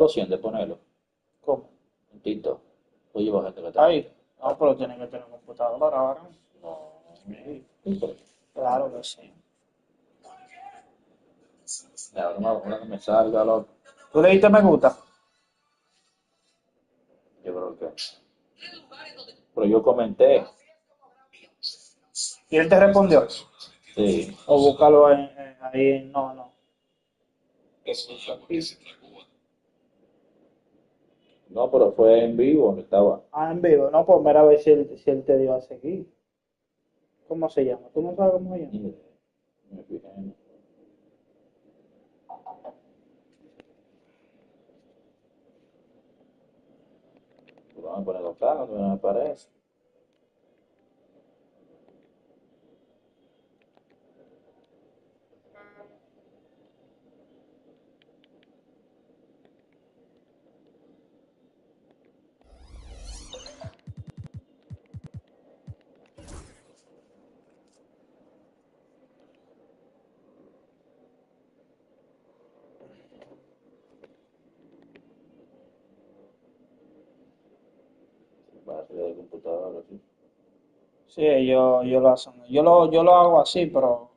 Lo siento, ponerlo. ¿Cómo? Un TikTok. Tú llevas gente que te Ahí. mete. No, pero tienen que tener computadora ahora. No. Sí, TikTok. claro que sí. Ahora que me salga, loco. ¿Tú le diste me gusta? Yo creo que. Pero yo comenté. ¿Y él te respondió? Sí. O búscalo ahí. No, no. No, pero fue en vivo, estaba. Ah, en vivo. No, pues mira a ver si él te dio a seguir. ¿Cómo se llama? ¿Tú no sabes cómo se llama? Ni idea. Me fijé. Pues vamos a ponerlo acá, no me aparece. Para salir del computador, así. Sí, yo lo hacen. Yo lo hago así, pero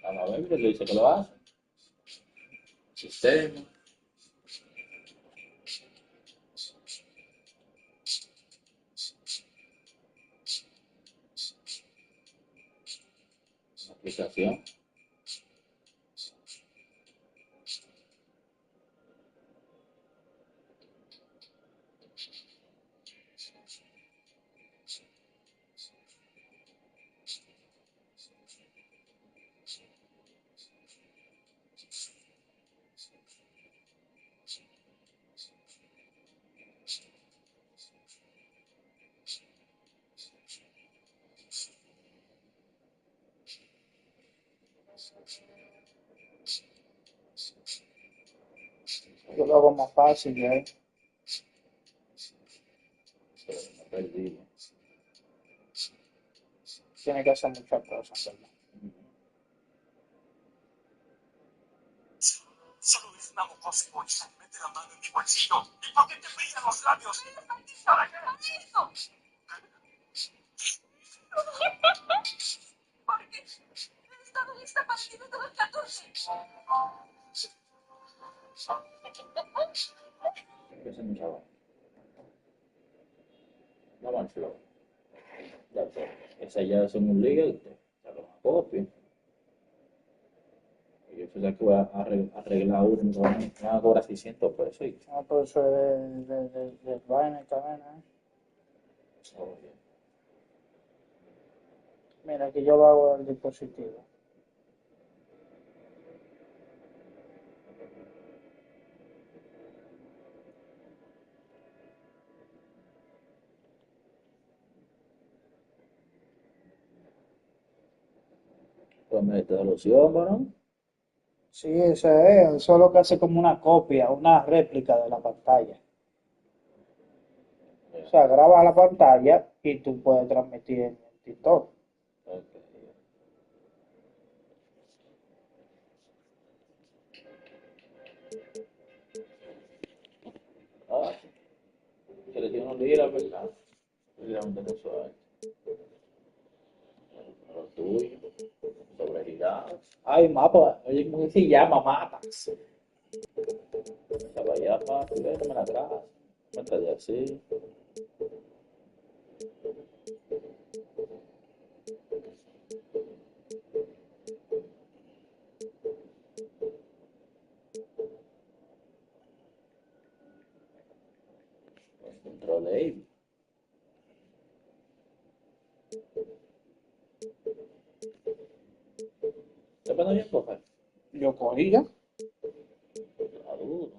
Vamos a ver qué le dice que lo hace. Sistema, aplicación. yo lo hago más fácil, ¿eh? Pero me perdí. Tiene que hacer muchas cosas, ¿verdad? Solo es una mocosa egoísta que mete la mano en mi bolsillo. ¿Y por qué te brillan los labios? ¿Para qué eso? Porque he estado lista para ti desde los 14. ¿Qué se me llama? No más flow. Ya sé. Esa ya son un liga y te saca una copia. Y yo sé que voy a arreglar uno, me van a cobrar 600 pesos. Y, No, pero eso es de vaina y cadena, ¿eh? oye, Mira, que yo lo hago del dispositivo. pues me te loción, ¿no? Sí, eso es lo que hace como una copia, una réplica de la pantalla. O Ya, sea, graba la pantalla y tú puedes transmitir en TikTok. ok. Ah, que le tiene unos ligas, ¿verdad? Ligeramente no suave. Lo tuyo, sobregirado. Ay, mapa, oye, ¿cómo que se llama? Matas. Estaba allá, papi, me la atrás. Métale así. Control A. ¿Te pone bien coger? Yo cogí ya. Está duro.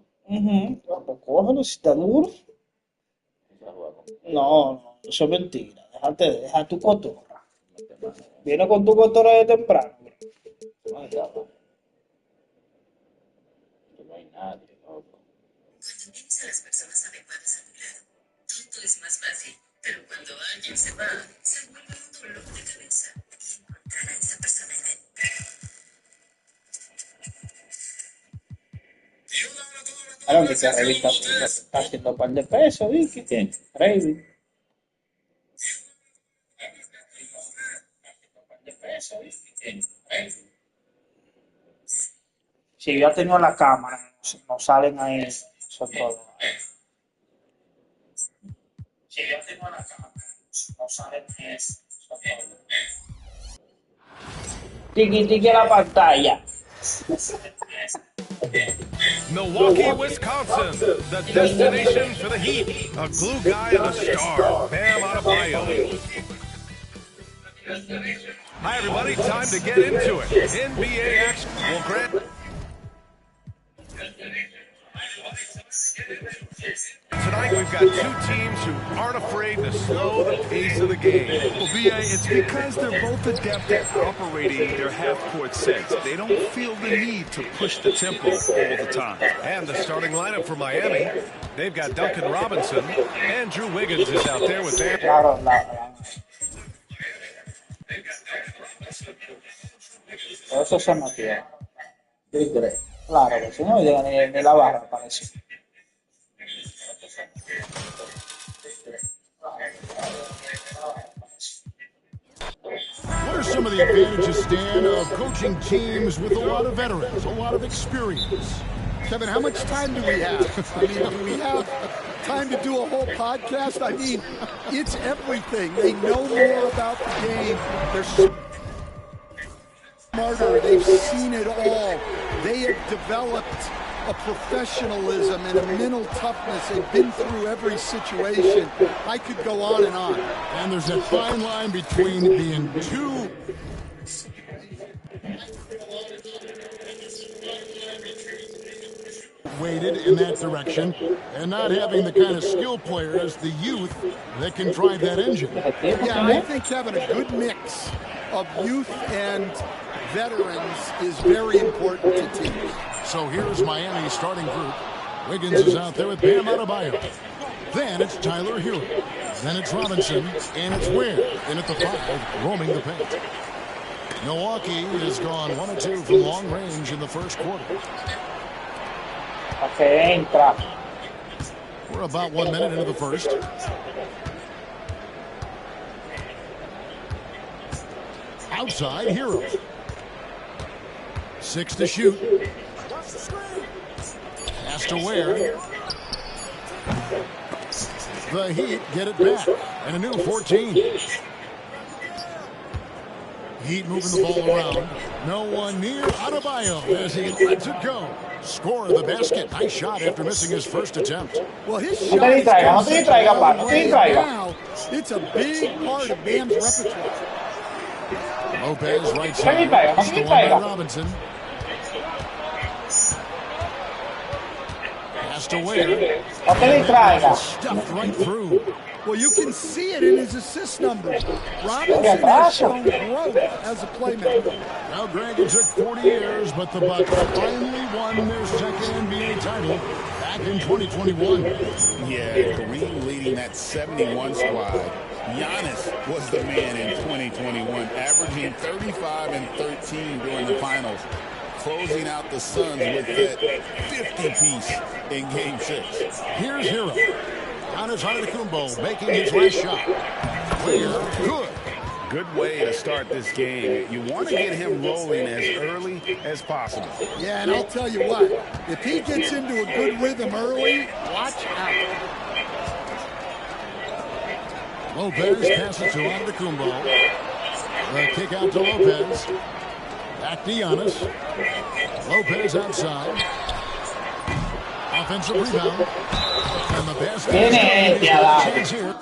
Pues cógelo si está duro. Esa juega No, no, eso es mentira. Deja tu cotorra. mete mano. Viene con tu cotorra de temprano, bro. ¿Dónde estaba? Que no hay nadie, loco. Cuando tienes a las personas adecuadas a tu lado, todo es más fácil. Pero cuando alguien se va, se vuelve un dolor de cabeza. Y encontrar Claro que Rey está haciendo un par de pesos, Vicky. ¿Quién? Rey. Si yo tengo la cámara, no salen ahí nosotros. Si yo tengo la cámara, no salen ahí nosotros. Tiki tiki a la pantalla. Milwaukee, Wisconsin, the destination for the Heat. A glue guy and a star, Bam Adebayo. Hi, everybody. Time to get into it. NBA action. Well, Grant. Tonight, we've got two teams who aren't afraid to slow the pace of the game. Well, B.A., it's because they're both adept at operating their half-court sets. They don't feel the need to push the tempo all the time. And the starting lineup for Miami, they've got Duncan Robinson. Andrew Wiggins is out there with their... Claro. Por eso se metió. Claro, que si no llega ni la barra, parece. What are some of the advantages, Stan, of coaching teams with a lot of veterans, a lot of experience? Kevin, how much time do we have? I mean, do we have time to do a whole podcast? I mean, it's everything. They know more about the game. They're smarter. They've seen it all. They have developed a professionalism and a mental toughness. They've been through every situation. I could go on and on. And there's that fine line between being too weighted in that direction and not having the kind of skill players, the youth, that can drive that engine. Yeah, I think having a good mix of youth and veterans is very important to teams. So here's Miami's starting group. Wiggins is out there with Bam Adebayo. Then it's Tyler Hero. Then it's Robinson, and it's Ware in at the 5, roaming the paint. Milwaukee has gone 1 of 2 from long range in the first quarter. We're about 1 minute into the first. Outside, Hero. 6 to shoot. Has to Ware. The Heat get it back. And a new 14. Heat moving the ball around. No one near Adebayo as he lets it go. Score of the basket. Nice shot after missing his first attempt. Well, his shot is now. It's a big part of Bam's repertoire. Lopez right side. Stolen by Robinson. Has to Ware. Stuffed right through. Well, you can see it in his assist numbers. Robinson has shown growth as a playmaker. Now, Greg, it took 40 years, but the Bucks finally won their second NBA title back in 2021. Yeah, Kareem leading that 71 squad. Giannis was the man in 2021, averaging 35 and 13 during the finals, closing out the Suns with that 50-piece in Game 6. Here's Hero. Giannis Antetokounmpo making his last shot. Good. Good way to start this game. You want to get him rolling as early as possible. Yeah, and I'll tell you what, if he gets into a good rhythm early, watch out. Lopez passes to Antetokounmpo. The kick out to Lopez. Back to Giannis. Lopez outside. Offensive rebound. And the basket is here.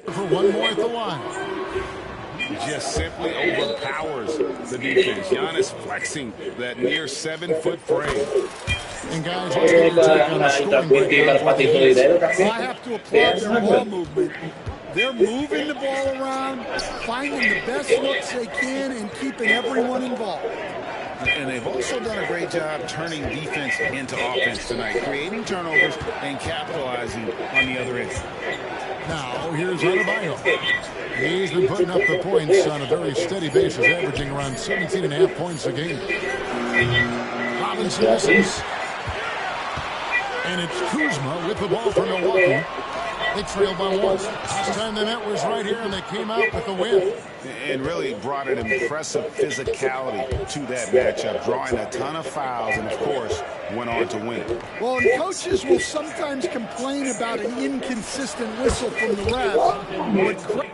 For one more at the line. Just simply overpowers the defense. Giannis flexing that near 7-foot frame. And guys, let's get your take on the scoring breakdown. I have to applaud their ball movement. They're moving the ball around, finding the best looks they can, and keeping everyone involved. And they've also done a great job turning defense into offense tonight, creating turnovers and capitalizing on the other end. Now, here's Adebayo. He's been putting up the points on a very steady basis, averaging around 17.5 points a game. Robinson misses. And it's Kuzma with the ball for Milwaukee. They trailed by 1. Last time they met was right here, and they came out with the win. And really brought an impressive physicality to that matchup, drawing a ton of fouls, and, of course, went on to win. Well, and coaches will sometimes complain about an inconsistent whistle from the refs.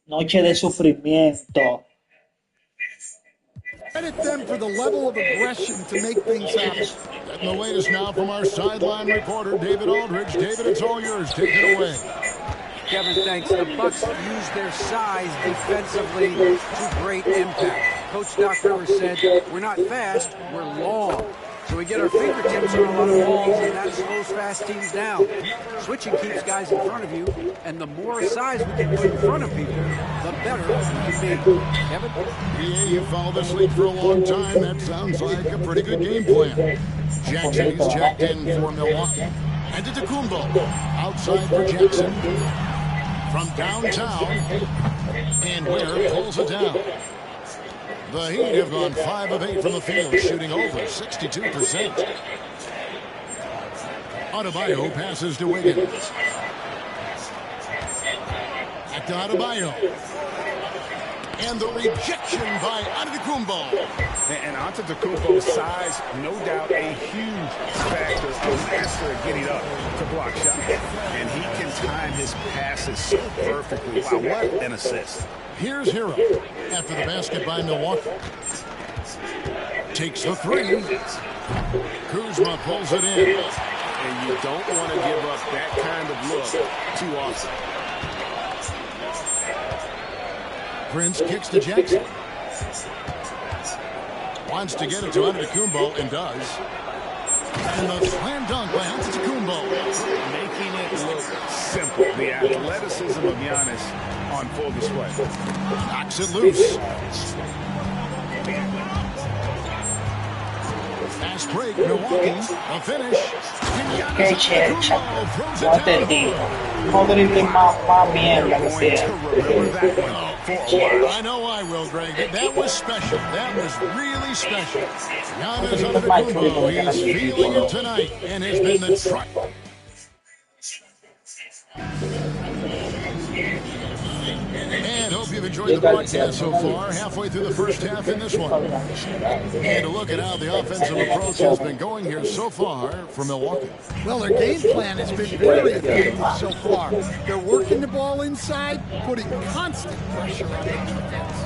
Noche de sufrimiento. Credit them for the level of aggression to make things happen. And the latest now from our sideline reporter, David Aldridge. David, it's all yours. Take it away. Kevin, thanks. The Bucks use their size defensively to great impact. Coach Doc Rivers said, we're not fast, we're long. So we get our fingertips on a lot of balls, and that slows fast teams down. Switching keeps guys in front of you, and the more size we can put in front of people, the better we can be. Kevin? Yeah, you followed this league for a long time. That sounds like a pretty good game plan. Jackson is checked in for Milwaukee. And to Tacumbo. Outside for Jackson. From downtown. And Ware pulls it down. The Heat have gone 5 of 8 from the field, shooting over 62%. Adebayo passes to Wiggins. Back to Adebayo. And the rejection by Antetokounmpo. And Antetokounmpo's size, no doubt a huge factor, a master at getting up to block shots. And he can time his passes so perfectly. Wow, what an assist. Here's Hero after the basket by Milwaukee. Takes the 3. Kuzma pulls it in. And you don't want to give up that kind of look too often. Prince kicks to Jackson. Wants to get it to Antetokounmpo and does. And the slam dunk by Antetokounmpo. Making it look simple. The athleticism of Giannis on full display. Knocks it loose. Fast break, Milwaukee. A finish. Qué checha. No te digo. Podrite más mierda que sea. I know I will, Greg. That was special. That was really special. Giannis Antetokounmpo, he's feeling it tonight and has been the truck. And hope you've enjoyed the broadcast so far. Halfway through the first half in this one. And a look at how the offensive approach has been going here so far for Milwaukee. Well, their game plan has been very effective so far. They're working the ball inside, putting constant pressure on the defense.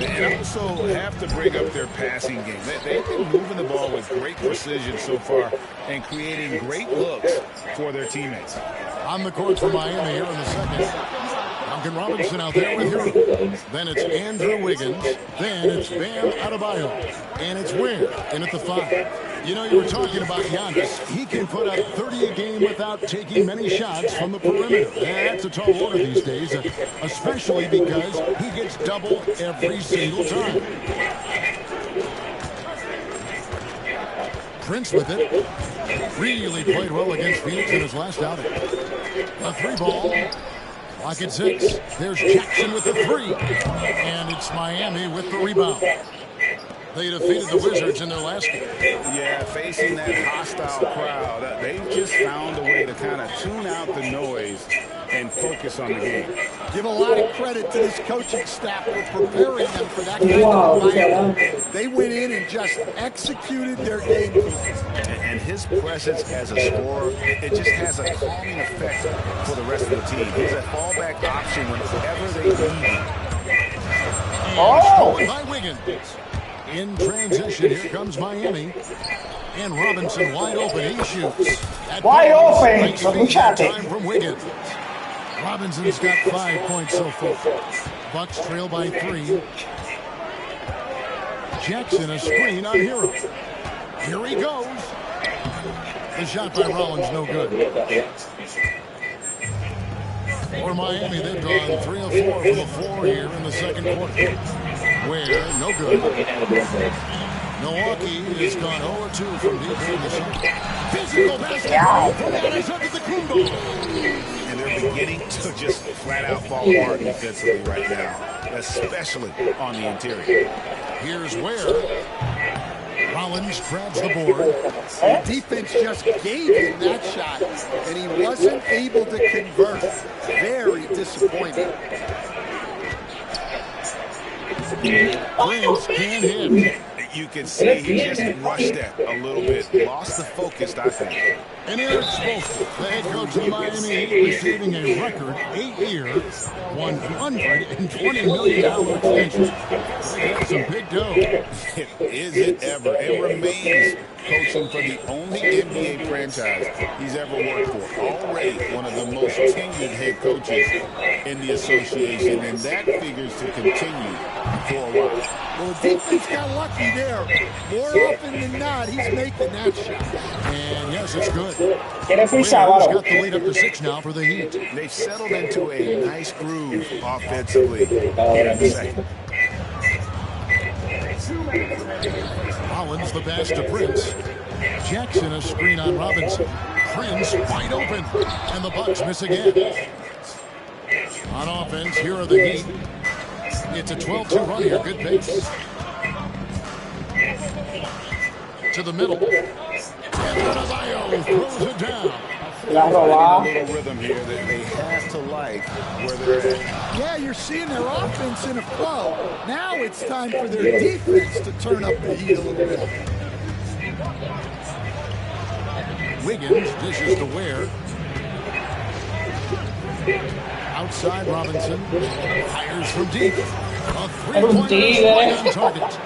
And also have to bring up their passing game. They've been moving the ball with great precision so far and creating great looks for their teammates. On the court for Miami here in the second. Duncan Robinson out there with Hero. Then it's Andrew Wiggins. Then it's Bam Adebayo. And it's Ware in at the 5. You know, you were talking about Giannis. He can put up 30 a game without taking many shots from the perimeter. That's a tall order these days, especially because he gets doubled every single time. Prince with it. Really played well against Phoenix in his last outing. A 3-ball. Clock at 6. There's Jackson with the 3. And it's Miami with the rebound. They defeated the Wizards in their last game. Yeah, facing that hostile crowd, they just found a way to kind of tune out the noise and focus on the game. Give a lot of credit to this coaching staff for preparing them for that kind of environment. They went in and just executed their game plan. And his presence as a scorer, it just has a calming effect for the rest of the team. He's a fallback option whenever they need him. Oh! By Wiggins. In transition, here comes Miami. And Robinson wide open. He shoots. Wide open. Time from Wiggins. Robinson's got 5 points so far. Bucks trail by 3. Jackson a screen on Hero. Here he goes. The shot by Rollins no good. For Miami, they've gone 3 of 4 from the floor here in the second quarter. Where, no good. Milwaukee has gone 0-2 from deep in the second. Physical basketball from Giannis Antetokounmpo. And they're beginning to just flat out fall apart defensively right now, especially on the interior. Here's Ware. Rollins grabs the board. The defense just gave him that shot, and he wasn't able to convert. Very disappointing. Prince can't hit. You can see he just rushed that a little bit, lost the focus, I think. And Eric Spoelstra, the head coach of Miami Heat, receiving a record 8-year, $120 million extension. That's some big dough. Is it ever? It remains coaching for the only NBA franchise he's ever worked for. Already one of the most tenured head coaches in the association, and that figures to continue for a while. Well, the defense got lucky there. More often than not, he's making that shot. And yes, it's good. ¿Quieres Warriors prisa, Álvaro? got the lead up to 6 now for the Heat. They've settled into a nice groove offensively here in the second. Rollins the pass to Prince. Jackson a screen on Robinson. Prince wide open. And the Bucks miss again. On offense, here are the Heat. It's a 12-2 run here. Good pace. To the middle. And Adebayo throws it down. La A robada. little rhythm here that they have to like where they're at. Yeah, you're seeing their offense in a flow. Now it's time for their defense to turn up the heat a little bit. Wiggins dishes to Ware. Outside Robinson. Fires from deep. A three-pointer is on target.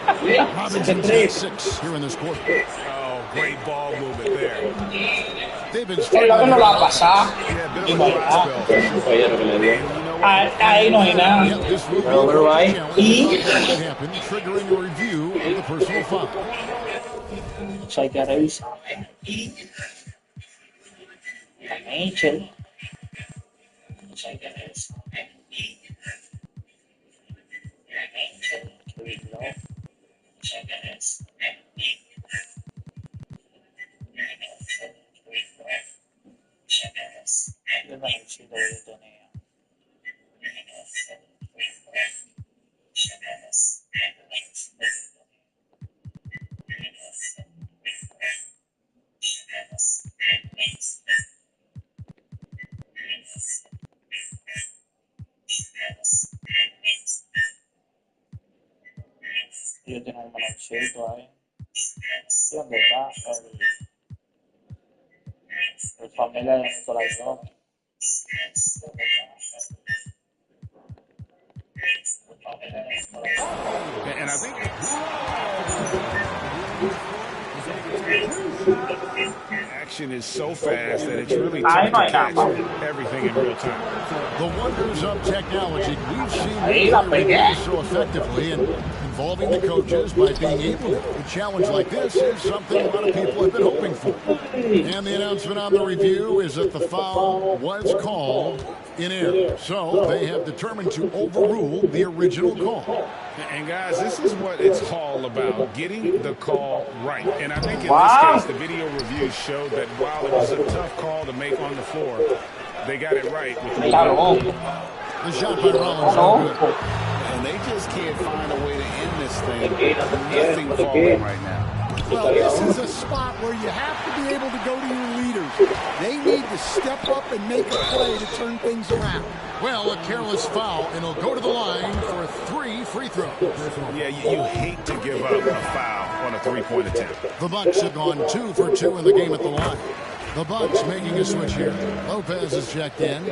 Robinson's got 6 here in this quarter. Oh, great ball movement there. They've been El struggling. loco no lo va a pasar. Yeah, a bit Y of a dry va. spell. Oye, lo que le dio. Ahí no hay nada. Yep, this will be a Over right. challenge. Not that could happen, triggering a review of the personal foul. Eso hay que revisar. Mitchell. Eso hay que revisar. Mitchell. Qué bien, ¿no? Eso hay que revisar. Yo no necesito de tenía. Yo tengo un manchito ahí. ¿Y dónde está el familia de Nicolás Jones? And I think action is so fast that it's really tough to catch everything in real time. The wonders of technology. We've seen Ahí la pegué. so effectively and involving the coaches by being able to. A challenge like this is something a lot of people have been hoping for. And the announcement on the review is that the foul was called in error. So they have determined to overrule the original call. And guys, this is what it's all about, getting the call right. And I think in Wow. this case, the video review showed that while it was a tough call to make on the floor, they got it right with the Claro. The shot by Rollins no good. And they just can't find a way to end this thing. Nothing falling right now. Well, this is a spot where you have to be able to go to your leaders. They need to step up and make a play to turn things around. Well, a careless foul, and he'll go to the line for 3 free throws. Yeah, you hate to give up a foul on a three-point attempt. The Bucks have gone 2 for 2 in the game at the line. The Bucks making a switch here. Lopez is checked in.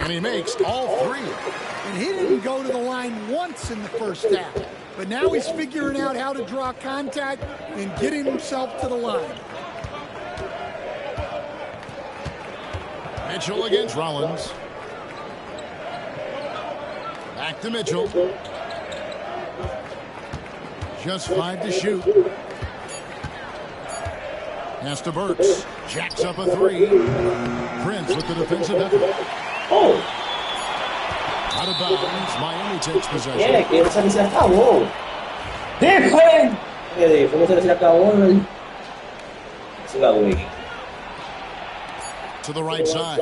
And he makes all 3. And he didn't go to the line once in the first half. But now he's figuring out how to draw contact and getting himself to the line. Mitchell against Rollins. Back to Mitchell. Just 5 to shoot. Pass to Burks. Jacks up a 3. Prince with the defensive effort. Oh, Out of bounds, Miami takes possession. que esa se acabó. ¡Dejen! ¿Cómo se acabó? Se la voy. To the right side.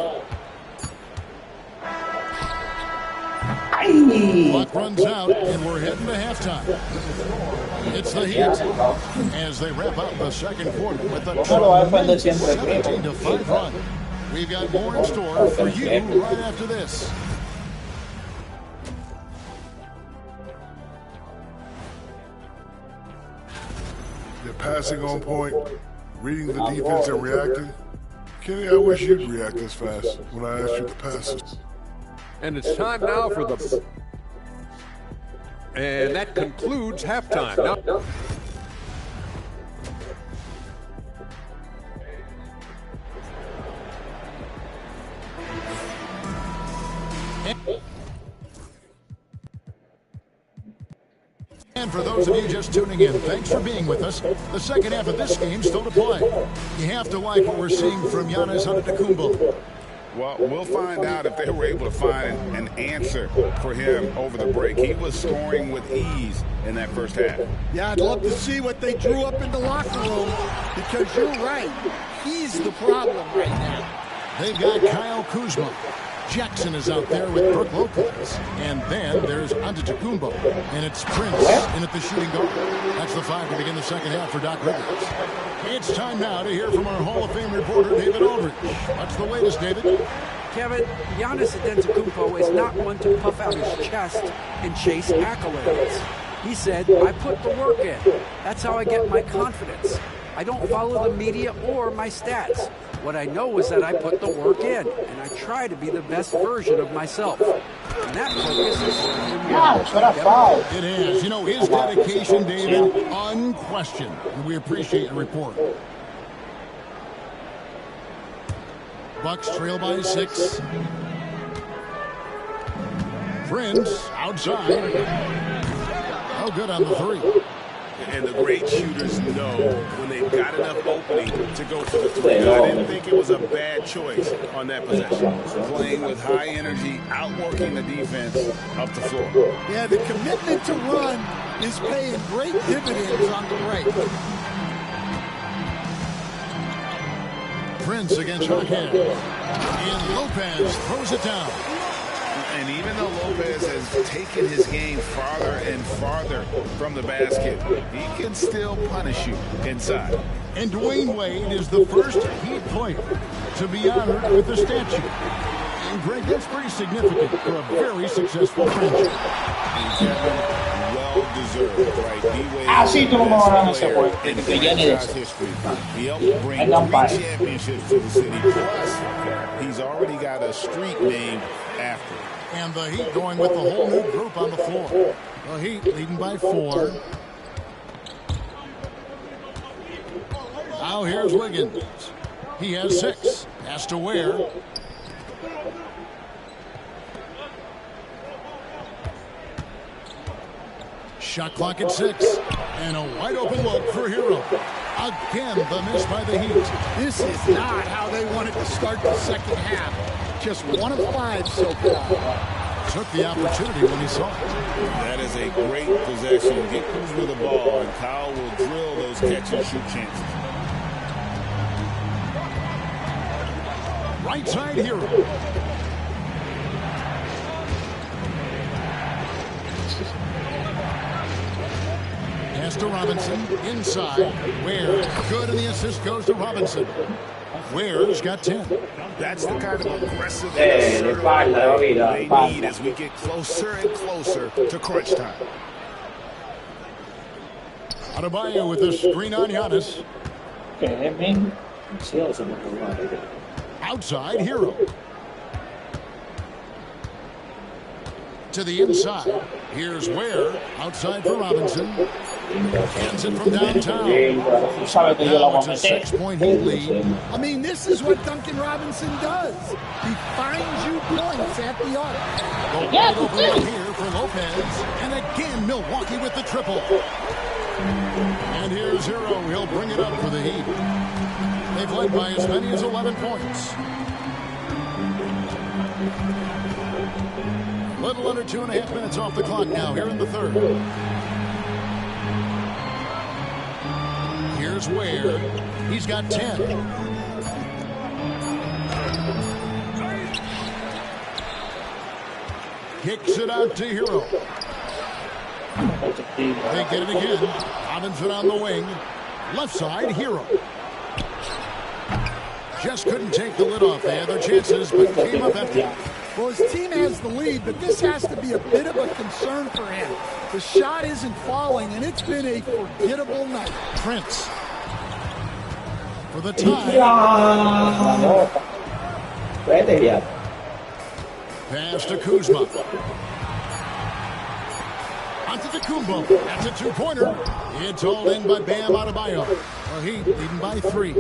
Clock runs out, and we're heading to halftime. It's the Heat as they wrap up the second quarter with a tremendous 17-5 run. We've got more in store for you right after this. You're passing on point, reading the defense and reacting. Kenny, I wish you'd react this fast when I asked you to pass. And it's time now for the... And that concludes halftime. Now... And for those of you just tuning in, thanks for being with us. The second half of this game still to play. You have to like what we're seeing from Giannis Antetokounmpo. Well, we'll find out if they were able to find an answer for him over the break. He was scoring with ease in that first half. Yeah, I'd love to see what they drew up in the locker room because you're right. He's the problem right now. They've got Kyle Kuzma. Jackson is out there with Brook Lopez. And then there's Antetokounmpo. And it's Prince in at the shooting guard. That's the five to begin the second half for Doc Rivers. It's time now to hear from our Hall of Fame reporter, David Aldridge. What's the latest, David? Kevin, Giannis Antetokounmpo is not one to puff out his chest and chase accolades. He said, I put the work in. That's how I get my confidence. I don't follow the media or my stats. What I know is that I put the work in, and I try to be the best version of myself. And that focus is... It is. You know, his dedication, David, unquestioned. And we appreciate your report. Bucks trail by 6. Prince outside. Oh, good on the 3. And the great shooters know when they've got enough opening to go for the 3. I didn't think it was a bad choice on that possession. Playing with high energy, outworking the defense up the floor. Yeah, the commitment to run is paying great dividends on the break. Prince against Hawkhead. And Lopez throws it down. And even though Lopez has taken his game farther and farther from the basket, he can still punish you inside. And Dwayne Wade is the first Heat player to be honored with the statue. And Greg, that's pretty significant for a very successful franchise. And Kevin, well-deserved, right? D-Wade, Así tú no me vas a dar ese player juego. in Que ya ni franchise eso. history. He helped bring 3 championships to the city. Plus, he's already got a street named after him. And the Heat going with the whole new group on the floor. The Heat leading by 4. Now here's Wiggins. He has 6. Has to wear. Shot clock at 6. And a wide open look for Hero. Again, the miss by the Heat. This is not how they wanted to start the second half. Just 1 of 5 so far. Took the opportunity when he saw it. That is a great possession. Get Kuzma the ball, and Kyle will drill those catch-and-shoot chances. Right side Hero. Pass to Robinson. Inside. Ware. Good, and the assist goes to Robinson. Ware's got 10. That's the kind of aggressive they need as we get closer and closer to crunch time. Adebayo with the screen on Giannis. Outside Hero. To the inside. Here's Ware. Outside for Robinson. Hands it from downtown. Now it's a 6-point Heat lead. I mean, this is what Duncan Robinson does. He finds you points at the arc. Wide open one here for Lopez. And again, Milwaukee with the triple. And here's Hero. He'll bring it up for the Heat. They've led by as many as 11 points. A little under 2.5 minutes off the clock now here in the third. Here's Ware. He's got 10. Kicks it out to Hero. They get it again. Robinson on the wing. Left side, Hero. Just couldn't take the lid off. They had their chances, but came up empty. Well, his team has the lead, but this has to be a bit of a concern for him. The shot isn't falling, and it's been a forgettable night. Prince. For the tie. Pass to Kuzma. Onto the Kumbo. That's a two-pointer. It's all in by Bam Adebayo. The Heat leading by 3.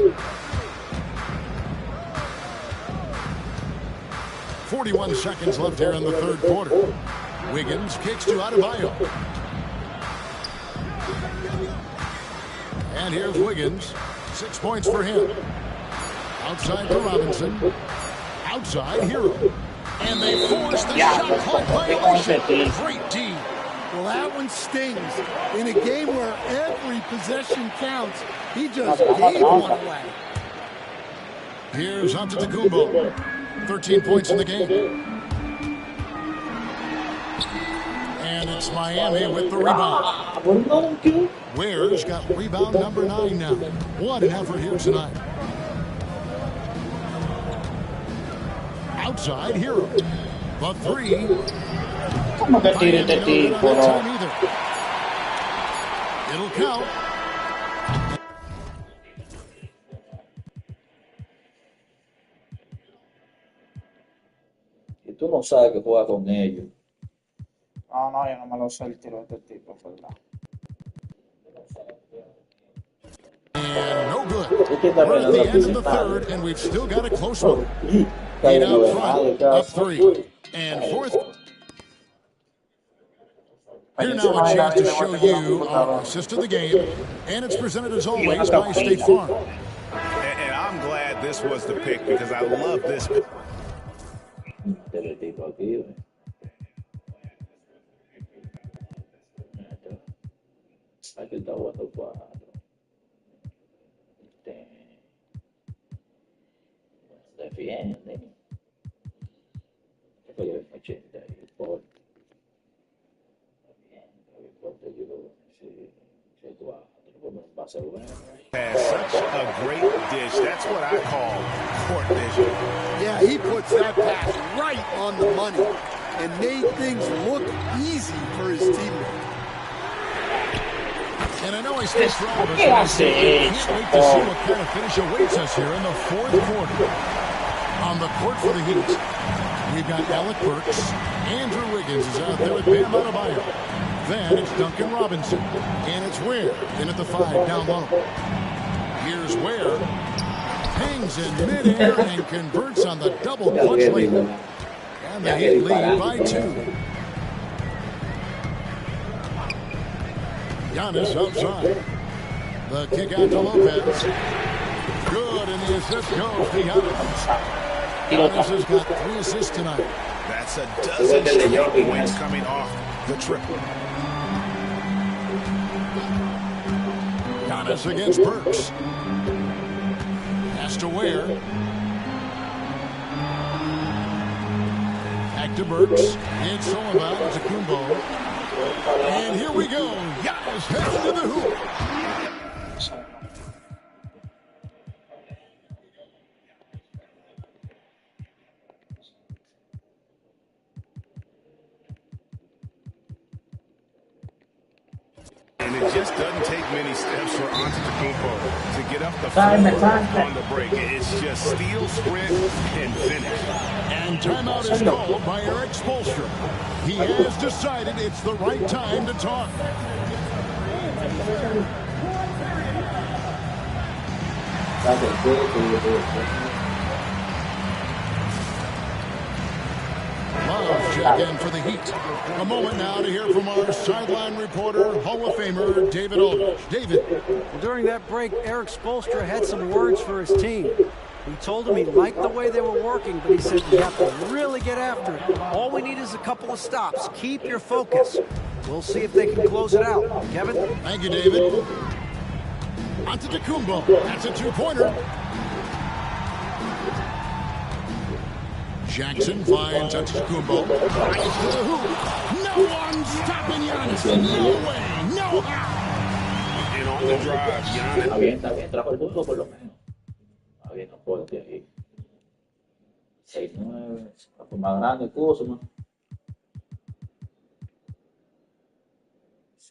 41 seconds left here in the third quarter. Wiggins kicks to Adebayo. And here's Wiggins. 6 points for him. Outside to Robinson. Outside, Hero. And they force the shot clock violation. Great D. Well, that one stings. In a game where every possession counts, he just gave one away. Here's Antetokounmpo. 13 points in the game. And it's Miami with the rebound. Ware's got rebound number 9 now. What an effort here tonight. Outside, Hero. The 3. It'll count. Tú no sabes que juega con ellos. No, yo no me lo sé el tiro de este tipo, es verdad. And no good. We're at the end of the third, and we've still got a close one. Heat out front, up 3. And fourth. Here now a chance to show you our assist of the game, and it's presented as always by State Farm. And I'm glad this was the pick because I love this. Aquí está jugando 4. Defiende. Oye, 80 y por. Has such a great dish. That's what I call court vision. Yeah, he puts that pass right on the money and made things look easy for his teammates. And I know I stay strong, but can't wait to see what kind of finish awaits us here in the fourth quarter. On the court for the Heat, we've got Alec Burks. Andrew Wiggins is out there with Bam Adebayo. Then it's Duncan Robinson. And it's Ware in at the 5 down low. Here's Ware. Hangs in midair and converts on the double clutch lead. And the Heat lead by 2. Giannis outside. The kick out to Lopez. Good, and the assist goes to Giannis. Giannis has got 3 assists tonight. That's a dozen straight points coming off the triple. Giannis against Burks. Pass to Ware. Back to Burks. It's Sullivan to Kumbo. And here we go. Giannis heads to the hoop. And it just doesn't take many steps for Antetokounmpo to get up the floor on the break. It's just steal, sprint, and finish. And timeout is called by Eric Spoelstra. He has decided it's the right time to talk. Love check in for the Heat. A moment now to hear from our sideline reporter, Hall of Famer David Aldridge. David. Well, during that break, Eric Spoelstra had some words for his team. He told him he liked the way they were working, but he said you have to really get after it. All we need is a couple of stops. Keep your focus. We'll see if they can close it out. Kevin? Thank you, David. Antetokounmpo. That's a two-pointer. Jackson finds Antetokounmpo. Drives to the hoop. No one stopping Giannis. No way. No how. And on the drive, Giannis. Está bien, trajo el punto por lo menos. Está bien, no puedo ahí. 6-9, la forma grande, Kuzma.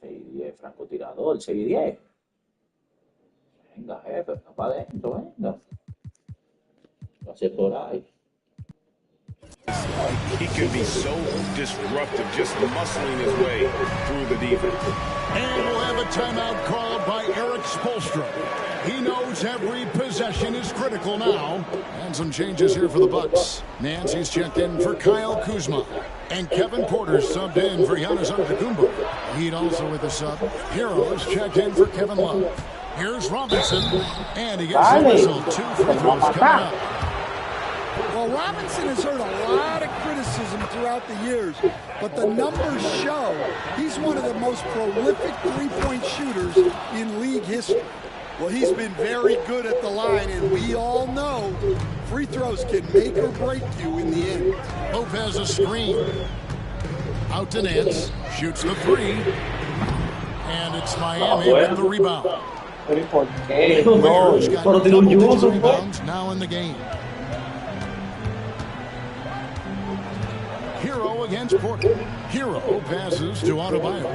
6-10, francotirador, 6-10. Venga, jefe, venga para adentro, venga. Lo hace por ahí. He can be so disruptive, just muscling his way through the defense. And we'll have a timeout called by Eric Spoelstra. He knows every possession is critical now. And some changes here for the Bucks. Nancy's checked in for Kyle Kuzma. And Kevin Porter subbed in for Giannis Antetokounmpo. Heat also with the sub. Heroes checked in for Kevin Love. Here's Robinson. And he gets the whistle. 2 free throws coming up. Well, Robinson has heard a lot of criticism throughout the years, but the numbers show he's one of the most prolific three-point shooters in league history. Well, he's been very good at the line, and we all know free throws can make or break you in the end. Lopez a screen. Out to Nance. Shoots the three. And it's Miami with the rebound. Warriors got double-digit rebounds now in the game. Hero against Porter. Hero passes to Adebayo.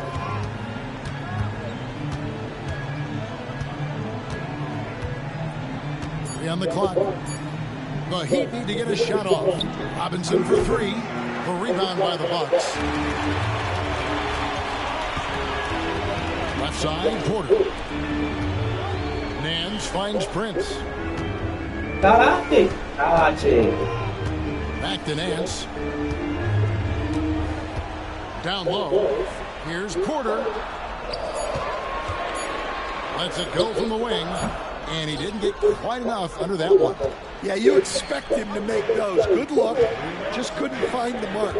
On the clock. The Heat need to get a shot off. Robinson for three. A rebound by the Bucks. Left side, Porter. Nance finds Prince. Back to Nance. Down low. Here's Porter. Lets it go from the wing. And he didn't get quite enough under that one. Yeah, you expect him to make those. Good luck. Just couldn't find the mark.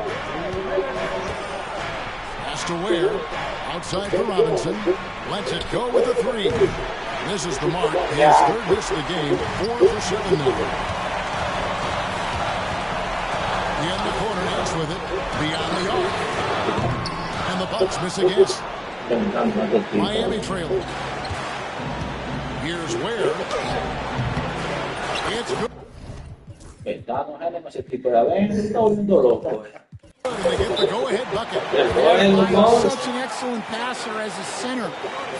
Pass to Ware. Outside for Robinson. Lets it go with a three. Misses the mark. His third miss of the game. 4 for 7 now. In the corner, Nance with it. Beyond the arc. And the Bucks miss again. Miami trailing. Here's Ware. It's good. Todo el mundo loco. They get the go-ahead bucket. Such an excellent passer as a center.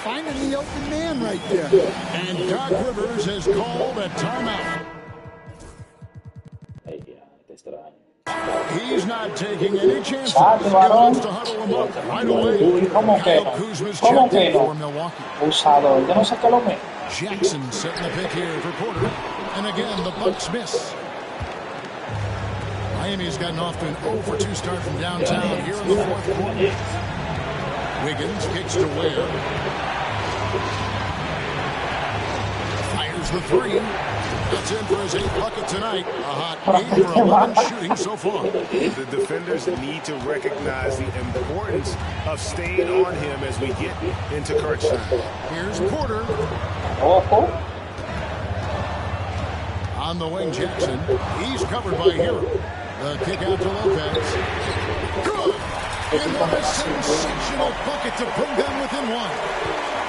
Finding the open man right there. And Doc Rivers has called a timeout. He's not taking any chances. He wants to huddle him up right away. Kyle Kuzma's checked in for Milwaukee. Jackson setting the pick here for Porter. And again, the Bucks miss. Miami's gotten off to an 0-for-2 start from downtown here in the fourth quarter. Wiggins kicks to Ware. Fires the three. That's in for his 8th bucket tonight. A hot 8 for 11 shooting so far. The defenders need to recognize the importance of staying on him as we get into crunch time. Here's Porter. On the wing, Jackson. He's covered by Hero. The kick out to Lopez. Good! And what a sensational bucket to bring them within one.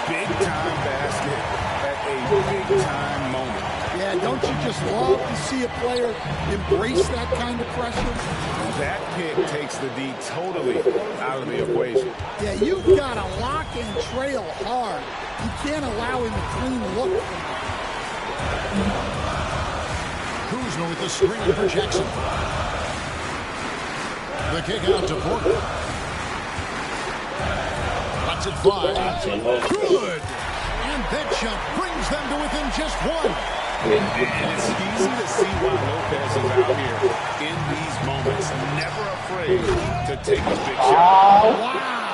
Big-time basket at a big-time moment. Yeah, don't you just love to see a player embrace that kind of pressure? That pick takes the D totally out of the equation. Yeah, you've got to lock and trail hard. You can't allow him a clean look. Kuzma with the screen for Jackson. The kick out to Porter. Lets it fly. Good! And that shot brings them to within just one. And it's easy to see why Lopez is out here in these moments, never afraid to take a big shot. Wow!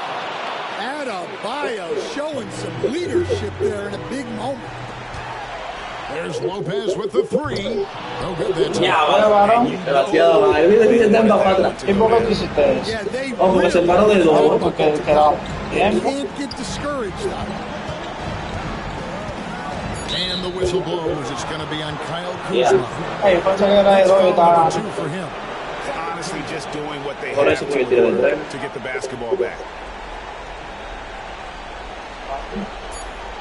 Adebayo showing some leadership there in a big moment. There's Lopez with the three. No good that Ya, time. vale, varón. Demasiado mal. Mira, está para atrás. ¿Y por qué tú hiciste eso? Yeah, they Oh, porque se paró de dos. Porque quedaba tiempo. can't get discouraged on it. And the whistle blows. It's going to be on Kyle Yeah. Kuzma. Hey, pensé que era de dos y estaba. Two for him. Honestly, just doing what they Por have eso fue que tiró del tren. to get the basketball back.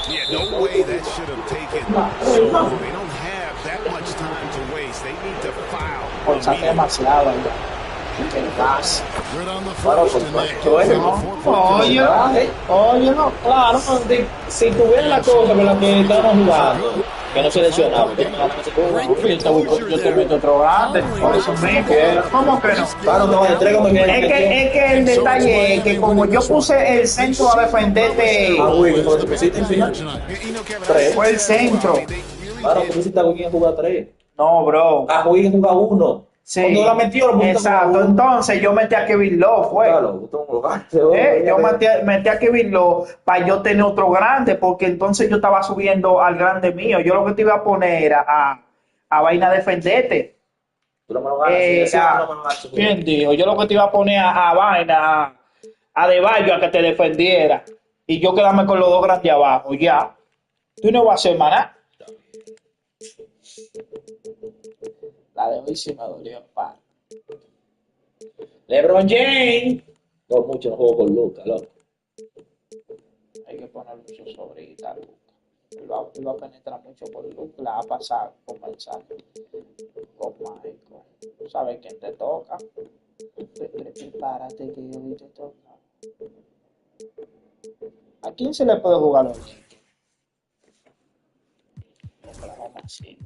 Yeah, no way that should have taken so long. They don't have that much time to waste. They need to foul. Forzaste demasiado ahí. Qué gas. Good on the Claro, first. And that por gives supuesto. them a four-point Oye, conversion. oye, no, claro, Si tuviera la cosa con la que estamos jugando, que no se lesionaba, yo yo te meto otro grande, por eso mismo. ¿Cómo que no? claro, no, entrégame bien. Es que el detalle es que como yo puse el centro a defenderte, Ah, güey, cuando te pusiste en final, tres. fue el centro. Claro, tú pusiste a Wiggins jugar tres. No, bro. A Wiggins jugar uno. Sí. Cuando la metió, lo pusiste a Exacto, jugar uno. entonces yo metí a Kevin Love, fue. Claro, tú Yo metí a Kevin Love para yo tener otro grande, porque entonces yo estaba subiendo al grande mío. Yo lo que te iba a poner era a vaina defenderte. Tú no me lo ganas, sí, no me lo ganas. ¿Quién dijo? Yo lo que te iba a poner a vaina, a De Bayo, a que te defendiera. Y yo quedarme con los dos grandes abajo, ya. Tú no vas a hacer maná. La de hoy sí me dolió, pa. LeBron James. No, mucho no juego con Lucas, loco. Hay que poner mucho sobrita, Lucas. Lo va a penetrar mucho por Lucas. La va a pasar con mensaje. Con Michael. ¿Tú sabes quién te toca? Prepárate que hoy te toca. ¿A quién se le puede jugar hoy? Oklahoma City.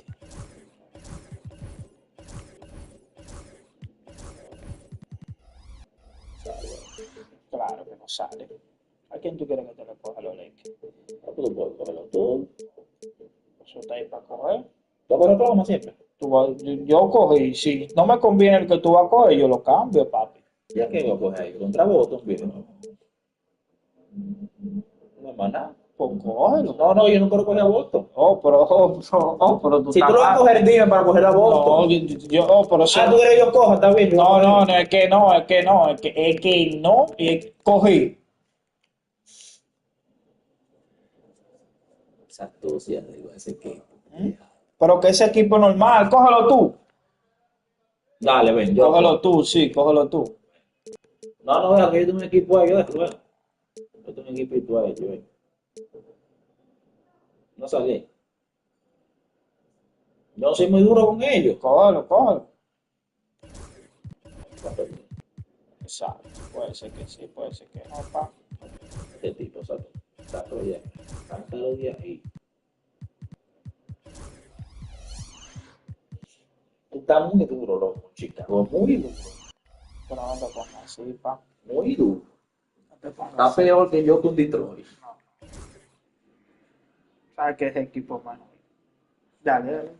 Claro que no sale. ¿A quién tú quieres que te le coja los Lakers? No, tú puedes cogerlo tú. Eso está ahí para coger. ¿Tú vas a coger Oklahoma siempre? Yo cogí. Si no me conviene el que tú vas a coger, yo lo cambio, papi. ¿Ya qué voy a coger ahí? ¿Contra Boston, viejo? No es más nada. Pues cógelo. No, yo no quiero coger a Boston. Pero tú Si estás tú lo vas a mal. coger, dime para coger a Boston. Pero si... Tú quieres que yo coja, está bien. No, es que no. Y cogí. Esa astucia, digo, ese equipo. Pero que ese equipo normal, cógelo tú. Dale, ven, yo. Cógelo tú, sí, cógelo tú. No, vea que yo tengo un equipo ahí, yo tengo un equipito ahí, yo. No salí. Yo soy muy duro con ellos. Cógelo. Exacto. Puede ser que sí, puede ser que no, pa. Este tipo, sácalo de ahí. Tú estás muy duro, loco, Chicago, muy duro. Pero no te pongas así, pa. Muy duro. No te pongas Está así. peor que yo con Detroit. ¿Sabes qué es el equipo, mano? Dale.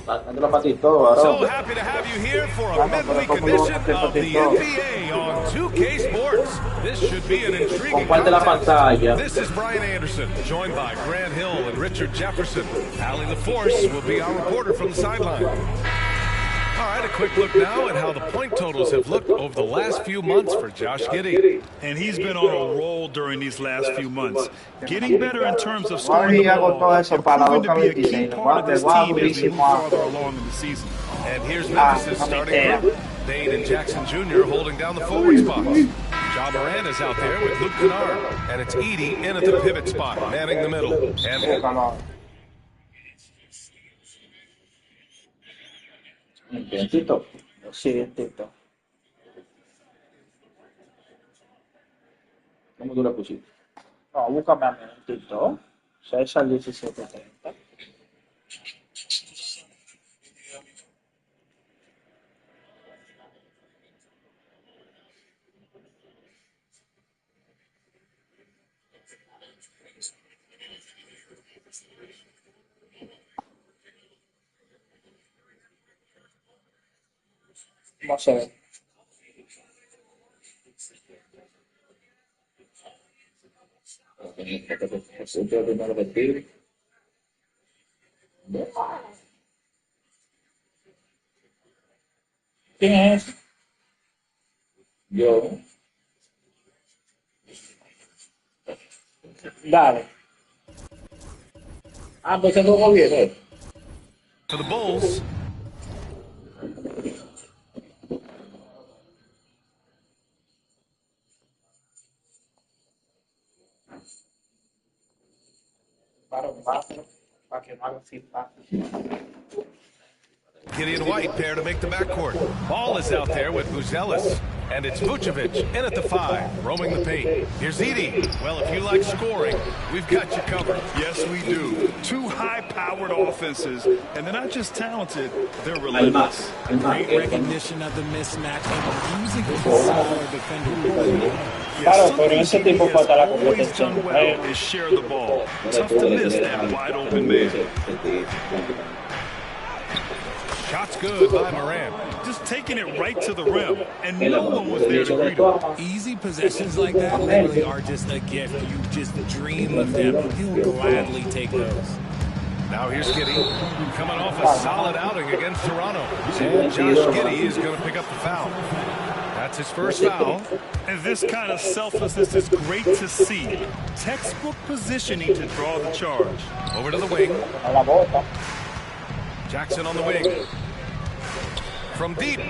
Dándolo para ti todo, So varón. happy to have you here for a midweek edition of the NBA on 2K Sports. This should be an intriguing Comparte la contest. pantalla. This is Brian Anderson, joined by Grant Hill and Richard Jefferson. Allie LaForce will be our reporter from the sideline. All right, a quick look now at how the point totals have looked over the last few months for Josh Giddey. And he's been on a roll during these last few months. Getting better in terms of scoring the ball and proving to be a key part of this team as we move farther along in the season. And here's Memphis' starting group. Dane and Jackson Jr. holding down the forward spots. Ja Morant is out there with Luke Kennard. And it's Edey in at the pivot spot, manning the middle. And Bien, Sí, Tito. ¿Cómo tú la pusiste? No, búscame a mí un Tito. César 1730. ¿Cómo se ve? Porque primero vestir. ¿Quién es ese? Yo. Dale. Ah, pues se jugó bien, ¿eh? For the Bulls. Para que no haga feedback. Gideon White pair to make the backcourt. Ball is out there with Buzelis. And it's Vucevic in at the 5, roaming the paint. Here's Edey. Well, if you like scoring, we've got you covered. Yes, we do. Two high-powered offenses, and they're not just talented, they're relentless. Great recognition of the mismatch and using his smaller defender. Claro, pero ese tipo falta la Always competencia. done well is share the ball. Tough to miss that wide-open man. Shot's good by Morant. Just taking it right to the rim, and no one was there to greet him. Easy possessions like that literally are just a gift. You just dream of them. He'll gladly take those. Now here's Giddey, coming off a solid outing against Toronto. And Josh Giddey is going to pick up the foul. That's his first foul. And this kind of selflessness is great to see. Textbook positioning to draw the charge. Over to the wing. Jackson on the wing. From deep.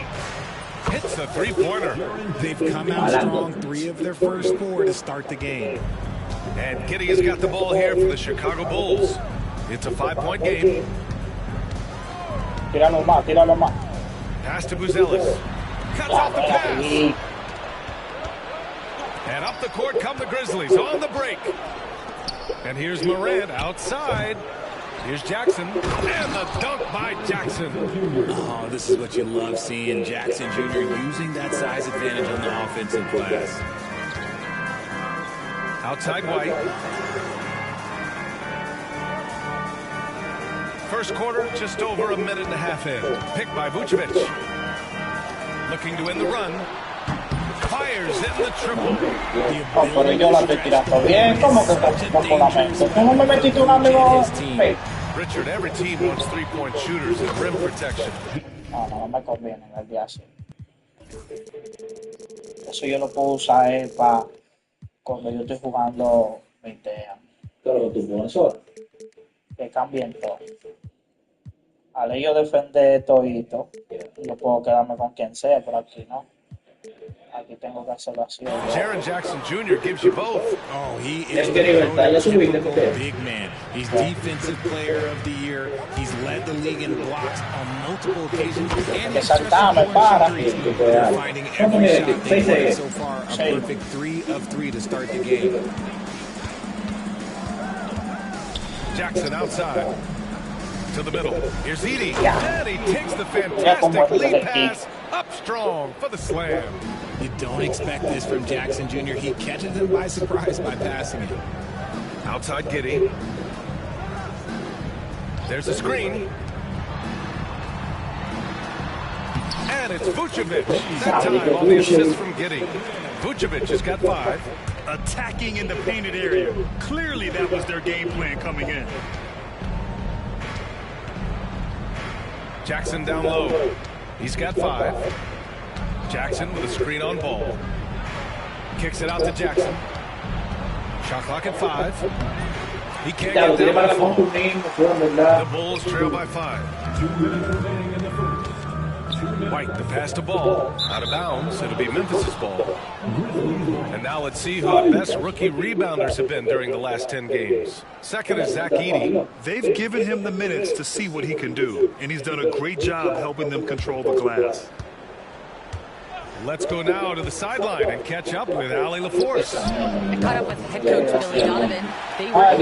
Hits the three-pointer. They've come out strong, 3 of their first 4 to start the game. And Giddey has got the ball here for the Chicago Bulls. It's a 5-point game. Tíralo más. Pass to Buzelis. Cuts off the pass. And up the court come the Grizzlies on the break. And here's Morant outside. Here's Jackson, and the dunk by Jackson. Oh, this is what you love seeing. Jackson Jr. using that size advantage on the offensive glass. Outside White. First quarter, just over a minute and a half in. Picked by Vucevic. Looking to win the run. Fires in the triple. No, pero yo la estoy tirando bien. ¿Cómo que con la mente? ¿Tú no me metiste un amigo? Richard, every team wants three-point shooters and rim protection. No me conviene en el día así. Eso yo lo puedo usar para cuando yo estoy jugando 20 años. Pero tu profesor. Que cambien todo. Al ellos defender todito, yo puedo quedarme con quien sea, pero aquí no. Aquí tengo que hacerlo así. Jaren Jackson Jr. gives you both. Oh, he is the prototypical big man. He's defensive player of the year. He's led the league in blocks on multiple occasions. And he's just they're finding every shot they've played so far. A perfect 3 of 3 to start the game. Jackson outside. To the middle. Here's Edey. And he takes the fantastic lead pass up strong for the slam. You don't expect this from Jackson Jr. He catches them by surprise by passing it. Outside Giddey. There's a screen. And it's Vucevic. That time on the assist from Giddey. Vucevic has got 5. Attacking in the painted area. Clearly that was their game plan coming in. Jackson down low. He's got 5. Jackson with a screen on ball. Kicks it out to Jackson. Shot clock at 5. He can't get down by 4. The Bulls trail by 5. White, the pass to Ball. Out of bounds. It'll be Memphis' ball. And now let's see who the best rookie rebounders have been during the last 10 games. Second is Zach Edey. They've given him the minutes to see what he can do, and he's done a great job helping them control the glass. Let's go now to the sideline and catch up with Allie LaForce. I caught up with head coach Billy Donovan. They were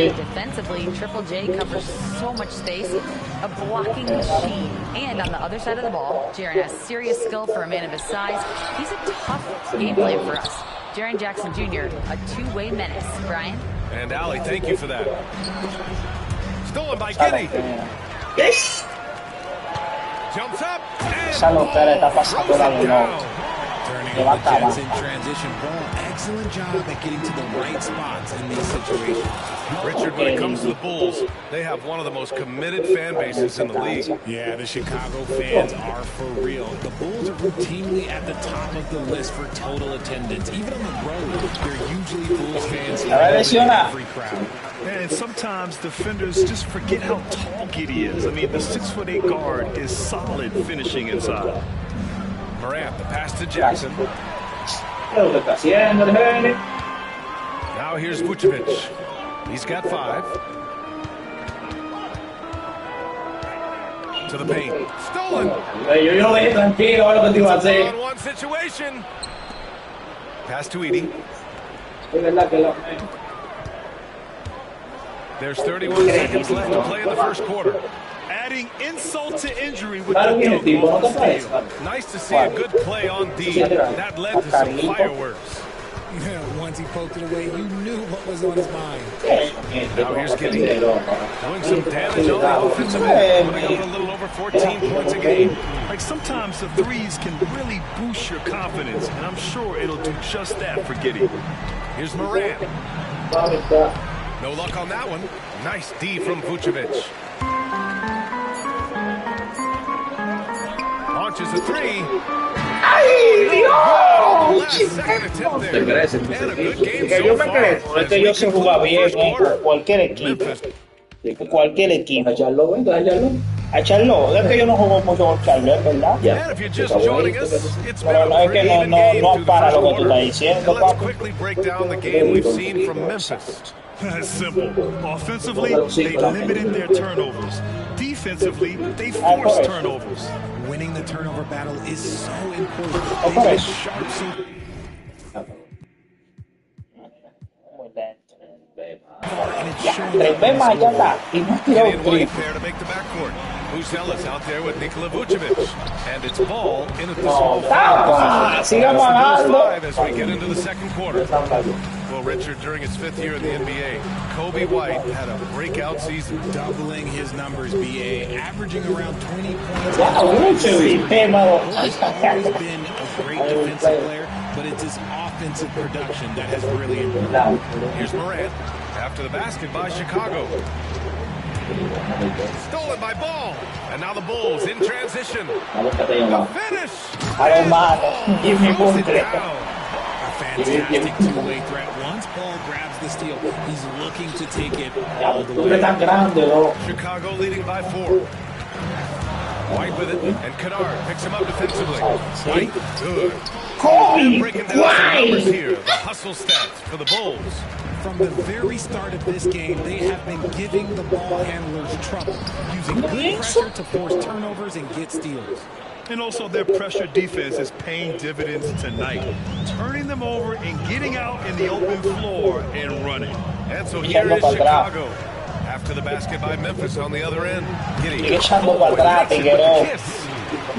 defensively. Triple J covers so much space, a blocking machine. And on the other side of the ball, Jaren has serious skill for a man of his size. He's a tough game plan for us. Jaren Jackson Jr., a two-way menace. Brian? And Allie, thank you for that. Stolen by Giddey. Jumps up and throws it down. running on the Jets in transition ball. Excellent job at getting to the right spots in these situations. Richard, when it comes to the Bulls, they have one of the most committed fan bases in the league. Yeah, the Chicago fans are for real. The Bulls are routinely at the top of the list for total attendance. Even on the road, they're usually Bulls fans in every crowd. And sometimes defenders just forget how tall Giddey is. I mean, the 6'8" guard is solid finishing inside. Morant, the pass to Jackson. Now here's Vucevic. He's got 5. To the paint. Stolen. On-1 situation. Pass to Edie. There's 31 seconds left to play in the first quarter. Adding insult to injury with the dunk off the steal. Nice to see a good play on D. That led to some fireworks. Yeah, once he poked it away, you knew what was on his mind. Now here's Giddey. Doing some damage on the offensive end. Putting up a little over 14 points a game. Like sometimes the threes can really boost your confidence, and I'm sure it'll do just that for Giddey. Here's Morant. No luck on that one. Nice D from Vucevic. Launches a 3. Yo me creo, es que yo sé jugar bien cualquier equipo. Cualquier equipo. A Charlo, es que yo no juego mucho con Charlo, es verdad. Pero no es que no para lo que tú estás diciendo, papi. It's simple. Offensively, they limited their turnovers. Defensively, they forced turnovers. Winning the turnover battle is so important. They've been sharp so to make the backcourt. Buzella's out there with Nikola Vucevic. And it's ball in at the small five as we get into the second quarter. Well, Richard, during his 5th year in the NBA, Kobe White had a breakout season. Doubling his numbers, BA, averaging around 20 points. He's always been a great defensive player, but it's his offensive production that has really improved. Here's Morant. After the basket by Chicago. Stolen by Ball. And now the Bulls in transition. The finish. Give me one. Fantastic two-way threat. Once Ball grabs the steal, he's looking to take it all the way. Chicago leading by 4. White with it, and Kennard picks him up defensively. White, good. Kobe, breaking down some numbers here. The hustle stats for the Bulls. From the very start of this game, they have been giving the ball handlers trouble, using good pressure to force turnovers and get steals. And also their pressure defense is paying dividends tonight, turning them over and getting out in the open floor and running. And so here is Chicago. After the basket by Memphis on the other end. Giddey.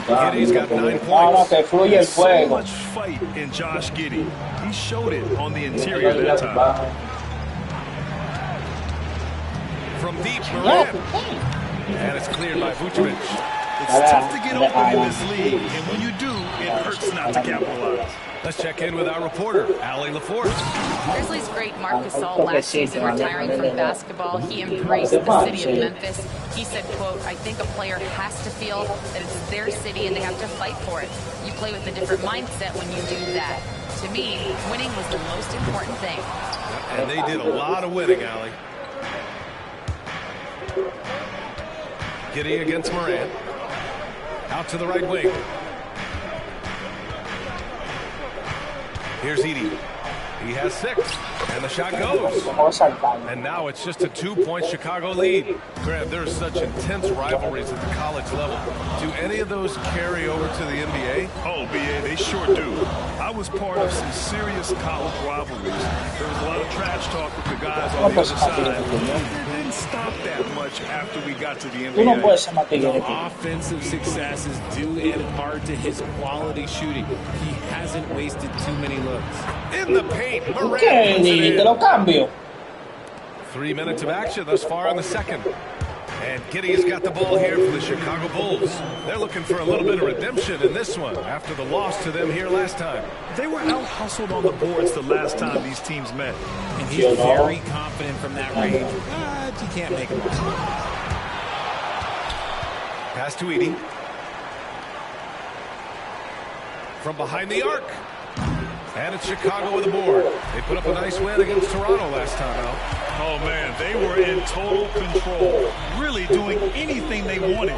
Giddey's got 9 points. So much fight in Josh Giddey. He showed it on the interior that time. From deep, Morant. And it's cleared by Vucevic. It's tough to get open in this league, and when you do, it hurts not to capitalize. Let's check in with our reporter, Allie LaForce. Grizzlies great Marc Gasol last season retiring from basketball. He embraced the city of Memphis. He said, quote, I think a player has to feel that it's their city and they have to fight for it. You play with a different mindset when you do that. To me, winning was the most important thing. And they did a lot of winning, Allie. Giddey against Morant. Out to the right wing. Here's Edie. He has 6, and the shot goes. And now it's just a 2-point Chicago lead. Grant, there's such intense rivalries at the college level. Do any of those carry over to the NBA? Oh, BA, they sure do. I was part of some serious college rivalries. There was a lot of trash talk with the guys on the other side. It didn't stop that much after we got to the NBA. The offensive success is due in part to his quality shooting. He hasn't wasted too many looks. In the paint. Okay, te lo cambio. 3 minutes of action thus far in the second. And Giddey's got the ball here for the Chicago Bulls. They're looking for a little bit of redemption in this one after the loss to them here last time. They were out-hustled on the boards the last time these teams met. And he's very confident from that range, but you can't make him. Pass to Edey. From behind the arc. And it's Chicago with the board. They put up a nice win against Toronto last time out. Oh, man, they were in total control, really doing anything they wanted.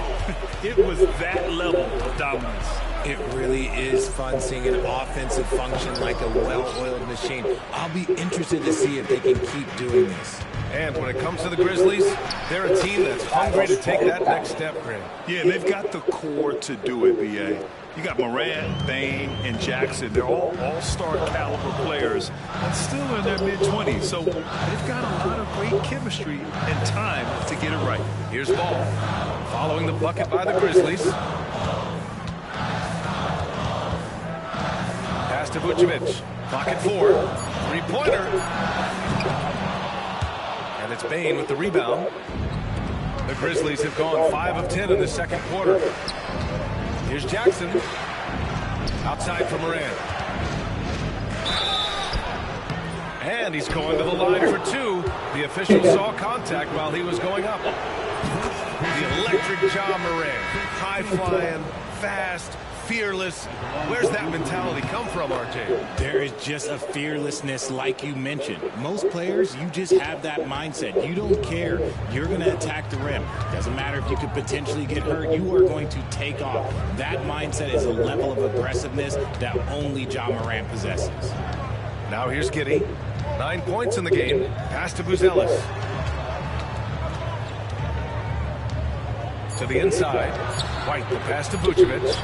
It was that level of dominance. It really is fun seeing an offensive function like a well-oiled machine. I'll be interested to see if they can keep doing this. And when it comes to the Grizzlies, they're a team that's hungry to take that next step, Grant. Yeah, they've got the core to do it, B.A. You got Morant, Bane, and Jackson. They're all all-star caliber players and still in their mid-20s. So they've got a lot of great chemistry and time to get it right. Here's Ball. Following the bucket by the Grizzlies. Pass to Vucevic. Clock at 4. Three-pointer. And it's Bane with the rebound. The Grizzlies have gone 5 of 10 in the second quarter. Here's Jackson. Outside for Morant. And he's going to the line for 2. The official saw contact while he was going up. The electric Ja Morant. High-flying, fast, fearless. Where's that mentality come from, RJ? There is just a fearlessness like you mentioned. Most players, you just have that mindset. You don't care. You're going to attack the rim. Doesn't matter if you could potentially get hurt. You are going to take off. That mindset is a level of aggressiveness that only Ja Morant possesses. Now here's Giddey. 9 points in the game. Pass to Buzelis. To the inside. White, the pass to Vucevic.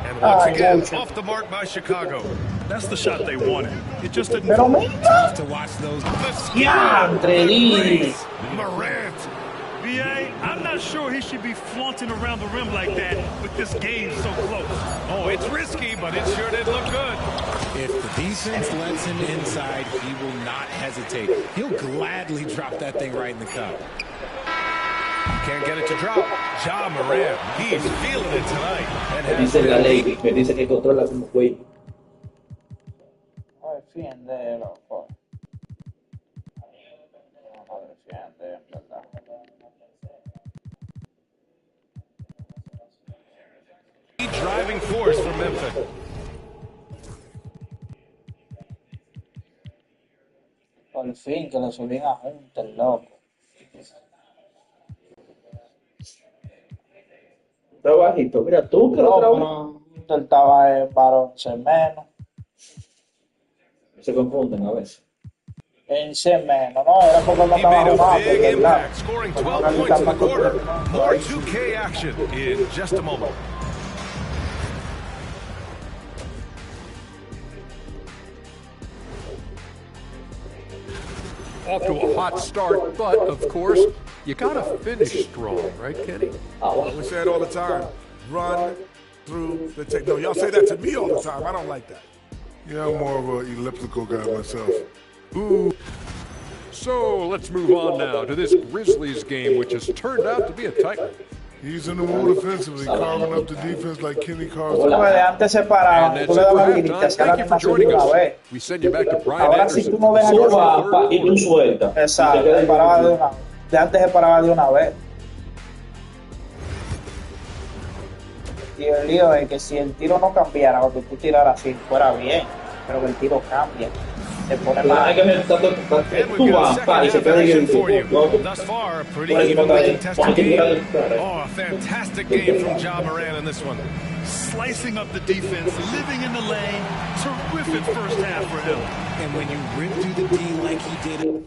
And once again, off the mark by Chicago. That's the shot they wanted. It just didn't tough to watch those. Morant. B.A., I'm not sure he should be flaunting around the rim like that with this game so close. Oh, it's risky, but it sure did look good. If the defense lets him inside, he will not hesitate. He'll gladly drop that thing right in the cup. Can't get it to drop. Ja Morant, he's feeling it tonight. And dice la ley que dice que controla como güey. No defiende, loco. No defiende, en verdad. Driving force for Memphis. Por fin, que lo subían a juntos, loco. Está bajito. Mira tú que lo trabajas. Él estaba en varón C menos. Se confunden a veces. En C menos, no, era porque no estaba jugando, ¿verdad? Scoring 12 points in the quarter. More 2K action in just a moment. Off to a hot start, but of course, you gotta finish strong, right, Kenny? We say it all the time. Run through the tape. No, y'all say that to me all the time. I don't like that. Yeah, I'm more of an elliptical guy myself. Ooh. So let's move on now to this Grizzlies game, which has turned out to be a tight one. He's in the mood offensively, carving up the defense like Kenny carves Tú de antes se paraban, tú le dabas grito, hacían la animación de una vez. We send you back to Brian Ahora si Anderson. tú no ves a y tú sueltas. Exacto, se paraba de una. De antes se paraba de una vez. Y el lío es que si el tiro no cambiara, cuando tú tiraras así, fuera bien, pero que el tiro cambia. Te pone más. Hay que ver tú vas, y se queda ahí. Thus far, a pretty evenly contested game. Oh, a fantastic game from Ja Morant in this one. Slicing up the defense, living in the lane. Terrific first half for him. And when you rip through the D like he did it.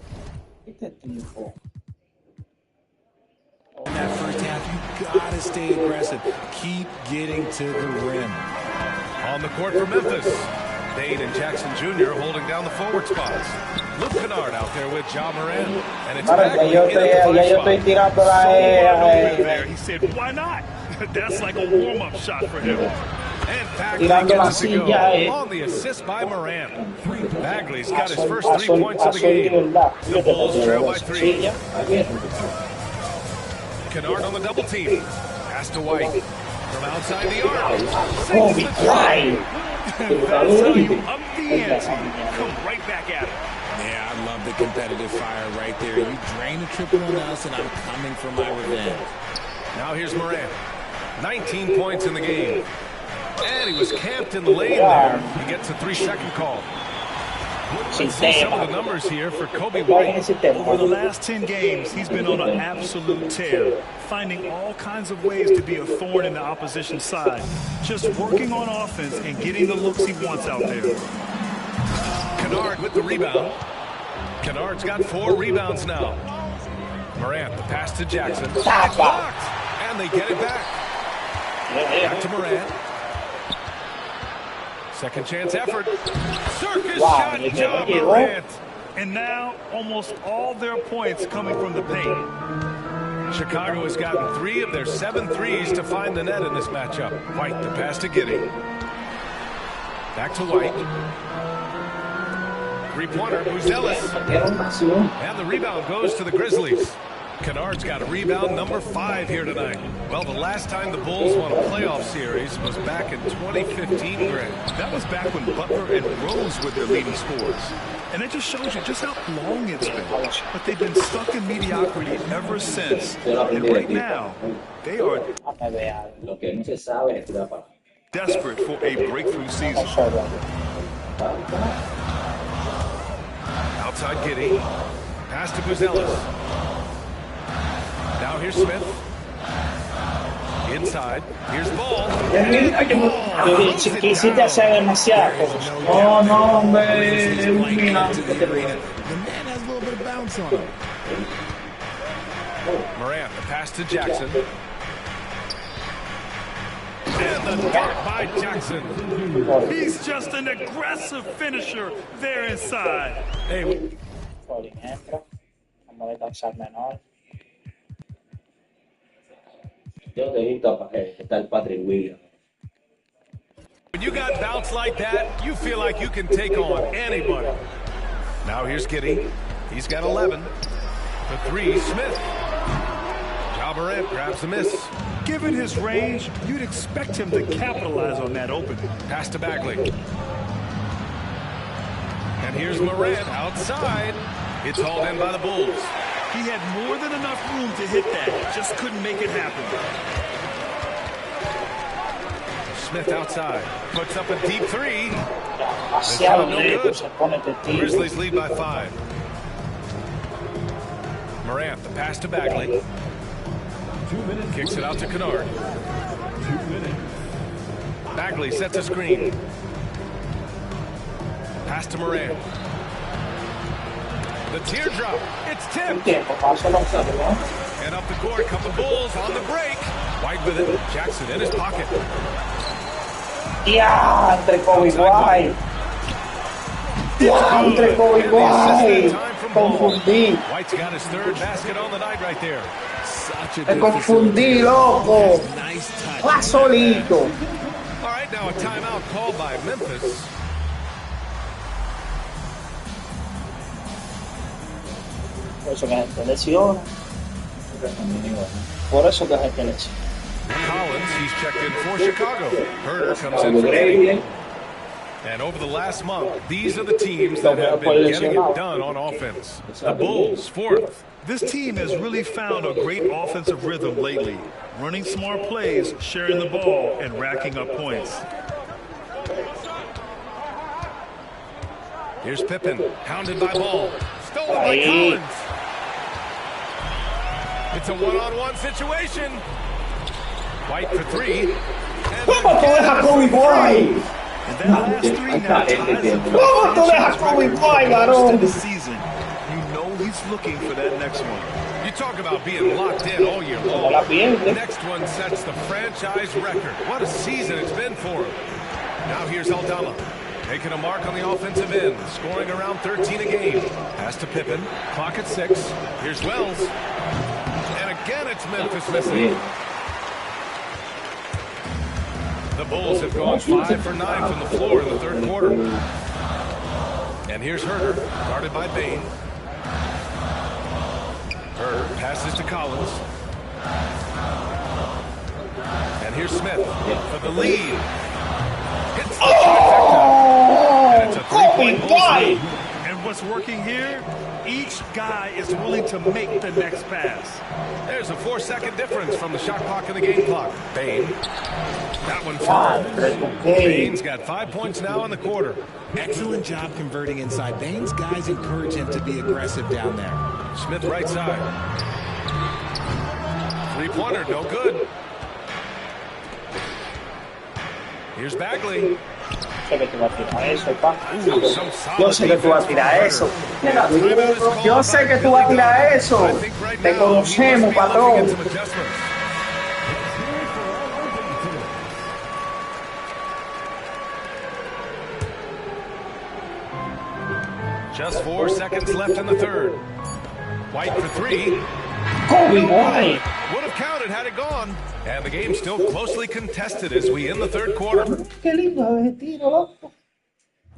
In that first half, you gotta stay aggressive. Keep getting to the rim. On the court for Memphis, Bane and Jackson Jr. holding down the forward spots. Luke Kennard out there with Ja Morant, and it's Bagley in at the 5 spot. He said, why not? That's like a warm-up shot for him. And Bagley gets it to go on the assist by Morant. Bagley's got his first 3 points of the game. The Bulls trail by 3. Kennard on the double team. Pass to White. From outside the arc. Kobe Bryant. That's how you up the ante. Come right back at it. Yeah, I love the competitive fire right there. You drain a triple on us, and I'm coming for my revenge. Now here's Morant. 19 points in the game. And he was camped in the lane there. He gets a 3-second call. Let's see some of the numbers here for Kobe White. Over the last 10 games, he's been on an absolute tear, finding all kinds of ways to be a thorn in the opposition side. Just working on offense and getting the looks he wants out there. Kennard with the rebound. Kennard's got 4 rebounds now. Morant, the pass to Jackson. It's blocked, and they get it back. Back to Morant. Second chance effort. Circus shot, Ja Morant. And now, almost all their points coming from the paint. Chicago has gotten 3 of their 7 threes to find the net in this matchup. White, the pass to Giddey. Back to White. 3-pointer, Buzelis. And the rebound goes to the Grizzlies. Kennard's got a rebound number 5 here tonight. Well, the last time the Bulls won a playoff series was back in 2015, Greg. That was back when Butler and Rose were their leading scorers. And it just shows you just how long it's been. But they've been stuck in mediocrity ever since. And right now, they are desperate for a breakthrough season. Outside Giddey. Pass to Buzelis. Now here's Smith. Inside. Here's Ball. Quisiste hacer demasiado. No, no, hombre. The man has a little bit of bounce on him. Morant, the pass to Jackson. And the dunk by Jackson. He's just an aggressive finisher there inside. Hey. When you got bounce like that, you feel like you can take on anybody. Now here's Giddey. He's got 11. The 3, Smith. Ja Morant grabs the miss. Given his range, you'd expect him to capitalize on that opening. Pass to Bagley. And here's Morant outside. It's hauled in by the Bulls. He had more than enough room to hit that. Just couldn't make it happen. Smith outside. Puts up a deep 3. No good. Grizzlies lead by 5. Morant, the pass to Bagley. Kicks it out to Kennard. Bagley sets a screen. Pass to Morant. The teardrop. It's tipped. And up the court come the Bulls on the break. White with it. Jackson in his pocket. Diantre, Kobe Bryant. Diantre, Kobe Bryant. Confundí. White's got his 3rd basket on the night right there. Me confundí, loco. Va solito. All right, now a timeout called by Memphis. Por eso que la gente lesiona. Por eso que la gente lesiona. Collins, he's checked in for Chicago. Herder comes in for Giddey. And over the last month, these are the teams that have been getting it done on offense. The Bulls, 4th. This team has really found a great offensive rhythm lately. Running smart plays, sharing the ball, and racking up points. Here's Pippen, hounded by Ball. Stolen by Collins. It's a one-on-one situation. White for 3. ¿Cómo tú dejas Kobe Bryant? And that last 3 now ties ¿Cómo tú dejas Kobe Bryant, varón? the season. You know he's looking for that next one. You talk about being locked in all year long. The next one sets the franchise record. What a season it's been for him. Now here's Aldama. Making a mark on the offensive end, scoring around 13 a game. Pass to Pippen, clock at 6. Here's Wells. And again it's Memphis missing. The Bulls have gone 5 for 9 from the floor in the 3rd quarter. And here's Herder, guarded by Bain. Herder passes to Collins. And here's Smith for the lead. Hits the trifecta. And it's a three-point Bulls lead. And what's working here? Each guy is willing to make the next pass. There's a 4-second difference from the shot clock and the game clock. Bain. That one falls. Bain's got 5 points now in the quarter. Excellent job converting inside. Bain's guys encourage him to be aggressive down there. Smith right side. Three-pointer, no good. Here's Bagley. Yo sé que tú vas a tirar eso, pa. Yo sé que tú vas a tirar eso. Yo sé que tú vas a tirar eso. Te conocemos, patrón. Just 4 seconds left in the third. White for three. Kobe White. Would have counted had it gone. And the game's still closely contested as we end the third quarter. Qué lindo ese tiro, loco.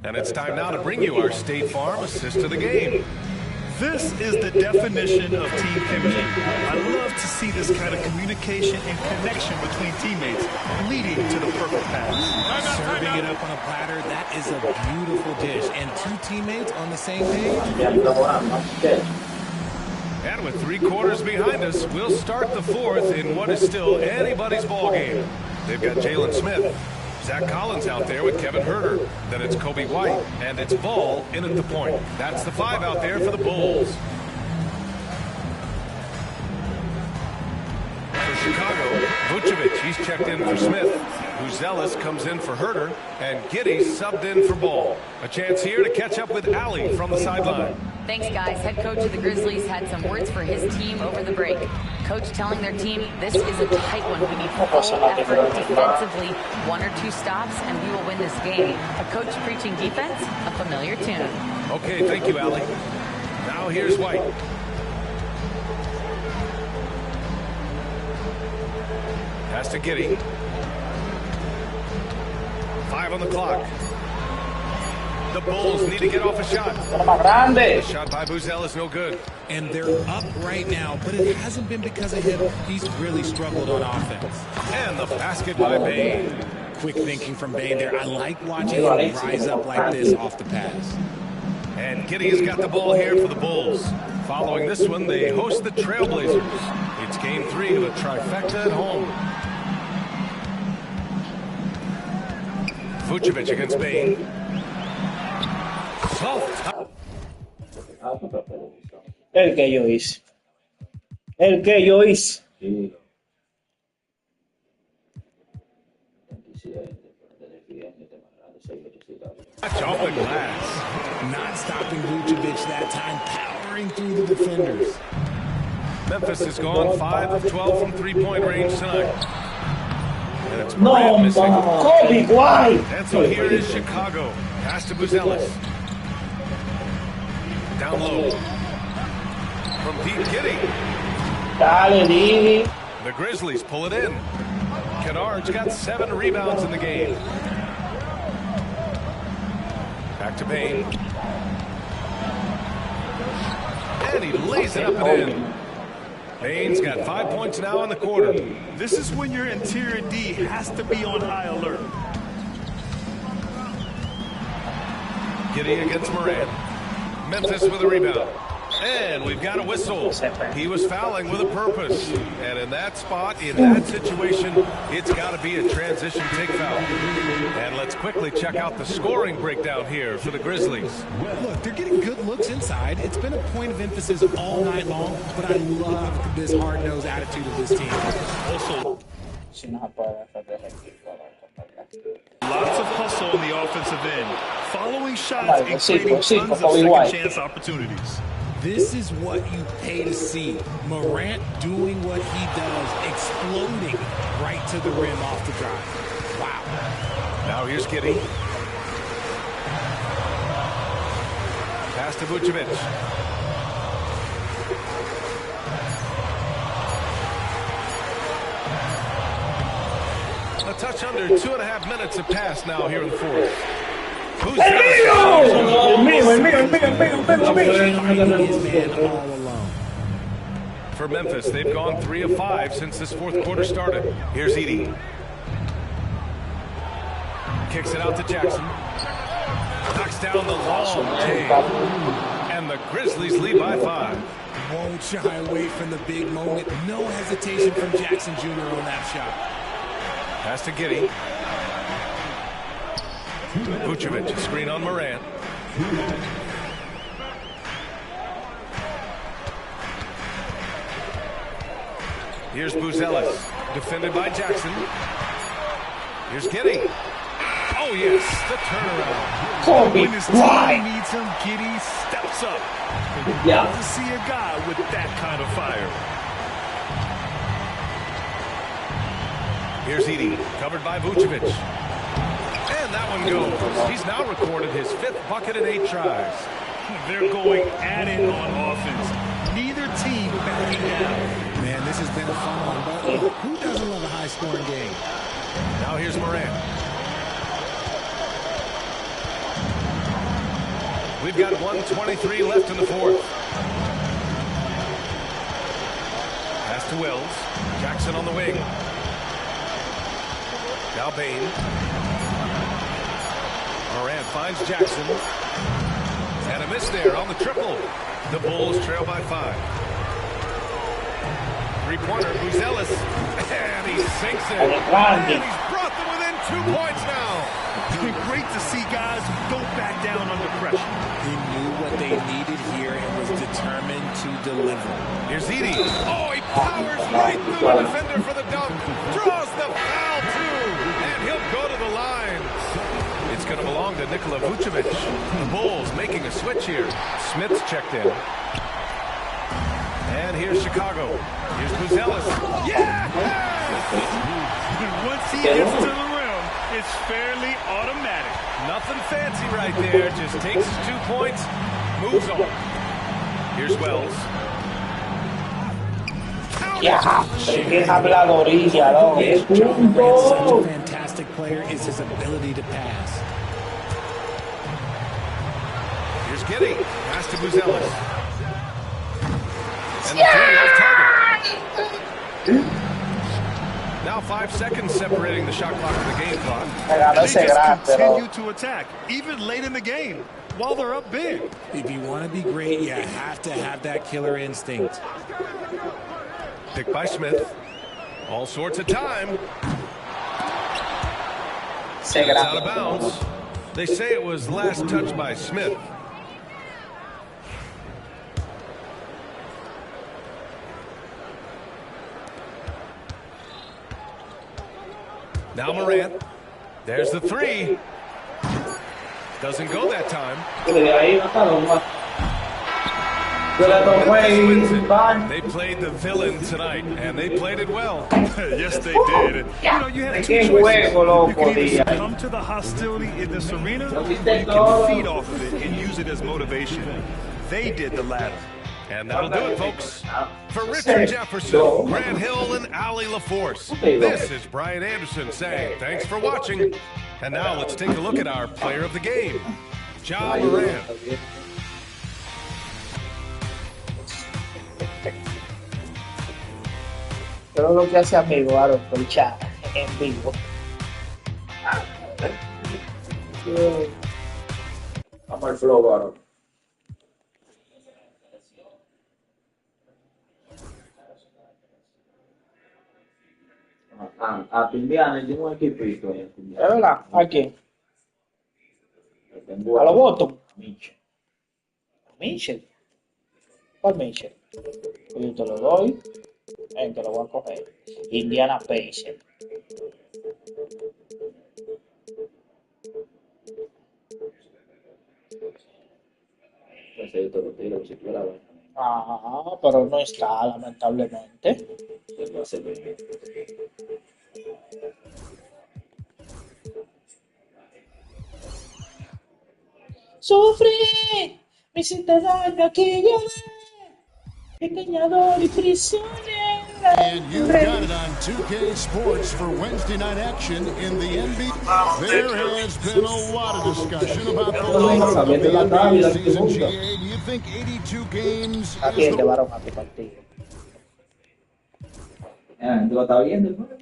And it's time now to bring you our State Farm assist of the game. This is the definition of team chemistry. I love to see this kind of communication and connection between teammates leading to the perfect pass. Serving it up on a platter, that is a beautiful dish. And two teammates on the same page. And with 3 quarters behind us, we'll start the fourth in what is still anybody's ball game. They've got Jalen Smith, Zach Collins out there with Kevin Herter. Then it's Kobe White, and it's Ball in at the point. That's the 5 out there for the Bulls. For Chicago, Vucevic, he's checked in for Smith. Buzelis comes in for Herter, and Giddey subbed in for Ball. A chance here to catch up with Allie from the sideline. Thanks, guys. Head coach of the Grizzlies had some words for his team over the break. Coach telling their team, this is a tight one. We need full effort defensively, 1 or 2 stops, and we will win this game. A coach preaching defense, a familiar tune. Okay, thank you, Allie. Now here's White. Pass to Giddey. 5 on the clock. The Bulls need to get off a shot. The shot by Buzel is no good. And they're up right now, but it hasn't been because of him. He's really struggled on offense. And the basket by Bain. Quick thinking from Bain there. I like watching him rise up like this off the pass. And Giddey's got the ball here for the Bulls. Following this one, they host the Trailblazers. It's game 3 of a trifecta at home. Vucevic against Bain. El que yo hice. El que yo hice. Off the glass. Not stopping Vucevic that time, powering through the defenders. Memphis has gone 5 of 12 from 3-point range tonight. And it's Morant missing. Kobe White. And so here is Chicago. Pass to Buzelis. Down low. From Pete Giddey. The Grizzlies pull it in. Kennard's got 7 rebounds in the game. Back to Bain. And he lays it up and in. Bain's got 5 points now in the quarter. This is when your interior D has to be on high alert. Giddey against Morant. Memphis with a rebound. And we've got a whistle. He was fouling with a purpose. And in that spot, in that situation, it's got to be a transition take foul. And let's quickly check out the scoring breakdown here for the Grizzlies. Look, they're getting good looks inside. It's been a point of emphasis all night long, but I love this hard-nosed attitude of this team. Also, lots of hustle on the offensive end. Following shots and creating tons of second-chance opportunities. This is what you pay to see. Morant doing what he does, exploding right to the rim off the drive. Wow. Now here's Giddey. Pass to Vucevic. A touch under 2.5 minutes have passed now here in the fourth. Who's El mío. All alone. For Memphis, they've gone 3 of 5 since this fourth quarter started. Here's Edey. Kicks it out to Jackson. Knocks down the long J. And the Grizzlies lead by 5. Won't shy away from the big moment. No hesitation from Jackson Jr. on that shot. Pass to Giddey. Vucevic, a screen on Morant. Here's Buzelis, defended by Jackson. Here's Giddey. Oh, yes, the turnaround. When his team needs him, Giddey steps up. Yeah. Love to see a guy with that kind of fire. Here's Edey, covered by Vucevic. And that one goes. He's now recorded his 5th bucket in 8 tries. They're going at it on offense. Neither team backing down. Man, this has been a fun one, but who doesn't love a high-scoring game? Now here's Morant. We've got 1:23 left in the fourth. Pass to Wells. Jackson on the wing. Now Bain. Morant finds Jackson. And a miss there on the triple. The Bulls trail by 5. Three-pointer, Buzelis. And he sinks it. And he's brought them within 2 points now. Great to see guys who don't back down under pressure. He knew what they needed here and was determined to deliver. Here's Edey. Oh, he powers right through the defender for the dunk. Draws the foul, too. And he'll go to the line. It's going to belong to Nikola Vucevic. The Bulls making a switch here. Smith's checked in. And here's Chicago. Here's Buzelis. Yeah! Once he gets to the rim, it's fairly automatic. Nothing fancy right there. Just takes his 2 points, moves on. Here's Wells. Yeah, que es habladorilla, ¿no? Es Such a fantastic player is his ability to pass. Here's Giddey. Pass to Buzelis. And the 3 off target. Now 5 seconds separating the shot clock from the game clock. They just continue to attack, even late in the game, while they're up big. If you want to be great, you have to have that killer instinct. Picked by Smith. All sorts of time. It's out of bounds. They say it was last touched by Smith. Now Morant. There's the 3. Doesn't go that time. They played the villain tonight, and they played it well. Yes, they did. And, you had 2 choices. You can either succumb to the hostility in this arena, or you can feed off of it and use it as motivation. They did the latter. And that'll do it, folks. For Richard Jefferson, Grant Hill, and Ali LaForce, this is Brian Anderson saying thanks for watching. And now let's take a look at our player of the game, Ja Morant. Pero lo que hace amigo Aaron por chat en vivo. Vamos al flow, Aaron. A tu Indiana, tiene un equipito ahí. ¿Es verdad? ¿A quién? A los votos. Mitchell. ¿Cuál Mitchell? Pues yo te lo doy. Te lo voy a coger. Indiana Pacers. Ajá, pero no está, lamentablemente. Sufrí, me hiciste daño aquella vez, engañador y prisionero. And you've got it on 2K Sports for Wednesday night action in the NBA. There has been a lot of discussion about the length of the NBA season. GA, do you think 82 games is the... ¿Tú lo estás viendo el juego?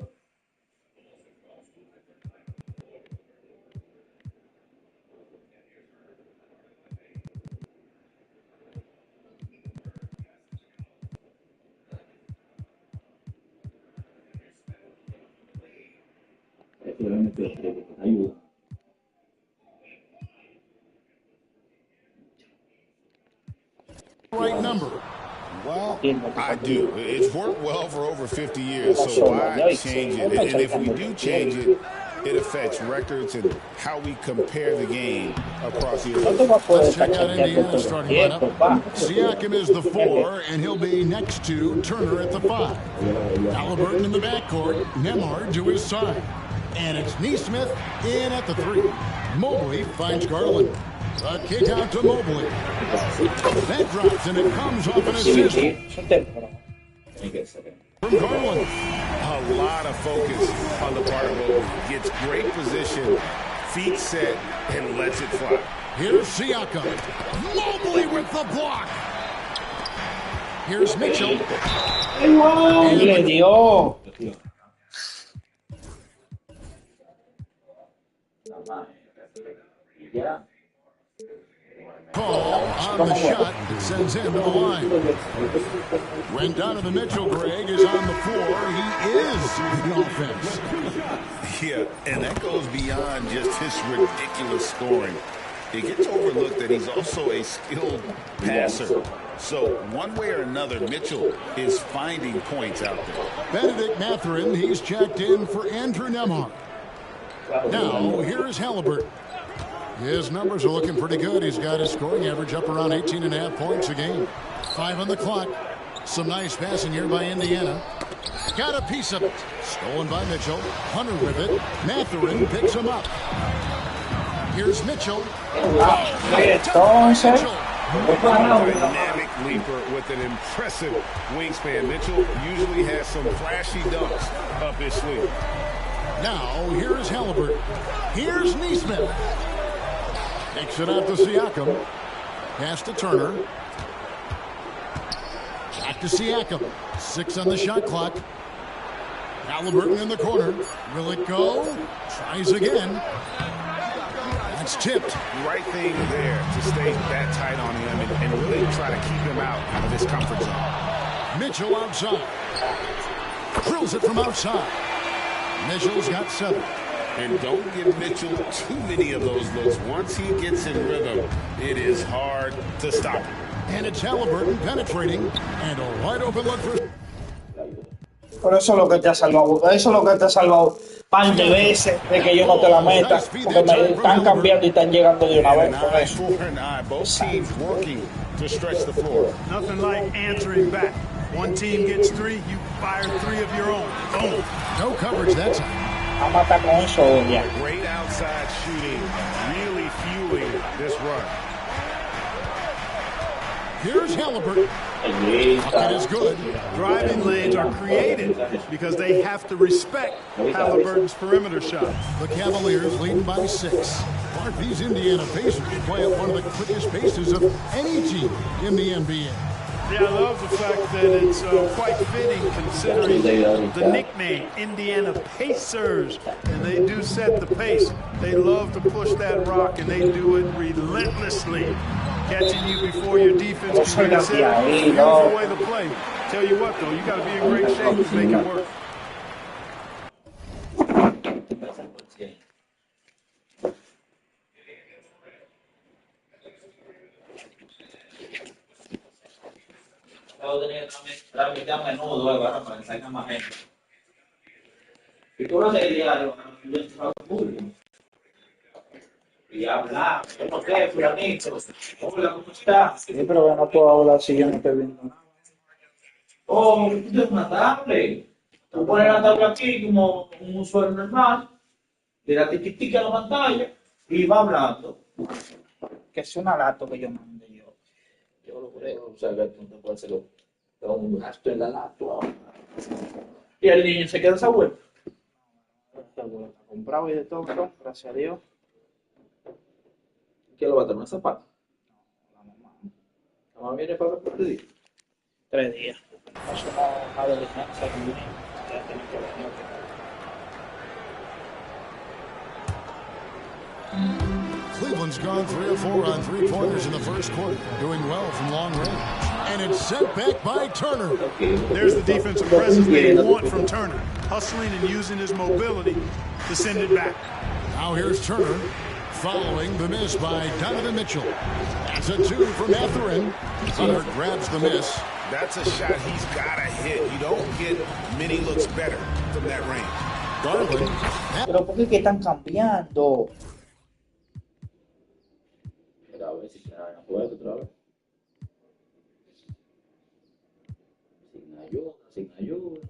Ayuda. Right number. Well, I do. It's worked well for over 50 years, so why change it? And if we do change it, it affects records and how we compare the game across years. Let's check out Indiana's starting lineup. Siakam is the 4, and he'll be next to Turner at the 5. Halliburton in the backcourt, Nembhard to his side. And it's Neesmith in at the 3. Mobley finds Garland. A kick out to Mobley. That drops, and it comes off an assist from Garland. A lot of focus on the part of Mobley. Gets great position, feet set, and lets it fly. Here's Siakam. Mobley with the block. Here's Mitchell. Le dio. Call on the shot that sends him to the line. When Donovan Mitchell, Greg, is on the floor, he is the offense. Yeah, and that goes beyond just his ridiculous scoring. It gets overlooked that he's also a skilled passer. So one way or another, Mitchell is finding points out there. Benedict Mathurin, he's checked in for Andrew Nembhard. Now, here's Halliburton. His numbers are looking pretty good. He's got his scoring average up around 18.5 points a game. 5 on the clock. Some nice passing here by Indiana. Got a piece of it. Stolen by Mitchell. Hunter with it. Mathurin picks him up. Here's Mitchell. Dynamic leaper with an impressive wingspan. Mitchell usually has some flashy dunks up his sleeve. Now, here's Halliburton. Here's Neesmith. Takes it out to Siakam. Pass to Turner. Back to Siakam. 6 on the shot clock. Halliburton in the corner. Will it go? Tries again. That's tipped. Right thing there to stay that tight on him and really try to keep him out of his comfort zone. Mitchell outside. Drills it from outside. Mitchell's got 7. And don't give Mitchell too many of those looks. Once he gets in rhythm, it is hard to stop him. And it's Halliburton penetrating. And a wide open look for... Por eso es lo que te ha salvado. Eso es lo que te ha salvado par de veces de que yo no te la meta. Porque me están cambiando y están llegando de una vez. Por eso. Both teams working to stretch the floor. Nothing like answering back. One team gets 3, you fire 3 of your own. Boom. No coverage that time. A matar con eso ya. Great outside shooting, really fueling this run. Here's Halliburton. Bucket is good. Driving lanes are created because they have to respect Halliburton's perimeter shots. The Cavaliers leading by 6. Mark, these Indiana Pacers play at one of the quickest paces of any team in the NBA. Yeah, I love the fact that it's quite fitting considering the nickname, Indiana Pacers. And they do set the pace. They love to push that rock, and they do it relentlessly. Catching you before your defense can get set. Beautiful way to play. Tell you what, though, you got to be in great shape to make it work. Trámite a menudo, para que salga más gente. Y tú lo haces diario, yo entro al público. Y hablar, ¿cómo te, fulanito? Hola, ¿cómo estás? Sí, pero yo no puedo hablar si yo no estoy viendo nada. Oh, tú tienes una tablet. Tú pones la tablet aquí como un usuario normal, le das tiquitica a la pantalla y va hablando. Que es una lato que yo mande yo. Yo lo creo, o sea, que tú te puedes hacerlo. Todo un gasto en la lato. Y el niño se queda esa vuelta. Está comprado y de todo, gracias a Dios. ¿Quién lo va a tener? ¿Una zapata? No, la mamá. ¿La mamá viene para el día? 3 días. Es una diligencia que viene. Cleveland's gone 3 of 4 on three-pointers in the first quarter, doing well from long range. And it's sent back by Turner. There's the defensive presence they want from Turner, hustling and using his mobility to send it back. Now here's Turner, following the miss by Donovan Mitchell. That's a 2 from Mathurin. Hunter grabs the miss. That's a shot he's got to hit. You don't get many looks better from that range. Garland. Pero ¿por qué que están cambiando? Mira, a ver si se dan juego otra vez. Sin ayuda.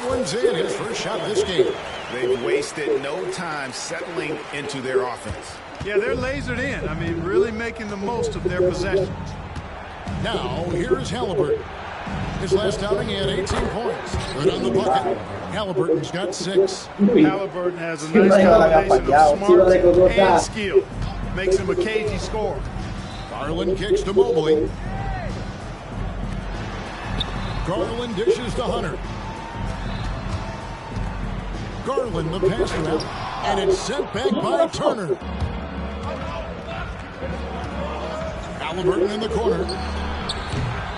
One's in his first shot of this game. They've wasted no time settling into their offense. Yeah, they're lasered in. I mean, really making the most of their possessions. Now, here's Halliburton. His last outing, he had 18 points. Good on the bucket. Halliburton's got 6. Halliburton has a nice combination of smarts and skill. Makes him a cagey scorer. Garland kicks to Mobley. Garland dishes to Hunter. Garland, the pass to Allen. And it's sent back by Turner. Halliburton in the corner.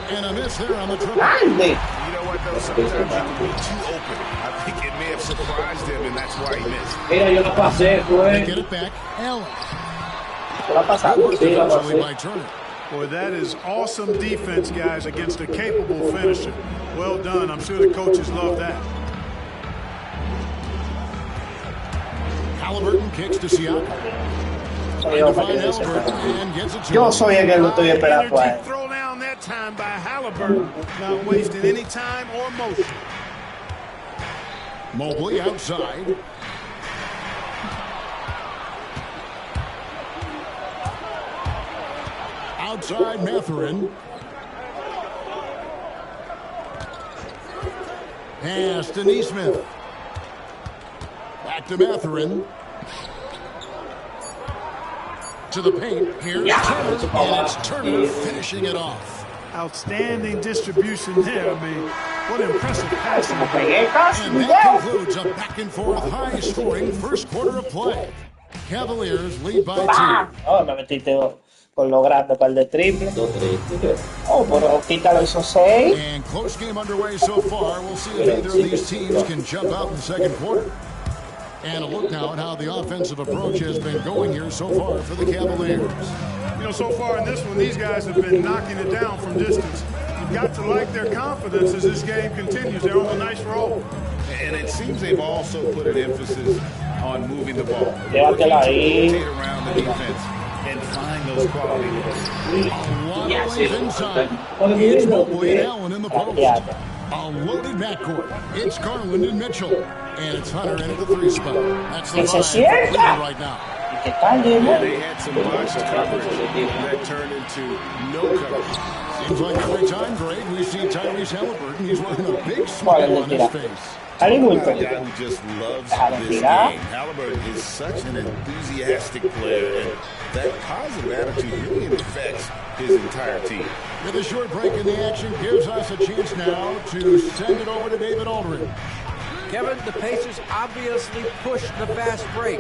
And a miss there on the triple. You know what, though? Sometimes you can be too open. I think it may have surprised him, and that's why he missed. Mira, yo la pasé, They get it back. Allen. Good work by Turner. Boy, that is awesome defense, guys, against a capable finisher. Well done. I'm sure the coaches love that. Halliburton kicks to Siakam. Yo soy el que lo estoy esperando a él. Throw down that time by Halliburton, not wasting any time or motion. Mobley outside. Outside Mathurin. Pass to Neesmith. Back to Mathurin. To the paint. Here's Turner. And it's Turner finishing it off. Outstanding distribution there. I mean, what impressive passing. And that concludes a back-and-forth high-scoring first quarter of play. Cavaliers lead by 2. Oh, me metiste con lo grande para el de triple. Oh, pero Quita lo hizo 6. And close game underway so far. We'll see if either of these teams can jump out in the second quarter. And a look now at how the offensive approach has been going here so far for the Cavaliers. You know, so far in this one, these guys have been knocking it down from distance. You've got to like their confidence as this game continues. They're on a nice roll. And it seems they've also put an emphasis on moving the ball. Llévatela ahí. Rotate around the defense and find those quality looks. A lot of lanes inside. It's Mobley and Allen in the post. A loaded backcourt. It's Garland and Mitchell. And it's Hunter in at the 3 spot. That's the 5 for Cleveland right now. Yeah, they had some botched coverage that turned into no coverage. Seems like every time, Greg, we see Tyrese Halliburton, he's wearing a big smile on his face. A guy who just loves this game. Halliburton is such an enthusiastic player, and that positive attitude really affects his entire team. With a short break in the action, gives us a chance now to send it over to David Aldridge. Kevin, the Pacers obviously pushed the fast break.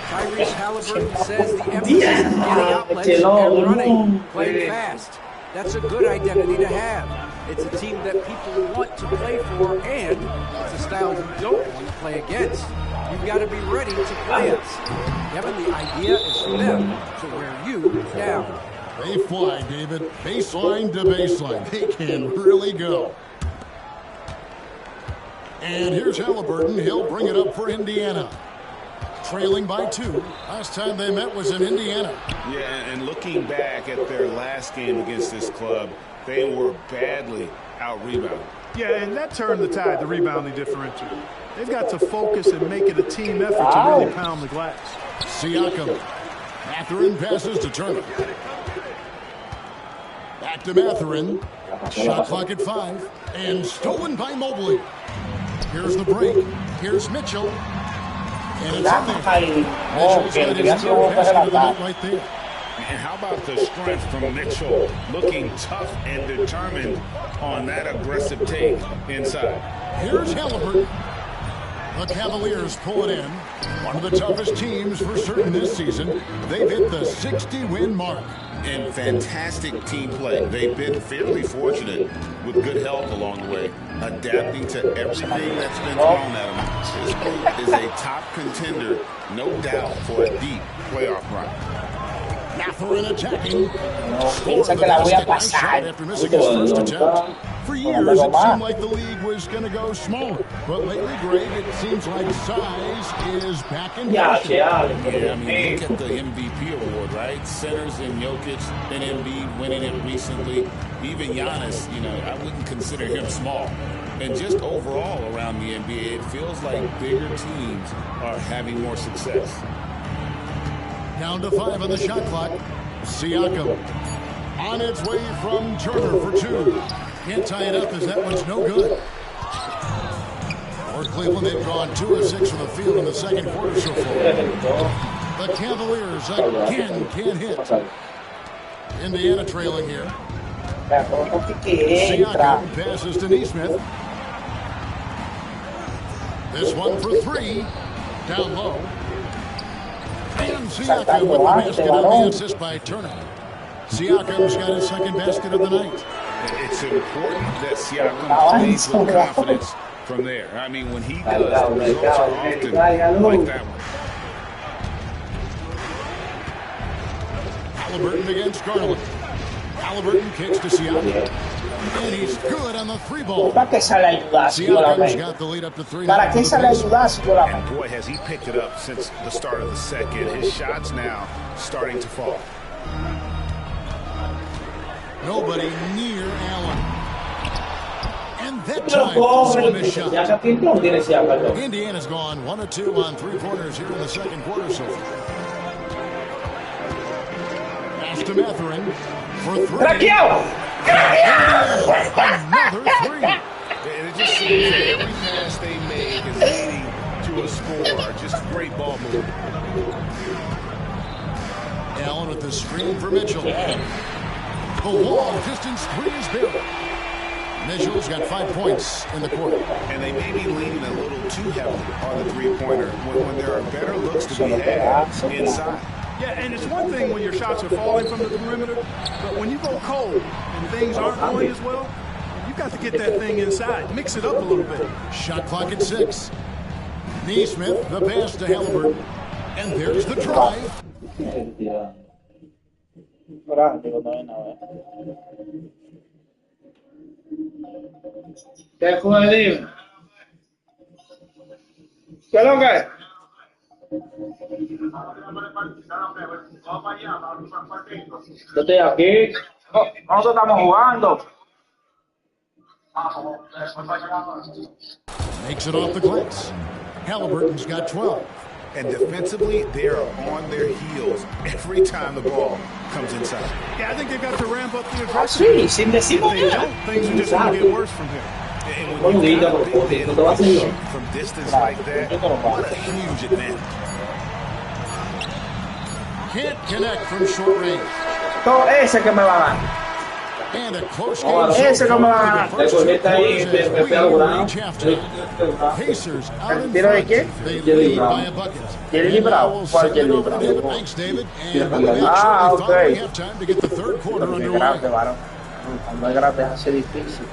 Tyrese Halliburton says the emphasis is getting outlets and running, playing fast. That's a good identity to have. It's a team that people want to play for, and it's a style you don't want to play against. You've got to be ready to play us. Kevin, the idea is for them to wear you down. They fly, David. Baseline to baseline. They can really go. And here's Halliburton. He'll bring it up for Indiana. Trailing by 2. Last time they met was in Indiana. Yeah, and looking back at their last game against this club, they were badly out-rebounded. Yeah, and that turned the tide, the rebounding differential. They've got to focus and make it a team effort to really pound the glass. Siakam. Mathurin passes to Turner. Back to Mathurin. Shot clock at 5. And stolen by Mobley. Here's the break. Here's Mitchell. And it's in there. Mitchell's got his third pass into the net right there. And how about the strength from Mitchell, looking tough and determined on that aggressive take inside. Here's Halliburton. The Cavaliers pull it in. One of the toughest teams for certain this season. They've hit the 60-win mark. And fantastic team play. They've been fairly fortunate with good help along the way, adapting to everything that's been thrown at them. This group is a top contender, no doubt, for a deep playoff run. Mathurin attacking. Piensa que la voy a pasar. After missing his first attempt. For years, it seemed like the league was going to go smaller. But lately, Greg, it seems like size is back in fashion. Yeah, I mean, look at the MVP award, right? Centers and Jokic and Embiid winning it recently. Even Giannis, you know, I wouldn't consider him small. And just overall around the NBA, it feels like bigger teams are having more success. Down to 5 on the shot clock. Siakam on its way from Turner for 2. Can't tie it up as that one's no good. For Cleveland, they've gone 2 of 6 from the field in the second quarter so far. The Cavaliers again can't hit. Indiana trailing here. Siakam passes to Neesmith. This one for 3. Down low. And Siakam with the basket on the assist by Turner. Siakam's got his second basket of the night. It's important that Siakam plays with confidence from there. I mean, when he does, the results are often like that one. Halliburton against Garland. Halliburton kicks to Siakam. And he's good on the 3 ball. Siakam's got the lead up to 3. And boy, has he picked it up since the start of the second. His shots now starting to fall. Nobody near Allen. And that time, also a missed shot. Indiana's gone 1 of 2 on 3-pointers here in the second quarter so far. Pass to Mathurin for 3. Another 3. And it just seems that every pass they make is leading to a score. Just great ball movement. Allen with the screen for Mitchell. The long distance 3 is buried. Mitchell's got 5 points in the quarter. And they may be leaning a little too heavily on the 3-pointer when there are better looks to be had inside. Yeah, and it's one thing when your shots are falling from the perimeter, but when you go cold and things aren't going as well, you got to get that thing inside. Mix it up a little bit. Shot clock at 6. Neesmith, the pass to Halliburton. And there's the drive. ¿Qué fue, dime? ¿Qué es lo que es? Yo estoy aquí. Nosotros estamos jugando. Makes it off the glass. Halliburton's got 12. And defensively, they are on their heels every time the ball comes inside. Yeah, I think they've got to ramp up the aggressiveness. Sí, sin decir If they don't, things are just going to get worse from here. And when you got a big man who can shoot from distance like that, what a huge advantage. Can't connect from short range. Todo ese que me va a dar. And a close game. Ese que me va a ganar. Pacers out in ¿Tiro de front. quién? They lead by a bucket. Jerry Brown. ¿Cuál Jerry Brown? Thanks, David. And Ah, eventually finally ok. have time to get the third quarter Muy underway. grande, varón. Cuando es grande hace difícil.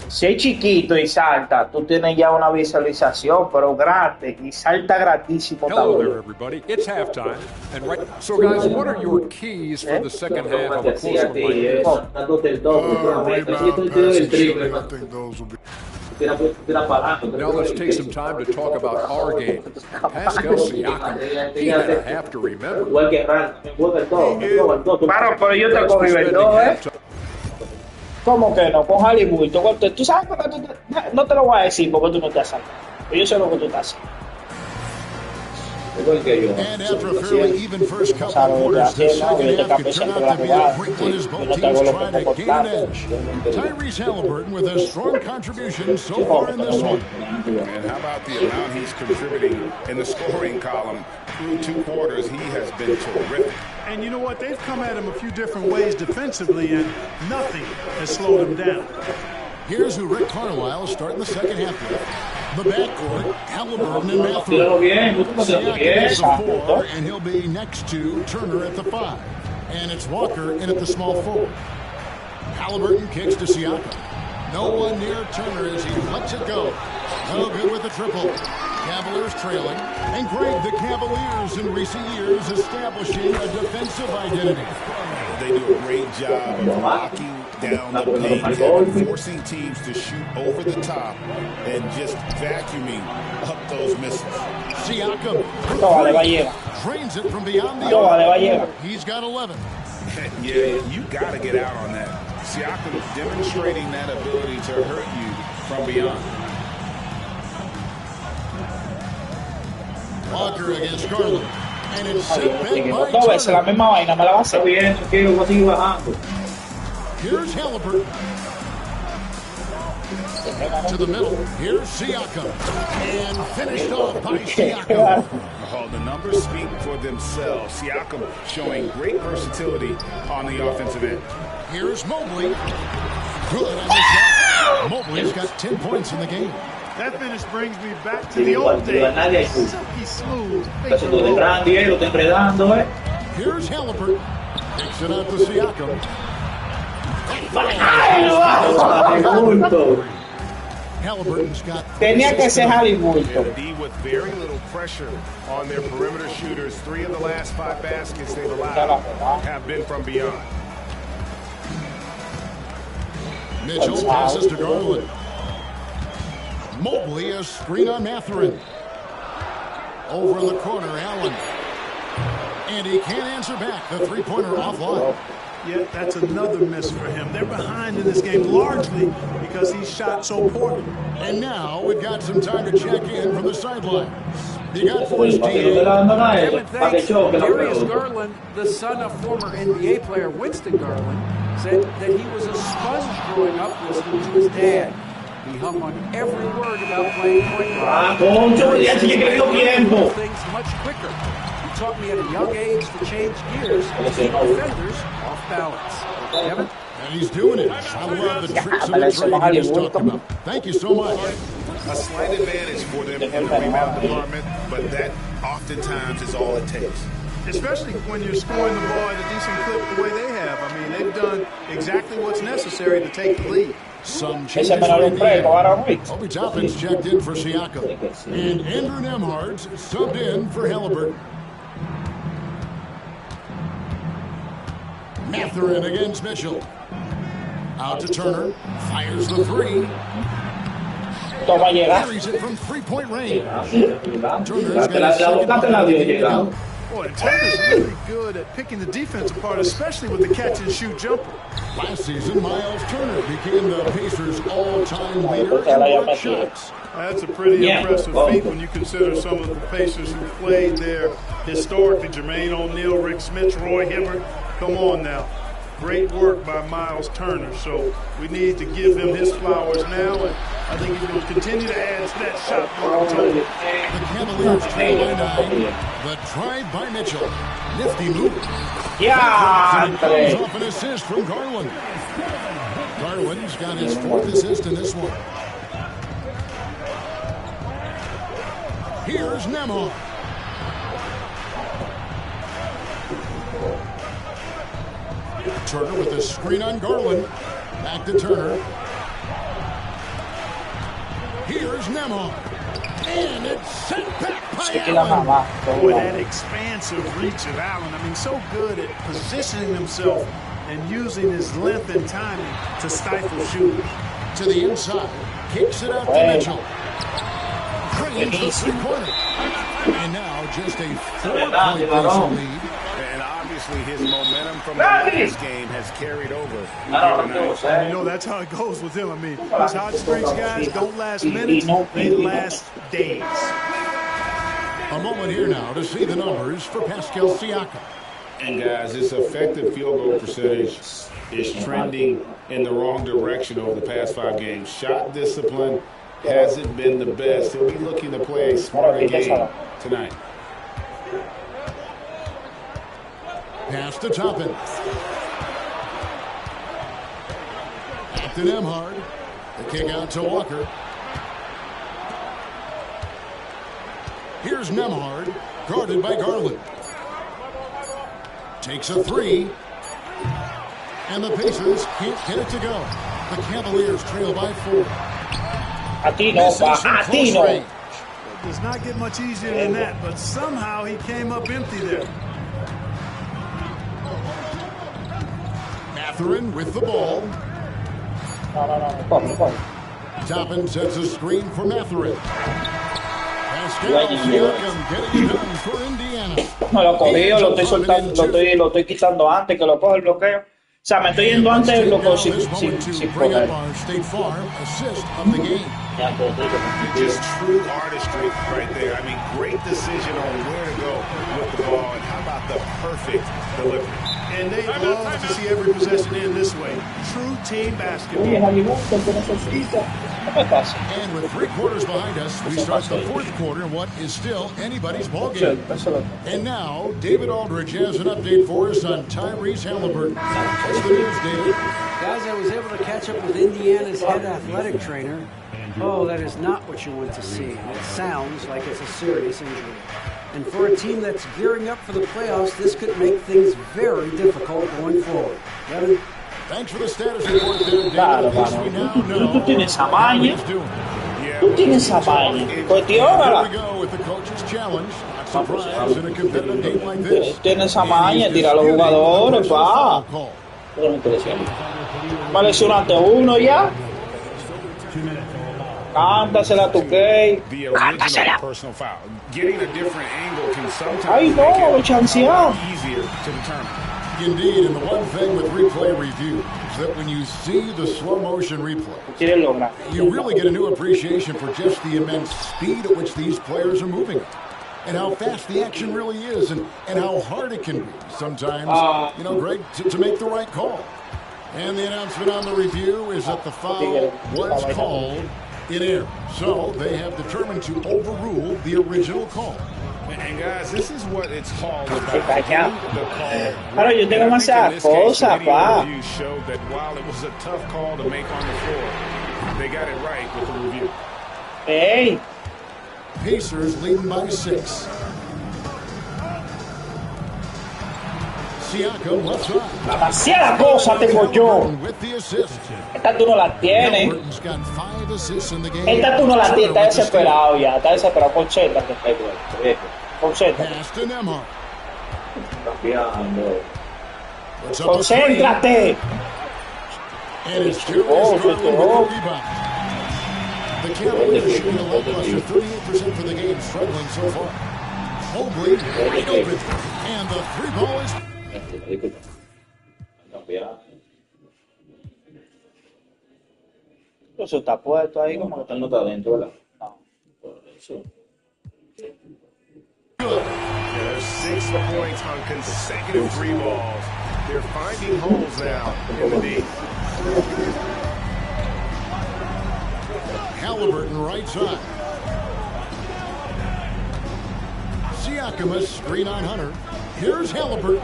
Si es chiquito y salta, tú tienes ya una visualización, pero grande y salta grandísimo Hello there, también. everybody. It's halftime. And right, so guys, what are your keys for the second half of a close one like this? Rebound, passing, shooting. I think those will be. Now let's take some time to talk about our game. Pascal Siakam, he had a half to remember. Varón, pero yo te cogí el 2, ¿eh? ¿Cómo que no? Con Halliburton. Tú sabes por qué tú no te lo voy a decir porque tú no te has saltado. Pero yo sé lo que tú estás haciendo. And after a fairly even first couple of quarters, the second half could turn out to be a great one as both teams try to gain an edge. Tyrese Halliburton with a strong contribution so far in this one. And how about the amount he's contributing in the scoring column through 2 quarters? He has been terrific. And you know what? They've come at him a few different ways defensively, and nothing has slowed him down. Here's who Rick Carlisle is starting the second half with. The backcourt, Halliburton and Mathurin. Siakam is the 4, and he'll be next to Turner at the 5. And it's Walker in at the small forward. Halliburton kicks to Siakam. No one near Turner as he lets it go. No good with the triple. Cavaliers trailing. And Greg, the Cavaliers in recent years establishing a defensive identity. They do a great job of locking down the paint and forcing teams to shoot over the top and just vacuuming up those misses. Siakam drains it from beyond the arc. He's got 11. Yeah, you got to get out on that. Siakam demonstrating that ability to hurt you from beyond. Walker against Garland. And it's sent back by Turner. Here's Halliburton. To the middle. Here's Siakam. And finished off by Siakam. Oh, the numbers speak for themselves. Siakam showing great versatility on the offensive end. Here's Mobley. Good on the shot. Mobley's got 10 points in the game. That finish brings me back to the old days. Silky smooth. Here's Halliburton. Kicks it out to Siakam. Halliburton's got. Tenía que ser Halliburton. The D with very little pressure on their perimeter shooters. 3 of the last 5 baskets they've allowed have been from beyond. Mitchell passes to Garland. Mobley, a screen on Mathurin. Over in the corner, Allen. And he can't answer back. The three-pointer offline. Yeah, that's another miss for him. They're behind in this game largely because he shot so poorly. And now we've got some time to check in from the sidelines. You got for his team. Kevin, thanks. Darius Garland, the son of former NBA player Winston Garland, said that he was a sponge growing up listening to his dad. He hung on every word about playing point guard. Things much quicker. He taught me at a young age to change gears and keep defenders off balance. Kevin? And he's doing it. I love the tricks of the trade he just talked about. Thank you so much. A slight advantage for them in the rebound department, but that oftentimes is all it takes. Especially when you're scoring the ball at a decent clip the way they have. I mean, they've done exactly what's necessary to take the lead. Some changes for the Obi Toppin's checked in for Siakam. And Andrew Nembhard's subbed in for Halliburton. Mathurin against Mitchell. Out to Turner. Fires the 3. Carries it from 3-point range. Turner's got a second bucket. Boy, Turner's really good at picking the defense apart, especially with the catch-and-shoot jumper. Last season, Miles Turner became the Pacers' all-time leader in block shots. That's a pretty impressive feat when you consider some of the Pacers who played there historically. Jermaine O'Neal, Rick Smith, Roy Hibbert. Come on now. Great work by Miles Turner. So we need to give him his flowers now, and I think he's going to continue to add to that shot total. The Cavaliers trail by 9. The drive by Mitchell. Nifty move. Comes off an assist from Garland. Garland's got his 4th assist in this one. Here's Nembhard. Turner with a screen on Garland. Back to Turner. Here's Nembhard. And it's sent back by Allen. Boy, that expansive reach of Allen. I mean, so good at positioning himself and using his length and timing to stifle shooters. To the inside. Kicks it out to Mitchell. Drains the three-pointer. And now just a 4-point lead. And obviously his momentum from the last game has carried over. And you know, that's how it goes with him. I mean, these hot streaks guys don't last minutes, they last days. A moment here now to see the numbers for Pascal Siakam. And guys, his effective field goal percentage is trending in the wrong direction over the past 5 games. Shot discipline hasn't been the best. He'll be looking to play a smarter game tonight. Pass to Toppin. Up to Nembhard. The kick out to Walker. Here's Nembhard, guarded by Garland. Takes a 3. And the Pacers can't get it to go. The Cavaliers trail by 4. It does not get much easier than that, but somehow he came up empty there. Mathurin with the ball. Toppin sets a screen for Mathurin. Pascal Siakam getting done for Indiana. No, lo cogí, lo estoy soltando, lo estoy quitando antes que lo coge el bloqueo. O sea, me estoy yendo antes del bloqueo sin poder. Just true artistry right there. I mean, great decision on where to go with the ball, and how about the perfect delivery. And they love to see every possession end this way. True team basketball. And with 3 quarters behind us, we start the 4th quarter in what is still anybody's ballgame. And now, David Aldridge has an update for us on Tyrese Halliburton. What's the news, David? Guys, I was able to catch up with Indiana's head athletic trainer. Oh, that is not what you want to see. It sounds like it's a serious injury. And for a team that's gearing up for the playoffs, this could make things very difficult going forward. Kevin? Thanks for the status report there, David. Tú tienes esa maña. Tú tienes esa maña. Pues tíórala. Tienes esa maña, tira a los jugadores, pa. Va a lesionarte uno ya. Cántasela a tu Key. Cántasela. Ay, no, lo chanceado. Indeed, and the one thing with replay review is that when you see the slow motion replay, you really get a new appreciation for just the immense speed at which these players are moving and how fast the action really is and how hard it can be sometimes, Greg, to make the right call. And the announcement on the review is that the foul was called in error. So they have determined to overrule the original call. And guys, this is what it's all about. Ahora yo tengo más cosas, pa. Review showed that while it was a tough call to make on the floor, they got it right with the review. Hey. Pacers leading by 6. Siakam left side. Demasiada cosa tengo yo. Esta tú no la tienes. Esta tú no la tienes. Está desesperado ya. Está desesperado. Concéntrate. Concéntrate. Concéntrate. The Cavaliers shooting a lackluster 38% for the game, struggling so far. Mobley wide open, and the 3-ball is. Eso está puesto ahí como que no está dentro, ¿verdad? No. Por eso. There's 6 points on consecutive 3 balls. They're finding holes now in the D. Halliburton right side. Siakam a screen on Hunter. Here's Halliburton.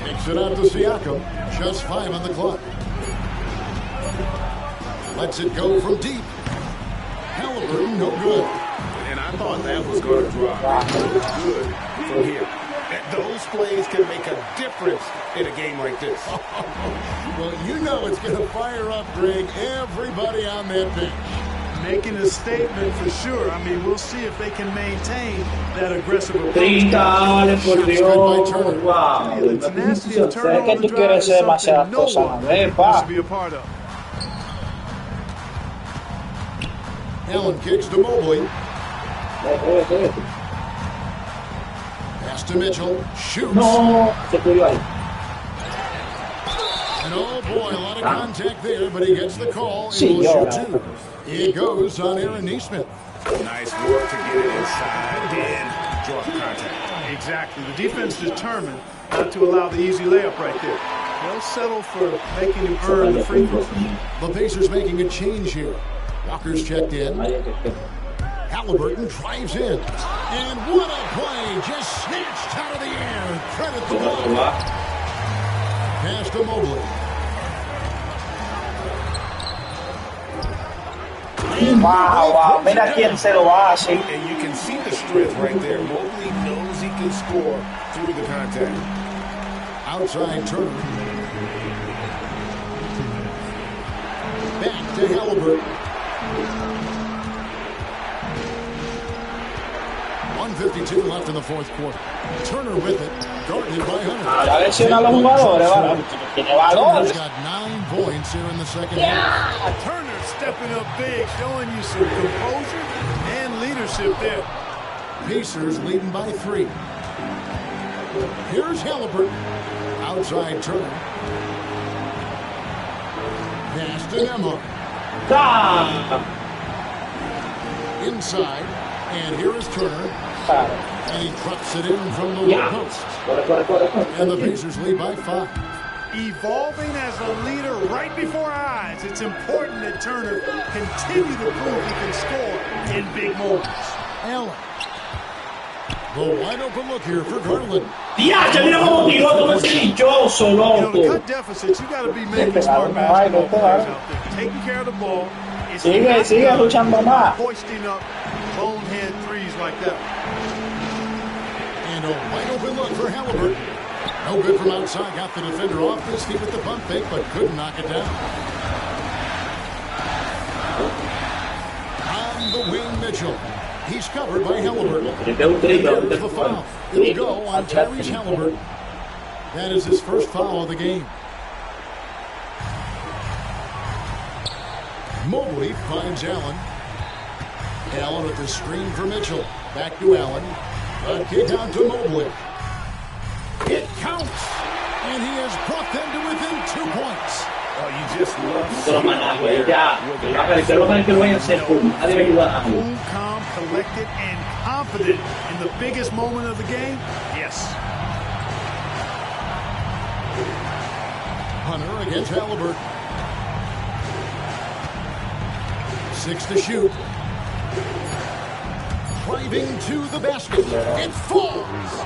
Kicks it out to Siakam. Just 5 on the clock. Lets it go from deep. Halliburton no good. And I thought that was going to drop. Good from here. Those plays can make a difference in a game like this. Well, you know it's going to fire up, Greg, everybody on that bench. Making a statement for sure. I mean, we'll see if they can maintain that aggressive approach. 30, por Dios. Wow. Es que tú quieres hacer demasiadas cosas a la vez, pa. Allen kicks to Mobley. Pass to Mitchell. Shoots. No, se cubrió ahí. And oh boy, a lot of contact there, but he gets the call. And will shoot 2. It goes on Aaron Nesmith. Nice work to get it inside and draw contact. Exactly. The defense determined not to allow the easy layup right there. They'll settle for making him earn the free throw. The Pacers making a change here. Walker's checked in. Halliburton drives in. And what a play. Just snatched out of the air. Credit the ball. Pass to Mobley. Wow, mira quién se lo hace. And you can see the strength right there. Mobley knows he can score through the contact. Outside Turner. Back to Halliburton. 1:52 left in the fourth quarter. Turner with it, guarded by Hunter. Ya lesiona a los jugadores, ¿vale? Tiene valores. Turner's got 9 points here in the second half. Turner stepping up big, showing you some composure and leadership there. Pacers leading by 3. Here's Halliburton. Outside Turner. Pass to Emma. Inside. And here is Turner. And he drops it in from the low post. And the Pacers lead by 5. Evolving as a leader right before our eyes. It's important that Turner continue to prove he can score in big moments. Allen. The wide open look here for Garland. To cut deficits, you got to be making smart basketball players out there. Taking care of the ball. Sigue luchando más. Hoisting up bonehead threes like that. And a wide open look for Halliburton. No good from outside. Got the defender off his feet with the pump fake, but couldn't knock it down. On the wing, Mitchell. He's covered by Halliburton. There's the foul. It'll go on Tyrese Halliburton. That is his first foul of the game. Mobley finds Allen. Allen with the screen for Mitchell. Back to Allen. A kick out to Mobley. It counts. And he has brought them to within 2 points. Oh, you just Cool, calm, collected, and confident in the biggest moment of the game? Yes. Hunter against Halliburton. 6 to shoot. Driving to the basket. It falls.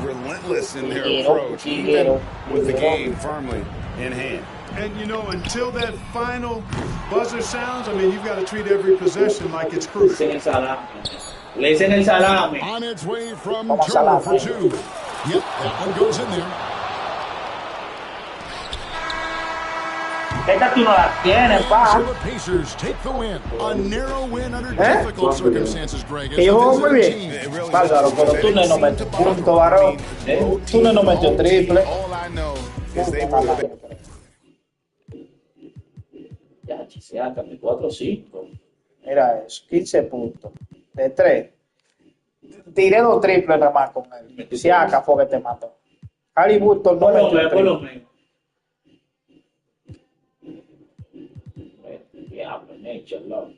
Relentless in their approach, even with the game firmly in hand. And, you know, until that final buzzer sounds, I mean, you've got to treat every possession like it's crucial. On its way from Turner for 2. Yep, that one goes in there. So the Pacers take the win. A narrow win under difficult circumstances, Greg. Que jugó muy bien. Bárbaro, pero Turner no metió punto, varón. Turner no metió triple. Ya, Siaka, 4-5. Mira eso, 15 puntos. De 3. Tiré 2 triples nada más con él. Siaka fue que te mató. Halliburton no metió triple. Diablo, Nature, loco.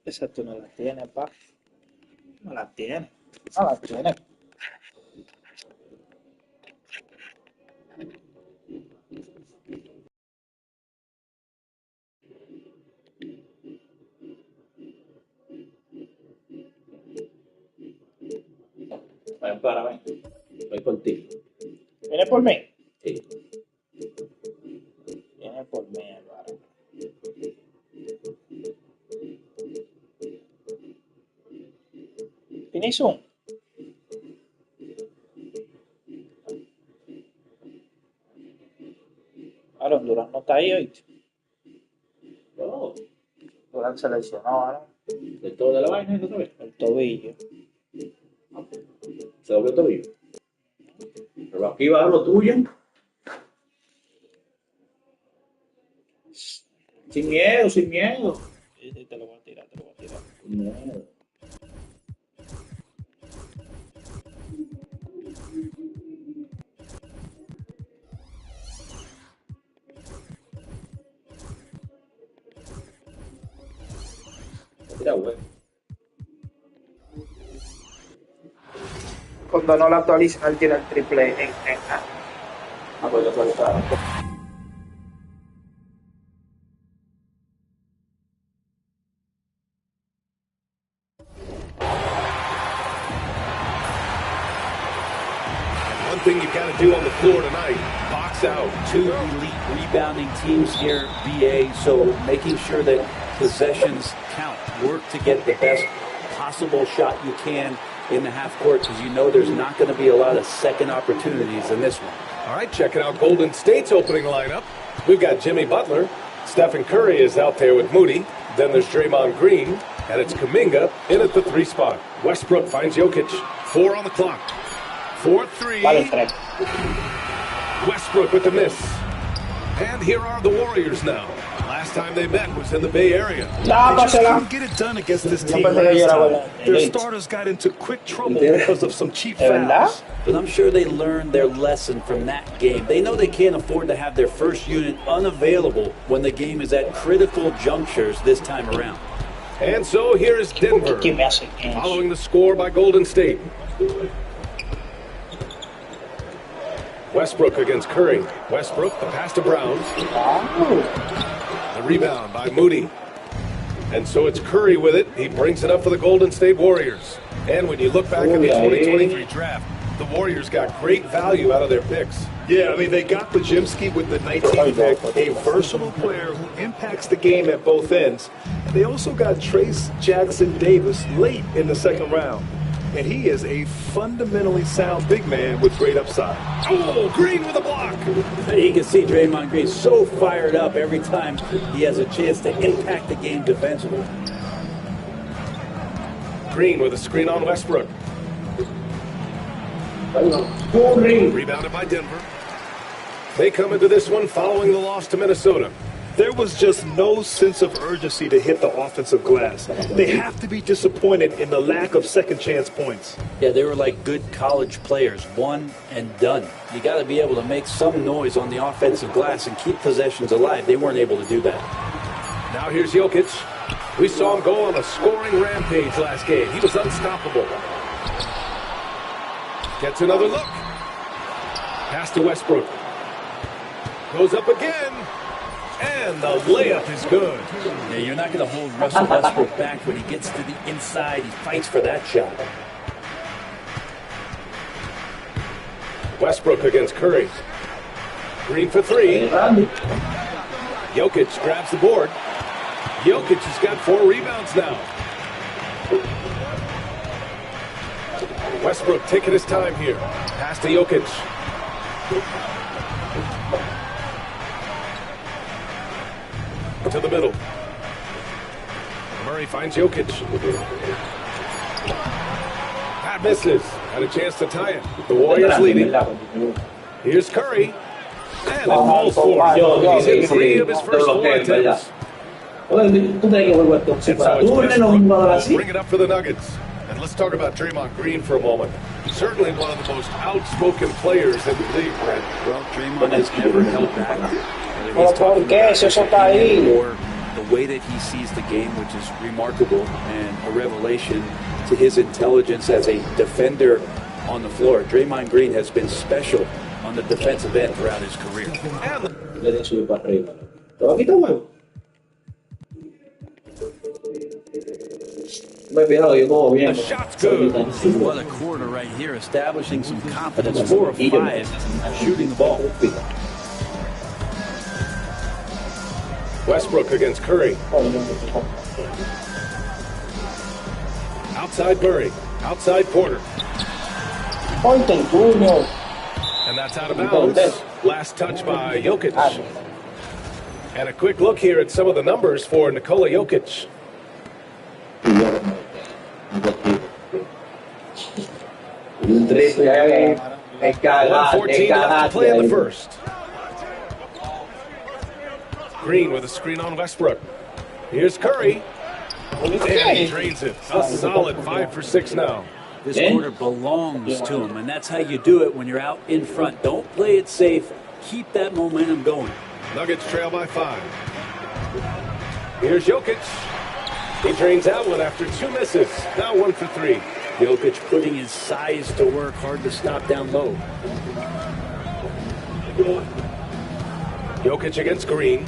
Esa tú no la tienes, pa. No la tienes. No la tienes. Ven, para, ven. Voy contigo. ¿Viene por mí? Sí. Viene por mí, Álvaro. ¿Tienes un? Aaron Durán no está ahí hoy. No. Durán se lesionó, Aaron. ¿De todo de la vaina otra vez? El tobillo. Se dobló el tobillo. Pero aquí va lo tuyo. Sin miedo, sin miedo. Sí, te lo voy a tirar, te lo voy a tirar. Sin miedo. bueno. Cuando no la actualizan, él tiene el triple en Ah, pues ya actualizaron. One thing you've got to do on the floor tonight, box out. Two elite rebounding teams here, BA, so making sure that possessions count. Work to get the best possible shot you can in the half court, because you know there's not going to be a lot of second opportunities in this one. All right, checking out Golden State's opening lineup. We've got Jimmy Butler. Stephen Curry is out there with Moody. Then there's Draymond Green, and it's Kuminga in at the 3 spot. Westbrook finds Jokic. 4 on the clock. 4-3. Westbrook with the miss. And here are the Warriors now. Last time they met was in the Bay Area. They just couldn't get it done against this team last time. Their starters got into quick trouble because of some cheap fouls. But I'm sure they learned their lesson from that game. They know they can't afford to have their first unit unavailable when the game is at critical junctures this time around. And so here is Denver, following the score by Golden State. Westbrook against Curry. Westbrook, the pass to Brown. The rebound by Moody. And so it's Curry with it. He brings it up for the Golden State Warriors. And when you look back at the 2023 draft, the Warriors got great value out of their picks. Yeah, I mean, they got Bajimski with the 19th pick, a versatile player who impacts the game at both ends. They also got Trace Jackson Davis late in the second round. And he is a fundamentally sound big man with great upside. Oh, Green with a block. You can see Draymond Green so fired up every time he has a chance to impact the game defensively. Green with a screen on Westbrook. Rebounded by Denver. They come into this one following the loss to Minnesota. There was just no sense of urgency to hit the offensive glass. They have to be disappointed in the lack of second chance points. Yeah, they were like good college players, one and done. You got to be able to make some noise on the offensive glass and keep possessions alive. They weren't able to do that. Now here's Jokic. We saw him go on a scoring rampage last game. He was unstoppable. Gets another look. Pass to Westbrook. Goes up again. And the layup is good. Yeah, you're not going to hold Russell Westbrook back when he gets to the inside. He fights for that shot. Westbrook against Curry. Green for 3. Jokic grabs the board. Jokic has got 4 rebounds now. Westbrook taking his time here. Pass to Jokic. To the middle. Murray finds Jokic. That misses. Had a chance to tie it. The Warriors leading. Here's Curry. And it falls for him. He's hit 3 of his first 4 attempts. And so it's Westbrook. Bring it up for the Nuggets. And let's talk about Draymond Green for a moment. Certainly one of the most outspoken players in the league, Brent. Well, Draymond has never held back. He's talking about or the way that he sees the game, which is remarkable and a revelation to his intelligence as a defender on the floor. Draymond Green has been special on the defensive end throughout his career. The shot's good. What a quarter right here, establishing some confidence. 4 of 5 shooting the ball. Westbrook against Curry. Outside Murray. Outside Porter. And that's out of bounds. Last touch by Jokic. And a quick look here at some of the numbers for Nikola Jokic. 1:14 left to play in the first. Green with a screen on Westbrook. Here's Curry. And he drains it. A solid 5 for 6 now. This quarter belongs to him, and that's how you do it when you're out in front. Don't play it safe. Keep that momentum going. Nuggets trail by 5. Here's Jokic. He drains that one after 2 misses. Now 1 for 3. Jokic putting his size to work, hard to stop down low. Jokic against Green.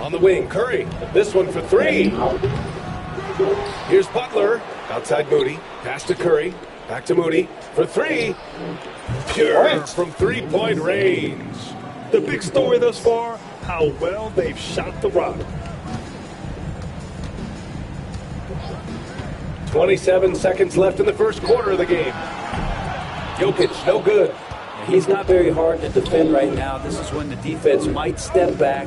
On the wing, Curry. This one for 3. Here's Butler. Outside Moody. Pass to Curry. Back to Moody for 3. Pure from 3-point range. The big story thus far, how well they've shot the rock. 27 seconds left in the first quarter of the game. Jokic, no good. He's not very hard to defend right now. This is when the defense might step back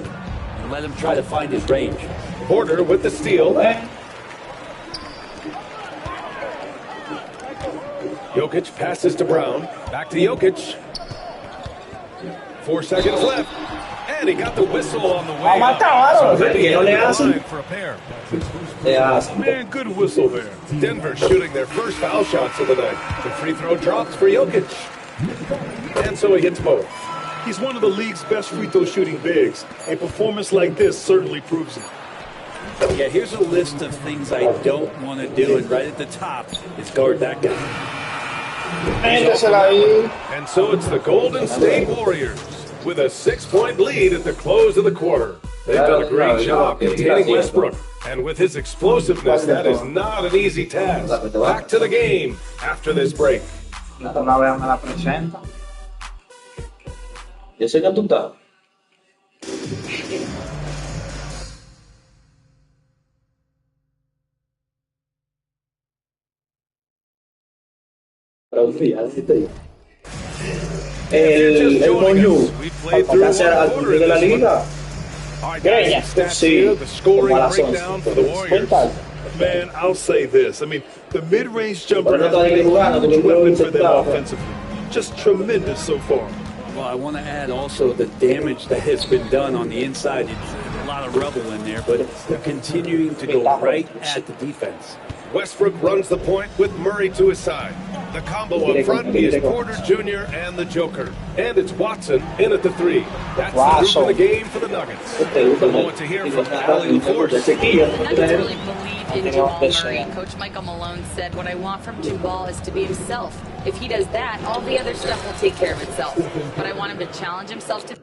and let him try to find his range. Porter with the steal. Jokic passes to Brown. Back to Jokic. 4 seconds left. And he got the whistle on the way up. For a pair. Man, good whistle there. Denver shooting their first foul shots of the night. The free throw drops for Jokic. And so he hits both. He's one of the league's best free throw shooting bigs. A performance like this certainly proves it. Yeah, here's a list of things I don't want to do, and right at the top is guard that guy. And so it's the Golden State Warriors with a 6-point lead at the close of the quarter. They've done a great job containing Westbrook. And with his explosiveness, that is not an easy task. Back to the game after this break. Una vez me la presenta. Yo sé que tú estás. El Monju, para hacer al club de la liga. Greña, sí, como a las 11. Man, I'll say this. I mean, the mid-range jumper has been a huge weapon for them offensively. Just tremendous so far. Well, I want to add also the damage that has been done on the inside. It's a lot of rubble in there, but they're continuing to go right at the defense. Westbrook runs the point with Murray to his side. The combo up front is Porter Jr. and the Joker. And it's Watson in at the 3. That's the group of the game for the Nuggets. The moment to hear from Allie LaForce. The Nuggets really believe in Jamal Murray. Coach Michael Malone said, what I want from Jamal is to be himself. If he does that, all the other stuff will take care of itself. But I want him to challenge himself to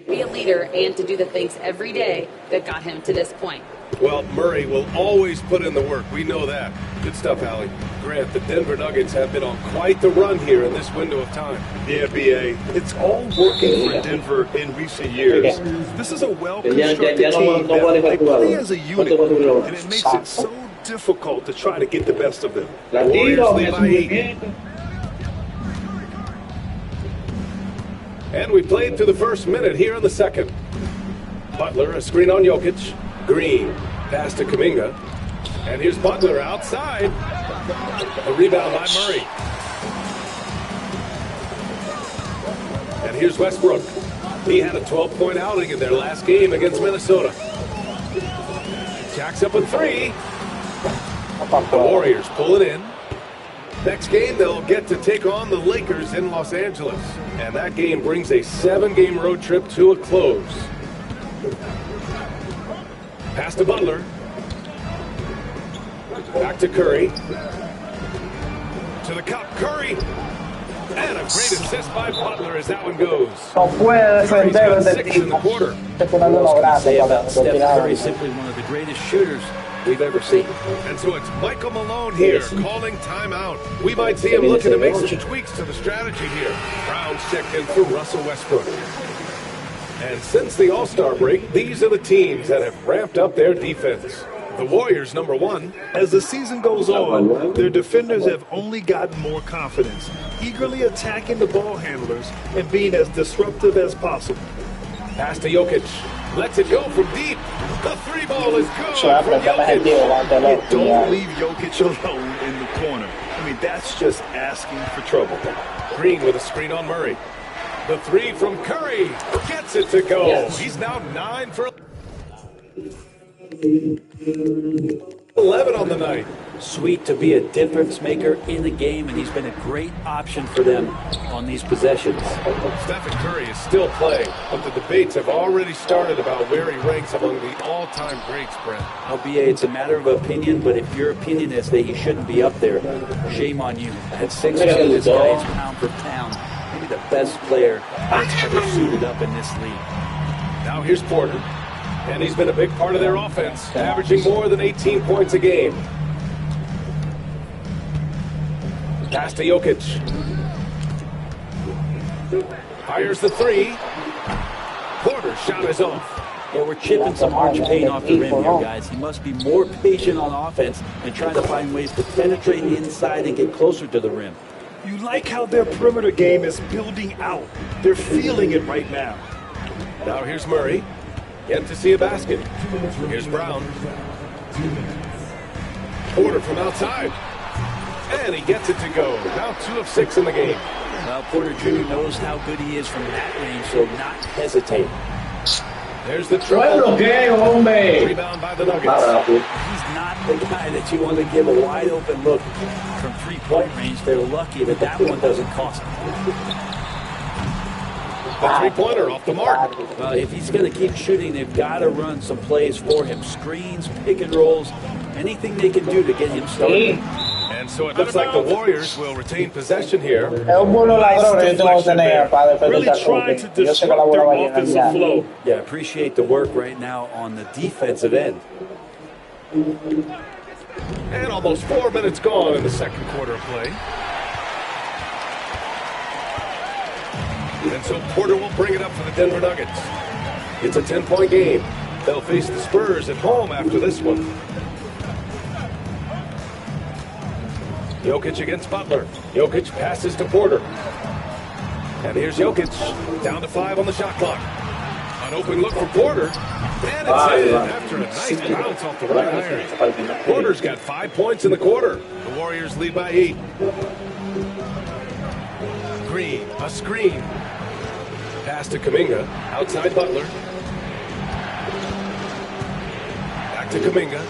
be a leader and to do the things every day that got him to this point. Well, Murray will always put in the work. We know that. Good stuff, Allie. Grant, the Denver Nuggets have been on quite the run here in this window of time. Yeah, B.A. It's all working for Denver in recent years. This is a well-constructed team that they play as a unit, and it makes it so difficult to try to get the best of them. The Warriors lead by 8. And we played through the first minute here in the second. Butler, a screen on Jokic. Green, pass to Kuminga. And here's Butler outside. A rebound by Murray. And here's Westbrook. He had a 12-point outing in their last game against Minnesota. Jacks up a 3. The Warriors pull it in. Next game, they'll get to take on the Lakers in Los Angeles. And that game brings a 7-game road trip to a close. Pass to Butler. Back to Curry. To the cup, Curry. And a great assist by Butler as that one goes. Curry's got 6 in the quarter. Say about Steph Curry, simply one of the greatest shooters we've ever seen. And so it's Michael Malone here calling timeout. We might see him looking to make some tweaks to the strategy here. Brown's checked in for Russell Westbrook. And since the All-Star break, these are the teams that have ramped up their defense. The Warriors, number 1. As the season goes on, their defenders have only gotten more confidence, eagerly attacking the ball handlers and being as disruptive as possible. Pass to Jokic. Lets it go from deep. The 3-ball is good from Jokic. Don't leave Jokic alone in the corner. I mean, that's just asking for trouble. Green with a screen on Murray. The 3 from Curry gets it to go. Yes. He's now 9 for 11 on the night. sweet to be a difference maker in the game, and he's been a great option for them on these possessions. Stephen Curry is still playing, but the debates have already started about where he ranks among the all-time greats, Brent. LBA, it's a matter of opinion, but if your opinion is that he shouldn't be up there, shame on you. At 6'2", this guy is pound for pound, maybe the best player that's ever suited up in this league. Now here's Porter, and he's been a big part of their offense, averaging more than 18 points a game. Pass to Jokic. Fires the three. Porter's shot is off. Yeah, we're chipping some March paint off the rim here, guys. He must be more patient on offense and trying to find ways to penetrate inside and get closer to the rim. You like how their perimeter game is building out. They're feeling it right now. Now here's Murray. Yet to see a basket. Here's Brown. Porter from outside. And he gets it to go. Now 2 of 6 in the game. Well, Porter Jr. knows how good he is from that range, so not hesitate. There's the triple. Rebound by the Nuggets. He's not the guy that you want to give a wide open look from three-point range. They're lucky that that one doesn't cost them. The three-pointer off the mark. Well, if he's going to keep shooting, they've got to run some plays for him. Screens, pick and rolls, anything they can do to get him started. And so it looks like the Warriors will retain possession here. Es un bueno ladrón, yo tengo que tener para defender esta Yo sé que la bola va a llegar ya. Yeah, appreciate the work right now on the defensive end. And almost 4 minutes gone in the second quarter of play. And so Porter will bring it up for the Denver Nuggets. It's a 10-point game. They'll face the Spurs at home after this one. Jokic against Butler. Jokic passes to Porter. And here's Jokic. Down to 5 on the shot clock. An open look for Porter. And it's in after a nice bounce off the right iron. Porter's got 5 points in the quarter. The Warriors lead by 8. Green, a screen. Pass to Kuminga. Outside Butler. Back to Kuminga.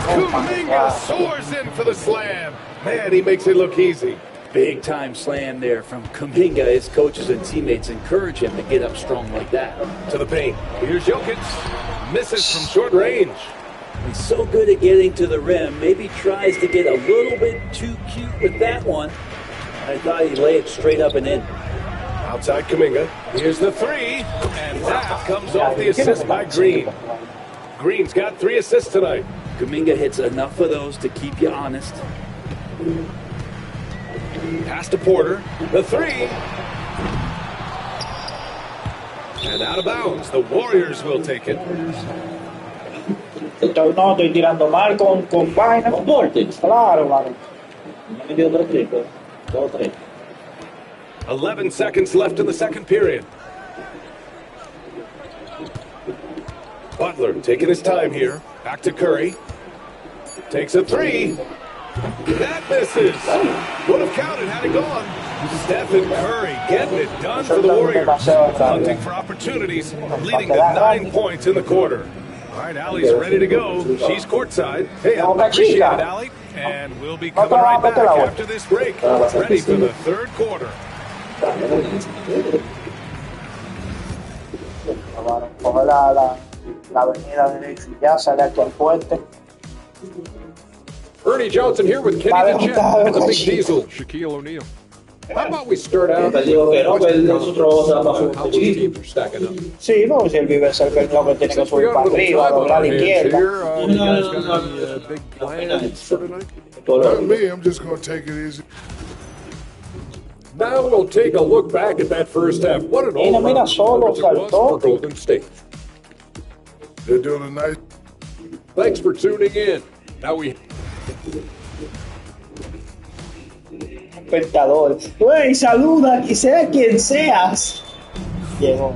Kuminga soars in for the slam. Man, he makes it look easy. Big time slam there from Kuminga. His coaches and teammates encourage him to get up strong like that. To the paint. Here's Jokic. Misses from short range. He's so good at getting to the rim. Maybe tries to get a little bit too cute with that one. I thought he'd lay it straight up and in. Outside Kuminga. Here's the three. And that comes off the assist by Green. Green's got 3 assists tonight. Kuminga hits enough of those to keep you honest. Pass to Porter. The three. And out of bounds. The Warriors will take it. No, estoy tirando mal con vaina. Claro, claro. No me dio 3 triples. 2 3. 11 seconds left in the second period. Butler taking his time here. Back to Curry. Takes a three. That misses. Would have counted had it gone. Stephen Curry getting it done for the Warriors. Hunting for opportunities, leading to 9 points in the quarter. All right, Allie's ready to go. She's courtside. Hey, I appreciate it, Allie. And we'll be coming right back after this break. Ready for the third quarter. Coge la avenida derecha y ya sale aquí al puente. Ernie Johnson here with Kenny the Jet and the Big Diesel, Shaquille O'Neal. How about we start out with how the teams are stacking up? Sí, no, si él vive cerca del bloque, tiene que subir para arriba, doblar a la izquierda. You guys got any big plans for tonight? Not me, I'm just going to take it easy. Now we'll take a look back at that first half. What an all-around performance it was for Golden State. They're doing a nice... Thanks for tuning in. Now we... Espectador. Güey, saluda y sea quien seas. Llegó.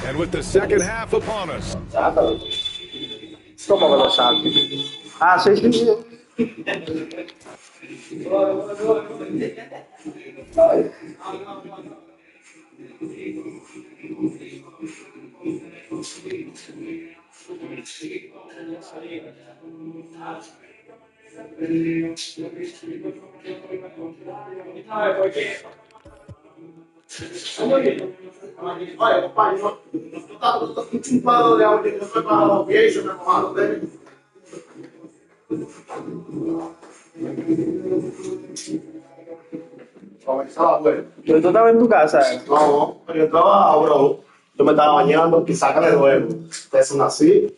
And with the second half upon us. ¿Cómo que lo saco? Ah, sí. Comenzaba, güey. ¿Tú estabas en tu casa? No, yo estaba, bro. Yo me estaba bañando y sácale de nuevo. Es una así.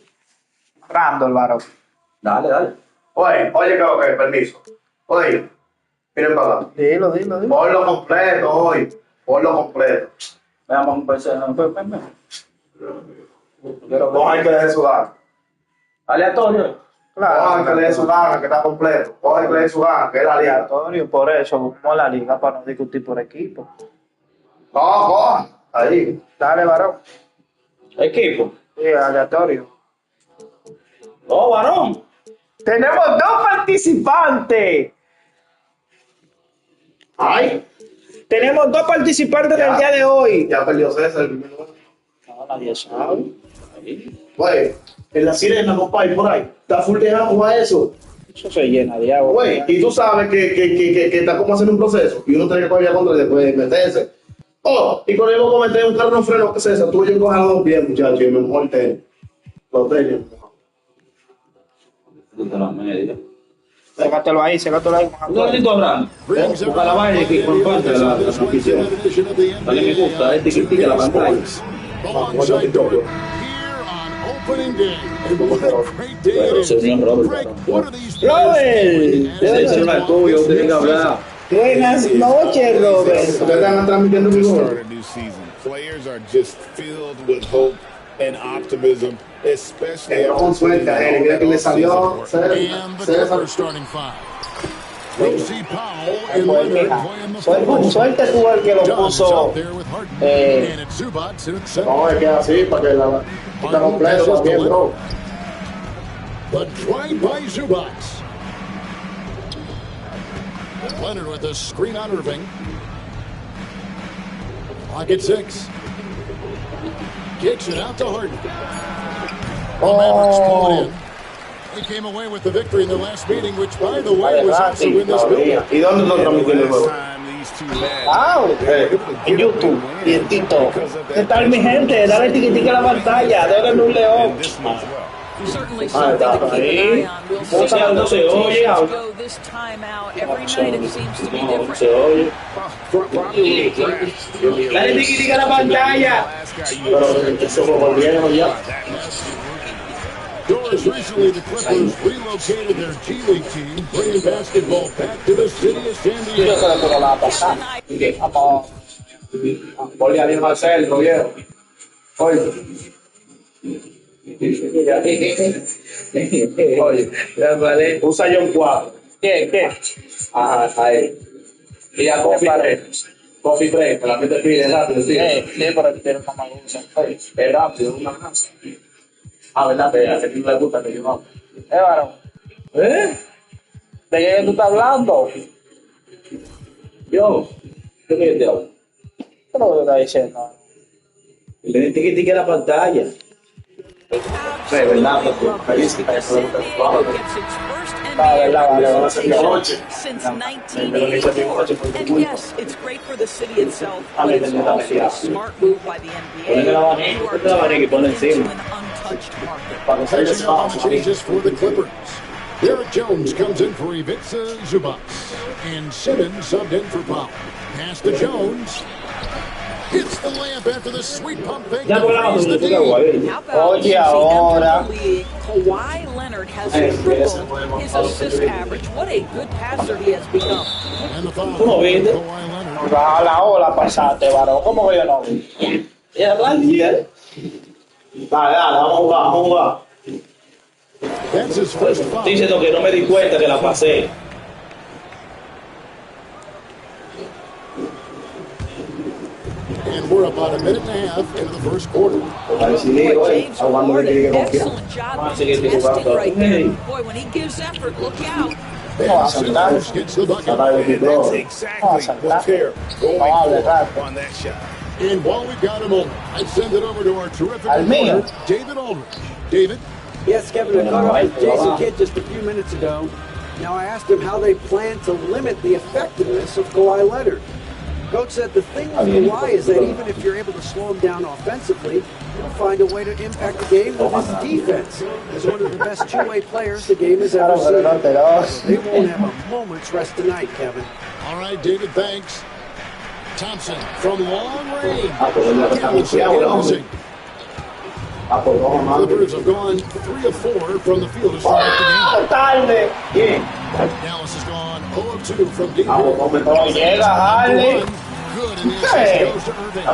Randall, varón. Dale. Oye, permiso. Oye, miren para acá. Dilo. Ponlo completo hoy. Ponlo completo. Veamos un PC. Coge que le dé su gana. Aleatorio. Claro. Coge que le dé su gana, que está completo. Coge que le dé su gana, que es la liga. Aleatorio, por eso buscamos la liga para no discutir por equipo. Coja. Ahí. Dale, varón. ¿Equipo? Sí, aleatorio. ¡Oh, varón! ¡Tenemos 2 participantes! ¡Ay! Tenemos 2 participantes del día de hoy. Ya perdió César el primero. No, nadie sabe. Güey, en la sirena, compadre, por ahí. Está full de agua eso. Eso se llena de agua. Güey, y tú sabes que está como haciendo un proceso. Y uno tiene que coger contra y después meterse. Oh, y con el voy a meter un carro no freno que César. Tú y yo cojan los 2 pies, muchachos, y me mejor los tenis. Sécatelo ahí. ¿Un ratito hablando? Busca la vaina y comparte la transmisión. Dale me gusta, tica la pantalla. Señor Robert. ¡Robert! Ese es una tuya, usted tiene que hablar. Buenas noches, Robert. ¿Ustedes están transmitiendo mi gol? Players are just filled with hope and optimism, especially con suerte, mira que le salió suerte tuvo el que lo puso no, es que así para que la está completo también, bro. But tried by Zubac. Leonard with a screen on Irving. Clock at 6. Kicks it out to Harden. The Mavericks pull it in. They came away with the victory in the last meeting, which, by the way, was also in this building. ¿Y dónde lo transmitieron el juego? En YouTube, y en TikTok. ¿Qué tal, mi gente? Dale tiquitica a la pantalla, dale un león. Certainly something to keep an eye on. We'll see how those rotations go this time out. Every night it seems to be different. Dale tiquitica a la pantalla. Doors recently, the Clippers relocated their G League team, bringing basketball back to the city of San Diego. Volví a ir al centro, viejo. Oye, ya vale. Usa John 4. ¿Qué? Ajá, ahí. Y ya Coffee Break, la que te pide rápido, sí. Sí, pero tiene más usa. Es rápido, una casa. ¿Verdad? Que a ti no le gusta que yo no. Varón. ¿De qué tú estás hablando? Yo. ¿Qué te hablo? ¿Qué es lo que estás diciendo? Le etiqueté la pantalla. ¿Verdad? Since 1984. And yes, it's great for the city itself, but it's also a smart move by the NBA. You are into an untouched market. Catching up on changes for the Clippers. Derek Jones comes in for Ivica Zubac. And Simmons subbed in for Powell. Pass to Jones. Hits the layup after the sweet pump fake. How about ahora. Kawhi Leonard has tripled his assist average. What a good passer he has become. ¿Cómo viste? Baja la ola pasaste, varón. ¿Cómo que yo no vi? Ya la día. Dale, vamos a jugar. Estoy diciendo que no me di cuenta que la pasé. And we're about a minute and a half into the first quarter. James Harden, excellent job contesting right there. Boy, when he gives effort, look out. Simmons gets the bucket. That's exactly what's here. Going on that shot. And while we've got a moment, I'd send it over to our terrific reporter, David Aldridge. David? Yes, Kevin, I caught up with Jason Kidd just a few minutes ago. Now, I asked him how they plan to limit the effectiveness of Kawhi Leonard. Coach said the thing with Kawhi is that even if you're able to slow him down offensively, he'll find a way to impact the game with his defense. He's one of the best two-way players the game has ever seen. They won't have a moment's rest tonight, Kevin. All right, David, thanks. Thompson from long range. Clippers have gone 3 of 4 from the field to start the game. Dallas has gone 0 of 2 from deep. Good, and the assist goes to Irving.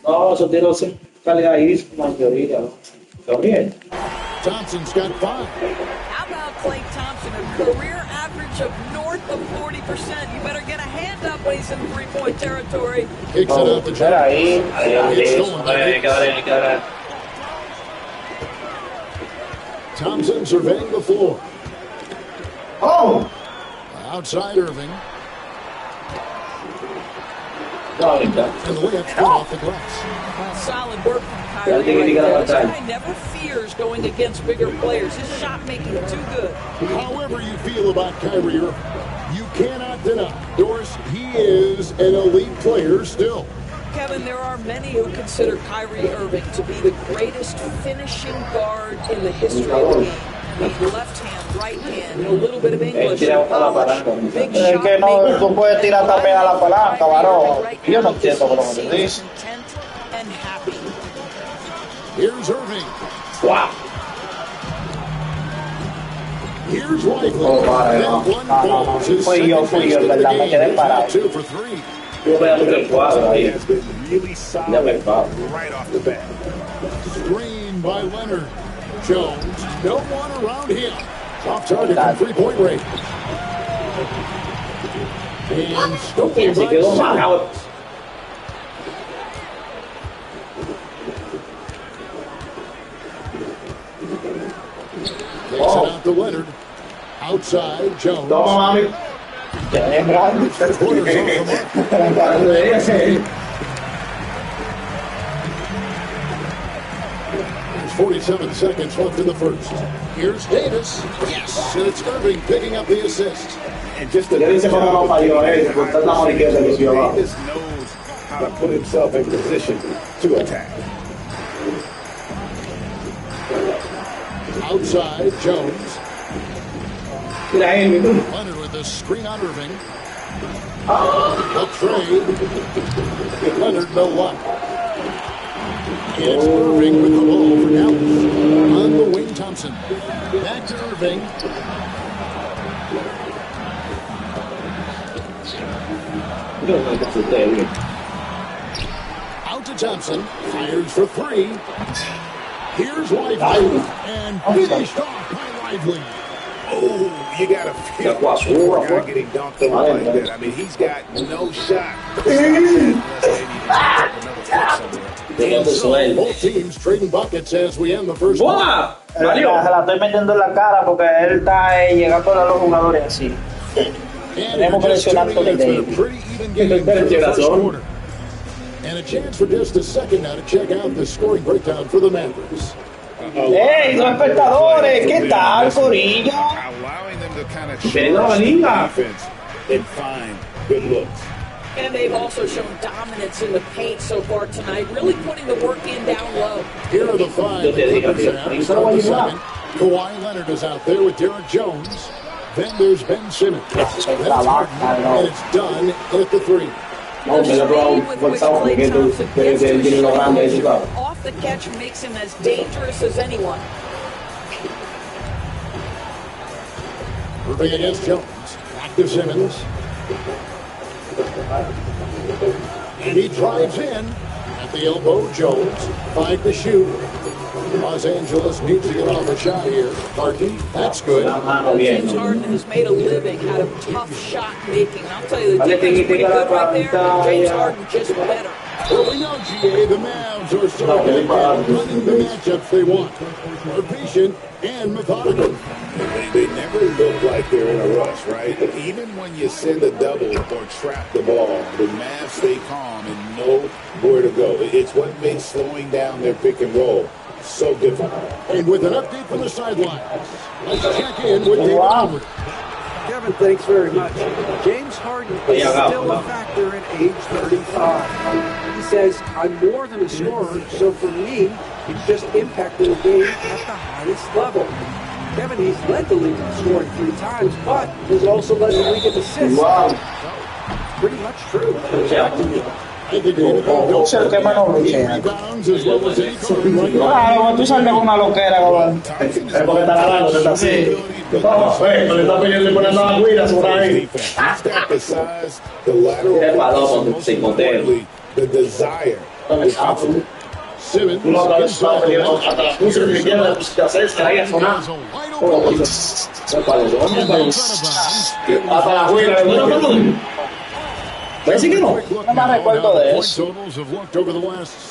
No, esos tiros cargadísimos, mayoría. También. Thompson's got 5. How about Klay Thompson, a career average of north of 40%? You better get a hand up when he's in three-point territory. Kicks it out to Jones. It's stolen by Thompson surveying the floor. Oh! Outside Irving. And the layup's put off the glass. Solid work from Kyrie right there. This guy never fears going against bigger players. His shot making too good. However you feel about Kyrie Irving, you cannot deny, Doris, he is an elite player still. Kevin, there are many who consider Kyrie Irving to be the greatest finishing guard in the history of the game. The left hand, right hand, a little bit of English, polish, big shot. Es que no, tú puedes tirar también a la palanca, varón. Yo no entiendo cómo se dice. And happy. Here's Irving. Wow. Here's White. Fui yo, en verdad, me quedé parado. 2 for 3. Yo voy a hacer el cuadro ahí. Really solid right off the bat. Screen by Leonard. Jones, no one around him. Off target from three-point range. And stolen by Simmons. Takes it out to Leonard. Outside, Jones. There's 47 seconds left in the first. Here's Davis. Yes, and it's Irving picking up the assist. And just the Davis knows how to put himself in position to attack. Outside, Jones. Leonard with the screen on Irving. A trade. Leonard, no luck. It's Irving with the ball for Dallas. On the wing, Thompson. Back to Irving. Out to Thompson. Fires for 3. Here's Lively. And finished off by Lively. Oh, you got to feel a guy getting dunked on like that. I mean, he's got no shot. And so both teams trading buckets as we end the first quarter. Se la estoy metiendo en la cara porque él está llegando a los jugadores así. Tenemos que lesionar Tony Davis. And a chance for just a second now to check out the scoring breakdown for the Mavericks. ¡Ey, los espectadores! ¿Qué tal, Corillo? Allowing them to kind of show defense and find good looks. And they've also shown dominance in the paint so far tonight, really putting the work in down low. Here are the 5. Kawhi Leonard is out there with Derek Jones. Then there's Ben Simmons. That's Harden, and it's done at the 3. The speed with which Klay Thompson gets to shoot off the catch makes him as dangerous as anyone. Irving against Jones. Back to Simmons. And he drives in at the elbow. Jones, 5 to shoot. Los Angeles needs to get off a shot here. Harden, that's good. James Harden has made a living out of tough shot making. I'll tell you, the defense is pretty good right there. James Harden just better. Well, we know, GA, the Mavs are so good at running the matchups they want. They're patient and methodical. They never look like they're in a rush, right? Even when you send a double or trap the ball, the Mavs stay calm and know where to go. It's what makes slowing down their pick and roll so difficult. And with an update from the sidelines, let's check in with David Aldridge. Kevin, thanks very much. James Harden is still a factor at age 35. He says, I'm more than a scorer, so for me, he's just impacted the game at the highest level. Kevin, he's led the league in scoring 3 times, but he's also led the league in assists. Wow. So, pretty much true. Back to you. Yo sé el que menos luchea. Claro, tú sales con una loquera, cabrón. Es porque está ganando, se está así. Le está pidiendo y poniendo la cuida sobre ahí. The desire. Simmons. Uno otra vez está peleando hasta las luces de izquierda de hacer que ahí a sonar. Hasta la cuida de ¿ves que no? No me recuerdo de eso.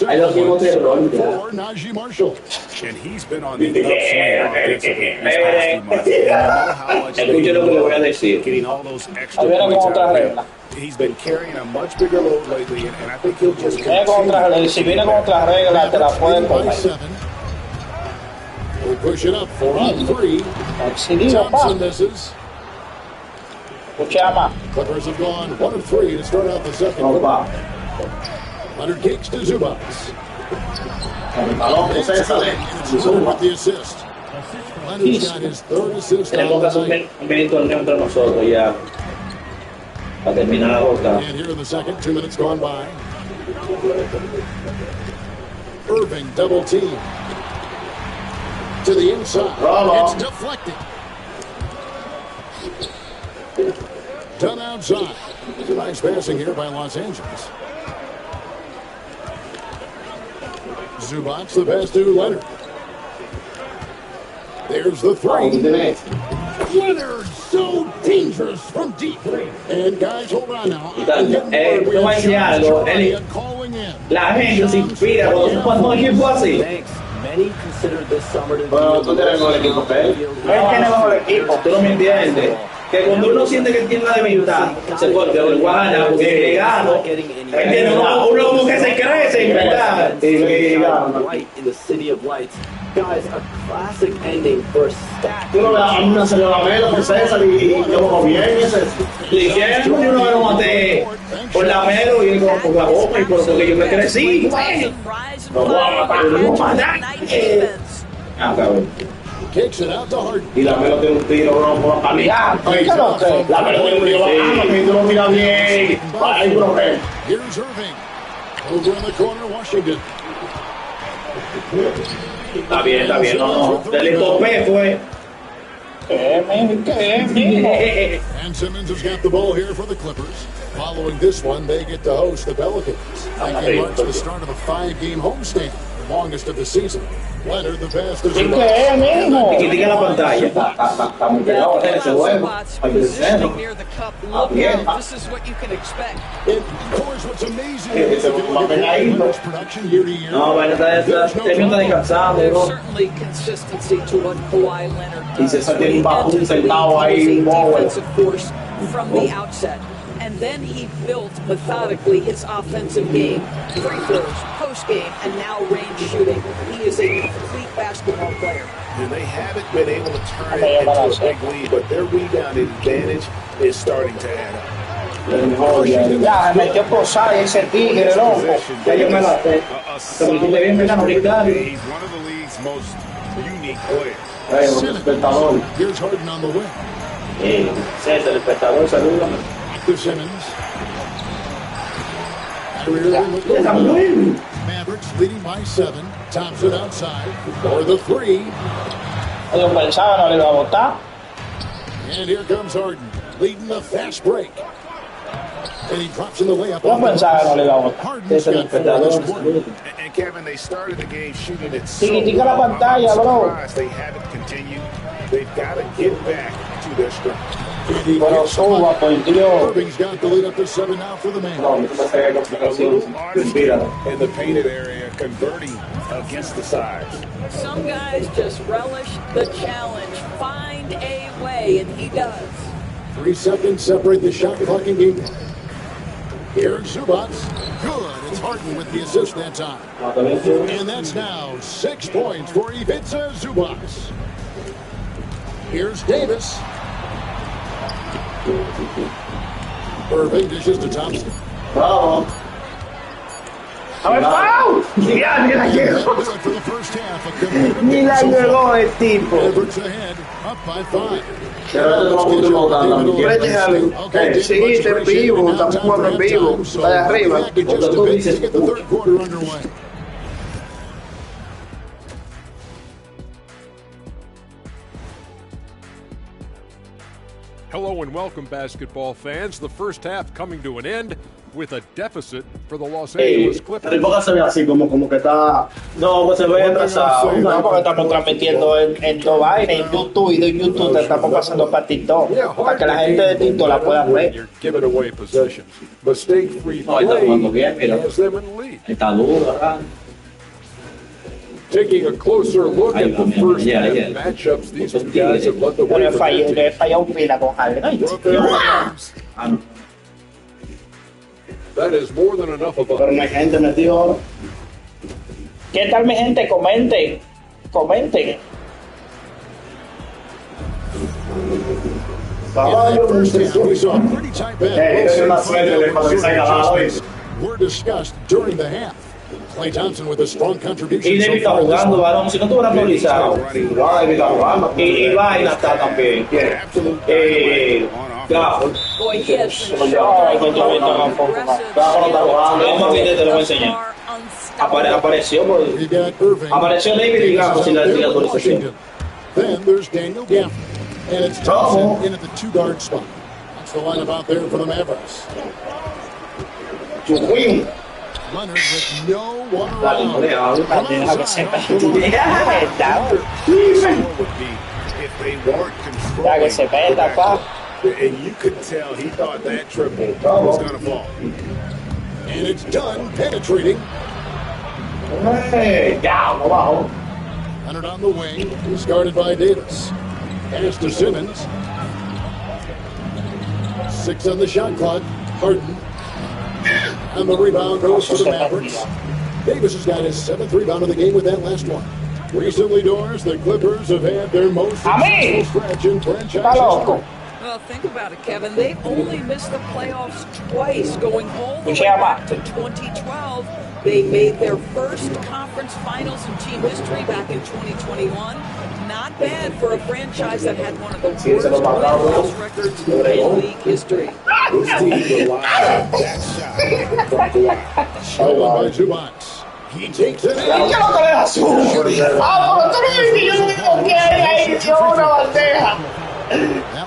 Ahí lo vimos de rol. And he's been on the upswing offensively these past few months. And you know how much getting all those extra points out there. He's been carrying a much bigger load lately, and I think he'll just continue. Si viene con otra regla, te la pueden comer. We'll push it up 4-on-3. Thompson misses. Clippers have gone 1 of 3 to start out the second. Leonard kicks to Zubac. With the assist. Leonard's got his 3rd assist on the night. And here in the second, 2 minutes gone by. Irving double team. To the inside. It's deflected. Done outside. Nice passing here by Los Angeles. Zubac the pass to Leonard. There's the 3. Leonard so dangerous from deep. And guys, hold on now. La gente se inspira cuando un equipo así. Many consider this summer to be tú tienes el equipo, él tiene mejor equipo, tú no me entiendes. Que cuando uno siente que tiene la debilidad, se pone de guana, porque le gano. Uno como que se crece, ¿verdad? In the city of lights. Guys, a classic ending for a stack. Tú no le das una celebramelo por César y como bien ese. Le quieren uno que lo maté por la mero y por la boca y por porque yo me crecí. No voy a matar, no voy a matar. Cabrón. Y la melo tiene un tiro, bro, por la paliar. La melo tiene un tiro bajando, y tú lo miras bien. Hay problema. Here's Irving. Over in the corner, Washington. Está bien, no. Del topé fue. And Simmons has got the ball here for the Clippers. Following this one, they get to host the Pelicans. That game marks the start of a 5-game homestand, the longest of the season. Leonard the pass to Zubac. Critica la pantalla. Positioning near the cup, look out. This is what you can expect. And of course, what's amazing is if you look at Leonard's production year to year, There's certainly consistency to what Kawhi Leonard does. He entered the league as a defensive force from the outset. And then he built methodically his offensive game, free throws, post game, and now range shooting. He is a complete basketball player. And they haven't been able to turn it into a big lead, but their rebound advantage is starting to add up. Ya, metió posada ese tigre, loco. Ya yo me la sé. Se me entiende bien, ¿verdad? He's one of the league's most unique players. Here's Harden on the way. César, el espectador, saluda. To Simmons. Mavericks leading by 7. Thompson outside for the 3. Yo pensaba no le iba a botar. And here comes Harden leading the fast break. And he drops in the layup. Yo pensaba no le iba a botar. Harden's got 4 this quarter. And Kevin, they started the game shooting it so Chiquitica la pantalla, bro. they haven't continued. They've got to get back to their strength. Pero suba, por Dios. Irving's got the lead up to 7 now for the man. In the painted area, converting against the sides. Some guys just relish the challenge, find a way, and he does. 3 seconds separate the shot clock and game. Here's Zubac. Good. It's Harden with the assist that time. And that's now 6 points for Ivica Zubac. Here's Davis. Irving dishes to Thompson. Bravo. ¡A ver, foul! ¡Ya, ni la llegó! Ni la llegó el tipo. Sí, está en vivo, está jugando en vivo. Está de arriba. Tú dices, Hello and welcome, basketball fans. The first half coming to an end with a deficit for the Los Angeles Clippers. El podcast se ve así como que está. No, pues se ve atrasado. No, porque estamos transmitiendo en tu vaina, en YouTube, y de YouTube te estamos pasando para TikTok, para que la gente de TikTok la pueda ver. You're giving away possessions. Mistake-free play has them in the lead. Está duro, ¿verdad? Taking a closer look at the first half matchups, these two guys have led the way for Le falla un pila con Harden. That is more than enough of Pero mi gente metió. ¿Qué tal, mi gente? Comenten. Comenten. Were discussed during the half. Clay Thompson with a strong contribution. Y David está jugando, varón. Si no estuviera actualizado. David está jugando. Y Vaina está también. Gafford. Boy, he has been Gafford no está jugando. Vamos a ver, te lo voy a enseñar. Apareció David y Gafford sin la actualización. Then there's Daniel Gafford. And it's Thompson in at the two-guard spot. That's the lineup out there for the Mavericks. Leonard with no one around. If they weren't controlling, and you could tell he thought that triple was going to fall. And it's done penetrating. Leonard on the wing, is guarded by Davis. Pass to Simmons. 6 on the shot clock. Harden. And the rebound goes to the Mavericks. Davis has got his 7th rebound of the game with that last one. Recently, Doris, the Clippers have had their most successful stretch in franchise history. Well, think about it, Kevin. They've only missed the playoffs twice, going all the way back to 2012. They made their first conference finals in team history back in 2021. Not bad for a franchise that had one of the worst win-loss records in league history. This team relies on that shot. Stolen by Zubac. He takes it. That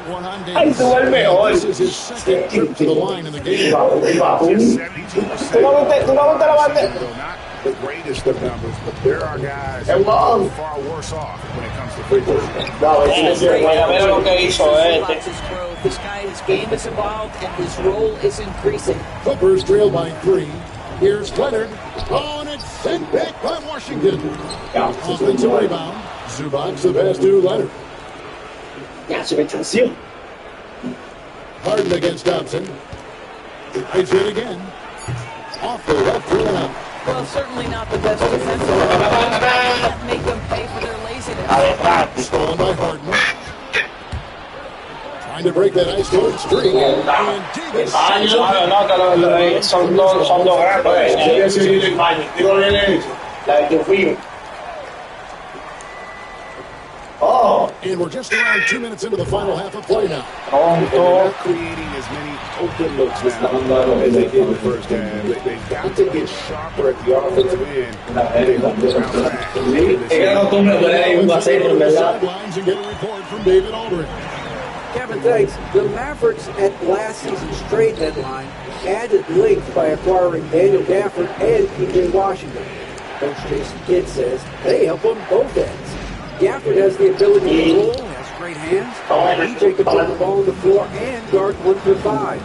one on Davis. This is his second trip to the line in the game. The greatest of numbers, but there are guys who are far worse off when it comes to free throws. This guy's game is evolved and his role is increasing. Clippers trail by 3. Here's Leonard. Oh, and it's sent back by Washington. Offensive rebound. Zubac the pass to Leonard. Harden against Thompson. It's hit again. Off the left rim. Well, certainly not the best defensive. Can't make them pay for their laziness. Stolen by Harden. Trying to break that ice cold streak. And Davis. Son dos grandes. Oh, and we're just around 2 minutes into the final half of play now. They're not creating as many open looks now as they did in the first half. They've got to get sharper at the offensive end. They hope to bounce back. Sidelines and get a report from David Aldridge. Kevin, thanks. The Mavericks at last season's trade deadline added length by acquiring Daniel Gafford and P.J. Washington. Coach Jason Kidd says they help on both ends. Gafford has the ability to roll, has great hands, and PJ can put the ball on the floor and guard 1 through 5.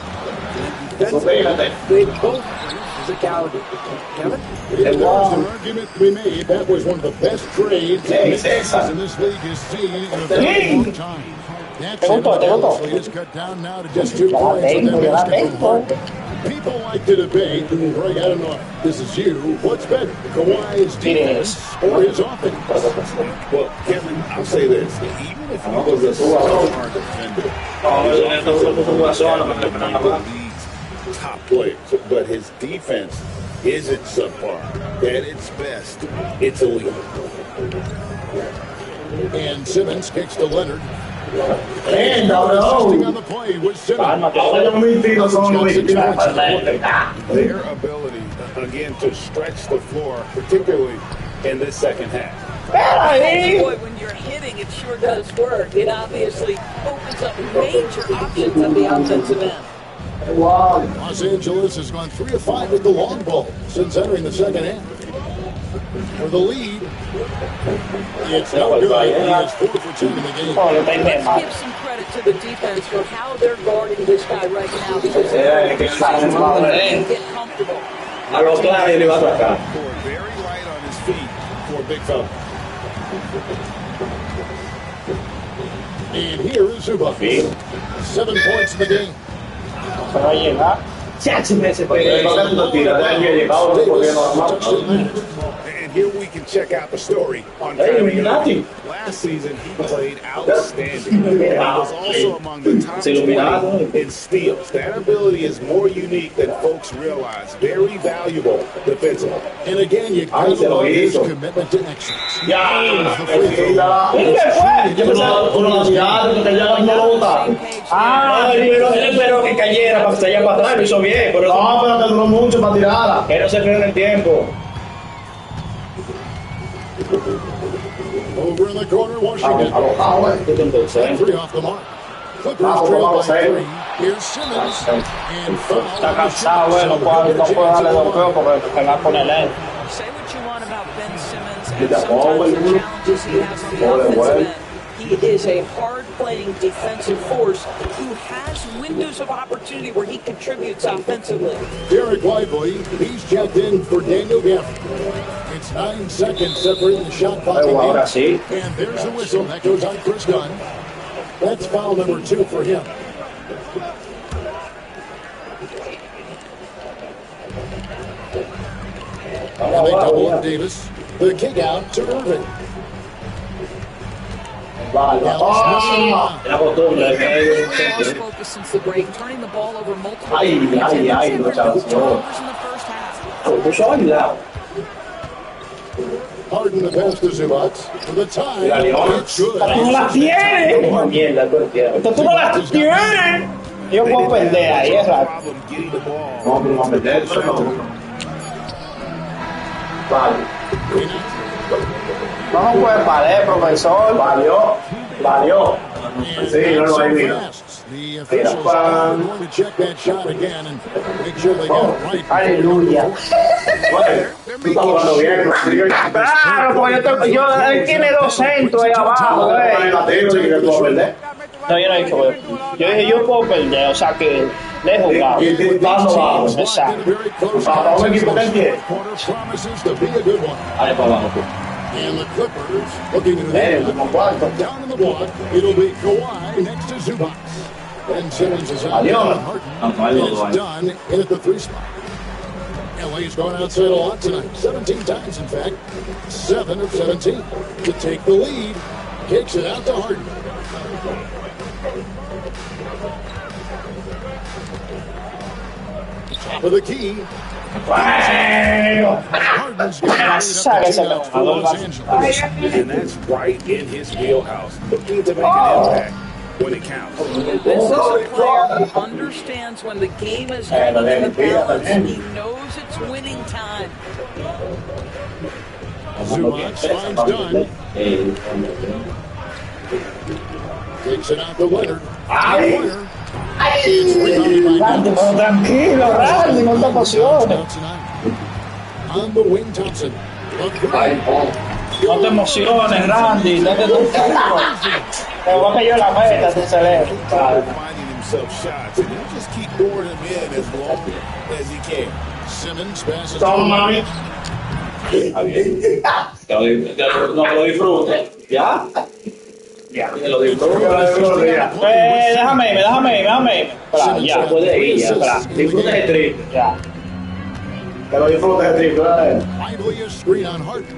Defensively, they both bring physicality. Kevin? There's an argument to be made. That was one of the best trades in this league has seen in a very long time. That obviously is cut down now to just 2 points. And then basket from Harden. People like to debate, and Greg, I don't know if this is you, what's better, Kawhi's defense or his offense? Well, Kevin, I'll say this. Even if he was a star defender, these top players, but his defense isn't subpar. At its best, it's elite. And Simmons kicks to Leonard. And assisting on the play was Simmons. Their ability, again, to stretch the floor, particularly in this second half. Boy, when you're hitting, it sure does work. It obviously opens up major options at the offensive end. Wow. Los Angeles has gone 3 of 5 with the long ball since entering the second half. For the lead, it's no good. He has 4 for 2 in the game. Let's give some credit to the defense for how they're guarding this guy right now because they're get comfortable. Very light on his feet for a big fella. And here is Zubac. 7 points in the game. And here we can check out the story on Kyrie Irving. Last season, he played outstanding. He was also among the top 20 in steals. That ability is more unique than folks realize. Very valuable defensively. And again, you got to love his commitment to excellence. Espero que cayera para que se vaya para atrás, lo hizo bien, pero no, pero que duró mucho para tirarla. Que no se pierda el tiempo. Over in the corner, Washington. 3 off the mark. Clippers trail by 3. Here's Simmons. And está cansado, no puede darle bloqueo porque va con el end. Say what you want about Ben Simmons and sometimes the challenges he has on the offensive end. He is a hard-playing defensive force who has windows of opportunity where he contributes offensively. Derek Lively, he's checked in for Daniel Gafford. It's 9 seconds separating the shot clock. And there's the whistle. That goes on Chris Dunn. That's foul number 2 for him. And they double up Davis. The kick out to Irving. Lost focus since the break, turning the ball over multiple times. Turnovers in the first half. Harden the pass to Zubac for the tie. It's good. ¡Tú no las tienes! ¡Tú no las tienes! Yo puedo perder ahí, es raro. No puede parar, profesor. Valió. Sí, no lo hay vino. The officials are going to check that shot again and make sure they get it right. Aleluya. Tú estás jugando bien. Claro, porque él tiene 2 centros ahí abajo, No, yo no he dicho eso. Yo dije, yo puedo perder, o sea que le he jugado. Exacto. Para un equipo que él tiene. Ahí para abajo. And the Clippers looking to down in the block. It'll be Kawhi next to Zubac. And Simmons is out. And it's done in at the 3 spot. LA's gone outside a lot tonight. 17 times, in fact. 7 of 17 to take the lead. Kicks it out to Harden. Top of the key. Harden's got Los Angeles. And that's right in his wheelhouse. Looking to make an impact when it counts. This is a player who understands when the game is hanging in the balance. He knows it's winning time. Zubac finds Dunn. Takes it out to Leonard. It's rebounded by Randy, pero tranquilo, Randy, no te emociones. On the wing, Thompson. No te emociones, Randy. No te Te voy a pedir la meta, tu cerebro. Finding himself shots, and he'll just keep boring him in as long as he can. Simmons passes. Toma, mami. No lo disfrute. ¿Ya? Déjame irme. Espera, ya, puede ir, ya, espera. Disfruta el triple. Ya. Que lo disfrutes el triple, dale. Lively a screen on Harden.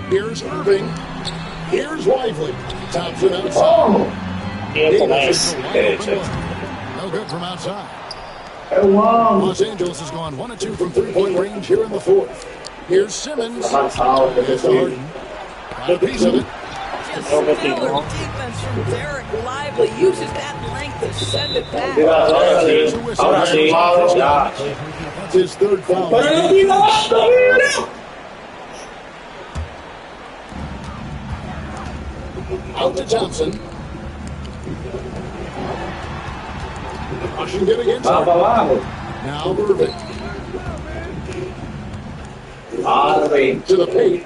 Here's Irving. Here's Lively. Thompson outside. Davis No good from outside. Wow. Los Angeles has gone 1 of 2 from three-point range here in the fourth. Here's Simmons. Here's Harden. Got a piece of it. Just stellar defense from Derek Lively. Uses that length to send it back. Ahora sí. That's his third foul. Out to Thompson. Washington against Harden. Now Irving. To the paint.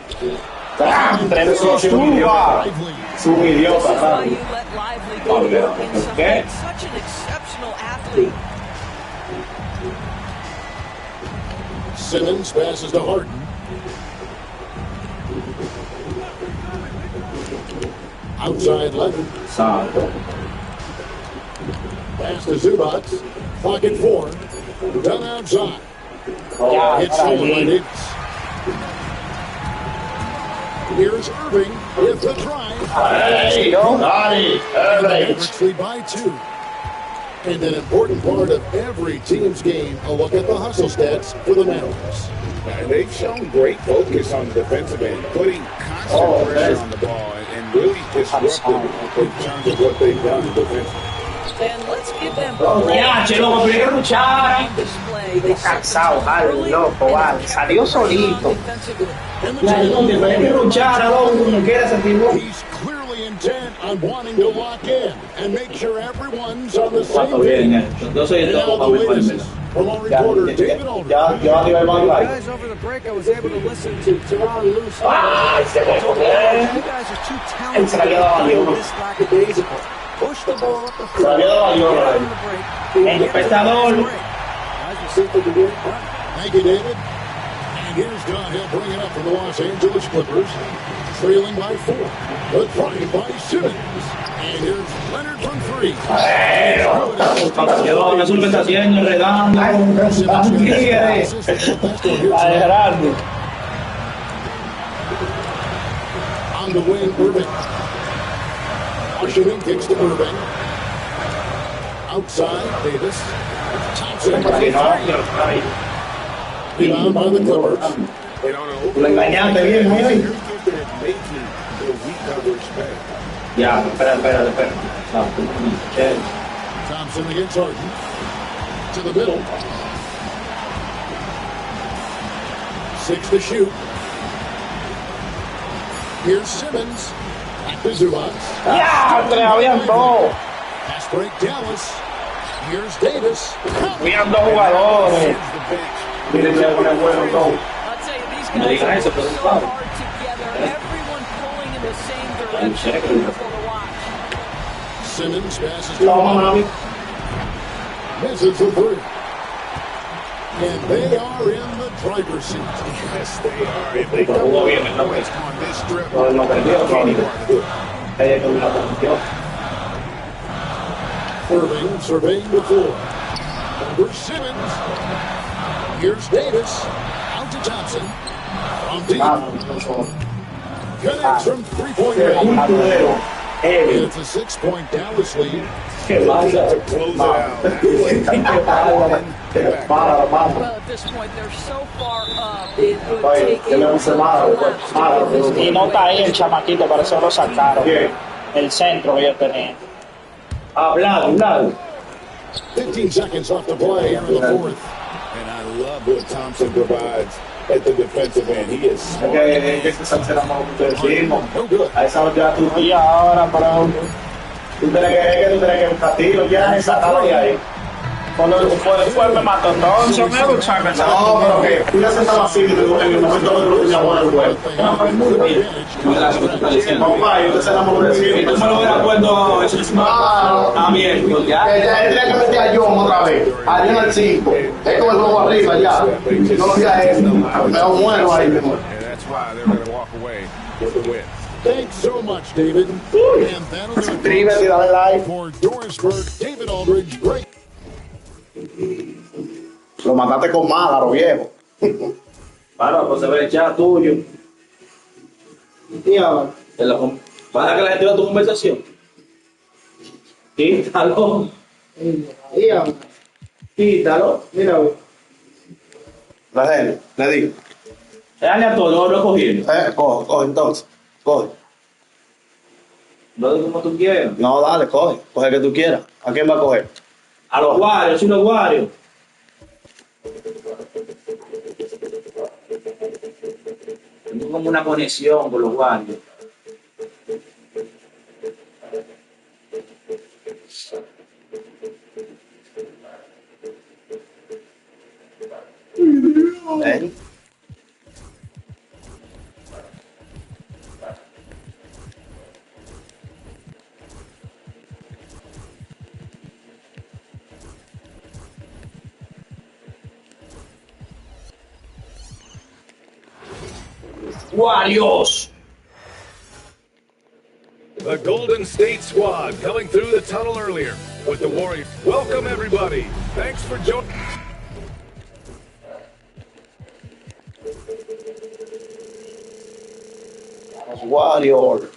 Lively. Such an exceptional athlete. Simmons passes to Harden. Outside left. Pass to Zubac. Clock at 4. Done outside. Hits over by Davis. Here's Irving with the drive. Hey, Mavericks lead by 2. And an important part of every team's game, a look at the hustle stats for the Mavericks. They've shown great focus on the defensive end, putting constant pressure on the ball and really disruptive in terms of what they've done defensively. And let's give them display. They cansado, Harden, loco, vale. Salió solito. He's clearly intent on wanting to lock in and make sure everyone's on the same page. From our reporter, David Aldridge. Guys, over the break, I was able to listen to Teron Lewis. You guys are too talented to play this lackadaisical. Push the ball up the floor. Get on the break. Guys are simply to get it done. Thank you, David. And here's Don. He'll bring it up for the Los Angeles Clippers, trailing by 4. The drive by Simmons. And here's Leonard from 3. Azul me está haciendo, enredando. On the wing, Irving. Washington kicks to Irving. Outside, Davis. Thompson. Rebound by the Clippers. Espera. Thompson against Harden. To the middle. 6 to shoot. Here's Simmons. Back to Zubac. Pass break Dallas. Here's Davis. Habían 2 jugadores. Miren que buen juego todo. No digan eso, pero es claro. Everyone pulling in the same direction. Simmons passes to Harden. Misses the 3. And they are in the driver's seat. Yes, they are. If they come on this strip, Irving surveying the floor. Over Simmons. Here's Davis. Out to Thompson. From deep. Connects from 3-point range. And it's a 6-point Dallas lead. to close it out. Well, at this point, they're so far up, it would take a collapse to give this Y no está ahí el chamaquito, para eso lo sacaron. El centro que yo tenía. Hablado. 15 seconds left to play here in the fourth. And I love what Thompson provides at the defensive end. He is smart. A esa hora ya tú. Y ahora para Tú tenés que buscar tiro ya, esa talla ahí. Después me mató Thompson, no, pero que tú ya estaba así en el momento de lo que se el juego. Papá, yo te se enamoró de sí. Tú me lo hubieras puesto eso es bien, ya. Tendría que meter a John otra vez, allá en el 5. Es como el juego arriba ya. No lo había hecho. Me muero ahí mejor. And that's why they're going to walk away with the win. Thanks so much, David. And that'll do it for Dorisburg, David Aldridge. Great. Lo mataste con Mágaro, viejo. Para, pues se ve el chat tuyo. Y ahora. ¿Para que la gente vea tu conversación? Quítalo. Y ahora. Quítalo. Mira, güey. Le digo. Es aleatorio, no lo cogí. Coge entonces. Coge. No, como tú quieras. No, dale, coge. Coge que tú quieras. ¿A quién va a coger? A los Warriors, sí, los Warriors. Tengo como una conexión con los Warriors. Warriors! The Golden State squad coming through the tunnel earlier with the Warriors. Welcome, everybody. Thanks for joining. Warriors.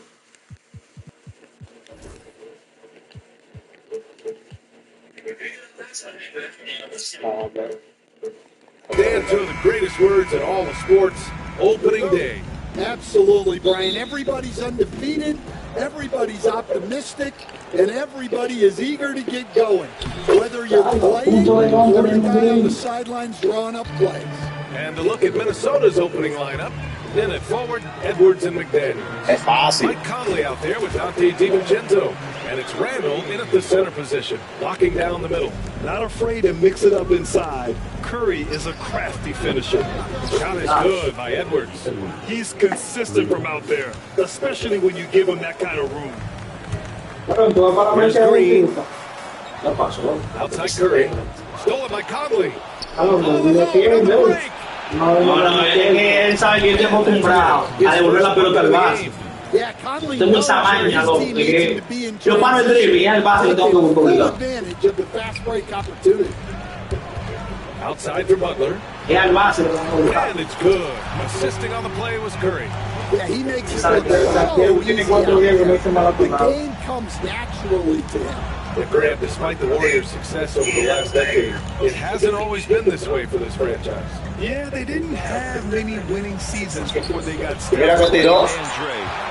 Dan, two of the greatest words in all of sports, opening day. Absolutely, Brian. Everybody's undefeated, everybody's optimistic, and everybody is eager to get going. Whether you're playing or the guy on the sidelines drawing up plays. And a look at Minnesota's opening lineup. In at forward, Edwards and McDaniels. Mike Conley out there with Dante DiVincenzo. And it's Randall in at the center position, locking down the middle. Not afraid to mix it up inside. Curry is a crafty finisher. Shot is good by Edwards. He's consistent from out there, especially when you give him that kind of room. Here's Green. Outside Curry. Stolen by Conley. No, es que él sabe que yo tengo acostumbrado a devolver la pelota al base. Tengo esa maña, loco. Yo paro el drible y al base y tengo que buscar. Outside for Butler. Es al base. And it's good. Assisting on the play was Curry. Yeah, he makes it look so easy. The game comes naturally to him. But Graham, despite the Warriors' success over the last decade, it hasn't always been this way for this franchise. Yeah, they didn't have many winning seasons before they got Mira que tiró.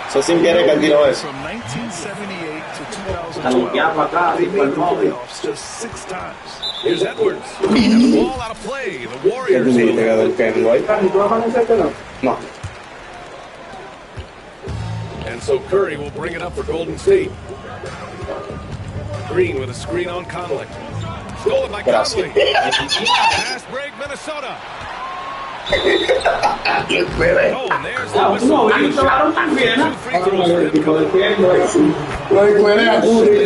Eso sin querer que él tiró eso. From 1978 to 2012, they made the playoffs just 6 times. Here's Edwards. And the ball out of play. The Warriors. No. And so Curry will bring it up for Golden State. Green with a screen on Conley. Stolen by Conley. Fast break, Minnesota. Oh, and there's the whistle. Two free throws for him.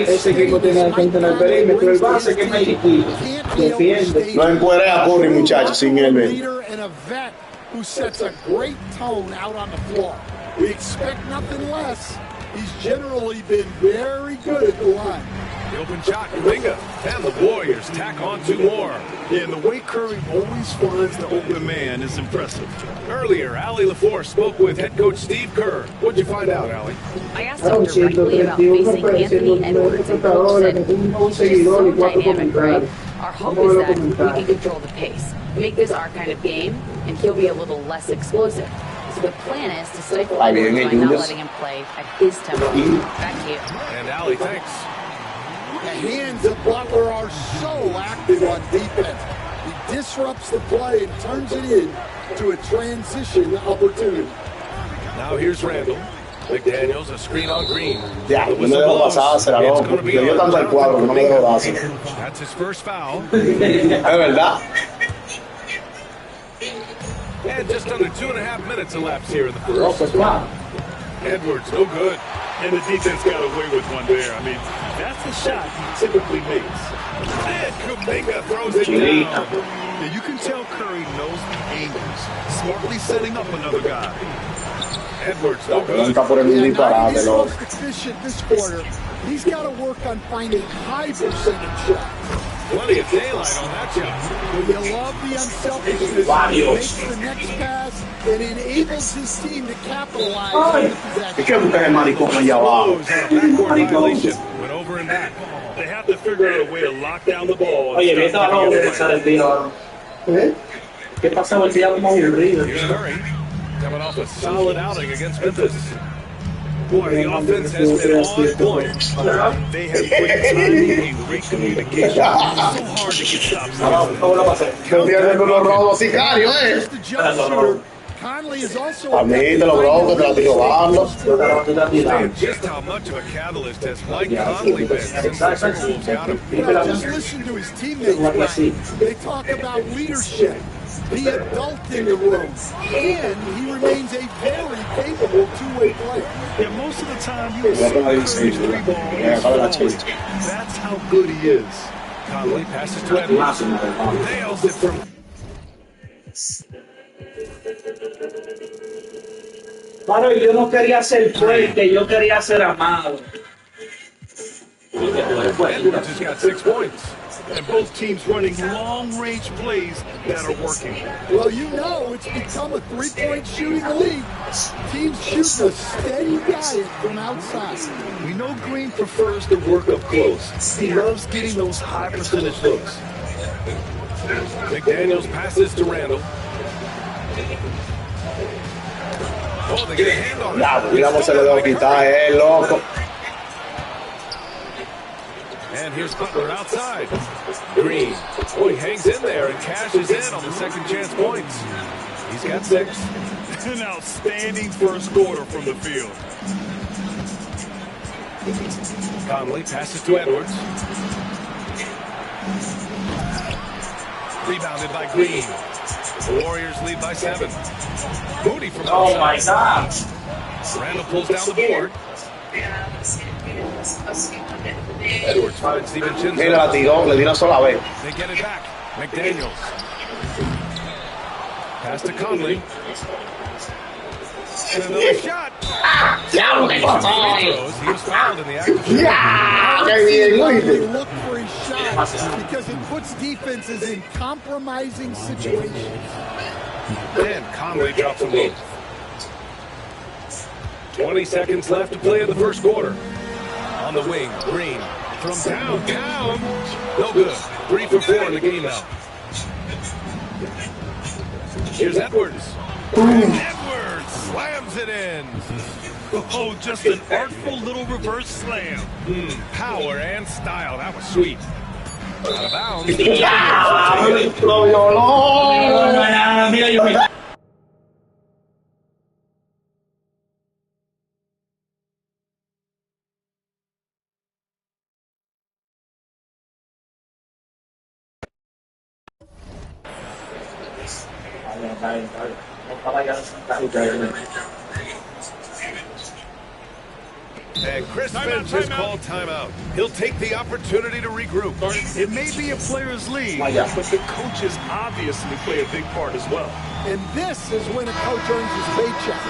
Ese equipo tiene defensa en el perímetro, el base que es más chiquito. Defiende. Lo encuerea a Curry, muchachos, sin él. Leader and a vet who sets a great tone out on the floor. We expect nothing less. He's generally been very good at the line. The open shot, Kuminga, and the Warriors tack on 2 more. Yeah, and the way Curry always finds the open man is impressive. Earlier, Allie LaForce spoke with head coach Steve Kerr. What'd you find out, Allie? I asked him directly about facing Anthony Edwards, and Coach said he's just so dynamic, Greg. Our hope is that we can control the pace, make this our kind of game, and he'll be a little less explosive. So the plan is to stifle Edwards by not letting him play at his tempo. Back to you. And Allie, thanks. The hands of Butler are so active on defense. He disrupts the play and turns it in to a transition opportunity. Now here's Randall. McDaniels, a screen on Green. Ya, no me dejo pasar, será loco. Le dio tanto al cuadro que no me dejo dar. That's his first foul. Es verdad. And just under 2.5 minutes elapsed here in the first. Edwards, no good. And the defense got away with one there. I mean, that's the shot he typically makes. And Kuminga throws it down. Yeah, you can tell Curry knows the angles, smartly setting up another guy. Edwards, no good. He's most efficient this quarter. He's got to work on finding high percentage shots. Plenty of daylight on that shot. You love the unselfishness. He makes the next pass and enables his team to capitalize on the possession. Went over and back. They have to figure out a way to lock down the ball. Oye, esta balón debe estar el tío. ¿Qué pasa con el tío como aburrido? Here's Curry, coming off a solid outing against Memphis. Boy, the offense has been on point. They have great timing and great communication. So hard to get stops. Just the jump shooter. Conley is also a Just how much of a catalyst has Mike Conley been since the Timberwolves got him? Just listen to his teammates. They talk about leadership, the adult in the room, and he remains a very capable two-way player. Yeah, most of the time you see three balls. That's how good he is. Conley passes to Edwards. Nails it from. Mano, yo no quería ser fuerte, yo quería ser amado. Edwards has got 6 points. And both teams running long-range plays that are working. Well, you know it's become a three-point shooting league. Teams shooting a steady diet from outside. We know Green prefers to work up close. He loves getting those high-percentage looks. McDaniels passes to Randall. Oh, they get a hand on it. Digamos, se le debo quitar, loco. And here's Butler outside. Green. Oh, he hangs in there and cashes in on the second chance points. He's got 6. An outstanding first quarter from the field. Conley passes to Edwards. Rebounded by Green. The Warriors lead by 7. Moody from outside. Oh my God. Randall pulls down the board. Edwards finds DiVincenzo. Mira, la tiró, le dio una sola vez. They get it back. McDaniels. Pass to Conley. And another shot. ¡Qué He was fouled in the act of shooting. ¡Qué bien! Look for his shot because it puts defenses in compromising situations. And Conley drops them both. 20 seconds left to play in the first quarter. On the wing, Green from downtown. No good. 3 for 4 in the game now. Here's Edwards. And Edwards slams it in. Oh, just an artful little reverse slam. Power and style. That was sweet. Out of bounds. And Chris Finch has called timeout. He'll take the opportunity to regroup. It may be a player's league, but the coaches obviously play a big part as well. And this is when a coach earns his paycheck.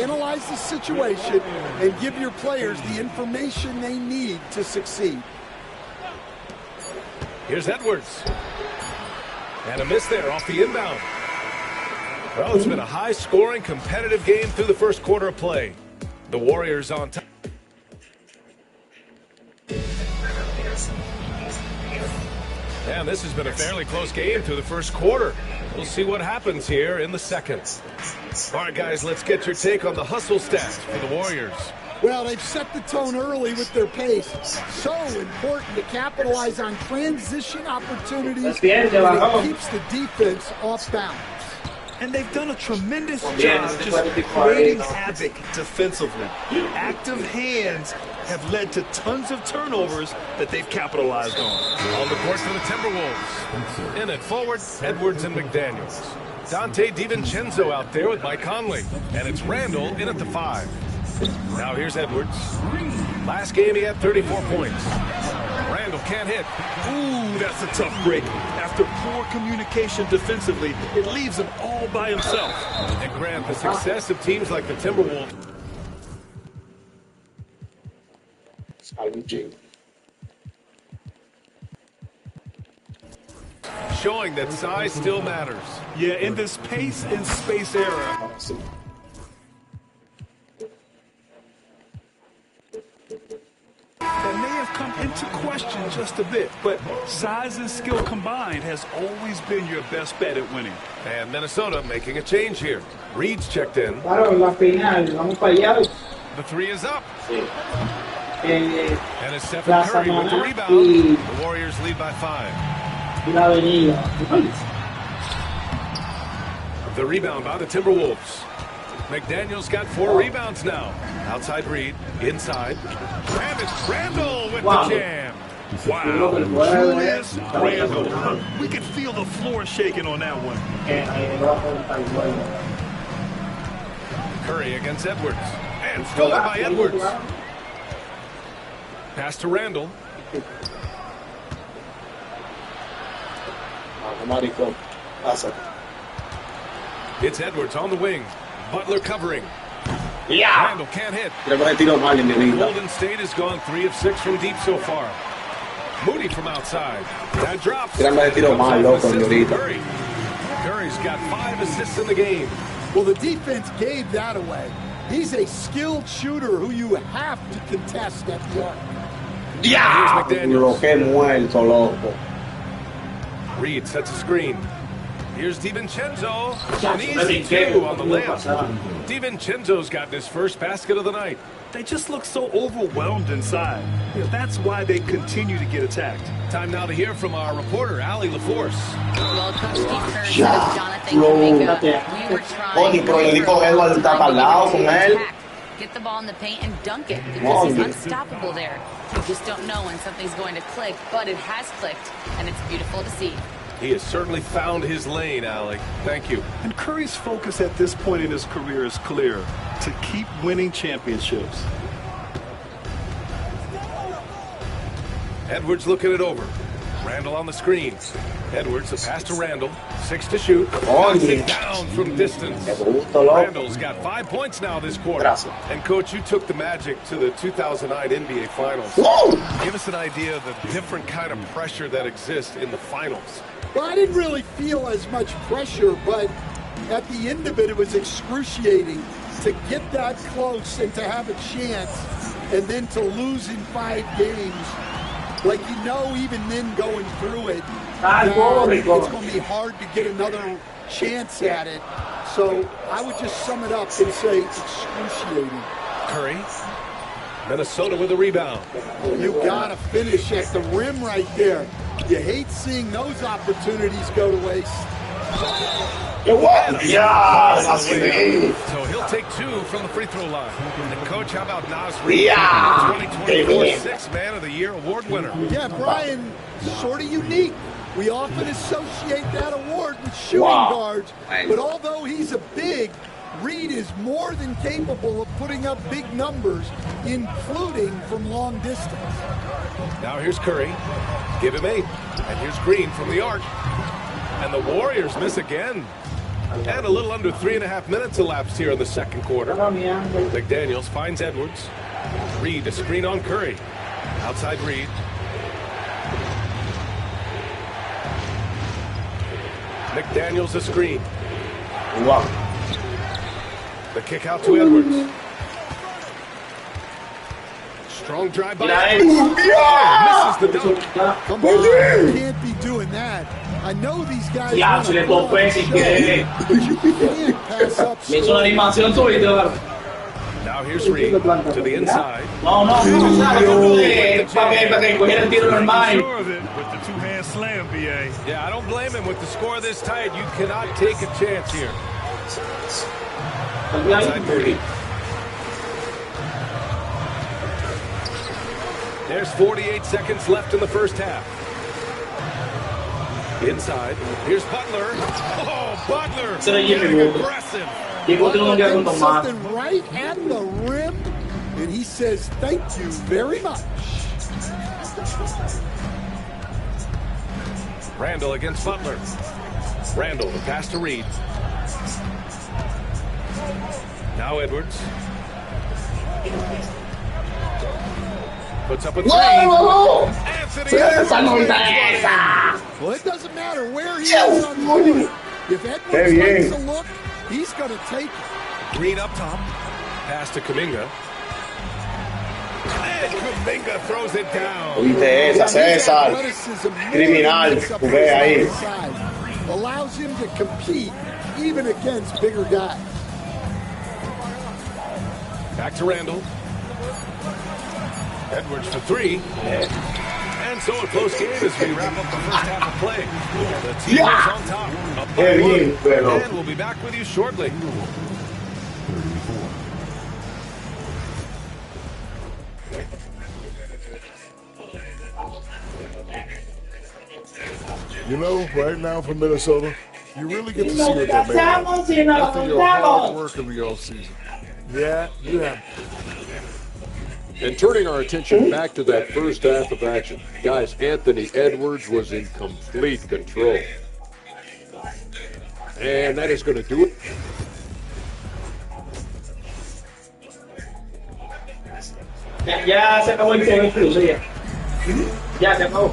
Analyze the situation and give your players the information they need to succeed. Here's Edwards. And a miss there off the inbound. Well, it's been a high-scoring, competitive game through the first quarter of play. The Warriors on top. And this has been a fairly close game through the first quarter. We'll see what happens here in the second. All right, guys, let's get your take on the hustle stats for the Warriors. Well, they've set the tone early with their pace. So important to capitalize on transition opportunities, and it keeps the defense off balance. And they've done a tremendous job just creating havoc defensively. Active hands have led to tons of turnovers that they've capitalized on. On the court for the Timberwolves. In at forward, Edwards and McDaniels. Dante DiVincenzo out there with Mike Conley. And it's Randall in at the 5. Now here's Edwards. Last game he had 34 points. Randall can't hit. Ooh, that's a tough break. After poor communication defensively, it leaves him all by himself. And Grant, the success of teams like the Timberwolves. Showing that size still matters. Yeah, in this pace and space era. That may have come into question just a bit, but size and skill combined has always been your best bet at winning. And Minnesota making a change here. Reed's checked in. The three is up. And it's Stephen Curry with the rebound. The Warriors lead by 5. The rebound by the Timberwolves. McDaniel's got 4 rebounds now. Outside Reed, inside. And it's Randall with the jam. Wow, Julius Randall. We could feel the floor shaking on that one. Curry against Edwards. And stolen by Edwards. Pass to Randall. It's Edwards on the wing. Butler covering. Yeah. Randall can't hit. Golden State has gone 3 of 6 from deep so far. Moody from outside. That drops. Curry. Curry's got 5 assists in the game. Well, the defense gave that away. He's a skilled shooter who you have to contest at the arc. Yeah. Reed sets a screen. Here's DiVincenzo. An easy 2 on the layup. DiVincenzo's gotten his first basket of the night. They just look so overwhelmed inside. That's why they continue to get attacked. Time now to hear from our reporter, Allie LaForce. Well, Coach Steve Kerr said of Jonathan Kuminga, we were trying to get the ball in the paint and dunk it because he's unstoppable there. You just don't know when something's going to click, but it has clicked, and it's beautiful to see. He has certainly found his lane, Allie. Thank you. And Curry's focus at this point in his career is clear: to keep winning championships. Edwards looking it over. Randall on the screen. Edwards, a pass to Randall. 6 to shoot. Down from distance. Randall's got 5 points now this quarter. And, Coach, you took the Magic to the 2009 NBA Finals. Give us an idea of the different kind of pressure that exists in the finals. Well, I didn't really feel as much pressure, but at the end of it, it was excruciating to get that close and to have a chance and then to lose in 5 games. Like, even then going through it, it's going to be hard to get another chance at it. So I would just sum it up and say excruciating. Curry, Minnesota with a rebound. You got to finish at the rim right there. You hate seeing those opportunities go to waste. Yeah, so he'll take 2 from the free throw line. And Coach, how about Nas Reed? 2024 Sixth Man of the Year award winner. Yeah, Brian, sort of unique. We often associate that award with shooting guards, but although he's a big, Reed is more than capable of putting up big numbers, including from long distance. Now here's Curry. Give him 8. And here's Green from the arc. And the Warriors miss again. And a little under 3.5 minutes elapsed here in the second quarter. McDaniels finds Edwards. Reed, a screen on Curry. Outside Reed. McDaniels, a screen. The kick out to Edwards. Strong drive by Edwards. Misses the dunk. Come on, you can't be doing that. I know these guys. Ya, se le topé sin querer. Me hizo una animación súbita. Now here's Reed to the inside. No, para que cogiera el tiro normal. With the two-hand slam, BA. Yeah, I don't blame him. With the score this tight, you cannot take a chance here. Outside Moody. There's 48 seconds left in the first half. Inside, here's Butler. Oh, Butler! Getting aggressive. Butler did something right at the rim and he says thank you very much. Randall against Butler. Randall, the pass to Reed. Now Edwards. Puts up a three. Anthony Edwards. Well, it doesn't matter where he is on the court. If Edwards likes a look, he's going to take it. Green up top. Pass to Kuminga. And Kuminga throws it down. Oíste esa, César. Criminal. Jugué ahí. Allows him to compete even against bigger guys. Back to Randall. Edwards for three. And so a close game as we wrap up the first half of play. The team is on top. Up by one. And we'll be back with you shortly. You know, right now for Minnesota, you really get to see what they're made of after your hard work in the offseason. Yeah, you have. And turning our attention back to that first half of action, guys, Anthony Edwards was in complete control. And that is going to do it. Ya se acabó el tiempo incluso ya. Ya se acabó.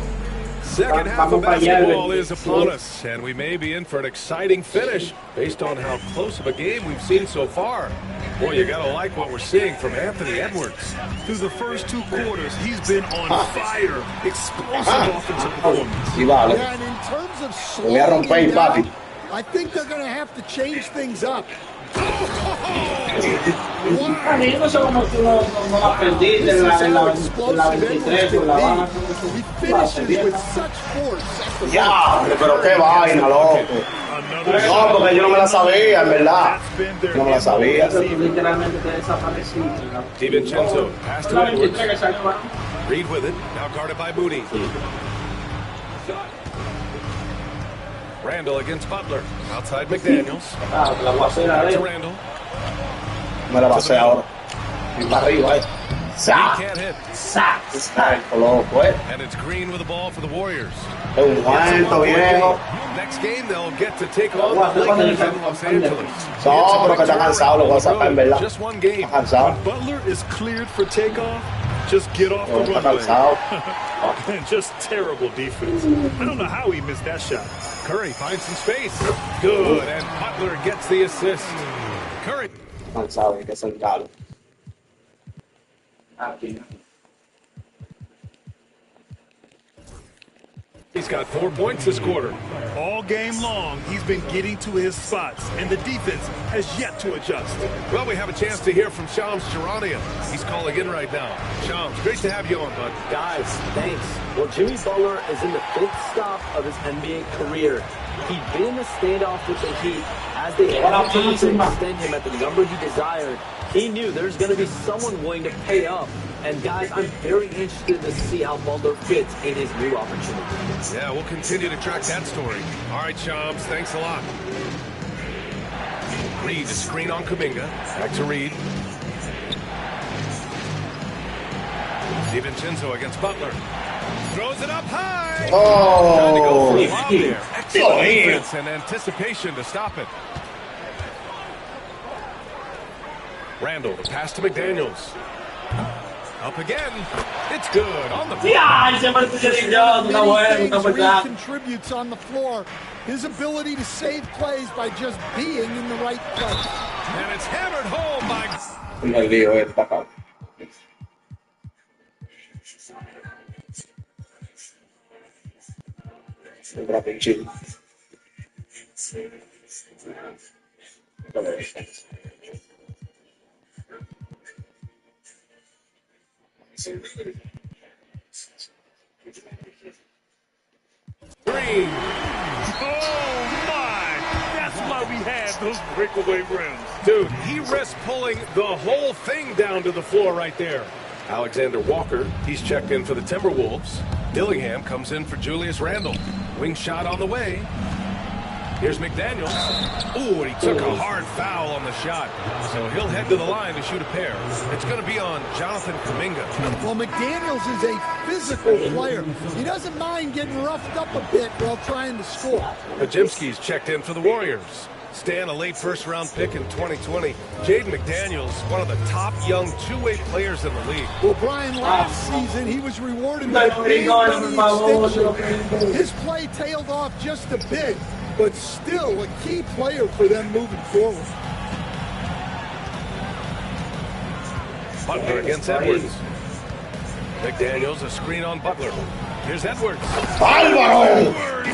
Second half of basketball is upon us, and we may be in for an exciting finish based on how close of a game we've seen so far. Boy, you gotta like what we're seeing from Anthony Edwards. Through the first two quarters, he's been on fire. Explosive offensive performance. Yeah, and in terms of slowing him down, I think they're going to have to change things up. No sé cómo tú no aprendiste en la 23 con la baja. Ya, pero qué vaina, loco. No, porque yo no me la sabía, en verdad. No me la sabía. Literalmente te desaparecí. DiVincenzo, pass to Edwards. Reed with it, now guarded by Moody. Randall against Butler. Outside McDaniels. Back to Randall. Me la pasé ahora. Y para arriba, He can't hit. And it's Green with the ball for the Warriors. Next game, they'll get to take on the Lakers in Los Angeles. No, pero que está cansado, lo voy a sacar, en verdad. Just one game. When Butler is cleared for takeoff, just get off the runway. And just terrible defense. I don't know how he missed that shot. Curry finds some space. Good, and Butler gets the assist. Curry. Cansado, hay que sentarlo. He's got 4 points this quarter. All game long, he's been getting to his spots, and the defense has yet to adjust. Well, we have a chance to hear from Shams Charania. He's calling in right now. Shams, great to have you on, bud. Guys, thanks. Well, Jimmy Butler is in the 5th stop of his NBA career. He'd been in a standoff with the Heat as they attempted to extend him at the number he desired. He knew there's going to be someone willing to pay up. And guys, I'm very interested to see how Butler fits in his new opportunity. Yeah, we'll continue to track that story. All right, Shams, thanks a lot. Reed, the screen on Kuminga. Back to Reed. DiVincenzo against Butler. Throws it up high. Oh. Trying to go for a lob there. Excellent defense and anticipation to stop it. Randall, the pass to McDaniels. Up again. It's good on the floor. Reed contributes on the floor. His ability to save plays by just being in the right place. And it's hammered home by... Green. Oh, my. That's why we had those breakaway rims. Dude, he risked pulling the whole thing down to the floor right there. Alexander Walker, he's checked in for the Timberwolves. Dillingham comes in for Julius Randle. Wing shot on the way. Here's McDaniels. Ooh, and he took a hard foul on the shot. So he'll head to the line to shoot a pair. It's going to be on Jonathan Kuminga. Well, McDaniels is a physical player. He doesn't mind getting roughed up a bit while trying to score. Pajimski's checked in for the Warriors. Stan, a late first-round pick in 2020. Jaden McDaniels, one of the top young two-way players in the league. Well, Brian, last season, he was rewarded with a big money extension. His play tailed off just a bit, but still a key player for them moving forward. Butler against Edwards. McDaniels, a screen on Butler. Here's Edwards. Álvaro!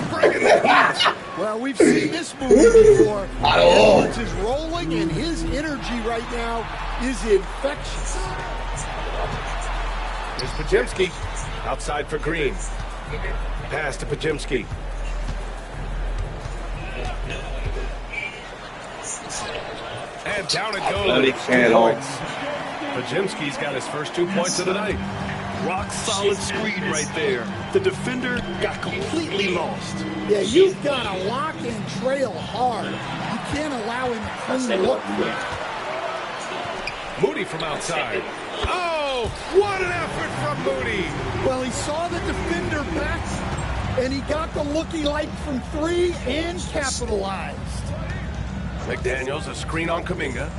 Breaking the heat. Well, we've seen this move before. Edwards is rolling, and his energy right now is infectious. Here's Pajimski. Outside for Green. Pass to Pajimski. And down it goes. Pajimski's got his first 2 points of the night. Rock solid screen right there. The defender got completely lost. Yeah, you've got to lock and trail hard. You can't allow him to clean look. Moody from outside. Oh, what an effort from Moody. Well, he saw the defender back, and he got the look he liked from three and capitalized. McDaniels, a screen on Kuminga.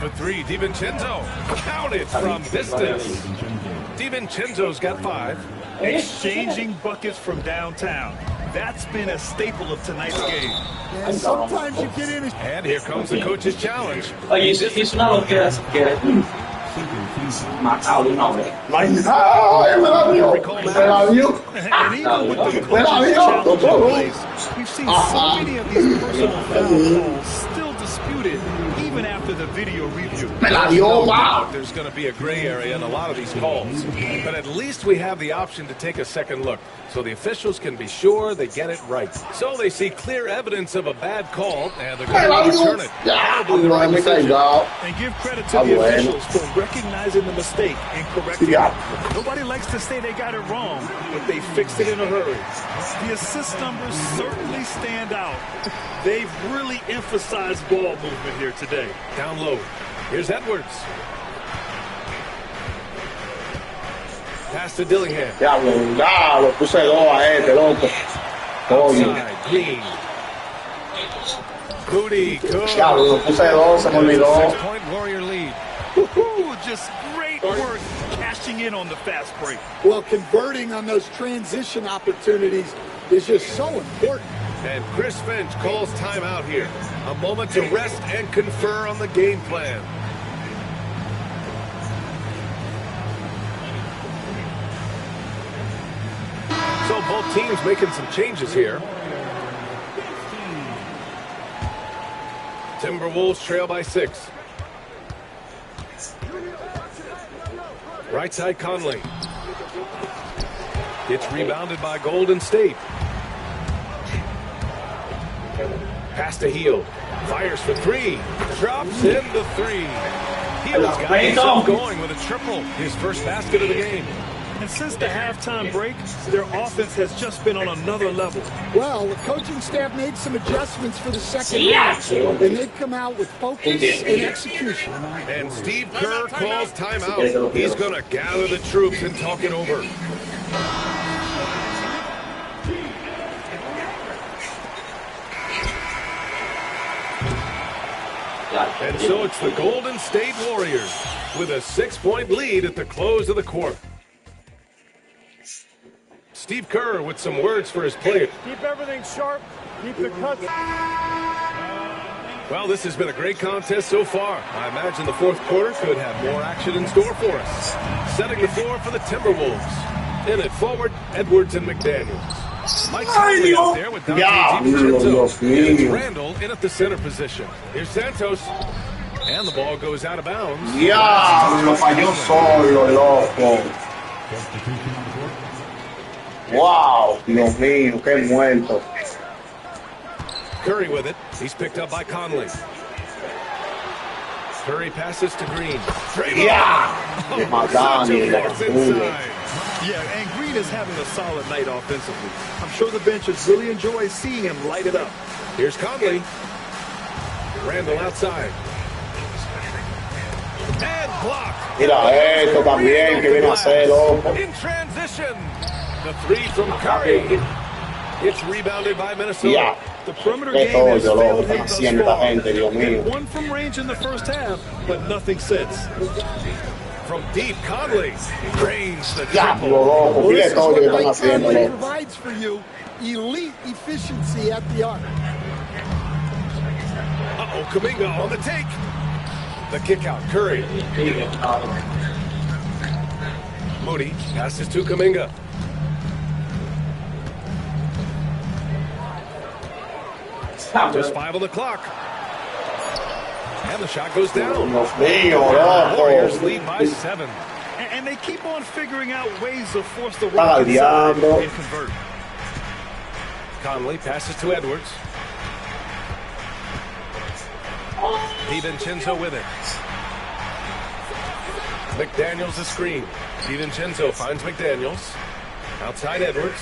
For three, DiVincenzo. Counted from distance. DiVincenzo's got 5. Exchanging buckets from downtown. That's been a staple of tonight's game. And sometimes you get in. And here comes the coach's challenge. Isso não é o que é. Matar uma vez. Mas And even with the coach's challenge, we've seen so many of these personal foul calls still disputed, even after the video review. There's going to be a gray area in a lot of these calls, but at least we have the option to take a second look, so the officials can be sure they get it right. So they see clear evidence of a bad call, and they're going to overturn it. Probably the right decision. And give credit to the officials for recognizing the mistake and correcting it. Nobody likes to say they got it wrong, but they fixed it in a hurry. The assist numbers certainly stand out. They've really emphasized ball movement here today. Down low. Here's Edwards. Pass to Dillingham. Lo puse dos a este, loco. Outside, Green. Moody, good. Lo puse dos, se me olvidó. 6-point Warrior lead. Just great work cashing in on the fast break. Well, converting on those transition opportunities is just so important. And Chris Finch calls timeout here. A moment to rest and confer on the game plan. So both teams making some changes here. Timberwolves trail by 6. Right side Conley. It's rebounded by Golden State. Pass to Hield. Fires for 3. Drops in the 3. Hield's got himself going with a triple. His first basket of the game. And since the halftime break, their offense has just been on another level. Well, the coaching staff made some adjustments for the second half, and they've come out with focus and execution. And Steve Kerr calls timeout. He's going to gather the troops and talk it over. And so it's the Golden State Warriors with a 6-point lead at the close of the quarter. Steve Kerr with some words for his players. Keep everything sharp. Keep the cuts. Well, this has been a great contest so far. I imagine the fourth quarter could have more action in store for us. Setting the floor for the Timberwolves. In it forward, Edwards and McDaniels. Mike Conley out there with Dante DiVincenzo. And it's Randall in at the center position. Here's Santos. And the ball goes out of bounds. Lo falló solo, loco. Wow, Dios mío, qué muerto. Curry with it. He's picked up by Conley. Curry passes to Green. Madani, Yeah, and Green is having a solid night offensively. I'm sure the bench has really enjoyed seeing him light it up. Here's Conley. Randall outside. And blocked. Mira esto también, que viene a hacer, loco. In transition. The three from Curry. It's rebounded by Minnesota. Yeah. The perimeter game has failed him thus far. Hit one from range in the first half, but nothing since. From deep, Conley drains the triple. Well, this is what Mike Conley provides for you. Elite efficiency at the arc. Uh-oh, Kuminga on the take. The kick out, Curry. Moody passes to Kuminga. Just 5 on the clock. And the shot goes down. Warriors lead by 7. And they keep on figuring out ways to force the rock inside and convert. Conley passes to Edwards. DiVincenzo with it. McDaniels the screen. DiVincenzo finds McDaniels. Outside Edwards.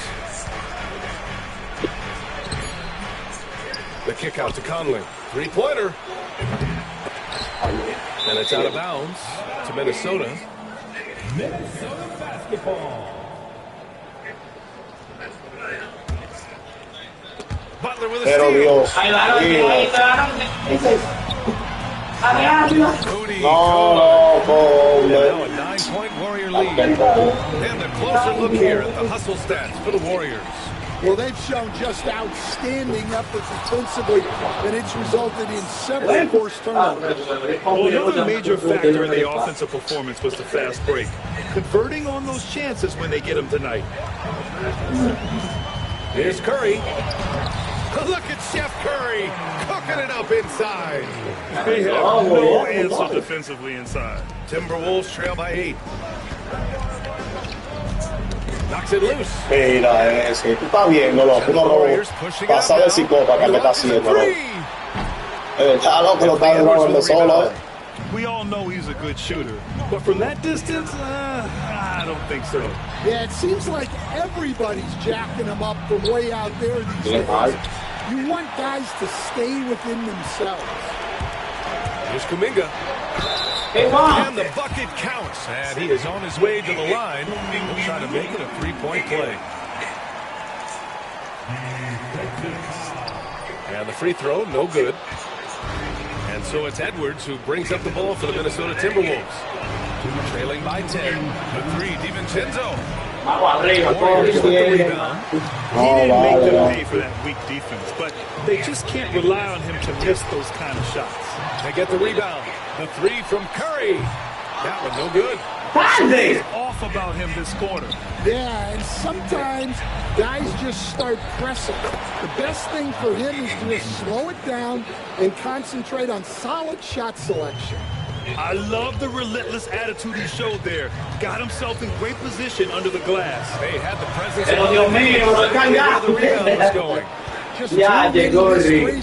The kick out to Conley. Three-pointer. And it's out of bounds to Minnesota. Minnesota basketball. Butler with a steal. Moody. Now a 9-point Warrior lead. And a closer look here at the hustle stats for the Warriors. Well, they've shown just outstanding effort defensively, and it's resulted in several forced turnovers. Well, another major factor in the offensive performance was the fast break. Converting on those chances when they get them tonight. Here's Curry. Look at Chef Curry cooking it up inside. They have no answer defensively inside. Timberwolves trail by 8. Knocks it loose. Mira ese, tú estás viendo, loco, pasado de psicópata que me está haciendo, loco. Está loco, lo está robando solo. We all know he's a good shooter, but from that distance, I don't think so. Yeah, it seems like everybody's jacking him up from way out there these days. You want guys to stay within themselves. Here's Kuminga. And the bucket counts. And he is on his way to the line. He'll try to make it a 3-point play. And the free throw, no good. And so it's Edwards who brings up the ball for the Minnesota Timberwolves. Trailing by 10. The 3, DiVincenzo. Warriors with the rebound. He didn't make them pay for that weak defense, but they just can't rely on him to miss those kind of shots. They get the rebound. The 3 from Curry. That one no good. What's off about him this quarter? Yeah, and sometimes guys just start pressing. The best thing for him is to just slow it down and concentrate on solid shot selection. I love the relentless attitude he showed there. Got himself in great position under the glass. They had the presence Pero Dios mío, no where the rebound was going. Ya llegó el ring.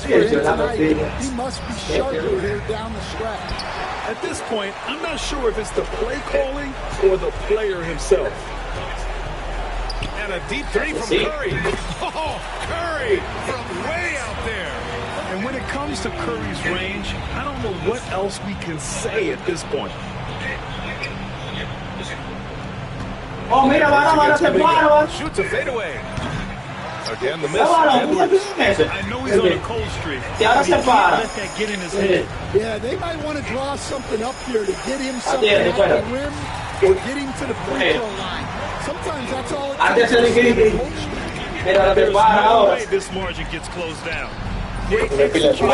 He must be sharper here down the stretch. At this point, I'm not sure if it's the play calling or the player himself. And a deep 3 from Curry. Oh, Curry from way out there. And when it comes to Curry's range, I don't know what else we can say at this point. Oh, mira, shoots a fadeaway. Again, the miss. I know he's on a cold streak. He can't let that get in his head. Yeah, they might want to draw something up here to get him something off the rim or get him to the free throw line. Sometimes that's all it takes to stay on a cold streak. There's no way this margin gets closed down. Great execution.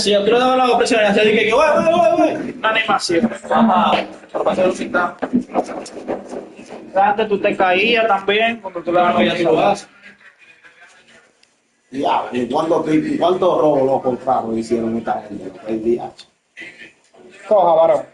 Sí, yo quiero dar la presión. Así que, una animación. Para pasar un cita. Antes tú te caías también cuando tú le dabas lo vas. Diablo, ¿cuántos robos los compraron y hicieron esta gente? El día. Coja, varón.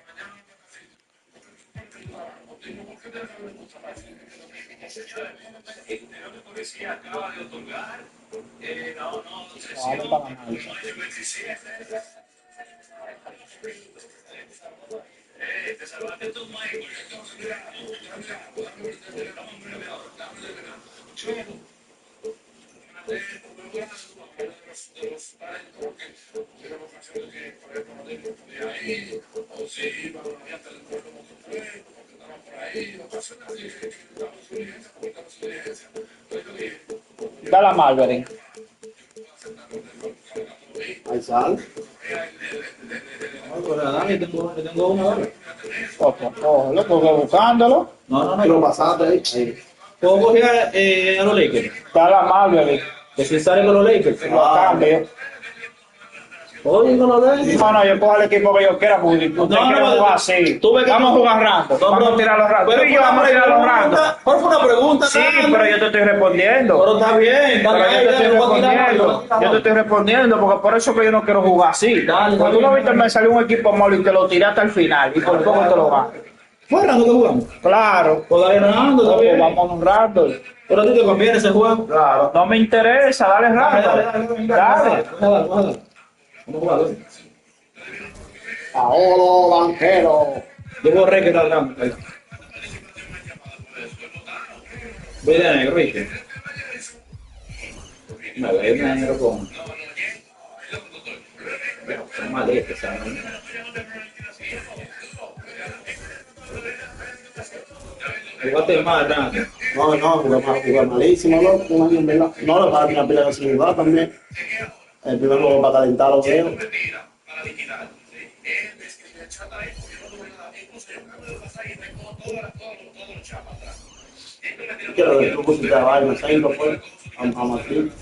Da la Margaret. Ahí sale. Yo tengo una hora. Cógelo, porque buscándolo. No. Lo pasaste ahí. ¿Puedo coger a los Lakers? Da la Margaret. Que si sale con los Lakers. Lo cambio. Oye, con los Lakers. No, yo cojo el equipo que yo quiera, porque usted quiere jugar así. Vamos a jugar random. Vamos a tirar los random. Pero Tú y yo vamos a tirar los random. ¿Cuál fue una pregunta? Sí, pero yo te estoy respondiendo. Pero está bien. Pero yo te estoy respondiendo. Yo te estoy respondiendo, porque por eso que yo no quiero jugar así. Porque tú no viste, me salió un equipo malo y te lo tiré hasta el final. Y por poco te lo gano. ¿Fue random que jugamos? Claro. Pues dale random, está bien. Vamos a un random. Pero a ti te conviene ese juego. Claro. No me interesa, dale random. Dale. Vamos a jugar. Ahora, banquero. Yo borré que está random. Voy de negro, ¿viste? Me voy de negro con... Son maletes, ¿sabes? Jugaste mal, grande. No, jugar malísimo, loco. Un año en verdad. No, lo para una pila sin jugar también. El primer juego para calentar los dedos. Quiero ver tú pusiste a vaina, ahí no fue. A Martín.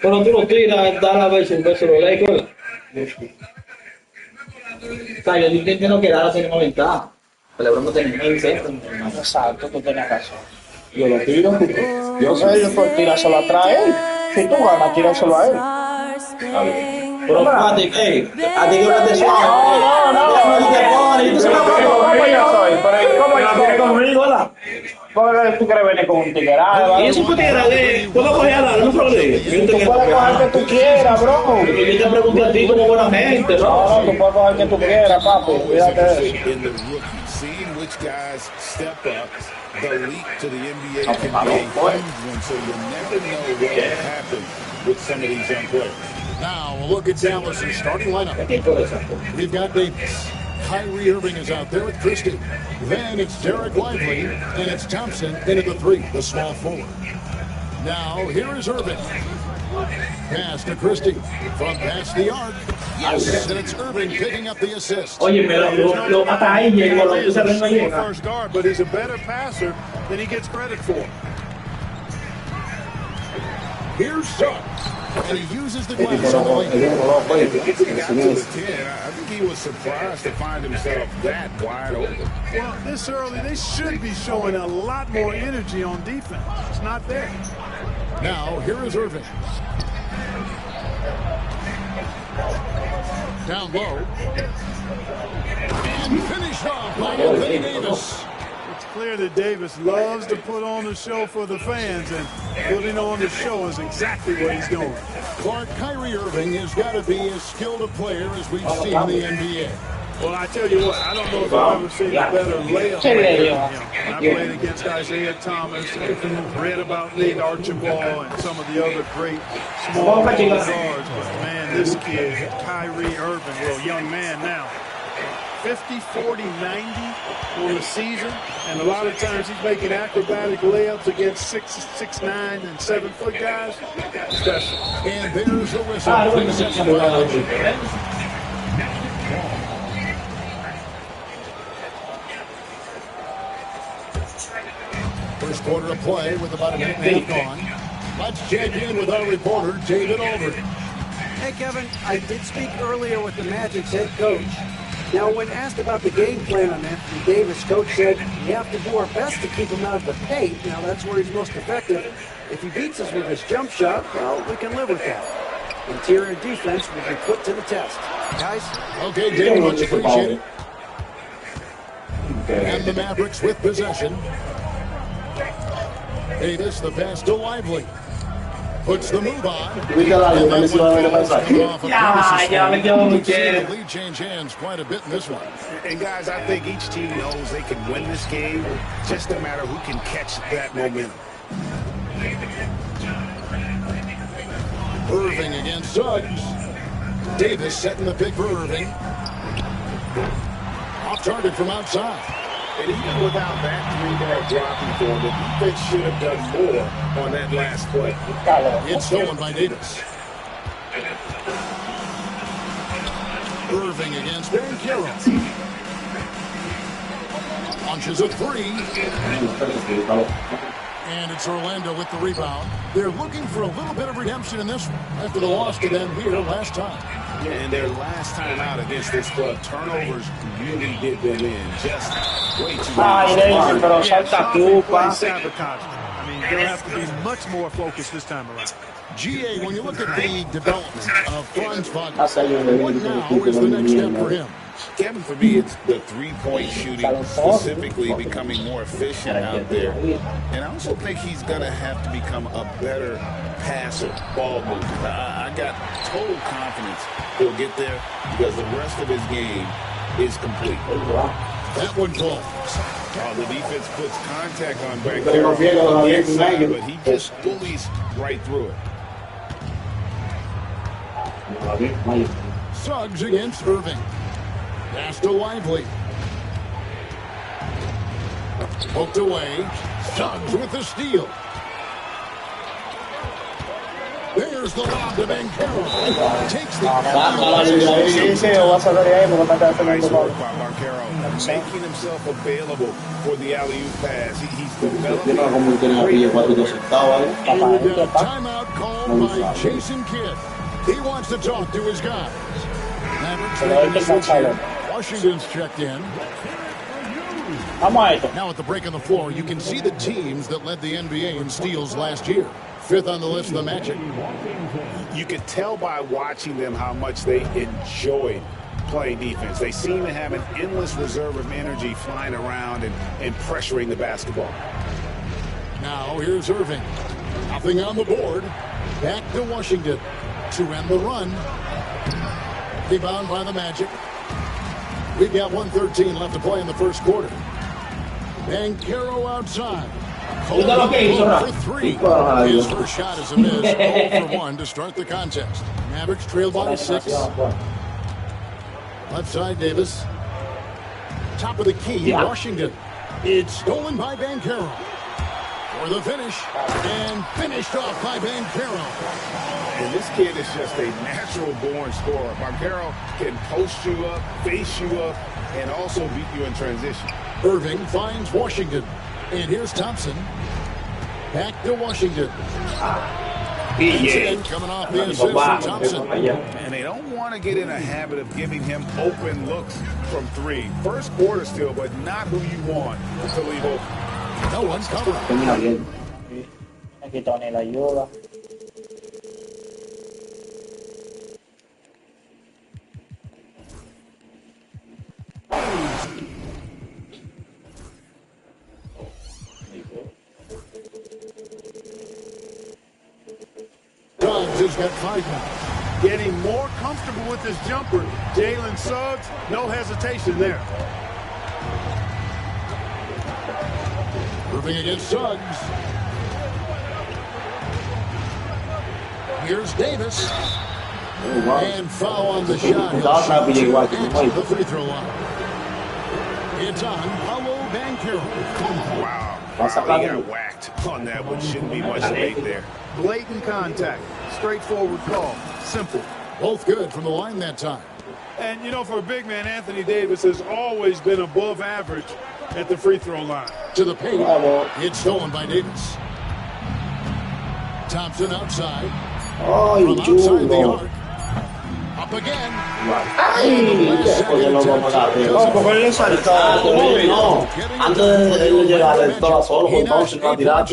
Pero tú lo tiras, da la vez un beso los Lakers. O sea, yo entiendo que ahora tenemos ventaja. LeBron no tenemos el centro. Exacto, tú tenías razón. Yo lo tiro. Yo soy el por tirárselo atrás a él. Si tú ganas, tirárselo a él. Pero a ti que hablaste suave. ¿Cómo yo soy? ¿Cómo yo soy conmigo, verdad? ¿Por qué tú quieres venir con un tigreado? Y eso fue tigre, ¿puedo coger a la? No se lo digo. Tú puedes coger que tú quieras, bro. Yo te pregunté a ti como buena gente, bro. No, tú puedes coger que tú quieras, papi. Cuídate de eso. In the rookie, seeing which guys step up, the leap to the NBA can be a huge one, so you never know what will happen with some of these young players. Now, a look at Dallas' starting lineup. We've got Davis. Kyrie Irving is out there with Christie. Then it's Derek Lively, and it's Thompson in at the 3, the small forward. Now, here is Irving. Pass to Christie. From past the arc. Yes, and it's Irving picking up the assist. Oye, pero hasta ahí llegó, lo puse a ver no llega. First guard, but he's a better passer than he gets credit for. Here's Suggs. And he uses the glass on the wing. He got to the 10. I think he was surprised to find himself that wide open. Well, this early, they should be showing a lot more energy on defense. It's not there. Now, here is Irving. Down low. And finished off by Anthony Davis. It's clear that Davis loves to put on the show for the fans, and putting on the show is exactly what he's doing. Clark, Kyrie Irving has got to be as skilled a player as we've seen in the NBA. Well, I tell you what, I don't know if I've ever seen a better layup player. I played against Isaiah Thomas and read about Nate Archibald and some of the other great small guards. But, man, this kid, Kyrie Irving, well, young man now, 50, 40, 90 on the season. And a lot of times he's making acrobatic layups against 6'9", and 7-foot guys. Special. And there's the whistle. First quarter of play with about a minute and a half gone. Let's check in with our reporter, David Aldridge. Hey, Kevin, I did speak earlier with the Magic's head coach. Now, when asked about the game plan on Anthony Davis, coach said, we have to do our best to keep him out of the paint. Now, that's where he's most effective. If he beats us with his jump shot, well, we can live with that. Interior defense will be put to the test. Guys? Okay, David, much appreciated. And the Mavericks with possession. Davis, the pass to Lively. Puts the move on. And that one falls coming off a courtesy screen. The lead change hands quite a bit in this one. And guys, I think each team knows they can win this game, just no matter who can catch that momentum. Irving against Suggs. Davis setting the pick for Irving. Off target from outside. And even without that three-ball dropping for him, the defense should have done more on that last play. It's stolen by Davis. Irving against Banchero. Launches a three. And it's Orlando with the rebound. They're looking for a little bit of redemption in this one after the loss to them here last time. And their last time out against this club, turnovers really did them in. Just way too Sabotage. I mean, they'll have to be much more focused this time around. GA, when you look at the development of Franz Wagner, what now is the next step for him? Kevin, for me, it's the three-point shooting, specifically becoming more efficient out there. And I also think he's going to have to become a better passer, ball mover. I got total confidence he'll get there because the rest of his game is complete. That one falls. The defense puts contact on Banchero on the inside, but he just bullies right through it. Suggs against Irving. Pass to Lively. Poked away. Suggs with the steal. There's the lob to Banchero. Takes the Nice work by Banchero, making himself available for the alley-oop pass. He's developing. Timeout called by Jason Kidd. He wants to talk to his guys. Mavericks making a switch here. Washington's checked in. Now at the break on the floor, you can see the teams that led the NBA in steals last year. Fifth on the list of the Magic. You could tell by watching them how much they enjoyed playing defense. They seem to have an endless reserve of energy flying around and pressuring the basketball. Now here's Irving. Nothing on the board. Back to Washington to end the run. Rebound by the Magic. We've got 1:13 left to play in the first quarter. Banchero outside. For three. His first shot is a miss. 0 for 1 to start the contest. Mavericks trail by 6. Left side, Davis. Top of the key, Washington. It's stolen by Banchero. For the finish. And finished off by Banchero. And this kid is just a natural-born scorer. Banchero can post you up, face you up, and also beat you in transition. Irving finds Washington. And here's Thompson. Back to Washington. Coming off the assist from Thompson. And they don't want to get in a habit of giving him open looks from three. First quarter still, but not who you want to leave open. No one's covering. Suggs has got 5 now. Getting more comfortable with his jumper. Jalen Suggs, no hesitation there. Irving against Suggs. Here's Davis. And foul on the shot. He'll shoot 2 at the free throw line. It's on Paolo Banchero. Wow. He got whacked on that one. Shouldn't be much debate there. Blatant contact. Straightforward call. Simple. Both good from the line that time. And, you know, for a big man, Anthony Davis has always been above average at the free throw line. To the paint. It's stolen by Davis. Thompson outside. From outside the arc. Up again. Como él le saltó, no. Antes de él llegar, él estaba solo con Thompson no a tirar.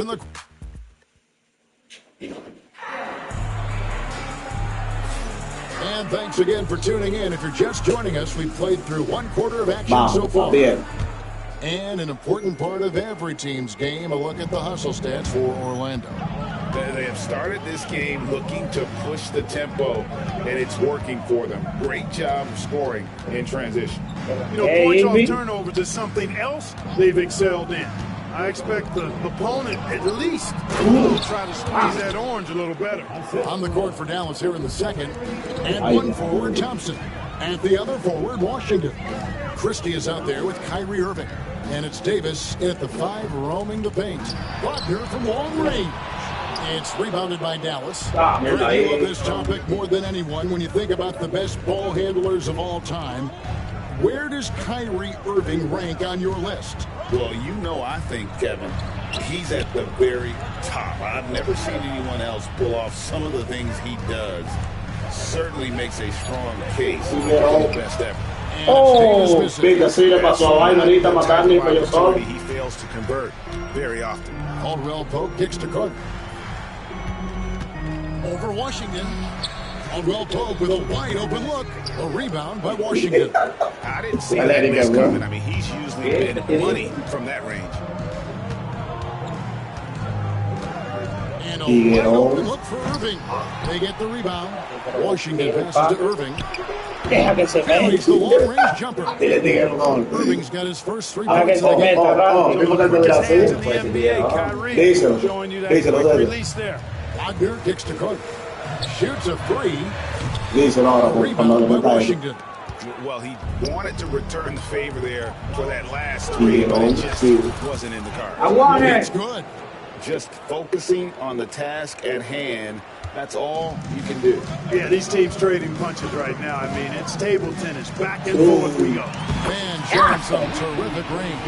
And thanks again for tuning in. If you're just joining us, we've played through 1 quarter of action so far. And an important part of every team's game, a look at the hustle stats for Orlando. They have started this game looking to push the tempo, and it's working for them. Great job of scoring in transition. You know, points off turnovers is something else they've excelled in. I expect the opponent at least will try to squeeze that orange a little better. On the court for Dallas here in the second. And one forward, Thompson. At the other forward, Washington. Christie is out there with Kyrie Irving. And it's Davis at the 5 roaming the paint. Wagner from long range. It's rebounded by Dallas. You love this topic more than anyone when you think about the best ball handlers of all time. Where does Kyrie Irving rank on your list? Well, you know, I think, Kevin, he's at the very top. I've never seen anyone else pull off some of the things he does. Certainly makes a strong case for the best ever. Oh, fíjate, así le pasó a Vaina ahorita matarle y yo solo. He fails to convert very often. Caldwell Pope kicks to Carter. Over Washington. Caldwell Pope with a wide open look. A rebound by Washington. I didn't see that miss coming. I mean, he's usually been money from that range. And a wide open look for Irving. They get the rebound. Washington passes to Irving. Carries the long-range jumper. Irving's got his first 3 points of the game. Wagner kicks to Carter. Shoots a 3. Rebound by Washington. Well, he wanted to return the favor there for that last 3, but it just wasn't in the cards. I want it. It's good. Just focusing on the task at hand. That's all you can do. Yeah, these teams trading punches right now. I mean, it's table tennis. Back and forth we go. Man showing some terrific range.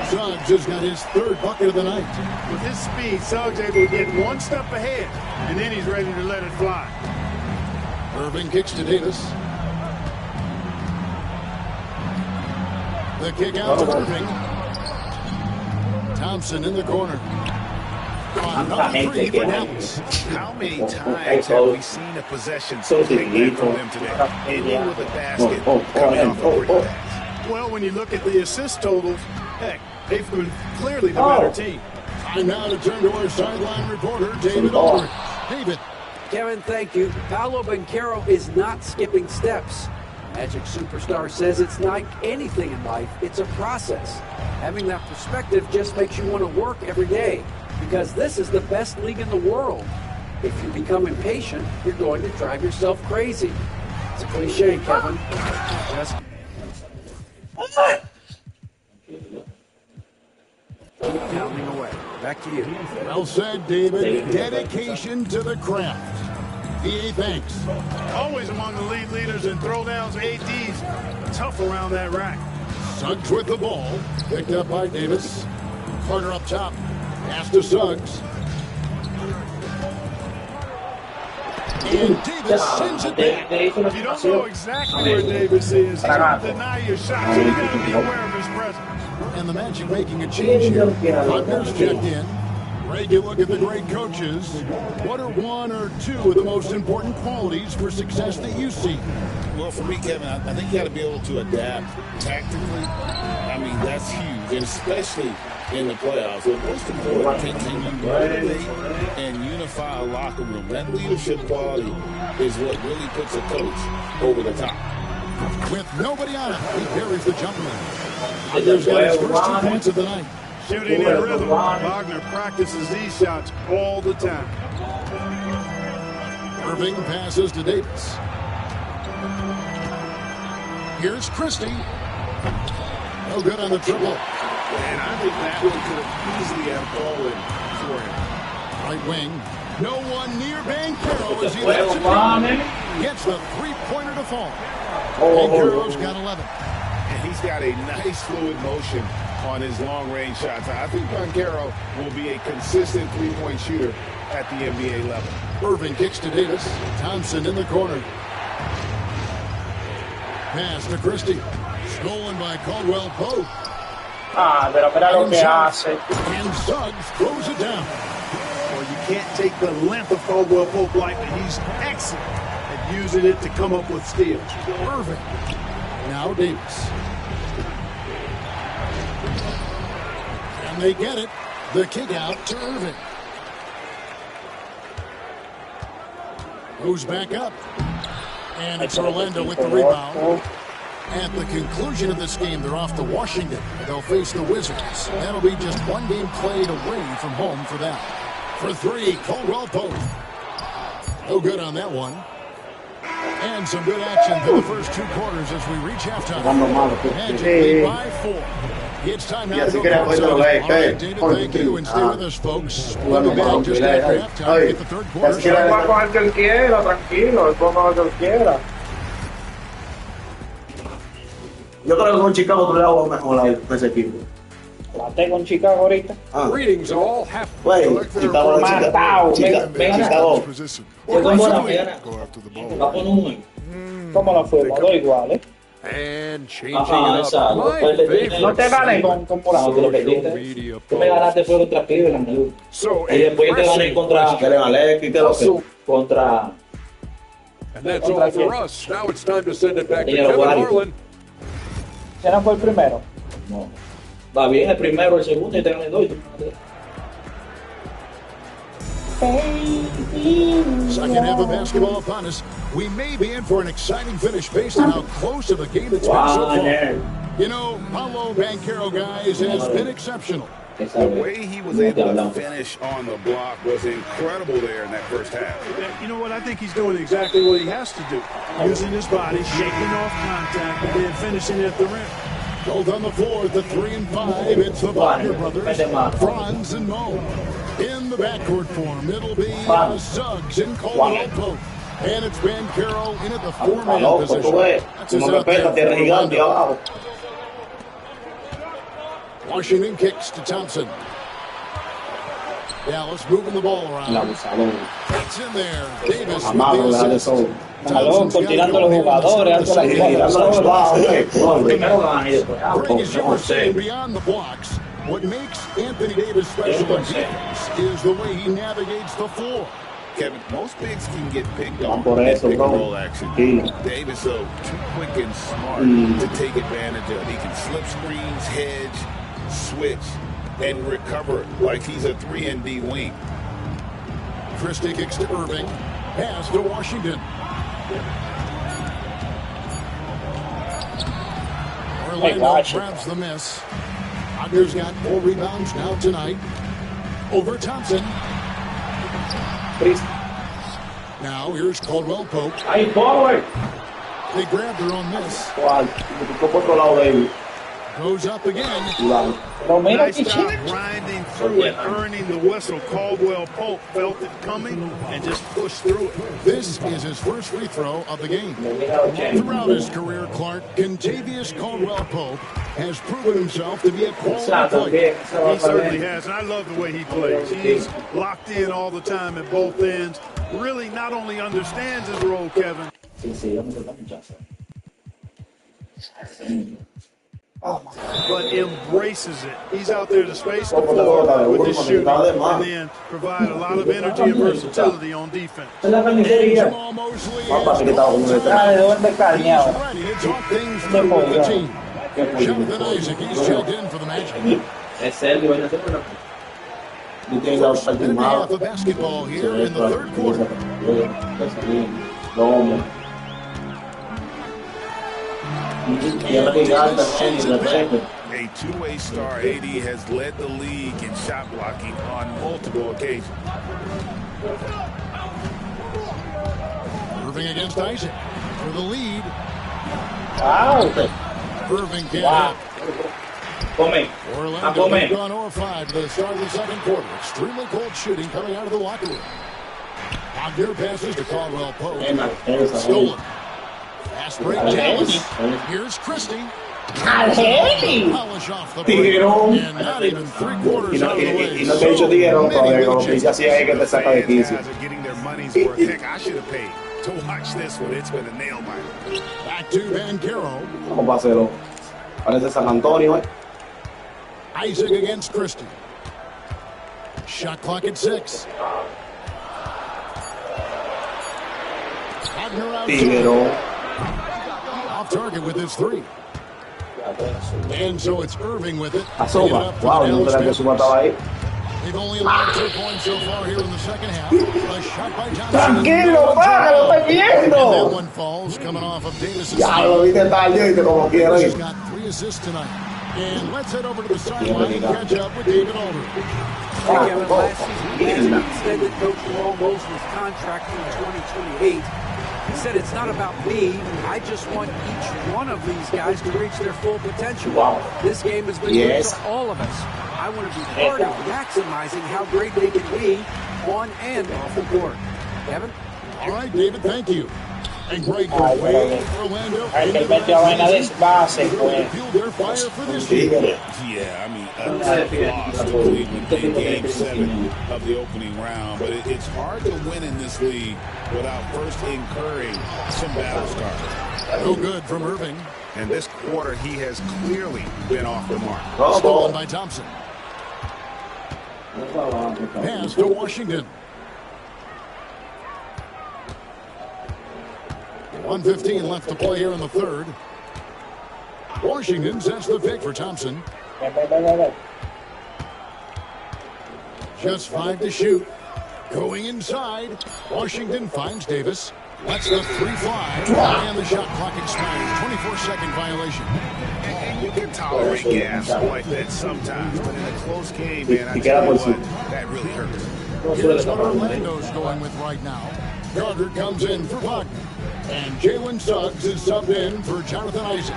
Suggs has got his 3rd bucket of the night. With his speed, Suggs able to get one step ahead, and then he's ready to let it fly. Irving kicks to Davis. The kick out to Irving. Thompson in the corner. Another 3 for Dallas. How many times have we seen a possession so big from them today? Ending with a basket coming off a great pass. Well, when you look at the assist totals, heck, they've been clearly the better team. Time now to turn to our sideline reporter, David Aldridge. David. Kevin, thank you. Paolo Banchero is not skipping steps. Magic Superstar says it's like anything in life, it's a process. Having that perspective just makes you want to work every day, because this is the best league in the world. If you become impatient, you're going to drive yourself crazy. It's a cliche, Kevin. Just keep pounding away. Back to you. Well said, David. Dedication to the craft. PA thanks. Always among the lead leaders in throwdowns, ADs. Tough around that rack. Suggs with the ball. Picked up by Davis. Carter up top. Pass to Suggs. And Davis sends it back. You don't know exactly where Davis is. He's going to deny your shot, so you got to be aware of his presence. And the Magic making a change here. Wagner's checked in. Greg, you look at the great coaches. What are 1 or 2 of the most important qualities for success that you see? Well, for me, Kevin, I think you got to be able to adapt tactically. I mean, that's huge, and especially in the playoffs. But most important, can you motivate and unify a locker room? That leadership quality is what really puts a coach over the top. With nobody on it, he carries the jumper. Wagner's got his first 2 points of the night. Shooting in rhythm. Wagner practices these shots all the time. Irving passes to Davis. Here's Christie. No good on the triple. And I think that one could have easily have fallen for him. Right wing. No one near Banchero as he lets it go. Gets the 3-pointer to fall. Banchero's got 11. And he's got a nice fluid motion on his long-range shots. I think Banchero will be a consistent 3-point shooter at the NBA level. Irving kicks to Davis. Thompson in the corner. Pass to Christie. Stolen by Caldwell Pope. Pero mira lo que hace. And Suggs throws it down. Well, you can't take the length of Caldwell Pope lightly. He's excellent at using it to come up with steals. Irving. Now Davis. And they get it. The kick out to Irving. Goes back up. And it's Orlando with the rebound. At the conclusion of this game, they're off to Washington. They'll face the Wizards. That'll be just one game played away from home for them. For three, Caldwell Pope. No good on that one. And some good action through the first 2 quarters as we reach halftime. Magic lead by 4. It's time now to go courtside. All right, David, thank you, and stay with us, folks. We'll be back just after halftime to get the third quarter started. Yo creo que con Chicago tú le hago mejor a ese equipo. Bate con Chicago ahorita. Greetings all. Güey, Chicago matado. Chicago. ¿Cómo la fuimos? Dos iguales. And changing it up. No te gané con Morado. Tú me ganaste fue contra Cleveland. Y después te gané contra contra. And that's all for us. Now it's time to send it back to Kevin Harlan. ¿Ese no fue el primero? No. Va bien el primero, el segundo y te gané 2. Second half of basketball upon us. We may be in for an exciting finish based on how close of a game it's been so far. You know, Paolo Banchero, guys, has been exceptional. The way he was able to finish on the block was incredible there in that first half. You know what? I think he's doing exactly what he has to do. Using his body, shaking off contact, and then finishing at the rim. Both on the floor at the 3 and 5. It's the Wagner brothers, Franz and Mo. In the backcourt form, it'll be Suggs and Caldwell Pope. And it's Banchero in at the 4-man position. That's his out there. Washington kicks to Thompson. Dallas moving the ball around. It's in there. Davis with the assist. Malón, tirando los jugadores. Bring is yours saying beyond the blocks. What makes Anthony Davis special in defense is the way he navigates the floor. Kevin, most bigs can get picked on in pick and roll action. Davis, though, too quick and smart to take advantage of. He can slip screens, hedge, switch, and recover like he's a 3-and-D wing. Christie kicks to Irving. Pass to Washington. Orlando grabs the miss. Wagner's got 4 rebounds now tonight. Over Thompson. Now here's Caldwell Pope. They grab their own miss. Goes up again. Nice job grinding through and earning the whistle. Caldwell Pope felt it coming and just pushed through it. This is his first free throw of the game. Throughout his career, Clark, Kentavious Caldwell Pope has proven himself to be a quality player. He certainly has, and I love the way he plays. He's locked in all the time at both ends. Really not only understands his role, Kevin. But embraces it. He's out there to space the floor with his shooting and then provide a lot of energy and versatility on defense. Jamal Mosley is ready to talk things through with the team. Jonathan Isaac, he's checked in for the Magic. First minute and a half of basketball here in the third quarter. A two-way star, AD has led the league in shot blocking on multiple occasions. Irving against Isaac for the lead. Wow. Irving can't hit. Orlando has gone 0-5 to the start of the second quarter. Extremely cold shooting coming out of the locker room. Wagner passes to Caldwell Pope. Stolen. Fast break, Dallas. Here's Christie. Polish off the break. And not even 3/4 out of the way. Guys are getting their money's worth. Heck, I should have paid to watch this one. It's been a nail biter. Back to Banchero. Parece San Antonio, Isaac against Christie. Shot clock at 6. Wagner out. Off target with his 3. And so it's Irving with it. Asoma. Wow, no sabía que Asoma estaba ahí. They've only allowed 2 points so far here in the second half. A shot by Thompson. Tranquilo, pa, lo estoy viendo. And that one falls coming off of Davis's Ya lo viste tarde, como quiera. He's got 3 assists tonight. And let's head over to the sideline and catch up with David Aldridge. Last season, he extended Coach Jamal Mosley's contract through 2028. He said, it's not about me. I just want each one of these guys to reach their full potential. Wow. This game has been good to all of us. I want to be part of maximizing how great they can be on and off the court. Kevin? All right, David, thank you. And great way for Orlando. Que metió a vaina de base, pues. Yeah, I mean, a loss to Cleveland in Game 7 of the opening round. But it's hard to win in this league without first incurring some battle scars. No good from Irving. And this quarter, he has clearly been off the mark. Stolen by Thompson. Pass to Washington. 1:15 left to play here in the third. Washington sets the pick for Thompson. Just 5 to shoot. Going inside. Washington finds Davis. Lets the 3 fly. And the shot clock expires. 24-second violation. And you can tolerate gas like that sometimes, but in a close game, man, I tell you what, that really hurts. Here's what Orlando's going with right now. Carter comes in for Wagner. And Jalen Suggs is subbed in for Jonathan Isaac.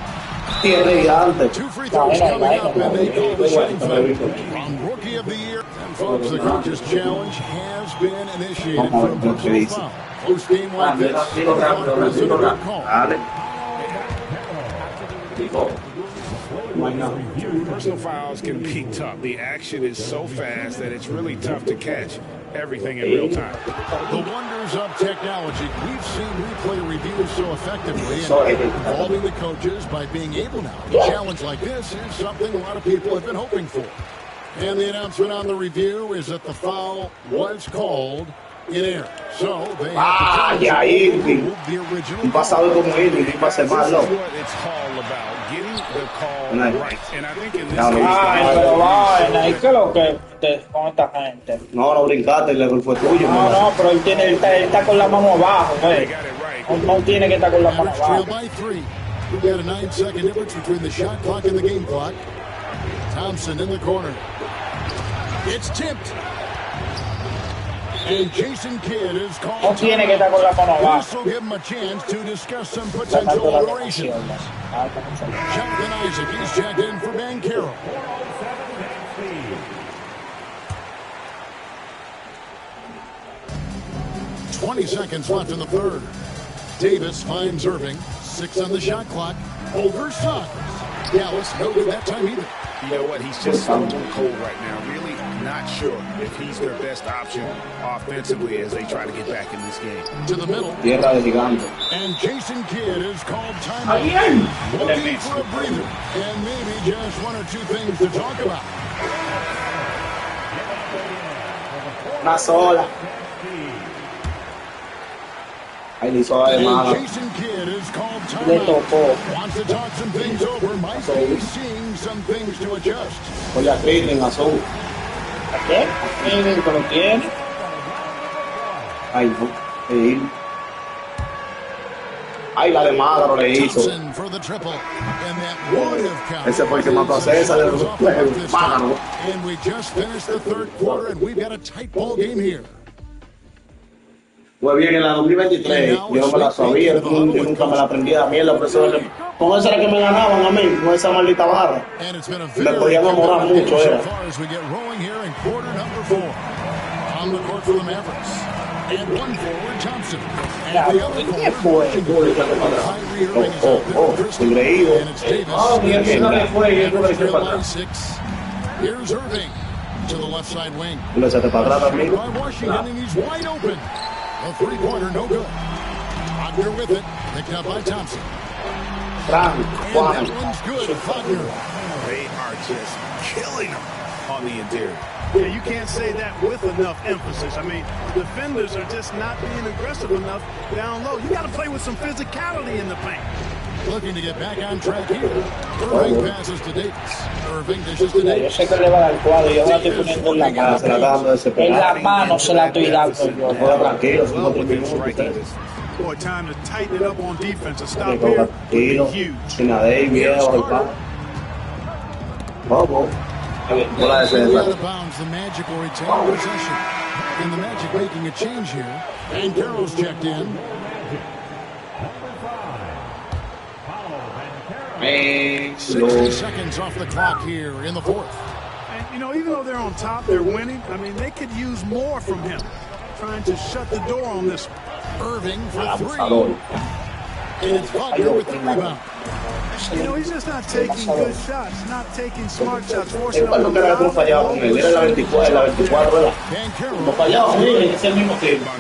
2 free throws coming up, and they call the shooting foul. From Rookie of the Year. And folks, the coach's challenge has been initiated for a personal foul. Close game like this. Personal fouls can be tough. The action is so fast that it's really tough to catch everything in real time. The wonders of technology. We've seen replay reviews so effectively and involving the coaches by being able now. A challenge like this is something a lot of people have been hoping for. And the announcement on the review is that the foul was called in air. So they have to remove the original. It's all about getting the call right. And I think in this Ay, pero vaina, ¿y qué es lo que con esta gente? No brincaste, el error fue tuyo. No, pero él está con la mano abajo, güey. No tiene que estar con la mano abajo. We've got a 9-second difference between the shot clock and the game clock. Thompson in the corner. It's tipped. And Jason Kidd is called. No tiene que estar con la mano abajo. This will give him a chance to discuss some potential alteration. Jonathan Isaac, he's checked in for Banchero. 20 seconds left in the third. Davis finds Irving. 6 on the shot clock. Over Suggs. Dallas no good that time either. You know what? He's just so cold right now. Really not sure if he's their best option offensively as they try to get back in this game. To the middle. And Jason Kidd is called timeout. Looking for a breather. And maybe just 1 or 2 things to talk about. Una sola. And Jason Kidd is called timeout. Wants to talk some things over. Might be seeing some things to adjust. Oye, a Cleveland azul. ¿A qué? ¿Pero quién? Ay, no. Ay, la de Magro le hizo. Ese fue el que mató a César de los Magro. And we just finished the third quarter, and we've got a tight ball game here. Fue bien en la 2023, yo no me la sabía, yo nunca me la aprendí a mierda, por eso con esa era que me ganaban a mí, con esa maldita barra. Me podía enamorar mucho, era. Increíble. Here's Irving to the left side wing. Lo echaste para atrás también. By Washington, and he's wide open. A three-pointer, no good. Wagner with it, picked up by Thompson. And that one's good. Wagner. They are just killing them on the interior. Yeah, you can't say that with enough emphasis. I mean, defenders are just not being aggressive enough down low. You got to play with some physicality in the paint. Looking to get back on track here. Irving passes to Davis. Irving dishes to Yo Davis. sé que le va a dar cuadro, yo la estoy poniendo en la mano. Se la está dando En la mano se la estoy dando yo. Tranquilo, son 4 minutos. Boy, time to tighten it up on defense. A stop here would be huge. Vamos. Out of bounds, the Magic will retain possession. And the Magic making a change here. And Carroll's checked in. 60 seconds off the clock here in the fourth. And, you know, even though they're on top, they're winning. I mean, they could use more from him. Trying to shut the door on this. Irving for three. And it's Butler with the rebound. You know, he's just not taking good shots, not taking smart shots, forcing them ¿Cuándo que la hemos fallado con él? Era la 24, ¿verdad? Hemos fallado, sí, es el mismo tiempo.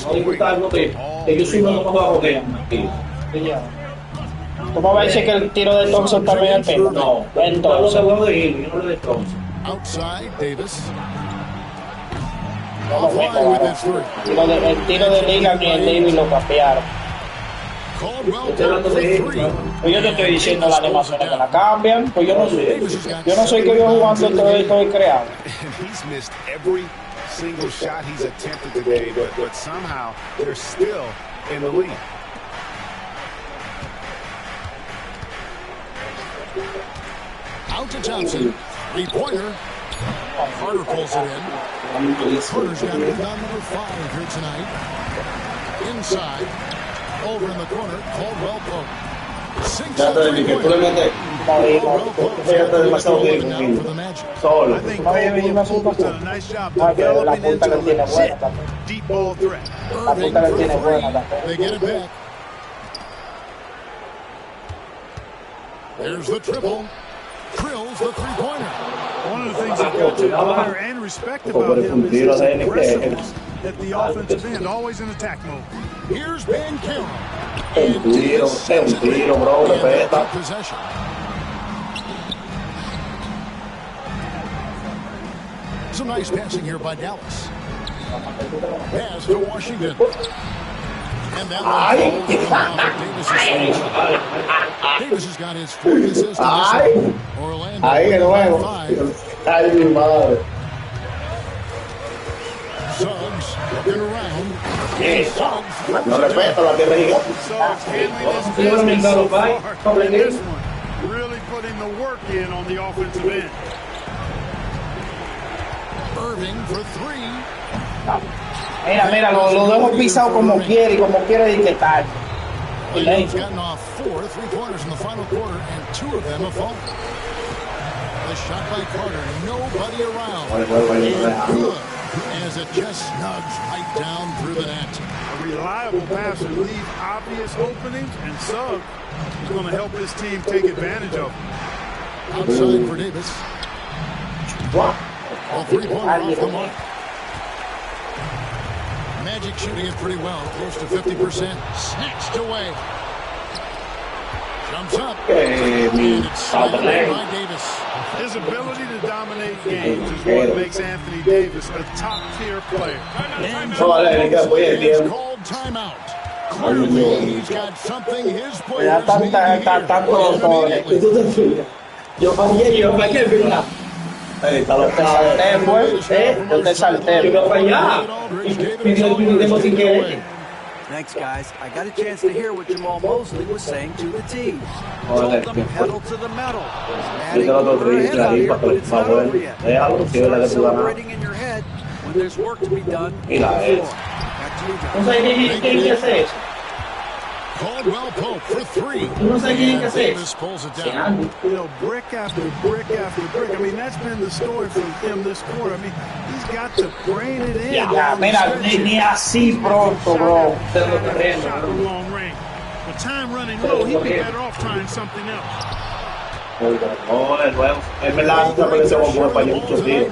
No le gusta algo que ellos suben los juegos que ¿Tú me vas a decir que el tiro de Thompson también al pelo? No, entonces. Outside, Davis. El tiro de Liga ni el Davis lo cambiaron. Pues yo te estoy diciendo las animaciones que la cambian, pues yo no sé. Yo no soy que yo jugando todo esto y creando. He's missed every single shot he's attempted today, but somehow they're still in the lead. Out to Thompson. Three-pointer. Carter pulls it in. Carter's got rebound number 5 here tonight. Inside. Over in the corner. Caldwell Pope. Sinks up three-pointer. Caldwell Pope now for the Magic. I think Caldwell done a nice job developing into a legit deep ball threat. Irving for three. They get it back. There's the triple. Drills the three-pointer. One of the things you've got to admire and respect about him is his aggressiveness at the offensive end, always in attack mode. Here's Ben Carroll. Possession. Some nice passing here by Dallas. Pass to Washington. And that one Davis has got his 4th assist in this one. Orlando. Ay, mi madre. Suggs looking around. No respeto la tierra This one really putting the work in on the offensive end. Irving for three. Mira, lo dejo pisado como quiere y como quiere etiquetar. He's gotten off 4 3-pointers in the final quarter, and 2 of them have fallen. The shot by Carter, nobody around. And good, as it just snugs right down through the net. A reliable passer leaves obvious openings, and Suggs is going to help this team take advantage of them. Outside for Davis. A 3-pointer off the mark. Magic shooting it pretty well, close to 50%. Snatched away. Jumps up. And it's slammed by Davis. His ability to dominate games is what makes Anthony Davis a top-tier player. And Jordan called timeout. Clearly, he's got something his players need to hear. Yo fallé, ¿verdad? Yo te salté. Yo para allá. Y sin querer. Thanks, guys. I got a chance to hear what Jamal Mosley was saying to the team. Told them pedal to the metal. Adding over head out here, but it's not over yet. Start celebrating in your head when there's work to be done on the floor. Back to you guys. Caldwell Pope for three. Davis pulls it down. You know, brick after brick after brick. I mean, that's been the story for him this quarter. I mean, he's got to brain it in. Ya, mira, ni así pronto, bro. Shot from long range. With time running low, he'd be better off trying something else. Es verdad, esa presión fue para muchos días.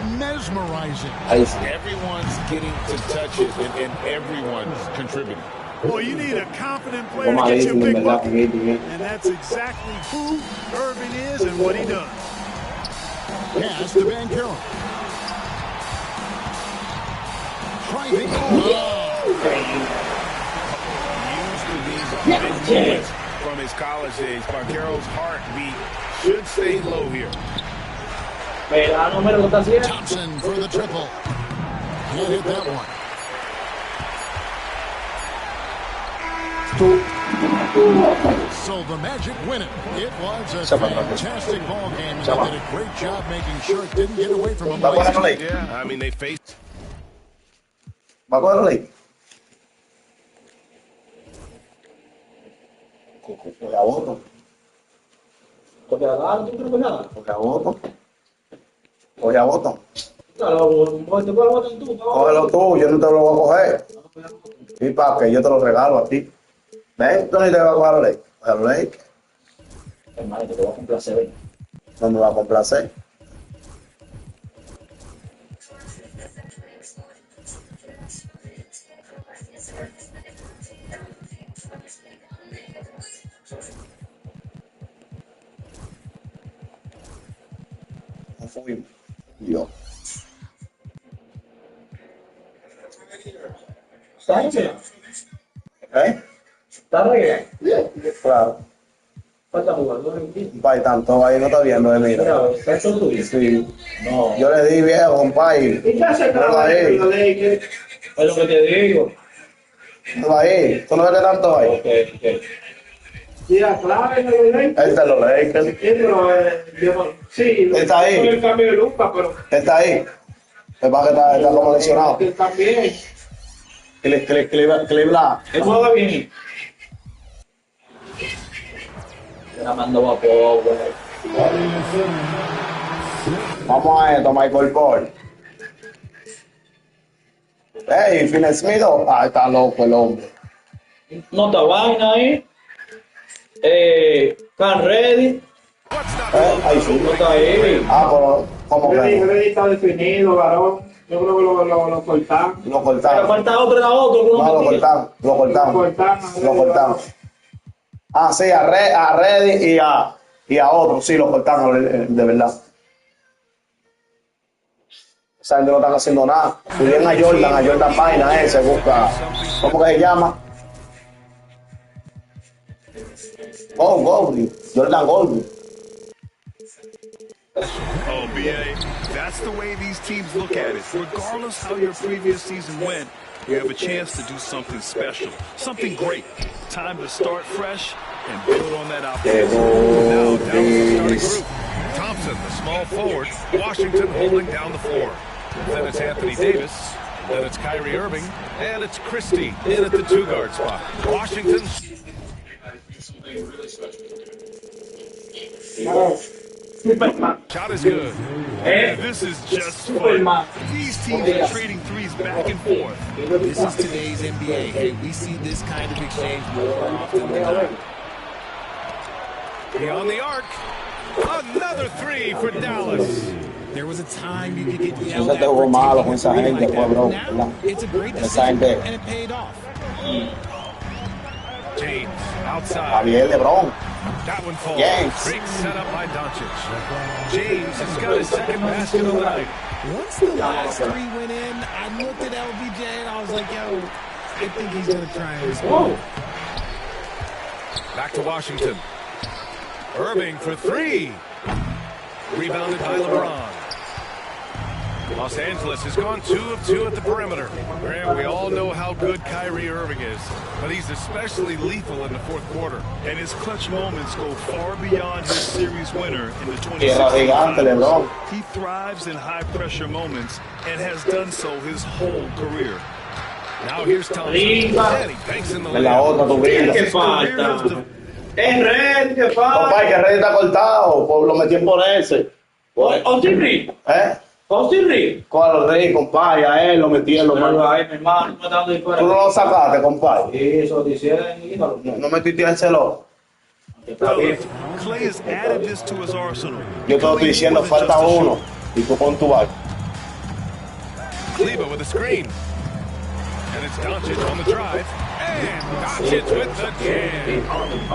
Everyone's getting to touches and everyone's contributing. Well, you need a confident player to get you a big bucket. And that's exactly who Irving is and what he does. Pass to Van Carroll. Driving. Used to these Big moment from his college days. Banchero's heartbeat should stay low here. Thompson for the triple. Can't hit that one. So the Magic win it. It was a fantastic ball game, and they did a great job making sure it didn't get away from them. Yeah, I mean, they faced... ¿Va a cogerlo ahí? Coge a voto. Coge a voto. Coge a voto. Coge a voto. Cógelo tú, yo no te lo voy a coger. Y para que yo te lo regalo a ti. ¿Ves? Tú ni te vas a coger a Lake. Coge a Lake. Hermano, te voy a complacer. No me va a complacer. No fuimos. Yo. ¿Eh? ¿Está re bien? Claro. ¿Cuántas jugando? Un país tanto ahí no está viendo de mira. ¿Eso tú dices? Sí. No. Yo le di viejo, un país. ¿Y qué hace ahí? Es lo que te digo. No ahí. ¿Tú no ves que tanto hay? Ok. Sí, claro, este lo Lakers. Sí, está ahí. El cambio de Lucas, pero... Está ahí. El baje está como lesionado. También. Cleveland. Él juega bien. La mandó a poco. Vamos a esto, Michael Paul. Hey, Finney Smith. Ah, está loco el hombre. No está vaina ahí. Can Ready. Ahí sí. No está ahí. Ah, pero ¿cómo que? Ready está definido, varón. Yo creo que lo cortaron. Lo cortaron. Pero falta otro, era otro. No, lo cortaron. Ah, sí, a Ready y a otro, sí, lo cortaron, de verdad. Esa gente no están haciendo nada. Subían a Jordan Vaina ese, busca. ¿Cómo que se llama? Goldie. Jordan Goldie. Oh, BA, that's the way these teams look at it. Regardless how your previous season went, you have a chance to do something special, something great. Time to start fresh and build on that opportunity. Now down to the starting group. Thompson, the small forward. Washington holding down the floor. Then it's Anthony Davis. Then it's Kyrie Irving. And it's Christie in at the two-guard spot. Washington. Shot is good. And this is just fun. These teams are trading threes back and forth. This is today's NBA. Hey, we see this kind of exchange more often than not. Beyond the arc. Another three for Dallas. There was a time you could get yelled at for taking like that. Now it's a great decision, and it paid off. James outside. LeBron. That one falls. Yes. Great setup by Doncic. James has got his second basket of the night. Once the last three went in, I looked at LBJ and I was like, yo, I think he's going to try and respond. Back to Washington. Irving for three. Rebounded by LeBron. Los Angeles has gone 2 of 2 at the perimeter. Grant, we all know how good Kyrie Irving is, but he's especially lethal in the fourth quarter. And his clutch moments go far beyond his series winner in the 2016 finals. He thrives in high-pressure moments and has done so his whole career. Now here's Thompson. And he banks in the layup. ¿Qué falta? Es Red, ¿qué falta? Papá, que Red está cortado, pues lo metí en ponerse. ¿Austin Reed? ¿Austin Reed? ¿Cuál Reed, compadre? A él lo metí en los manos. Ahí, mi hermano, ¿tú no lo sacaste, compadre? Sí, eso dice. No metiste en celo. Clay has added this to his arsenal. Yo te estoy diciendo, falta uno. Y tú pon tu barco. Kleba with a screen. And it's Doncic on the drive. And Doncic with the jam.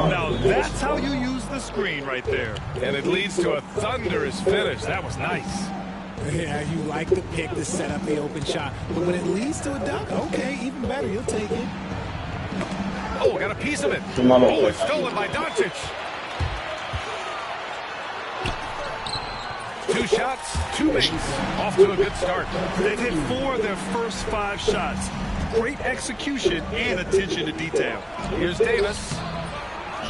Now that's how you use the screen right there. And it leads to a thunderous finish. That was nice. Yeah, you like the pick to set up the open shot. But when it leads to a dunk, okay, even better, you'll take it. Oh, got a piece of it. No lo Oh, fue. it's stolen by Doncic. 2 shots, 2 makes. Off to a good start. They've hit 4 of their first 5 shots. Great execution and attention to detail. Here's Davis.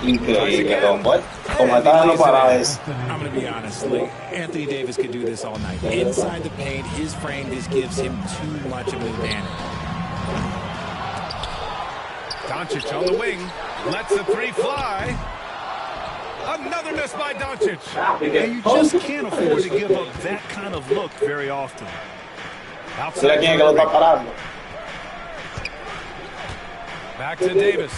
Increíble, loco. Como está no para eso. I'm going to be honest, like, Anthony Davis could do this all night. Inside the paint, his frame just gives him too much of an advantage. Doncic on the wing. Lets the 3 fly. Another miss by Doncic. And you just can't afford to give up that kind of look very often. Mira quién es que lo está parando. Back to Davis.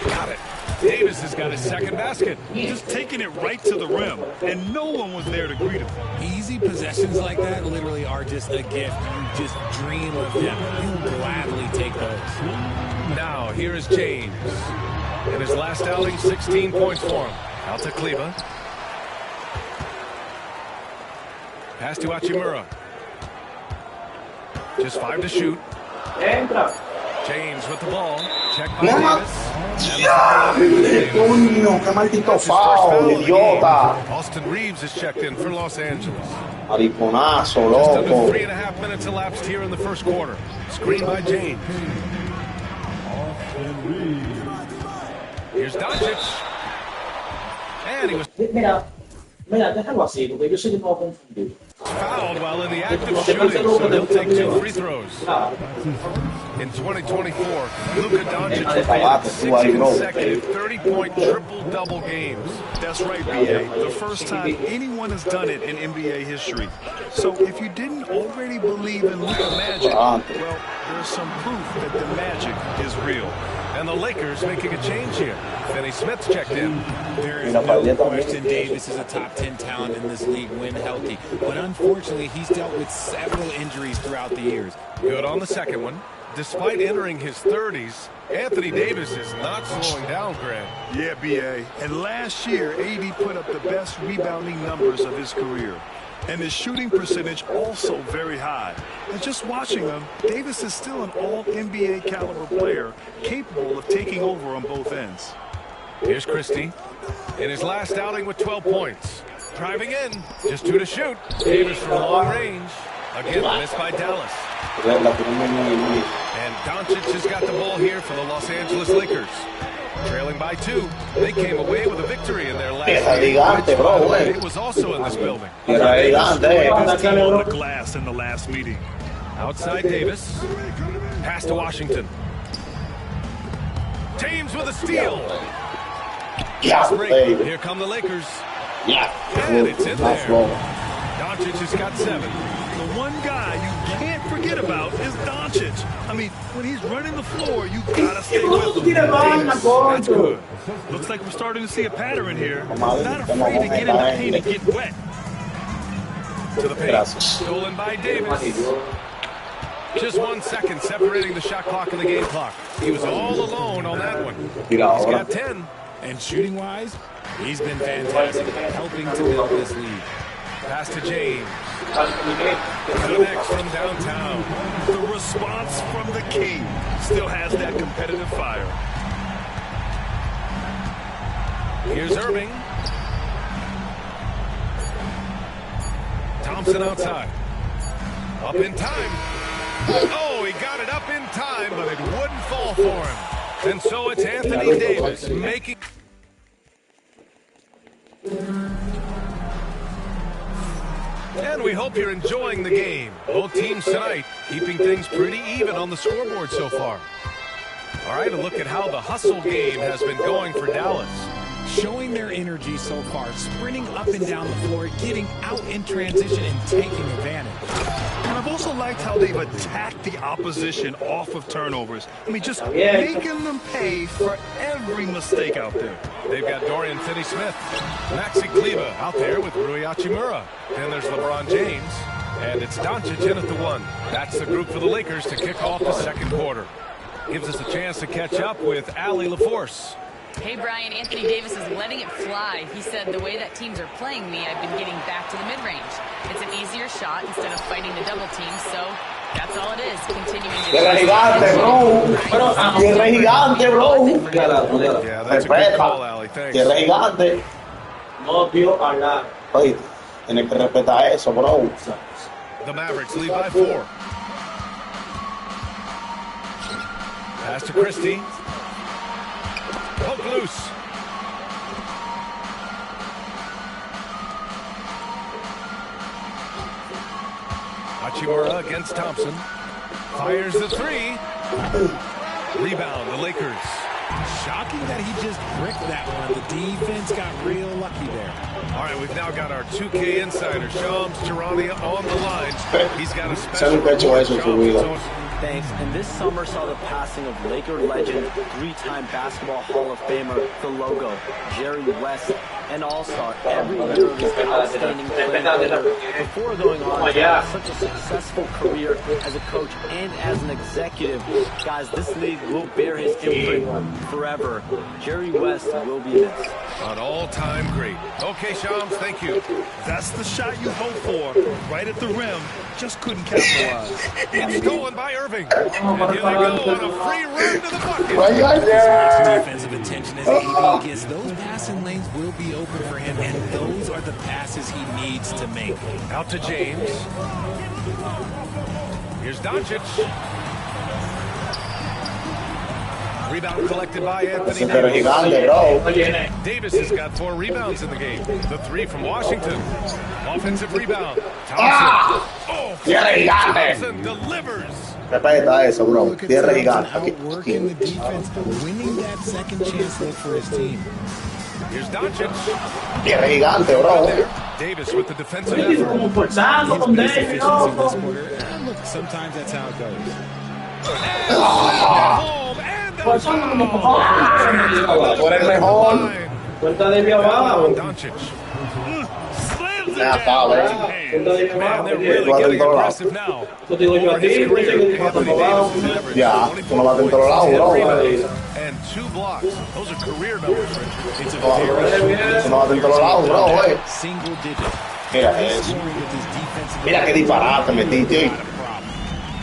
Got it. Davis has got his second basket. Just taking it right to the rim, and no one was there to greet him. Easy possessions like that literally are just a gift. You just dream of them. You gladly take those. Now, here is James. In his last outing, 16 points for him. Out to Kleba. Pass to Hachimura. Just 5 to shoot. Entra. James with the ball. Checked by Davis. Coño, qué maldito foul, idiota. Austin Reeves is checked in for Los Angeles. Mariconazo, Just under loco. 3.5 minutes elapsed here in the first quarter. Screen by James. Here's Doncic. And he was Mira, déjalo así, porque yo sé que me voy a confundir. fouled while in the act of shooting, so he'll take 2 free throws. In 2024, Luka Doncic will play 6 consecutive 30-point triple-double games. That's right, B.A. The first time anyone has done it in NBA history. So if you didn't already believe in Luka magic, well, there's some proof that the magic is real. And the Lakers making a change here. Finney Smith's checked in. There is no question Davis is a top 10 talent in this league when healthy. But unfortunately, he's dealt with several injuries throughout the years. Good on the second one. Despite entering his 30s, Anthony Davis is not slowing down, Grant. Yeah, B.A. And last year, AD put up the best rebounding numbers of his career. And his shooting percentage also very high. And just watching him, Davis is still an all-NBA caliber player, capable of taking over on both ends. Here's Christie. In his last outing with 12 points. Driving in. Just 2 to shoot. Davis from long range. Again, missed by Dallas. And Doncic has got the ball here for the Los Angeles Lakers. Trailing by 2, they came away with a victory in their last game. It was also in this building. On the glass in the last meeting. Outside Davis. Pass to Washington. James with a steal. Here come the Lakers. And it's in there. Doncic has got 7. The one guy you can't forget about is Doncic. I mean, when he's running the floor, you gotta stay with him. That's good. Looks like we're starting to see a pattern here. Not afraid to get in the paint and get wet. To the paint. Stolen by Davis. Just 1 second separating the shot clock and the game clock. He was all alone on that one. He's got 10. And shooting-wise, he's been fantastic, helping to build this lead. Pass to James. Connects from downtown. The response from the king still has that competitive fire. Here's Irving. Thompson outside. Up in time. Oh, he got it up in time, but it wouldn't fall for him. And so it's Anthony Davis making... And we hope you're enjoying the game. Both teams tonight keeping things pretty even on the scoreboard so far. All right, a look at how the hustle game has been going for Dallas. Showing their energy so far, sprinting up and down the floor, getting out in transition and taking advantage. And I've also liked how they've attacked the opposition off of turnovers. I mean, just making them pay for every mistake out there. They've got Dorian Finney-Smith, Maxi Kleba out there with Rui Hachimura. Then there's LeBron James, and it's Doncic in at the 1. That's the group for the Lakers to kick off the second quarter. Gives us a chance to catch up with Allie LaForce. Hey, Brian, Anthony Davis is letting it fly. He said, the way that teams are playing me, I've been getting back to the mid-range. It's an easier shot instead of fighting the double team, so That's all it is. Continuing to Tierra gigante, bro. Tierra gigante, bro. Yeah, that's a good call, Allie. Thanks. Tierra gigante. No vio hablar. Oye, tienes que respetar eso, bro. The Mavericks lead by 4. Pass to Christie. Poke loose. Hachimura against Thompson. Fires the 3. Rebound, the Lakers. Shocking that he just bricked that one. The defense got real lucky there. All right, we've now got our 2K insider, Shams Charania, on the line. He's got a special Thanks. And this summer saw the passing of Laker legend, 3-time Basketball Hall of Famer, the logo, Jerry West, an all-star every year of his outstanding playing career. Before going on to have such a successful career as a coach and as an executive, guys, this league will bear his imprint forever. Jerry West will be missed. An all-time great. Okay, Shams, thank you. That's the shot you hope for. Right at the rim. Just couldn't capitalize. It's stolen by Irving. And here they go on a free run to the bucket. Defensive attention as AB gets those passing lanes will be open for him, and those are the passes he needs to make. Out to James. Here's Doncic. Rebound collected by Anthony Davis. Davis has got 4 rebounds in the game. The 3 from Washington. Offensive rebound. Thompson. Thompson delivers. Respeta eso, bro. Tierra gigante. Outworking the defense, winning that second chance look for his team. Here's Doncic. Tierra gigante, bro. Davis with the defensive effort. Look, sometimes that's how it goes. Por el mejor. Cuenta de mi abajo. Doncic. Ya sabes. Man, they're really getting aggressive now. Ya, tú no vas a todos lados, bro. And 2 blocks. Those are career numbers, Richard. It's a Tú no vas a todos lados, bro, güey. Single digit. Mira eso. Mira qué disparate metiste hoy.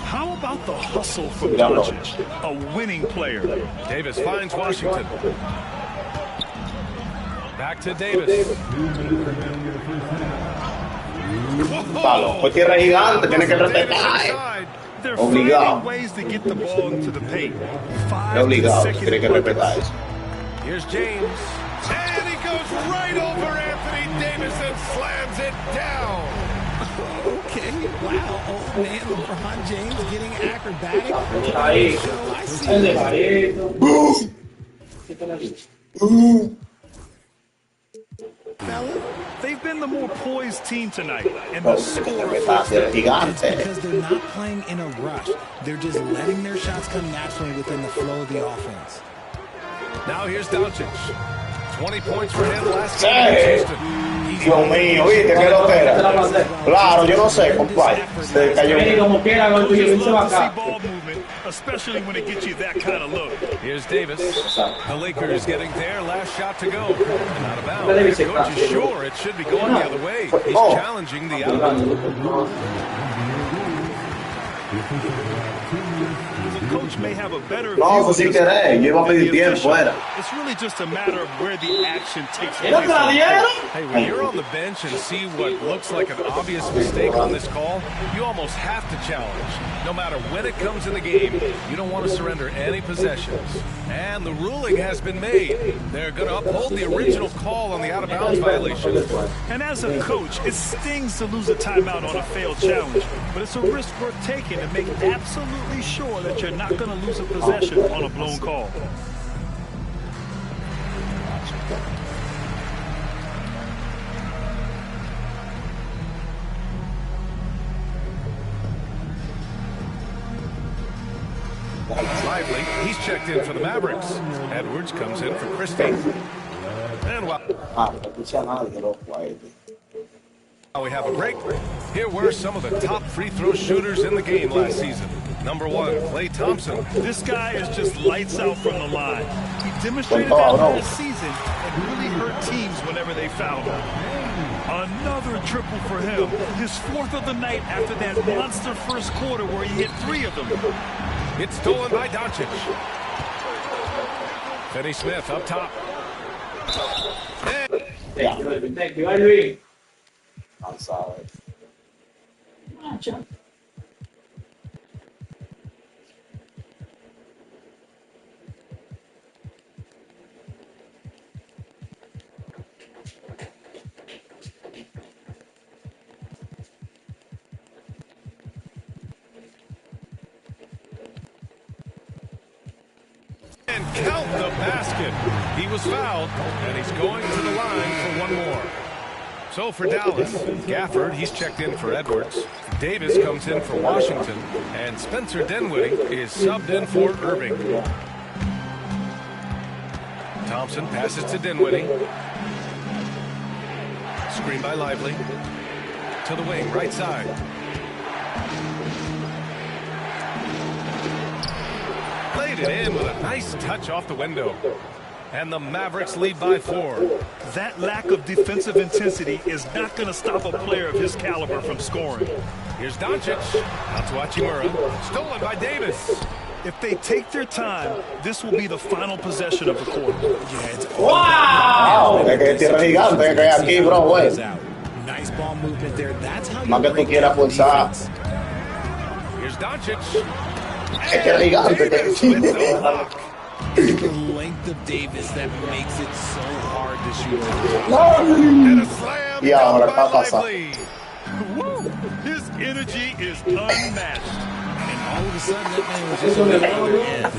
How about the hustle from Doncic, a winning player? Davis finds Washington. Back to Davis. Palo, pues tierra gigante, tiene que respetar. Obligado. Ways to get the ball into the paint. Obligado, tiene que respetar eso. Here's James. And he goes right over Anthony Davis and slams it down. Okay, wow. Oh, man, LeBron James getting acrobatic. They've been the more poised team tonight, and the score because they're not playing in a rush. They're just letting their shots come naturally within the flow of the offense. Now here's Doncic. 20 points for him last game. Dios mío, ¿viste qué lo que era? Claro, yo no sé, compadre. Se cayó. Especially when it gets you that kind of look. Here's Davis. The Lakers getting their last shot to go. And out of bounds. The coach is sure it should be going the other way. He's challenging the out. The coach may have a better No, pues sin querer, yo iba a pedir tiempo, fuera. It's really just a matter of where the action takes place. Hey, when you're on the bench and see what looks like an obvious mistake on this call, you almost have to challenge. No matter when it comes in the game, you don't want to surrender any possessions. And the ruling has been made. They're going to uphold the original call on the out-of-bounds violation. And as a coach, it stings to lose a timeout on a failed challenge, but it's a risk worth taking to make absolutely sure that you're not going to lose a possession on a blown call. Lively, he's checked in for the Mavericks. Edwards comes in for Christie. And while we have a break, here were some of the top free throw shooters in the game last season. Number 1, Klay Thompson. This guy is just lights out from the line. He demonstrated that this season and really hurt teams whenever they fouled him. Another triple for him. His fourth of the night after that monster first quarter where he hit 3 of them. It's stolen by Doncic. Finney Smith up top. Thank you, Irving. I'm sorry. And count the basket. He was fouled, and he's going to the line for one more. So for Dallas, Gafford, he's checked in for Edwards. Davis comes in for Washington, and Spencer Dinwiddie is subbed in for Irving. Thompson passes to Dinwiddie. Screen by Lively. To the wing, right side. Laid it in with a nice touch off the window. And the Mavericks lead by 4. That lack of defensive intensity is not going to stop a player of his caliber from scoring. Here's Doncic. Out to Hachimura. Stolen by Davis. If they take their time, this will be the final possession of the quarter. ¡Wow! Es que tierra gigante que hay aquí, bro, güey. Nice ball movement there. That's how you Más que tú quieras forzar. Here's Doncic. Es tierra gigante que hay aquí. It's the length of Davis that makes it so hard to shoot. And a slam. Y ahora está pasando. His energy is unmatched. And all of a sudden, that man was just on the other end.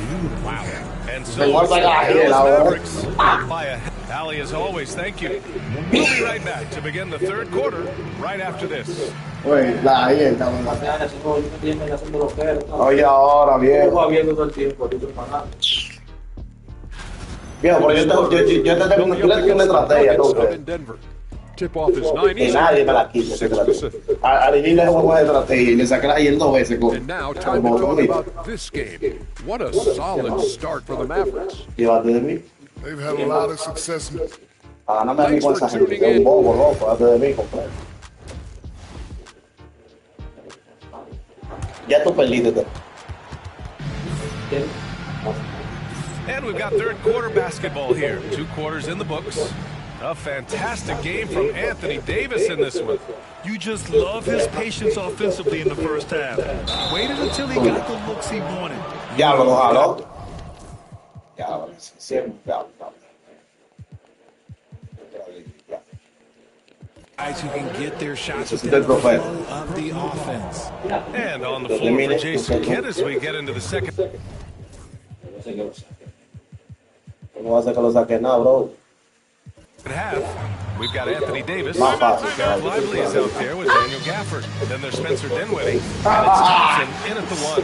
Wow. And so Mavericks by a Allie, as always, thank you. We'll be right back to begin the third quarter right after this. Oye, ahora, viejo. Viejo, pero yo te tengo una estrategia, tú. Tip-off is 9 Y easy. nadie me la quita. 6 Pacific. A Lillín le jugó una estrategia y le saqué ayer 2 veces. And now, time to talk about this game. What a solid start for the Mavericks. Llévate de mí. They've had a lot of success. Ganame a mí con esa gente. Es un bobo, loco. Llévate de mí, compadre. Ya tú perdiste. And we've got third quarter basketball here. 2 quarters in the books. A fantastic game from Anthony Davis in this one. You just love his patience offensively in the first half. Waited until he got the looks he wanted. Ya lo jaló. Ya, siempre. Guys who can get their shots within the flow of the offense. And on the floor for Jason Kidd as we get into the second. No va a ser que lo saque nada, bro. Half, we've got Anthony Davis. Más fácil. Lively is out there with Daniel Gafford. Then there's Spencer Dinwiddie. And it's Thompson in at the 1.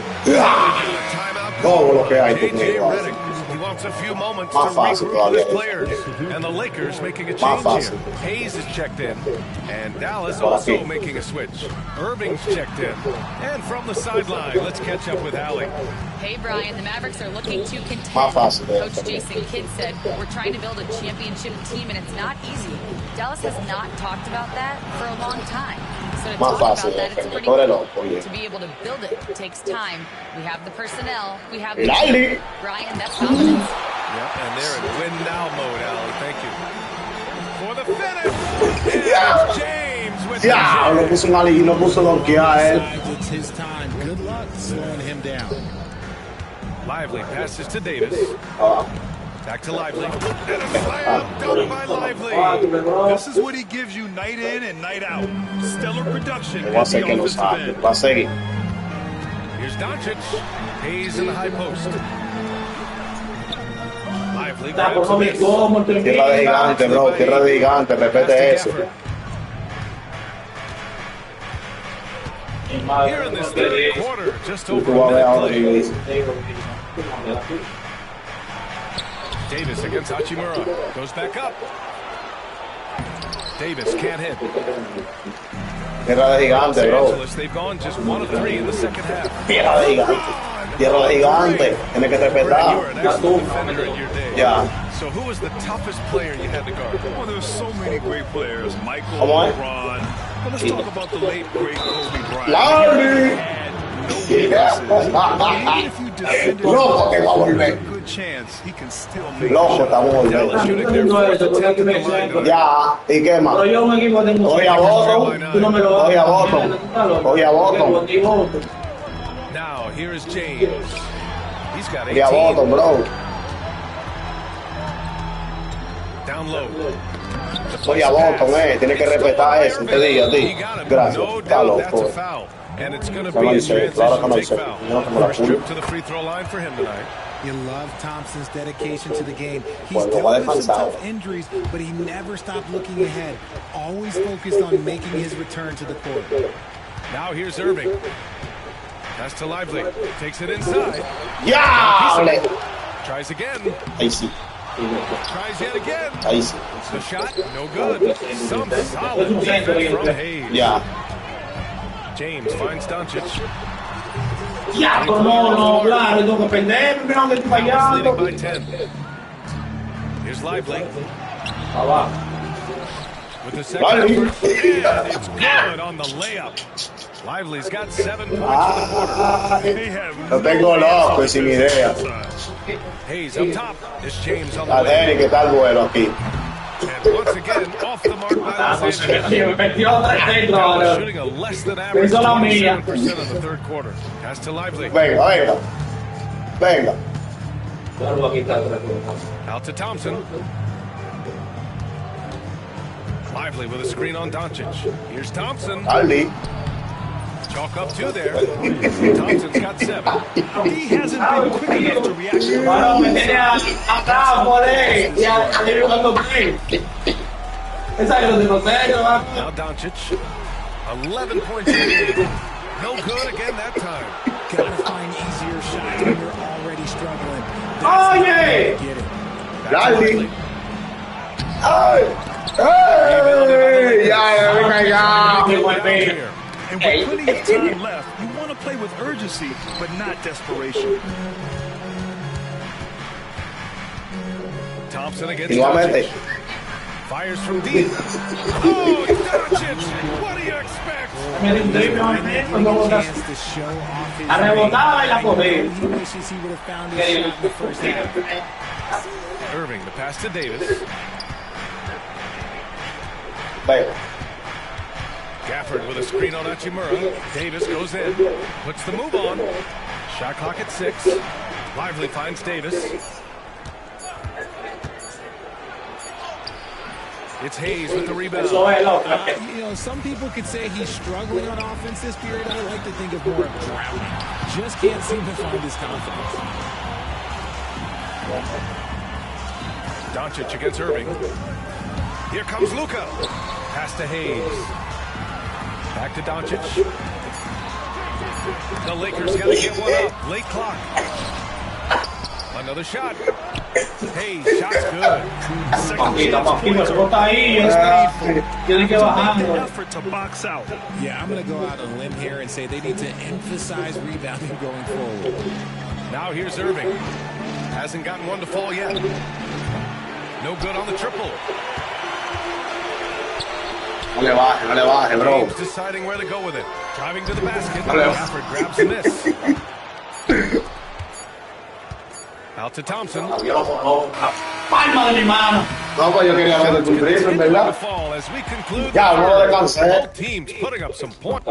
Timeout call. J.J. Redick. He wants a few moments to regroup with his players. And the Lakers making a change here. Hayes is checked in. And Dallas also making a switch. Irving's checked in. And from the sideline, let's catch up with Allie. Hey, Brian, the Mavericks are looking to contend. Coach Jason Kidd said, we're trying to build a championship team, and it's not easy. Dallas has not talked about that for a long time. So to talk about that, it's pretty cool. To be able to build it takes time. We have the personnel. We have the team. Brian, that's confidence. Yep, and they're in win now mode, Allie. Thank you. For the finish. And James with Ya, lo puso mal y no puso donkear él. It's his time. Good luck slowing him down. Lively passes to Davis. Back to Lively. And a slam dunk by Lively. This is what he gives you night in and night out. Stellar production Va a at the ser que lo offensive saque. end. Va a seguir. Here's Doncic. Hayes in the high post. Lively grabs a miss. Tierra de gigante, bro. Tierra de gigante. Repete eso. Here in this third quarter, just over Tú vas a a ver minute ahora play. que dice. Davis against Hachimura. Goes back up. Davis can't hit. Tierra de Los gigante, bro. Angeles, they've gone just 1 of 3 in the second half. Tierra de gigante. Tierra de gigante. Tienes que respetar. You were an excellent defender in your day. Ya. So who was the toughest player you had to guard? Well, there's so many great players. Michael, Come on. LeBron. But let's talk about the late, great Kobe Bryant. Larry! No weaknesses. Even if you defended him, there's a good chance he can still make Loco, the shot. estamos Dallas shooting their fourth attempt at the line tonight. Ya, ¿y qué más? Pero yo un equipo tengo Voy a Boston. tú no me lo vas Voy a Boston. Voy a Boston. Now, here is James. He's got Voy a Boston, 18. bro. Down low. Voy a Boston, tienes que respetar eso. Te digo a ti. Gracias. No Está doubt that's a loco. foul. And it's going to Se be lo a hice, claro que transition no big hice. foul. No se me la First pude. trip to the free throw line for him tonight. You love Thompson's dedication to the game. He's Pues lo dealt va a with some descansar. tough injuries, but he never stopped looking ahead. Always focused on making his return to the court. Now here's Irving. Pass to Lively. Takes it inside. ¡Ya! Tries again. Ahí sí. Tries yet again. Ahí sí. The shot, no good. Some solid defense from Hayes. Ya. James finds Doncic. Ya, no, claro, tengo que perder, primero que estoy Dallas leading fallando. by 10. Here's Lively. With the second effort, and it's good on the layup. Lively's got 7 points for the quarter. Lo tengo loco y sin idea. Hayes up top. It's James on the La way. Denny, que está el vuelo aquí. And once again, off the mark by Los Angeles. Me metió otra dentro Dallas ahora. shooting a less than average Hizo la mía. 27% in the third quarter. Pass to Lively. Venga, venga. Venga. Out to Thompson. Lively with a screen on Doncic. Here's Thompson. Ali. Chalk up 2 there. Thompson's got 7. He hasn't been quick enough to react. Bueno, me tenía atrás, joder. Y ayer jugando bien. Esa que lo tengo serio, va. Now Doncic. 11 points in the game. No good again that time. Gotta find easier shots when you're already struggling. Oye! Get it. Dale. ¡Ay! ¡Ay! Ya, venga, ya. And with plenty of time left, you want to play with urgency, but not desperation. Thompson against Igualmente. Doncic. Fires from deep. Oh, Doncic! What do you expect? Me dio un triple cuando botas. Chance to show off his La rebotaba y la cogí. He wishes he would have found his shot in the first half. Irving, the pass to Davis. Venga. Gafford with a screen on Hachimura. Davis goes in. Puts the move on. Shot clock at 6. Lively finds Davis. It's Hayes with the rebound. You know, some people could say he's struggling on offense this period. I like to think of more of drowning. Just can't seem to find his confidence. Doncic against Irving. Here comes Luka. Pass to Hayes. Back to Doncic. The Lakers got to get one up. Late clock. Another shot. Hayes, shot's good. Second chance points Tienen que bajar. the effort to box out. Yeah, I'm going to go out on a limb here and say they need to emphasize rebounding going forward. Now here's Irving. Hasn't gotten one to fall yet. No good on the triple. No le baje, bro. James deciding where to go with it. Driving to the basket. Gafford grabs the miss. Out to Thompson. Palma de mi mano. No, pues yo quería ver el triple, en verdad. Fall as we conclude Ya, the no third. descansé. Both teams putting up some points.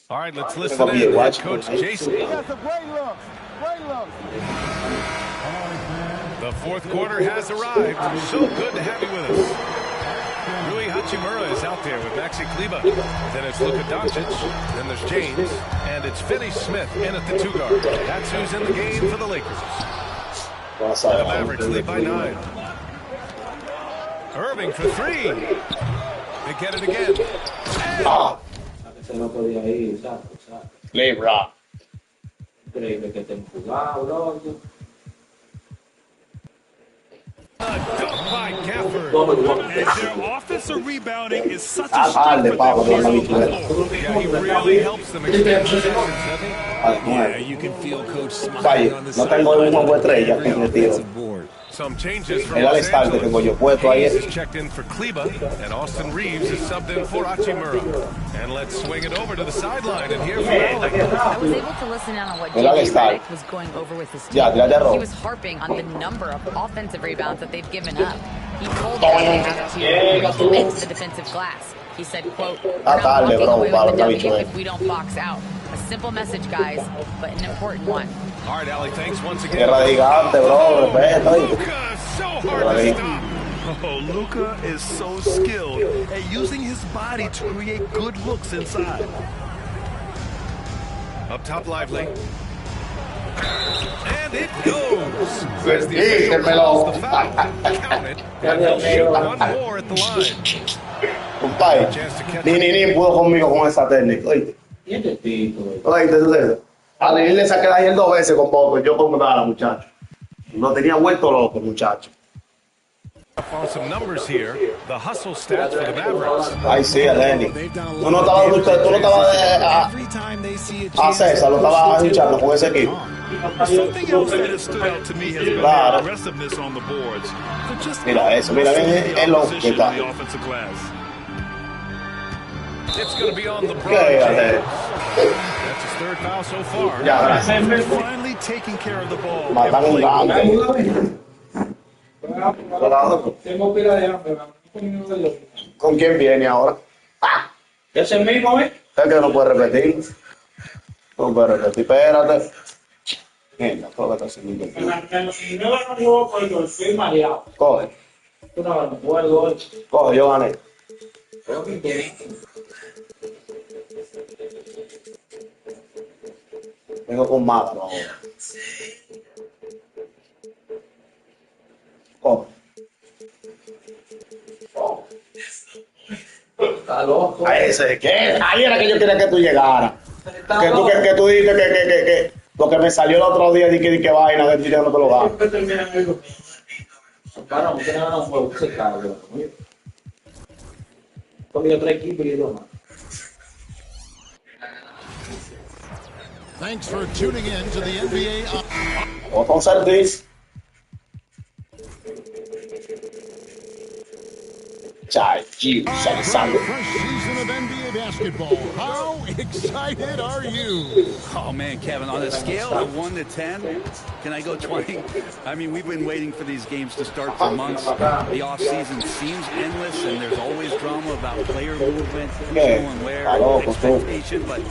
All right, let's listen Tengo in. miedo, Head watch. coach Jason. That's a great look. Great look. The fourth quarter has arrived. So good to have you with us. Rui Hachimura is out there with Maxi Kleba. Then it's Luka Doncic. Then there's James. And it's Finney Smith in at the 2 guard. That's who's in the game for the Lakers. The Mavericks lead by 9. Irving for 3. They get it again. Ah, Se no podía ir, exacto. Libra. Increíble que te jugado, loco. Their offensive rebounding is such a strength for them here on the floor. Yeah, he really helps them extend possessions, doesn't he? Yeah, you can feel Coach smiling on the sideline on every offensive board. Some changes for Los Angeles. Hayes is checked in for Kleba, and Austin Reeves is subbed in for Hachimura. And let's swing it over to the sideline and hear from Ali. I was able to listen in on what JJ Redick was going over with his team. He was harping on the number of offensive rebounds that they've given up. He told them they have to recommit to the defensive glass. He said, quote, "We're not walking away with the W if we don't box out." A simple message, guys, but an important one. All right, Ali, thanks once again. Luka, so hard to stop. Oh, Luka is so skilled at using his body to create good looks inside. Up top, Lively. And it goes. As the official calls the foul, count it, and he'll shoot one more at the line. Compadre, ni pudo conmigo con esa técnica. Oye, oye, a Lili le saqué la 2 veces con poco. Yo como nada, muchacho. No tenía vuelto loco, muchacho. On some numbers here, the hustle stats for the Mavericks. Ay, sí, Lenny. Tú no estabas a César, lo estabas escuchando con ese equipo. Something else that has stood out to me has been their aggressiveness on the boards. Mira eso, mira, es loco que está. It's going to be on the That's his third foul so far. Finally taking care of the ball. Matan un gante. ¿Con quién viene ahora? Ese mismo, ¿eh? Es que no puede repetir. No puede repetir. Espérate. Mira, todo está haciendo. Estoy mareado. Coge. Coge, yo gané. Vengo con Mágaro ahora. Coge. Está loco. A ese, ¿qué? Ahí era que yo quería que tú llegaras. Que tú dijiste que lo que me salió el otro día, di que vaina, de tirando que lo gano. Para, no tiene nada un juego, se cae. Porque otro equipo y dos más. Thanks for tuning in to the NBA. Vamos a usar this. Fresh season of NBA basketball. How excited are you? Oh, man, Kevin, on a scale of 1 to 10, can I go 20? I mean, we've been waiting for these games to start for months. The offseason seems endless, and there's always drama about player movement, who's going where, expectation, but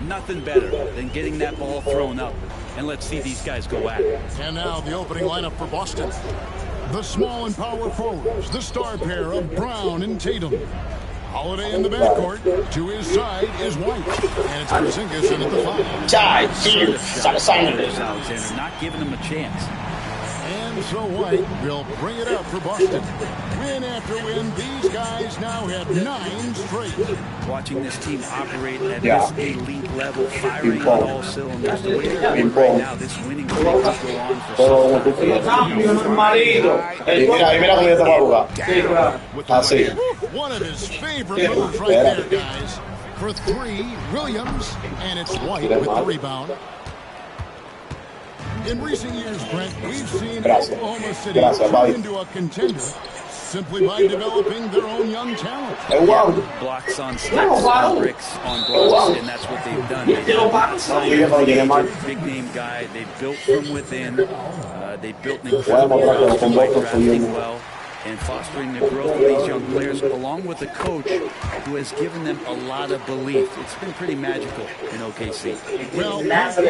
nothing better than getting that ball thrown up. And let's see these guys go at it. And now the opening lineup for Boston. The small and power forwards, the star pair of Brown and Tatum. Holiday in the backcourt. To his side is White. And it's Porzingis in at the 5. Alexander, not giving him a chance. And so White will bring it up for Boston. Win after win, these guys now have 9 straight. Watching this team operate at this elite level, firing on all cylinders, the way they're doing right now, this winning streak will go on for so long. Mira cómo yo te voy a jugar. Así. One of his favorite moves right there, guys. For 3, Williams, and it's White with the rebound. In recent years, Brent, we've seen Oklahoma City turn into a contender simply by developing their own young talent. Blocks on sticks, on bricks, on blocks, and that's what they've done. They've big name guy. They built from within. They built an incredible roster by drafting well and fostering the growth of these young players, along with a coach who has given them a lot of belief. It's been pretty magical in OKC. Well, they had to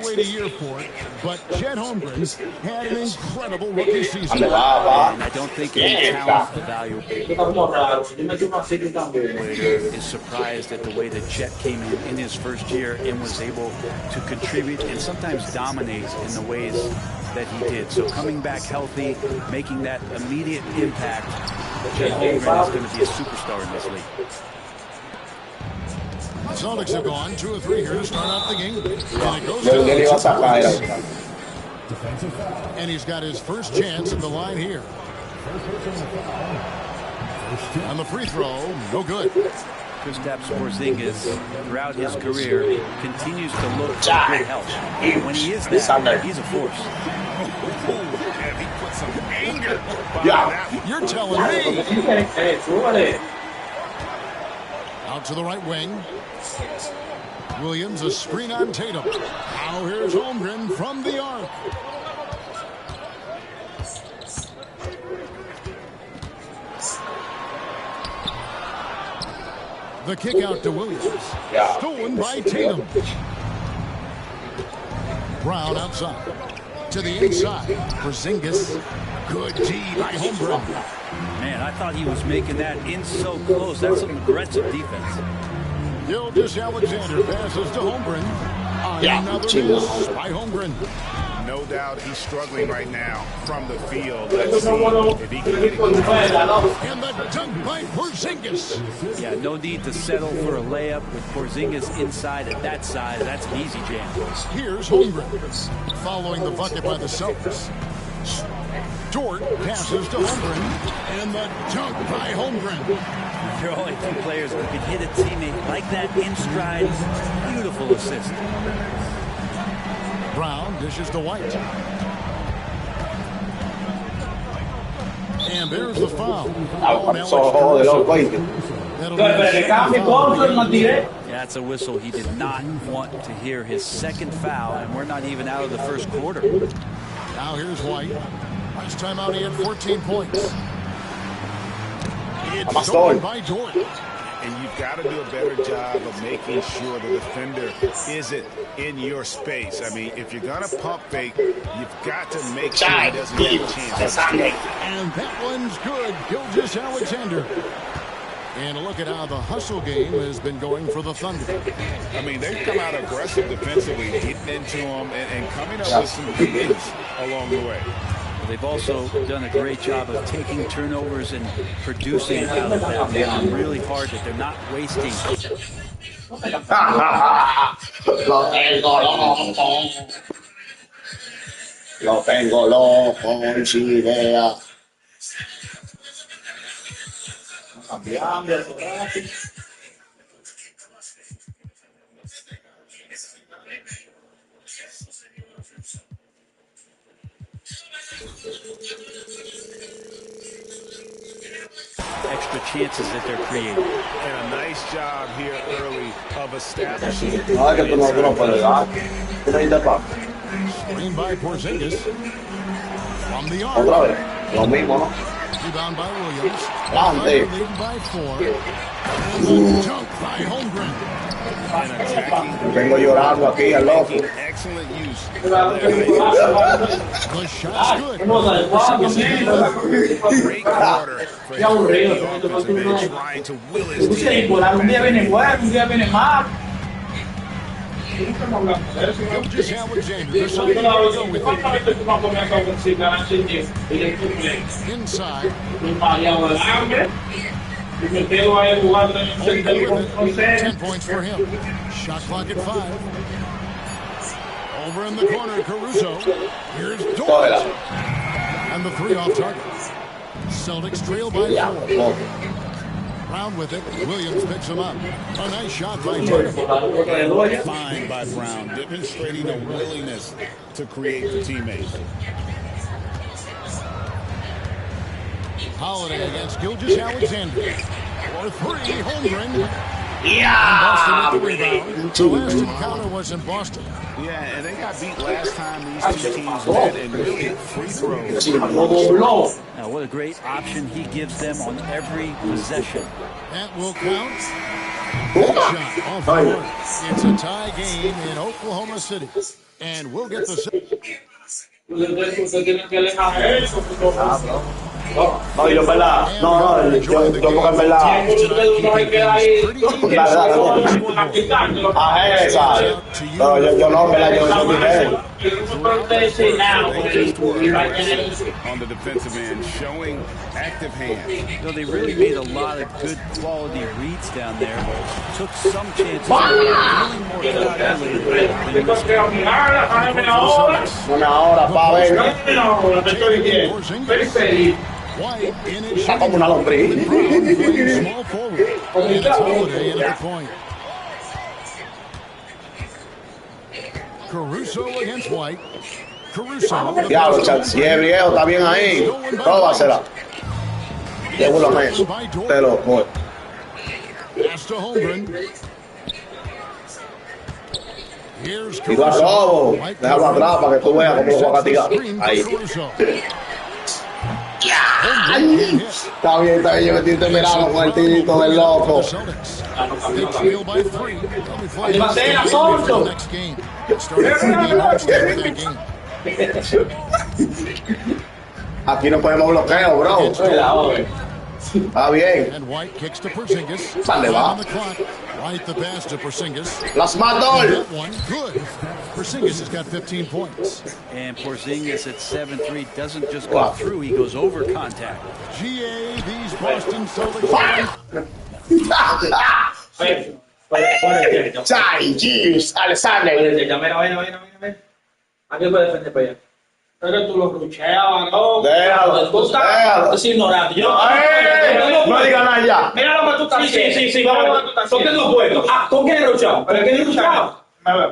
wait a year for it, but Chet Holmgren had an incredible rookie season. And I don't think any talent valuable is surprised at the way that Chet came in his first year and was able to contribute and sometimes dominate in the ways that he did. So coming back healthy, making that immediate impact, Chet Holmgren is going to be a superstar in this league. Celtics have gone 2 or 3 here to start out the game. And it goes to and he's got his first chance at the line here. And the free throw, no good. Kristaps Porzingis, throughout his career, continues to look for good health. When he is there, he's a force. And he put some anger behind that one. You're telling me. Out to the right wing. Williams, a screen on Tatum. Now here's Holmgren from the arc. The kick out to Williams. Stolen by Tatum. Brown outside. To the inside. Porzingis. Good D by Holmgren. Man, I thought he was making that in so close. That's some aggressive defense. Gilgeous-Alexander passes to Holmgren. Another miss by Holmgren. No doubt he's struggling right now from the field. Let's see if he can get it. And the dunk by Porzingis. Yeah, no need to settle for a layup with Porzingis inside at that size. That's an easy jam. Here's Holmgren. Following the bucket by the Celtics. Dort passes to Holmgren. And the dunk by Holmgren. There are only two players who can hit a teammate like that in stride. Beautiful assist. Brown dishes to White. And there's the foul. Yeah, it's a whistle. He did not want to hear his second foul, and we're not even out of the first quarter. Now here's White. Last time out, he had 14 points. It's stolen by Dort. And you've got to do a better job of making sure the defender isn't in your space. I mean, if you're going to pump fake, you've got to make sure he doesn't get a chance. And that one's good. Gilgeous-Alexander. And a look at how the hustle game has been going for the Thunder. I mean, they've come out aggressive defensively, getting into them and coming up with some wins along the way. They've also done a great job of taking turnovers and producing out of that. They're really hard that they're not wasting. Lo tengo loco, sin idea. Extra chances that they're creating. And a nice job here early of establishing. Screen by Porzingis. From the arc. Rebound by Williams. Lead by 4. And the dunk by Holmgren. Vengo llorando aquí al loco. Excellent use. The shot's good. Great quarter for the offensive end, trying to will his team. Gilgeous-Alexander. Inside. 10 points for him. Shot clock at 5. Over in the corner, Caruso. Here's Dort. And the 3 off target. Celtics trail by 4. Brown with it. Williams picks him up. A nice shot by Tatum. Fine by Brown, demonstrating a willingness to create for teammates. Holiday against Gilgeous-Alexander. For 3, Holmgren. Yeah! Boston with the rebound. The last encounter was in Boston. Yeah, and they got beat last time these two teams met, and really free throws. Now, what a great option he gives them on every possession. That will count. Good shot off the mark. It's a tie game in Oklahoma City. And we'll get the... No, yo pelada. No, yo porque en verdad. Esa. No, yo no, pelada, yo On the defensive end, showing active hands. No, they really made a lot of good quality reads down there. Took some chances. Really more calculated than Una hora para ver. White in his Está como una lombriz. small forward. And it's Holiday in at the point. Caruso against White. Caruso. Diablo, Chancier, viejo, está bien ahí. Róbasela. Llévalo a eso. Te lo voy. Pass to Holmgren. Here's Y lo robo. Déjalo atrás para que tú veas cómo lo va a castigar. Ahí. Está bien, yo me estoy terminando con el tirito del loco. Aquí no podemos bloqueo, bro. Está bien. ¿Dónde va? Las mató. Porzingis has got 15 points. And Porzingis at 7'3" doesn't just go through, he goes over contact. GA, these Boston Celtics. Chai, cheers, Alexander. Aquí puede defender para allá. Pero tú lo rucheabas, ¿no? Déjalo, Tú déjalo. estás ignorante. Yo No digas nada ya. Mira lo que tú estás haciendo. Sí, vamos a ver lo que tú estás haciendo. ¿Con qué no puedo? ¿Con quién he ruchado? ¿Pero quién he ruchado?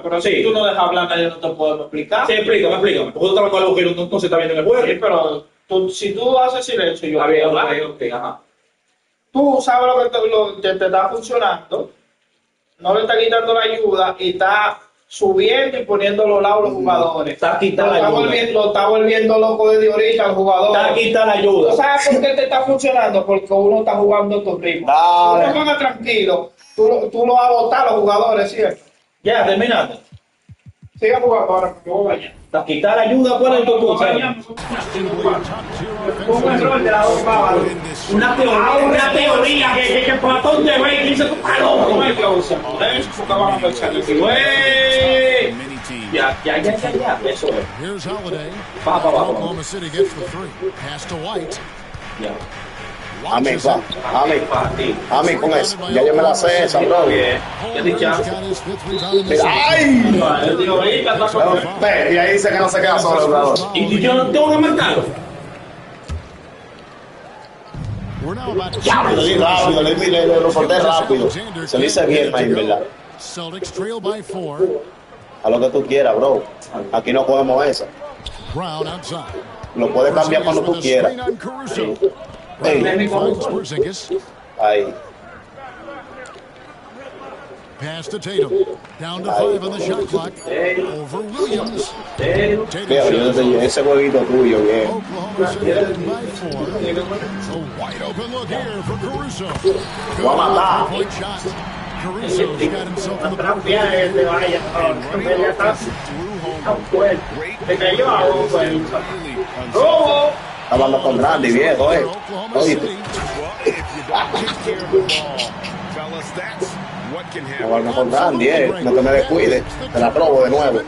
Pero si tú no dejas hablar, yo no te puedo explicar. Sí, explícame. Porque tú estás hablando algo que no se está viendo en el juego. Sí, pero si tú haces silencio, yo voy a hablar. Ajá. Tú sabes lo que te está funcionando, no le está quitando la ayuda y está subiendo y poniendo los lados los jugadores. Está quitando la ayuda. Lo está volviendo loco desde ahorita al jugador. Está quitando la ayuda. ¿Sabes por qué te está funcionando? Porque uno está jugando a tu ritmo. Si uno juega tranquilo, tú lo vas a botar a los jugadores, ¿cierto? Ya, terminaste. Siga jugando ahora porque voy a bañar. Quitar la ayuda, ¿cuál es tu cosa? Un error de la dos bávaros. Una teoría que Platón te ve y dice tú estás loco. No hay que usar. Porque van a pensar que Ya, eso es. Here's Holiday. Oklahoma City gets the three. Pass to White. Ya. Amén, amén con eso. Ya yo me la sé esa, bro. ¡Ay! Y ahí dice que no se queda solo, bro. Y yo no tengo que marcarlo. Ya, lo di rápido, lo solté rápido. Se dice bien, man, ¿verdad? A lo que tú quieras, bro. Aquí no cogemos esa. Lo puedes cambiar cuando tú quieras. Hey. Ahí. Pass to Tatum. Down to 5 on the shot clock. Over Williams. Ese jueguito tuyo, bien. Oklahoma City leading by 4. A wide open look here for Caruso. Voy a matar. Point shot. Caruso's got himself in the ball. Hablando con Randy, viejo, Oíste. Hablando con Randy, no te me descuides. Te la probo de nuevo.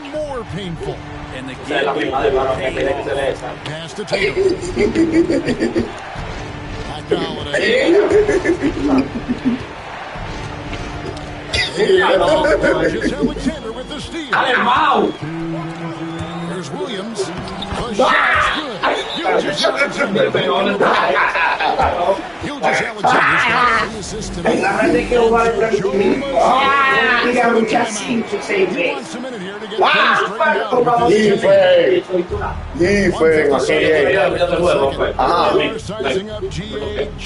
Esa es la misma de mano que tiene que ser esa. ¡Alemão! Here's Williams. The shot's good. Gilgeous Alexander. Gilgeous Alexander's got 3 assists tonight. He wants a minute here to get things straightened out. Defense,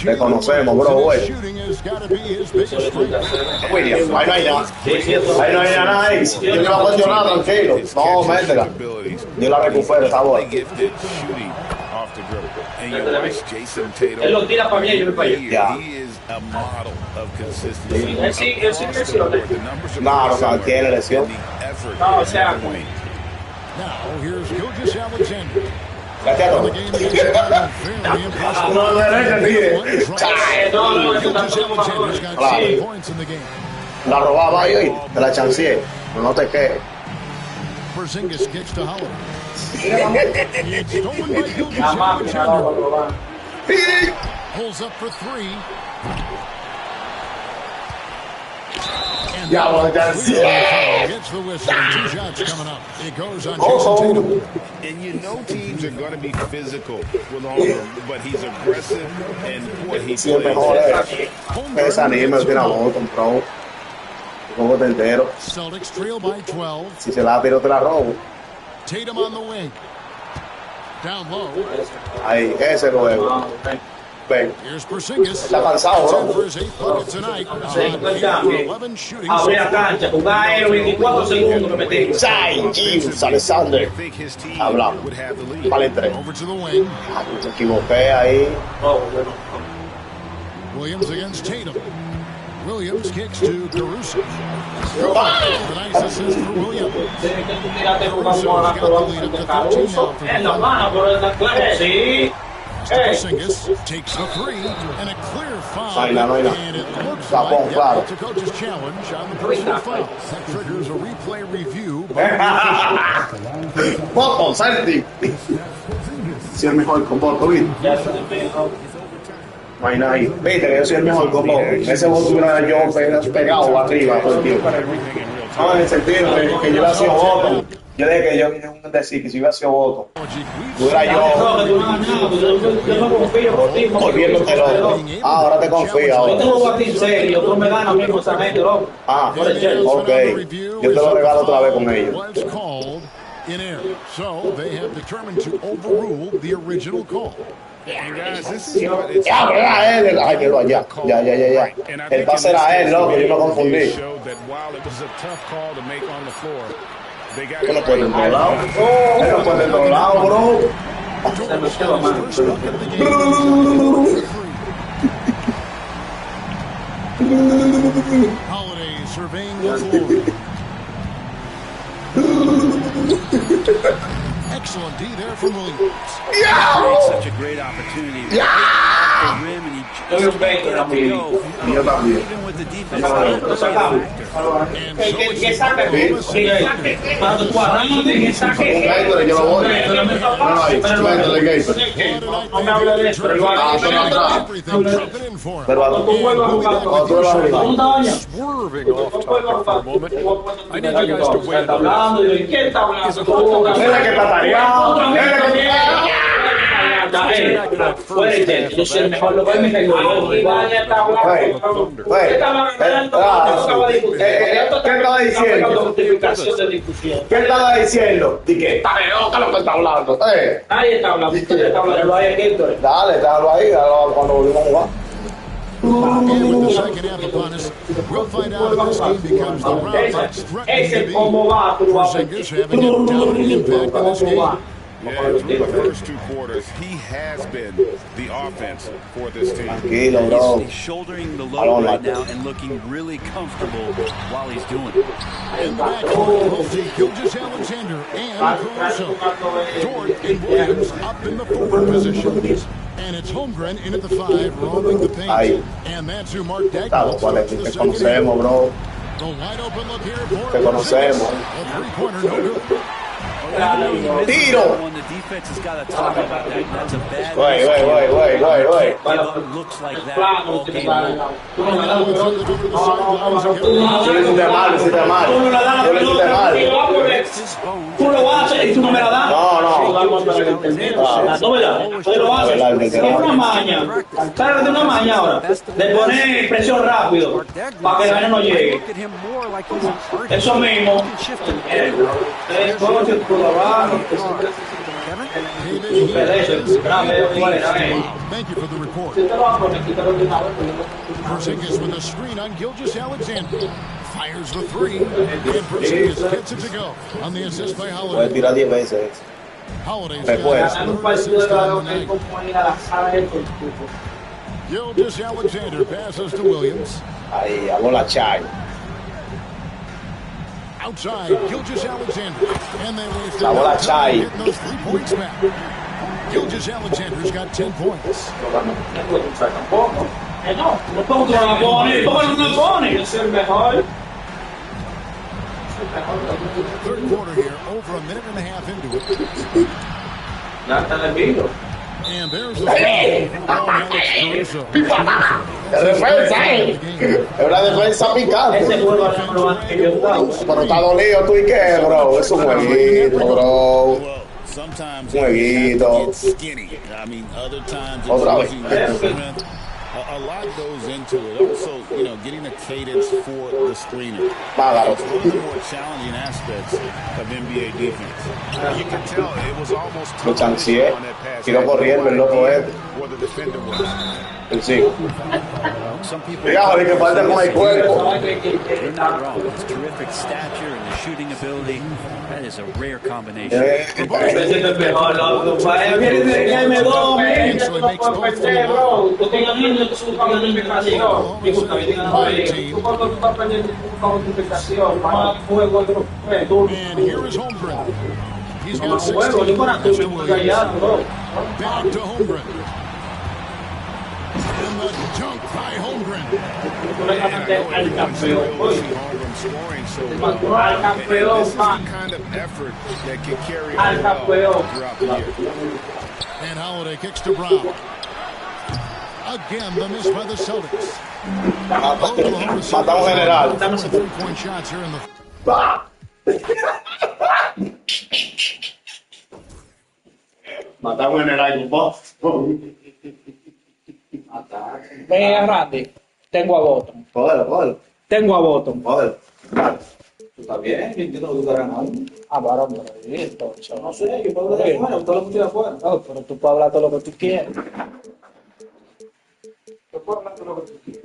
te conocemos, bro, güey. William, ahí no hay nada. Ahí no hay nada ahí. Yo no voy a cuestionar, tranquilo. No, métela. Yo la recupero, esa bola. Él lo tira para mí y yo me para allá. No, tiene lesión. No, o sea. Now here's Gilgeous Alexander. Gracias. La robaba ahí, te la chanceé. No te quejes. Porzingis kicks to Holiday. It's stolen by Gilgeous Alexander. Pulls up for 3. And yeah, well, gets the whistle. 2 shots coming up. It goes on Jason Tatum. And you know teams are going to be physical with Holmgren, but he's aggressive and boy, he Sí, es mejor esa anime, tiene a otro, bro. Juego de entero. Celtics trail by 12. Si se la tiro, te la robo. Tatum on the wing. Down low. Ahí, ese juego. Ven. Está cansado, bro. Abrir la cancha, jugar en 24 segundos que metí. James Alexander. Hablamos. Vale 3. Me equivoqué ahí. Williams against Tatum. Williams kicks to Caruso. The nice assist for Williams. Caruso's got the lead up to 13 now for the Porzingis takes the three and a clear foul. And it looks like that's a coach's challenge on the personal foul. That triggers a replay review by the official. Poco, salte. Si el mejor combo, Covid. No hay nada ahí. Viste que yo soy el mejor combo. Ese voto hubiera yo pegado arriba todo el tiempo. No, en el sentido que yo hubiera sido voto. Yo dije que yo vine a decir que si hubiera sido voto, hubiera yo volviéndote loco. Ahora te confío. Yo te lo voy a decir en serio, tú me ganas mismo esa gente, loco. Ok. Yo te lo regalo otra vez con ellos. In air. So they have determined to overrule the original call. Guys, this is what it's Ya. El pase era él, loco, yo me confundí. Tú no puedes en todos lados. Él no puede en todos lados, bro. Holiday surveying the floor. Excellent D there from Williams. Such a great opportunity. The rim and he just can't get up to go. Even with the defense. Que saque. Para tu cuadrado, que saque. Yo lo voy. No me hable de eso, pero lo hago. Pero tú lo hagas. Swerving off topic for a moment. I need you guys to wait. Está hablando, y ¿quién está hablando? Mira que está tareado. Yo soy el mejor, lo que me cayó. ¿Qué estaba diciendo? ¿Qué estaba diciendo? Dije, está loca lo que está hablando. Nadie está hablando, usted está hablando ahí en esto. Dale, déjalo ahí, cuando volvimos a jugar. And with the second half upon us, we'll find out if this game becomes the round that's threatening to be. Porzingis having a dominant impact in this game. Yeah, through the first two quarters, he has been the offense for this team. He's shouldering the load right now and looking really comfortable while he's doing it. In the backcourt, we'll see Gilgeous-Alexander and Caruso. Dort and Williams up in the forward positions. And it's Holmgren in at the 5, roaming the paint. And that's who Mark Dagnall starts the second half. The wide open look here for Porzingis. A three-pointer, no good. Tiro. When the defense has got to talk about that. That's a bad. Wait. It looks like that all game long. Tú lo haces y tú no me la das. No me la das. Es una maña. Claro, de una maña ahora. De poner presión rápido para que el veneno no llegue. Eso mismo. Thank you for the report. Porzingis with a screen on Gilgeous-Alexander. Fires the three. And Porzingis gets it to go on the assist by Holiday. Puede tirar 10 veces. Holiday's Después. Gilgeous-Alexander passes to Williams. Ahí, hago la chai. Outside, Gilgeous-Alexander. And they waste La bola chai. getting those 3 points back. Gilgeous-Alexander's got 10 points. ¿Cómo tú no la pones? ¿Cómo no la pones? Es el mejor. Third quarter here, over a minute and a half into it. Ya está en el vino. And there's the foul. Caruso. Defensa, es una defensa picante. Pero está dolido tú y qué, bro. Es un jueguito, bro. Sometimes you have to get skinny. I mean, other times it's using your strength. A lot goes into it. Also, getting a cadence for the screener. It's one of the more challenging aspects of NBA defense. You can tell it was almost total on that pass. Tiró corriendo el loco where the defender was. Sí. Some people Fíjate que falta con el cuerpo. You're not wrong. His terrific stature and his shooting ability, that is a rare combination. And here is Holmgren. He's got 16. Back to Holmgren. And the dunk by Holmgren. This is the kind of effort that can carry over throughout the year. And Holiday kicks to Brown. Again, the miss by the Celtics. Matamos general. Three-point shots here in the... Matamos general, compa. Ve, Randy, tengo a Bottom. Cógelo. Tengo a Bottom. Cógelo. Está bien, yo entiendo que tú estás ganando. Ah, varón, pero entonces. No sé, yo puedo hablar de afuera, todo lo que estoy de afuera. No, pero tú puedes hablar todo lo que tú quieras. Yo puedo hablar todo lo que tú quieras.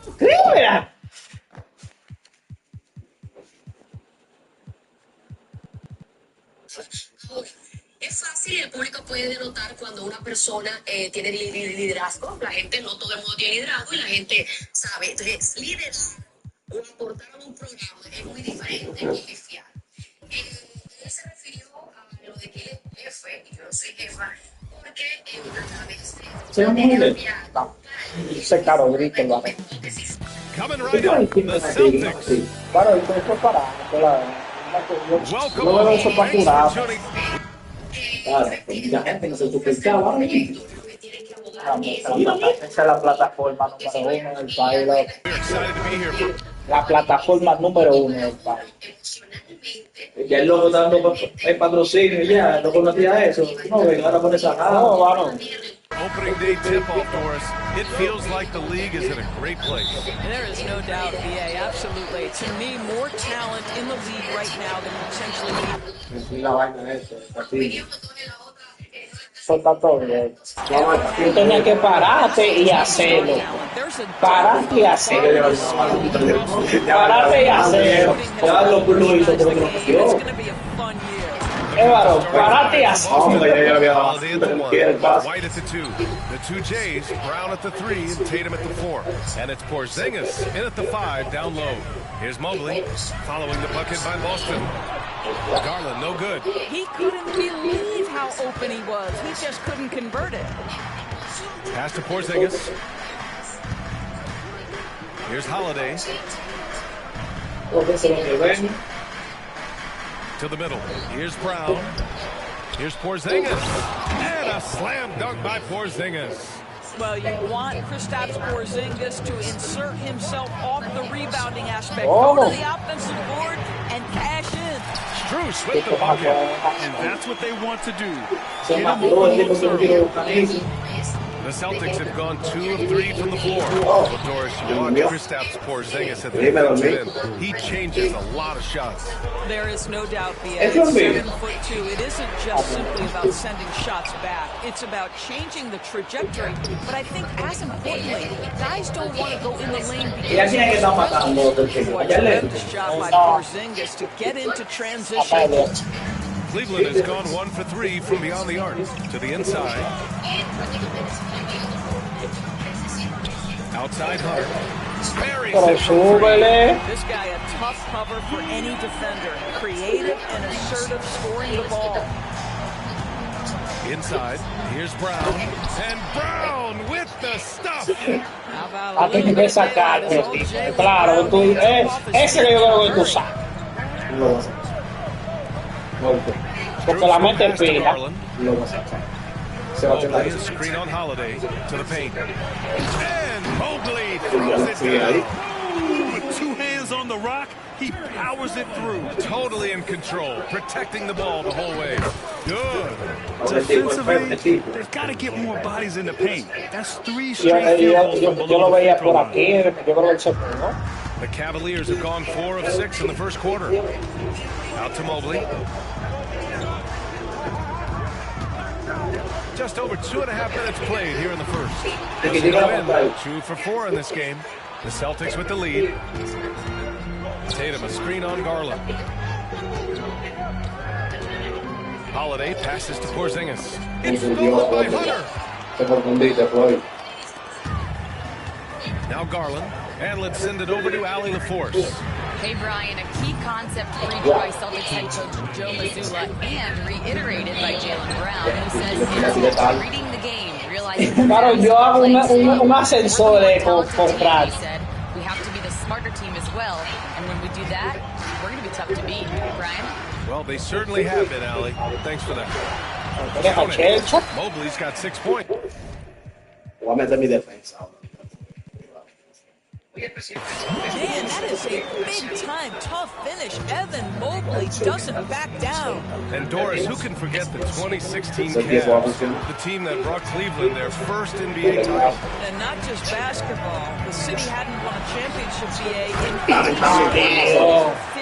¡Escríbela! Es fácil, el público puede denotar cuando una persona tiene liderazgo. La gente, no todo el mundo tiene liderazgo y la gente sabe. Entonces, liderar o aportar a un programa es muy diferente que jefiar. Él se refirió a lo de que él es jefe y yo no soy jefa, porque a través de Se caro grito el barrio. Coming right up, the Celtics. Claro, esto es para no me eso para curar. Claro, mucha gente no se sospechaba. Esa es la plataforma número 1 del país. La plataforma número 1 del país. Ya el loco está dando el patrocinio, ya, el loco no hacía eso. No, venga, ahora pone esa cara. No, varón. Opening day tip-off, Doris. It feels like the league is in a great place. There is no doubt, BA, absolutely. To me, more talent in the league right now than potentially. La vaina esa, así. Eso está todo bien. Tú tenías que pararte y hacerlo. Pararte y hacerlo. Pararte y hacerlo. Ya lo hizo por otro motivo. Varón, parate y hacerlo. White at the 2. The two Jays, Brown at the 3 and Tatum at the 4. And it's Porzingis in at the 5 down low. Here's Mobley following the bucket by Boston. Garland, no good. He couldn't believe how open he was. He just couldn't convert it. Pass to Porzingis. Here's Holiday. To the middle. Here's Brown. Here's Porzingis. And a slam dunk by Porzingis. Well, you want Kristaps Porzingis to insert himself off the rebounding aspect, go to the offensive board, and cash in. Strus with the bucket, and that's what they want to do. Get him open early. The Celtics have gone 2 of 3 from the floor. But Doris, you watch Kristaps Porzingis at the defensive end. He changes a lot of shots. There is no doubt, BA. 7'2". It isn't just simply about sending shots back. It's about changing the trajectory. But I think, as importantly, guys don't want to go in the lane because of tremendous job by Porzingis to get into transition. Cleveland has gone 1 for 3 from beyond the arc to the inside. Outside Hunter. Very This guy a tough cover for any defender. Creative and assertive scoring the ball. Inside, here's Brown. And Brown with the stuff. Aquí hay que sacar, claro, tú, ese que yo creo que tú sacas. Porque la mente fija. Mobley, screen on Holiday to the paint. And Mobley throws it down. With 2 hands on the rock, He powers it through. Totally in control, protecting the ball the whole way. Good. Defensively, they've got to get more bodies in the paint. That's 3 straight field goals from below the free throw line. The Cavaliers have gone 4 of 6 in the first quarter. Out to Mobley. Just over 2.5 minutes played here in the first. 2 for 4 in this game. The Celtics with the lead. Tatum a screen on Garland. Holiday passes to Porzingis. It's stolen by Hunter. Now Garland. And let's send it over to Allie LaForce. Hey, Brian, a key concept preached by Celtics head coach Joe Mazzulla and reiterated by Jaylen Brown, who says it's reading the game, realizing Claro, yo hago un ascensor con Brad. he said, we have to be the smarter team as well, and when we do that, we're going to be tough to beat. Brian? Well, they certainly have been, Allie. Thanks for that. Mobley's got 6 points. Voy a meter mi defensa. Man, that is a big-time, tough finish. Evan Mobley doesn't back down. And Doris, who can forget the 2016 Cavs, the team that brought Cleveland their first NBA title? And not just basketball. The city hadn't won a championship BA in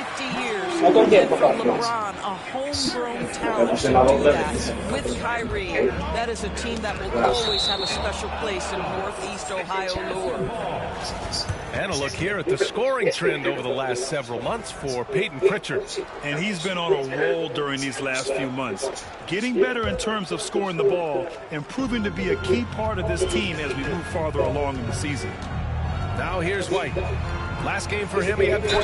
50 years. And for LeBron, a homegrown talent to do that with Kyrie. That is a team that will always have a special place in Northeast Ohio lore. And a look here at the scoring trend over the last several months for Peyton Pritchard. And he's been on a roll during these last few months. Getting better in terms of scoring the ball and proving to be a key part of this team as we move farther along in the season. Now here's White. Last game for him, he had 14.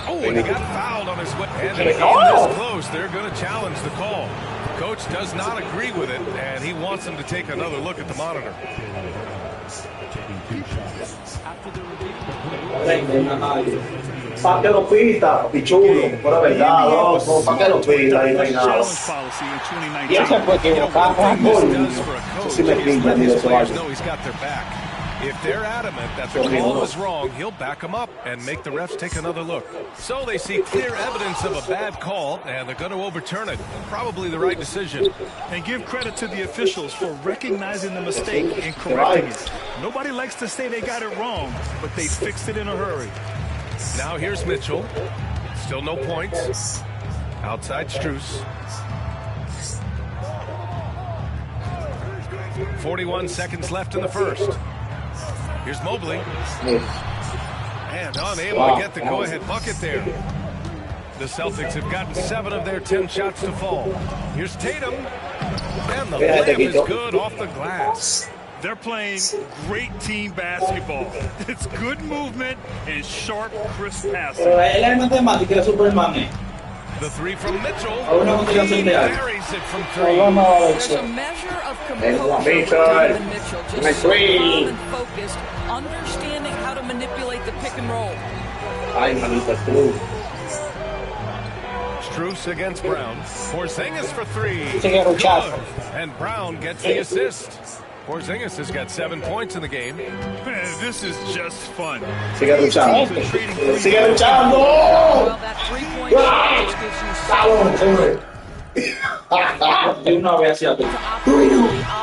Oh, and he got fouled on his way. And in a game this close, they're going to challenge the call. The coach does not agree with it, and he wants them to take another look at the monitor. Pa' que lo pita, pichulo, por verdad, loco, pa' que lo pita, ahí no hay nada. Y él se fue equivocado. Sí me pinta, ni de Players know he's got their back. If they're adamant that the call is wrong, he'll back them up and make the refs take another look. So they see clear evidence of a bad call, and they're going to overturn it. Probably the right decision. And give credit to the officials for recognizing the mistake and correcting it. Nobody likes to say they got it wrong, but they fixed it in a hurry. Now here's Mitchell. Still no points. Outside Strus. 41 seconds left in the first. Here's Mobley. And unable to get the go-ahead bucket there. The Celtics have gotten 7 of their 10 shots to fall. Here's Tatum. And the layup is good off the glass. They're playing great team basketball. It's good movement and sharp, crisp passing. The three from Mitchell. He buries it from 3. There's a measure of composure with Donovan Mitchell. Just so calm and focused, understanding how to manipulate the pick and roll. Strus against Brown. Porzingis for 3. Good. And Brown gets the assist. Porzingis has got 7 points in the game. Man, this is just fun. Sigue luchando. Sigue luchando. Well, that 3-point shot just gives you so much to operate on the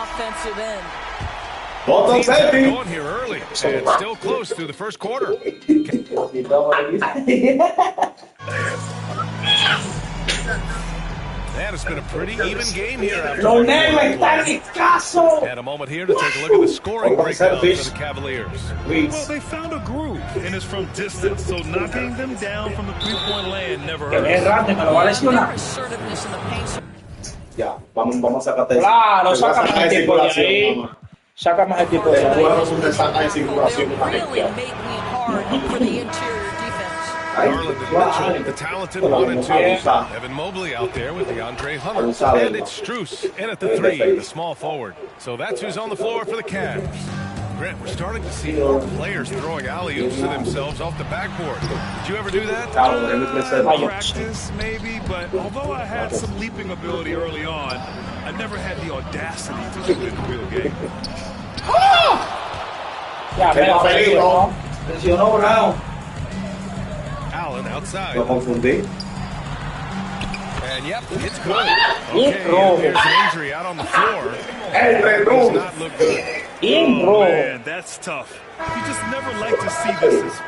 offensive end. Teams have gone here early and still close through the first quarter. And it's been a pretty even game here after and a moment here to take a look at the scoring breakdown for the Cavaliers. Well, they found a groove, and it's from distance, so knocking them down from the three-point land never hurts. Their assertiveness in the paint. Ya, vamos a sacarte. Claro, sácame el tipo de ahí. Sácame el tipo de ahí. Really making it hard for the interior defense. Garland and Mitchell, the talented 1 and 2. Evan Mobley out there with DeAndre Hunter. And it's Strus in at the 3, the small forward. So that's who's on the floor for the Cavs. Grant, we're starting to see more players throwing alley-oops to themselves off the backboard. Did you ever do that? Practice, maybe, but although I had some leaping ability early on, I never had the audacity to do it in the real game. Allen outside. Lo confundí. And yep, it's good. Okay, and there's an injury out on the floor. Does not look good. Oh, man, that's tough. You just never like to see this.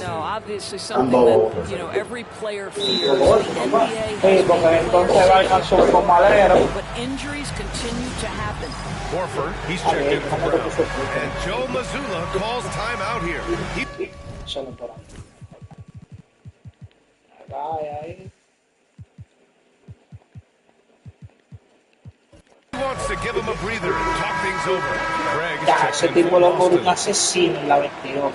No, obviously something that, you know, every player fears. The NBA has but injuries continue to happen. Horford, he's checked in for Brown. And Joe Mazzulla calls timeout here. He wants to give him a breather and talk things over. Greg is Ya, ese tipo lo por un asesino en la 22.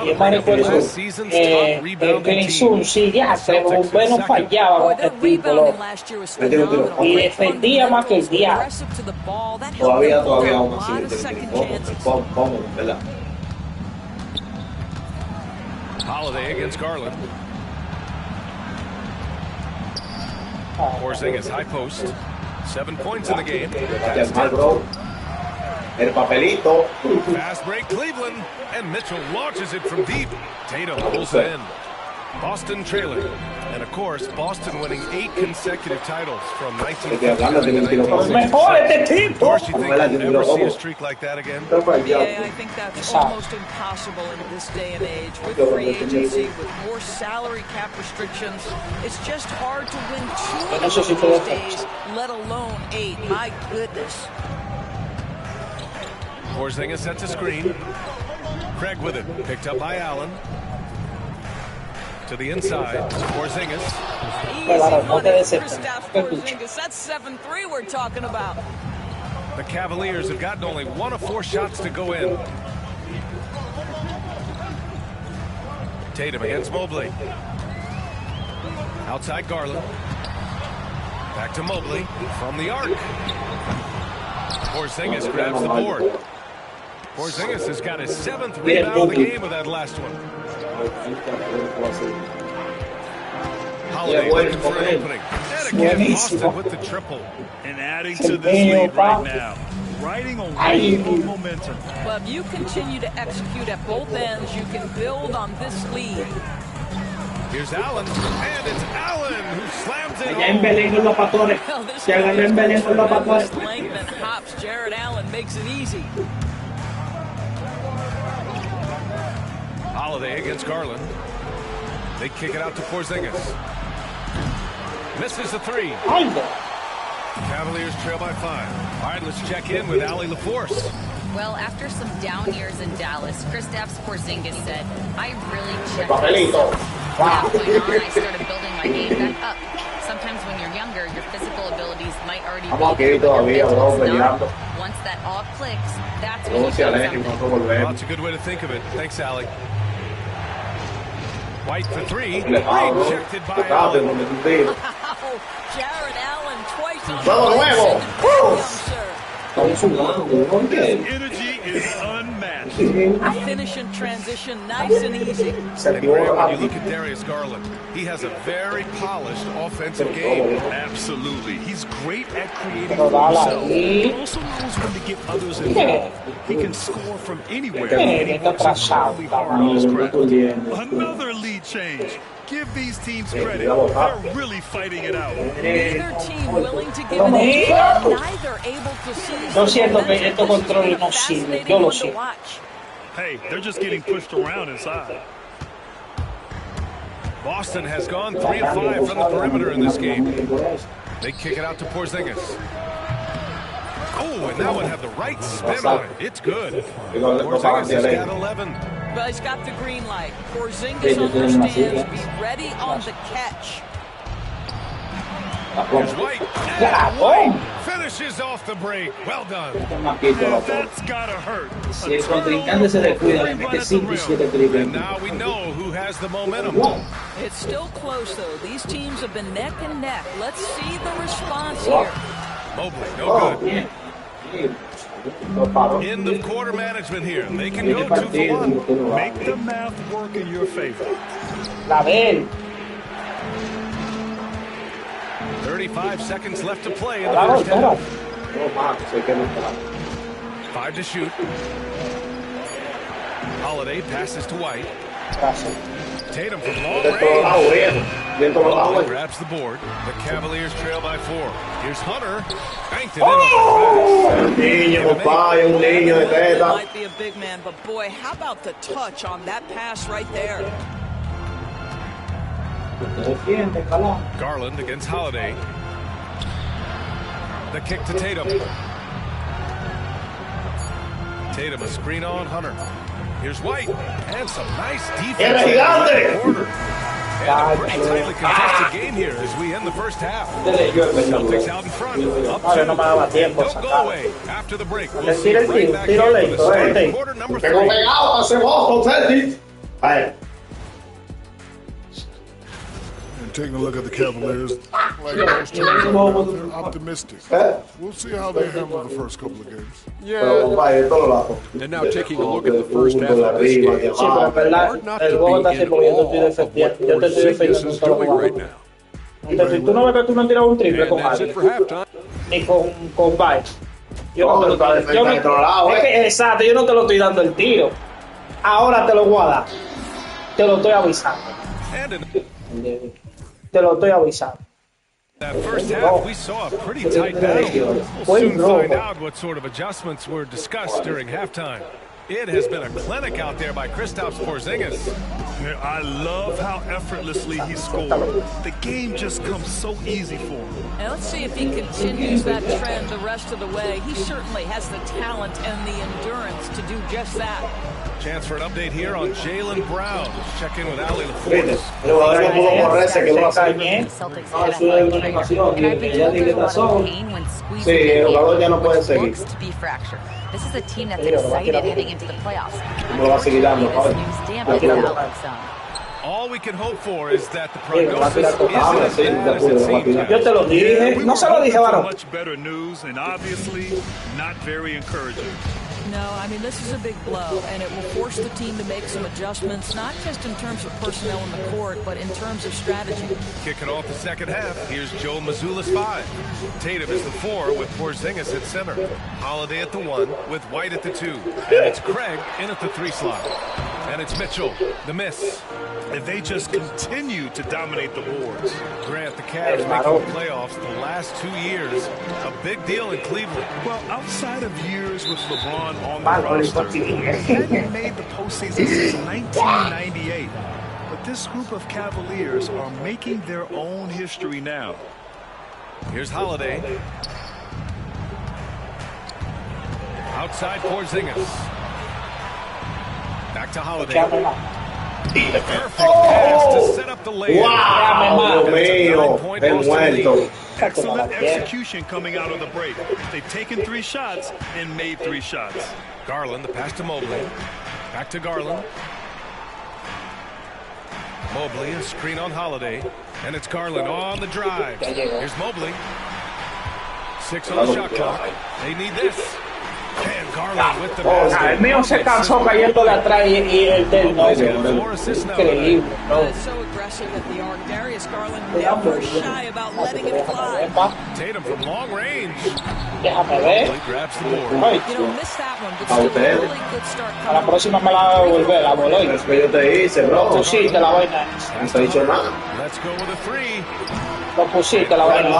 Yo me recuerdo Penizun, sí, ya, Trevor no fallaba con este tipo, loco. Y defendía más que el diablo. Todavía aún así. Vamos, ¿verdad? Holiday against Garland. Porzingis high post. 7 points in the game. El papelito. Fast break Cleveland. And Mitchell launches it from deep. Tatum pulls it in. Boston trailing. And of course, Boston winning 8 consecutive titles from 1959 to 1966. Dorsey, think we'll ever see a streak like that again? Yeah, I think that's almost impossible in this day and age. With free agency, with more salary cap restrictions, it's just hard to win 2 of those days, let alone 8. My goodness. Porzingis sets a screen. Craig with it. Picked up by Allen. To the inside. Porzingis. That's 7-3 we're talking about. The Cavaliers have gotten only 1 of 4 shots to go in. Tatum against Mobley. Outside Garland. Back to Mobley from the arc. Porzingis grabs the board. Porzingis has got his 7th rebound of the game with that last one. Holiday looking for an opening. And again, Boston with the triple. And adding to this lead right now. Riding a wave of momentum. Well, if you continue to execute at both ends, you can build on this lead. Here's Allen, and it's Allen who slams it Allá en Belén con los pastores. Se agarró en Belén con los pastores. Length and hops. Jared Allen makes it easy. Holiday against Garland. They kick it out to Porzingis. Misses the 3. Cavaliers trail by 5. All right, let's check in with Allie LaForce. Well, after some down years in Dallas, Kristaps Porzingis said, I really checked myself. From that point on, I started building my game back up. Sometimes when you're younger, your physical abilities might already be there, but your mental is not. Once that all clicks, that's when you feel something. Well, that's a good way to think of it. Thanks, Allie. White for 3. Rejected by Allen. Wow, Jared Allen twice on His energy is unmatched. Finish in transition, nice and easy. And Graham, when you look at Darius Garland, he has a very polished offensive game. Absolutely. He's great at creating for himself. He also knows when to get others involved. He can score from anywhere. He works incredibly hard on his craft. Another lead change. Give these teams credit. They're really fighting it out. Neither team willing to give an edge, neither able to seize. Yo siento que estos controles no sirven. Yo lo siento. Hey, they're just getting pushed around inside. Boston has gone 3 of 5 from the perimeter in this game. They kick it out to Porzingis. Oh, and that one had the right spin on it. It's good. Porzingis has got 11. Well, he's got the green light. Porzingis understands. Be ready on the catch. Here's White. And White finishes off the break. Well done. That's gotta hurt. Si el contrincante se descuida, le mete 5 y 7 triples. And now we know who has the momentum. It's still close, though. These teams have been neck and neck. Let's see the response here. Mobley, no good. End of quarter management here. They can go 2 for 1. Make the math work in your favor. La ven. 35 seconds left to play in the first half. 5 to shoot. Holiday passes to White. Tatum from long range. Ball grabs the board. The Cavaliers trail by 4. Here's Hunter. Banked it in off the glass. Might be a big man, but boy, how about the touch on that pass right there? Garland against Holiday. The kick to Tatum. Tatum, a screen on Hunter. Here's White. And some nice defense in the quarter. And a pretty tightly contested game here as we end the first half. Celtics out in front. Up 2. Don't go away. After the break, we'll see you right back here for the start of quarter number 3. And taking a look at the Cavaliers, like most teams, they're optimistic. We'll see how they handle the first couple of games. And now taking a look at the first half of this game, hard not to be in awe of what Porzingis is doing right now. Entonces, tú no ves que tú no has tirado un triple con That's it for halftime. ni con Bites. Exacto, yo no te lo estoy dando el tiro. Ahora te lo voy a dar. Te lo estoy avisando. Te lo estoy avisando. That first half, we saw a pretty tight battle. We'll soon find out what sort of adjustments were discussed during halftime. It has been a clinic out there by Kristaps Porzingis. I love how effortlessly he scored. The game just comes so easy for him. And let's see if he continues that trend the rest of the way. He certainly has the talent and the endurance to do just that. Chance for an update here on Jaylen Brown. Check in with Allie LaForce. This is a team that's excited heading into the playoffs. Unfortunately, this news dampened the outlook some. All we can hope for is that the prognosis isn't as bad as it seems. Yo te lo dije, no se lo dije, varón. Much better news, and obviously not very encouraging. No, I mean, this is a big blow, and it will force the team to make some adjustments, not just in terms of personnel in the court, but in terms of strategy. Kicking off the second half, here's Joe Mazzulla's 5. Tatum is the 4 with Porzingis at center. Holiday at the 1 with White at the 2. And it's Craig in at the 3 slot. And it's Mitchell, the miss. And they just continue to dominate the boards. Grant, the Cavs making the playoffs the last 2 years. A big deal in Cleveland. Well, outside of years with LeBron on the roster, hadn't made the postseason since 1998. But this group of Cavaliers are making their own history now. Here's Holiday. Outside Porzingis. Back to Holiday. Perfect pass to set up the layup. Wow, excellent execution coming out of the break. They've taken 3 shots and made 3 shots. Garland, the pass to Mobley. Back to Garland. Mobley, a screen on Holiday. And it's Garland on the drive. Here's Mobley. 6 on the shot clock. They need this. And Garland with the basket. El mío se cansó cayendo de atrás y el del no. Increíble. So aggressive at the arc. Darius Garland never shy about letting it fly. Tatum from long range. Déjame ver. Grabs the board. You know, missed that one, but still a really good start. A la próxima me la voy a volver, la voló. Es que yo te hice, bro. Tú sí, te la vaina. No te he dicho nada. Let's go with a 3. Lo pusiste, la vaina.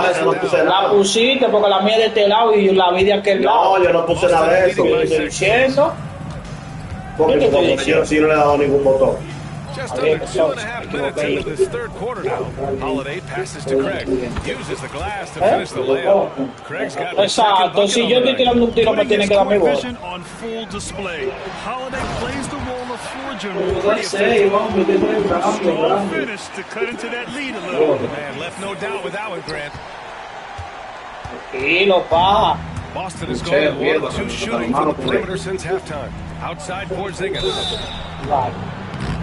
La pusiste porque la mía es de este lado y la vi de aquel lado. No, yo no puse nada de eso. Yo estoy diciendo. Porque yo sí no le he dado ningún botón. Just under 2.5 minutes into this third quarter now. Holiday passes to Craig. Uses the glass to finish the layup. Craig's got the Exacto, si yo estoy tirando un tiro me tiene que dar mi voz. On full display. Holiday plays the role of floor general pretty effectively. Strong finish to cut into that lead a little. Man, left no doubt with that one, Grant. Tranquilo, pa. Boston has gone 1-2 shooting from the perimeter since halftime. Outside Porzingis. Right.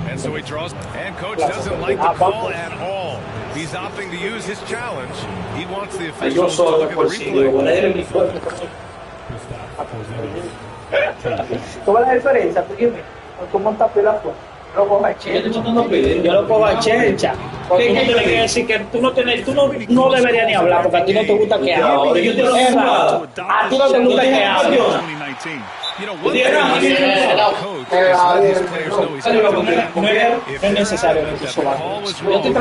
And so he draws, and coach doesn't like the call at all. He's opting to use his challenge. He wants the officials to look at the replay. ¿Cómo es la diferencia? Tú dime, ¿cómo está pila afuera? Yo lo cojo a chelcha. Porque tú no tienes que decir que tú no deberías ni hablar porque a ti no te gusta que hable. A ti no te gusta que hable. You know, one thing this coach is let his players know he's got their back. If they're adamant that the call was wrong, he'll back them up and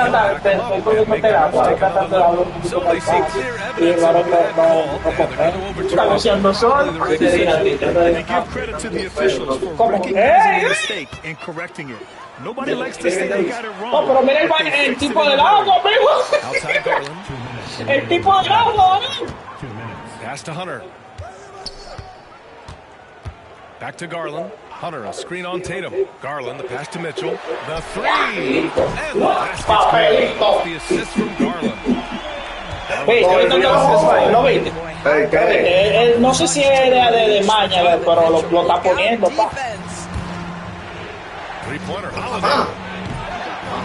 make the refs take another look. So they see clear evidence of a bad call, and they're going to overturn it. Probably the right decision. They give credit to the officials for recognizing the mistake and correcting it. Nobody likes to say they got it wrong. Oh, pero mira el tipo del agua, amigo. Outside Garland. El tipo del agua, ¿no? Pass to Hunter. Back to Garland. Hunter, a screen on Tatum. Garland, the pass to Mitchell. The three. And the basket off the assist from Garland. No sé si es de maña, pero lo está poniendo, pa. Three-pointer, Holiday.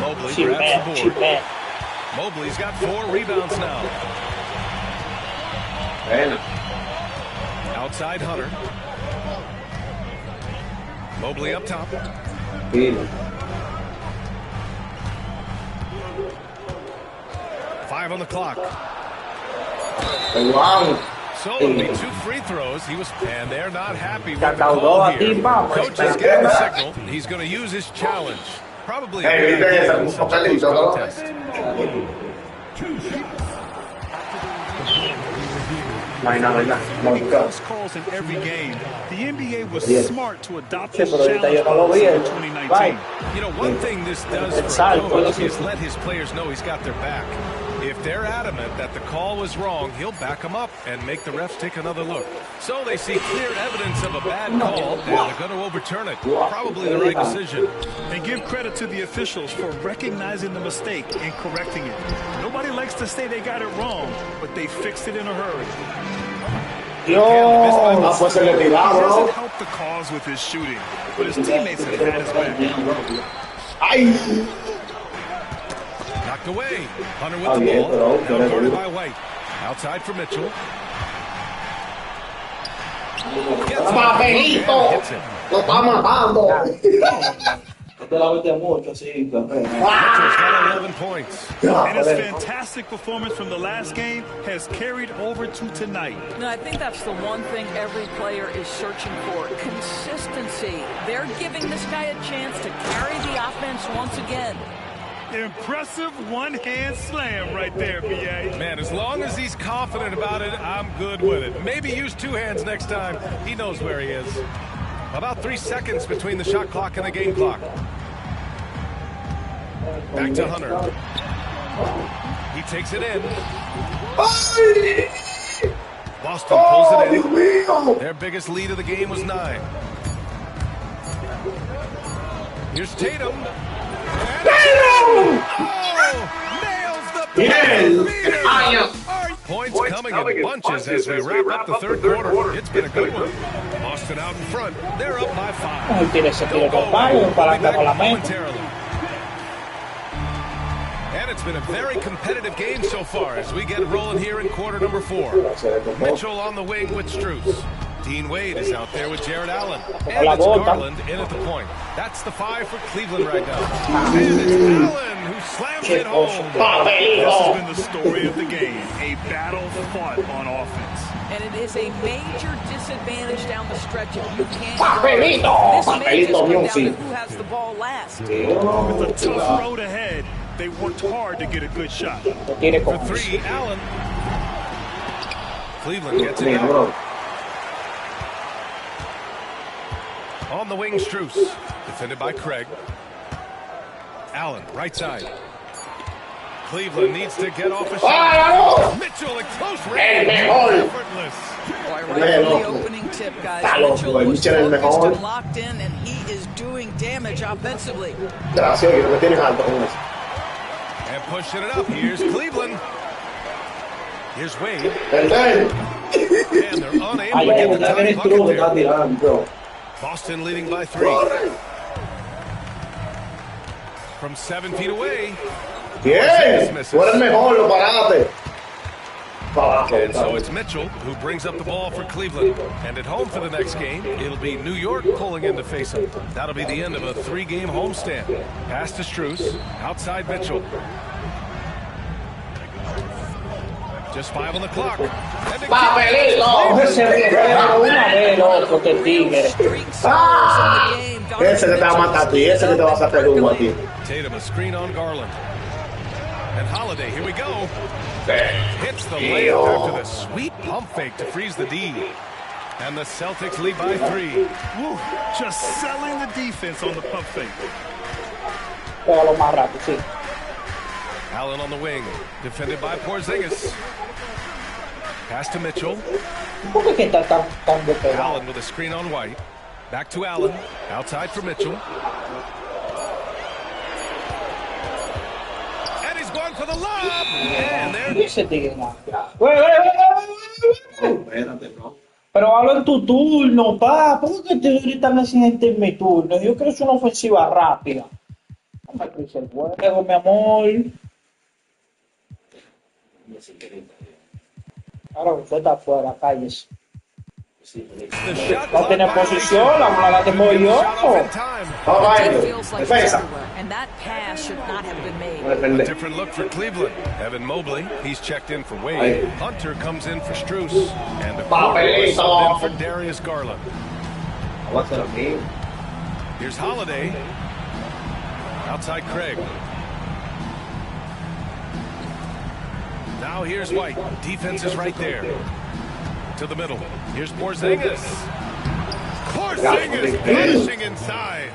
Mobley grabs the board. Mobley's got 4 rebounds now. Outside Hunter. Mobley up top. 5 on the clock. So it'll be 2 free throws. And they're not happy with the call here. Coach is getting the signal. He's going to use his challenge. Probably a good idea in such a close contest. Close calls in every game. The NBA was smart to adopt this challenge policy in 2019. You know, one thing this does for a coach is let his players know he's got their back. If they're adamant that the call was wrong, he'll back them up and make the refs take another look. So they see clear evidence of a bad call, and they're going to overturn it. Probably the right decision. And give credit to the officials for recognizing the mistake and correcting it. Nobody likes to say they got it wrong, but they fixed it in a hurry. He doesn't help the cause with his shooting, but his teammates have had his back. Knocked away. Hunter with the ball. Now guarded by White. Outside for Mitchell. Hits him. Lo está matando. Mitchell's got 11 points. And his fantastic performance from the last game has carried over to tonight. No, I think that's the one thing every player is searching for. Consistency. They're giving this guy a chance to carry the offense once again. Impressive one-hand slam right there, B.A. Man, as long as he's confident about it, I'm good with it. Maybe use 2 hands next time. He knows where he is. About 3 seconds between the shot clock and the game clock. Back to Hunter. He takes it in. Boston pulls it in. Their biggest lead of the game was 9. Here's Tatum. Points coming in bunches as we wrap up the third quarter. It's been a good one. Boston out in front. They're up by 5. And it's been a very competitive game so far as we get rolling here in quarter number 4. Mitchell on the wing with Strus. Dean Wade is out there with Jared Allen. And it's Garland in at the point. That's the 5 for Cleveland right now. And it's Allen who slams it home. This has been the story of the game. A battle fought on offense. And it is a major disadvantage down the stretch if you can't. Papelito! This may just come down to who has the ball last. With a tough road ahead, they worked hard to get a good shot. For 3, Allen. Cleveland gets it out. On the wing, Strus. Defended by Craig. Allen, right side. Cleveland needs to get off a shot. Mitchell at close range. Effortless. Right from the opening tip, guys. Mitchell was focused and locked in, and he is doing damage offensively. And pushing it up. Here's Cleveland. Here's Wade. And they're unable to get the time bucket there. Boston leading by 3. From 7 feet away. Bien. Tú eres mejor, lo paraste. And so it's Mitchell who brings up the ball for Cleveland. And at home for the next game, it'll be New York pulling in to face them. That'll be the end of a 3-game homestand. Pass to Strus. Outside Mitchell. Just 5 on the clock. Papelito, ese guerrero, una vez loco, este tigre. Ese que te va a matar a ti, ese que te va a sacar el humo a ti. Tatum, a screen on Garland. And Holiday, here we go. Hits the layup after the sweet pump fake to freeze the D. And the Celtics lead by 3. Woo, just selling the defense on the pump fake. Pégalo más rápido, sí. Allen on the wing, defended by Porzingis. Pass to Mitchell. ¿Por qué está tan despegado? Allen with a screen on White. Back to Allen. Outside for Mitchell. And he's going for the lob. And there. Ese tigre no. Pero hablo en tu turno, pa. ¿Por qué te gritan así en mi turno? Yo quiero hacer una ofensiva rápida. No me cruces el juego, mi amor. Ahora usted está afuera, calles. No tiene posición, la bola la tengo yo. Defensa. And that pass should not have been made. A different look for Cleveland. Evan Mobley, he's checked in for Wade. Hunter comes in for Strus. And the subbed in for Darius Garland. What's up, man? Here's Holiday. Outside Craig. Now here's White. Defense is right there. To the middle. Here's Porzingis. Porzingis finishing inside.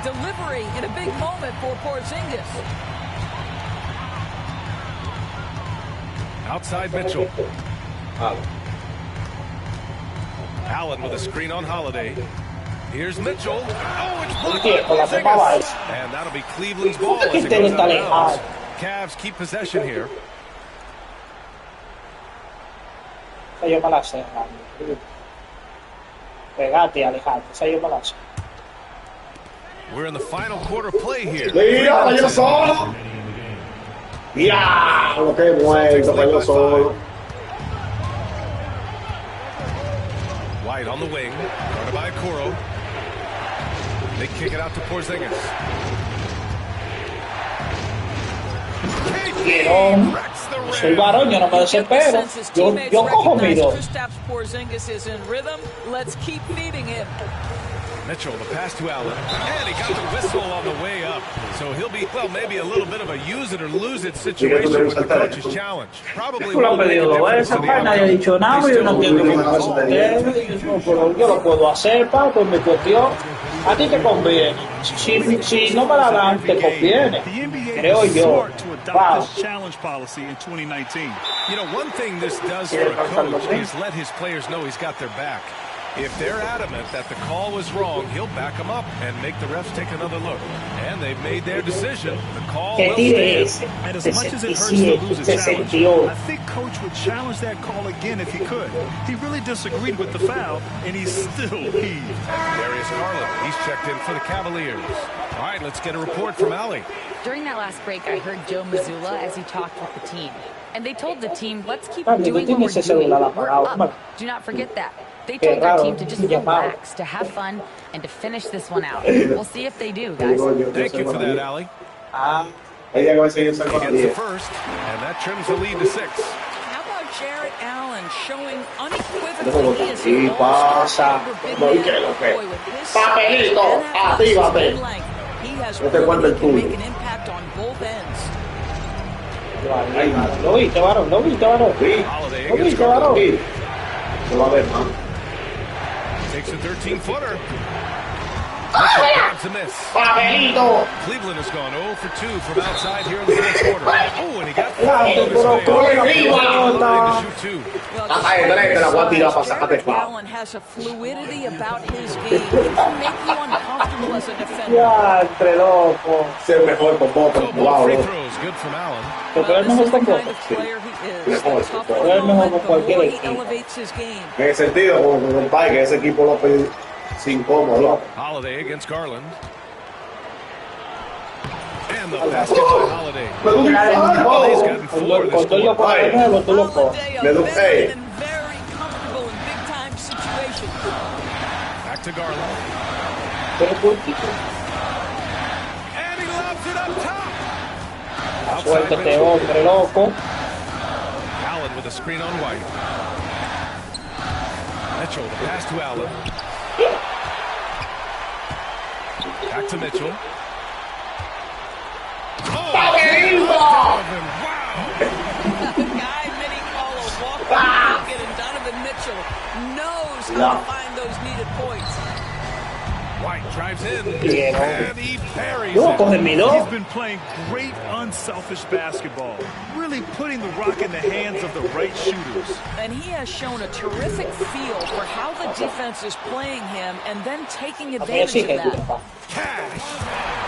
Delivery in a big moment for Porzingis. Outside Mitchell. Allen with a screen on Holiday. Here's Mitchell. Oh, it's blocked by Porzingis. And that'll be Cleveland's ball as it goes out of bounds. Cavs keep possession here. Yo me la sé, pegate, alejate. Esa yo me la sé. We're in the final quarter play here. Mira, yo solo. Ya, lo que muerto, yo solo. White on the wing, guarded by Okoro. They kick it out to Porzingis. Soy varón, yo no me desespero. Yo cojo mi dos. Kristaps Porzingis is in rhythm. Let's keep feeding him. Mitchell, the pass to Allen. And he got the whistle on the way up. So he'll be, well, maybe a little bit of a use it or lose it situation with the coach's challenge. Probably Tú lo has pedido dos veces, pa, nadie ha dicho nada, yo no entiendo qué pasa ustedes. Yo lo puedo hacer, pa, pues mi cuestión. A ti te conviene. Si no me la dan, te conviene. Creo yo. Wow. Challenge policy in 2019. You know, one thing this does for a coach is let his players know he's got their back. If they're adamant that the call was wrong, he'll back them up and make the refs take another look. And they've made their decision. The call will stand. And as much as it hurts to lose a challenge, I think Coach would challenge that call again if he could. He really disagreed with the foul, and he still heaved. Darius Garland, he's checked in for the Cavaliers. All right, let's get a report from Allie. During that last break, I heard Joe Mazzulla as he talked with the team. And they told the team, let's keep doing what we're doing. We're up. Do not forget that. They told their team to just relax, to have fun, and to finish this one out. We'll see if they do, guys. Thank you for that, Allie. He gets the first, and that trims the lead to 6. How about Jarrett Allen showing unequivocally his Papelito, actívate. He has really to make an impact on both ends. Lo viste, varón, lo viste, varón. Lo viste, varón. Se va a ver, man. Takes a 13-footer. Grabs a miss. Papelito. Cleveland has gone 0 for 2 from outside here in the fourth quarter. Oh, and he got Allen has a fluidity about his game. He can make you uncomfortable as a defender. Ya, entre loco. Ser mejor con boca. Wow. Free throws, good from Allen. Pero él mejor con boca. Él mejor con cualquier equipo. En ese sentido, como con el pai, que ese equipo lo pide sin cómodo. Holiday against Garland. And the basket by Holiday. He's gotten 4 this quarter. Very comfortable in big-time situations. Back to Garland. And he lobs it up top. Suelta este hombre, loco. Allen with a screen on White. Mitchell, the pass to Allen. Back to Mitchell. How to find those needed points. White drives in, and he parries He's been playing great unselfish basketball, really putting the rock in the hands of the right shooters. And he has shown a terrific feel for how the defense is playing him and then taking advantage of that. Cash!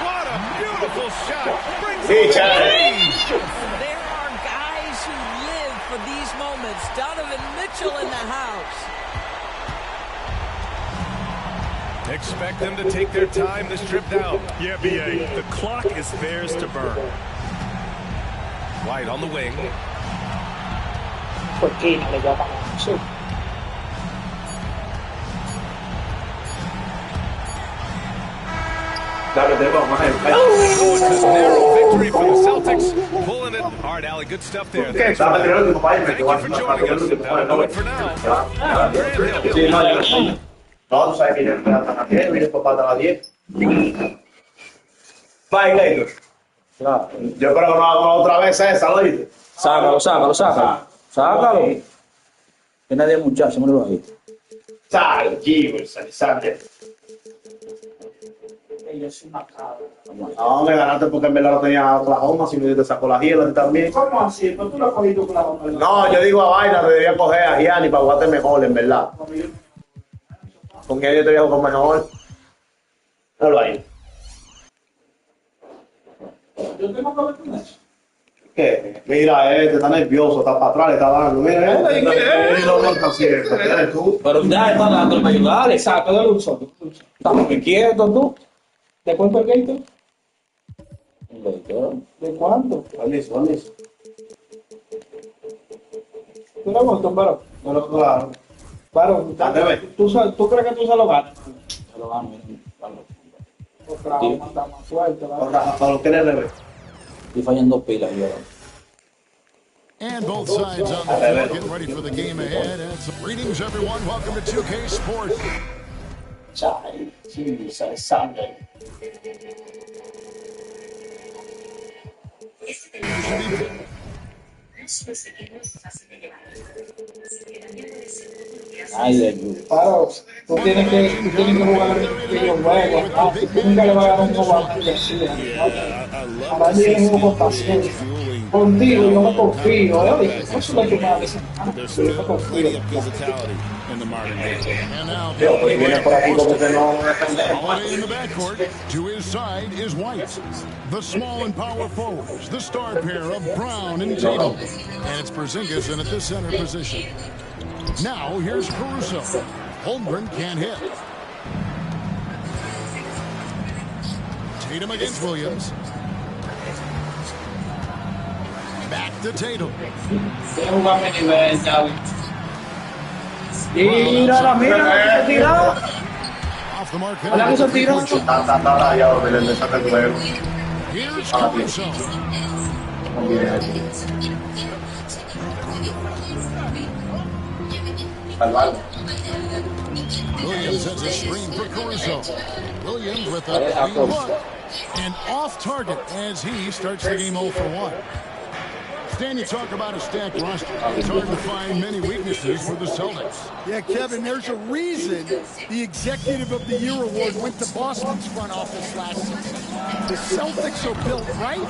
What a beautiful shot! Brings Hey, it There are guys who live for these moments. Donovan Mitchell in the house. Expect them to take their time this trip down. Yeah, B.A., the clock is theirs to burn. White on the wing. Oh, it's a narrow victory for the Celtics. Pulling it hard, Allie. Good stuff there. Thank you for joining us. That'll do it for now. Grant Hill. No, tú sabes que yo estoy hasta las 10, vine papá hasta las 10. Bye, later. Yo creo que no vamos otra vez esa, ¿lo dices? Sácalo. Sácalo. Que nadie muchacho, míralo ahí. Sal, Givers, Alexander. Yo soy una cabra. No, me ganaste porque en verdad no tenía Oklahoma, si no te sacó la Giela también. ¿Cómo así? ¿Pero tú lo has cogido Oklahoma? No, yo digo a vaina, te debía coger a Gianni para jugarte mejor, en verdad. Con que yo te voy a jugar mejor. Míralo ahí. Yo tengo que ver con eso. ¿Qué? Mira, está nervioso, está para atrás, le está dando. Mira, Pero ya está dando para ayudarle, saca de un solo. Estás muy quieto tú. ¿De cuánto el gate? ¿De cuánto? ¿Cuándo? ¿Tú lo montas, pero? Bueno, claro. Claro, ¿tú crees que tú se lo ganas? Se lo gano, Oklahoma está más fuerte. Para lo que le revés. Estoy fallando pilas yo. And both sides on the floor getting ready for the game ahead. Greetings, everyone. Welcome to 2K Sports. Chai, Jesus, Sunday. Ay, Dios mío. Claro, tú tienes que jugar videojuegos, ¿no? Tú nunca le vas a dar un juego a la Ahora tienes un poco paciencia. Contigo yo me confío, ¿eh? Eso es lo que me hace. Yo me confío. Yo, pues viene por aquí como que no Holiday in the backcourt. To his side is White. The small and power forwards, the star pair of Brown and Tatum. And it's Porzingis in at the center position. Now here's Caruso. Holmgren can't hit. Tatum against Williams. Back to Tatum. Off the mark. Here's Caruso. Williams has a screen for Caruso. Williams with a clean look and off target as he starts the game 0 for 1. Stan, you talk about a stacked roster. It's hard to find many weaknesses for the Celtics. Yeah, Kevin, there's a reason the Executive of the Year award went to Boston's front office last season. The Celtics are built right,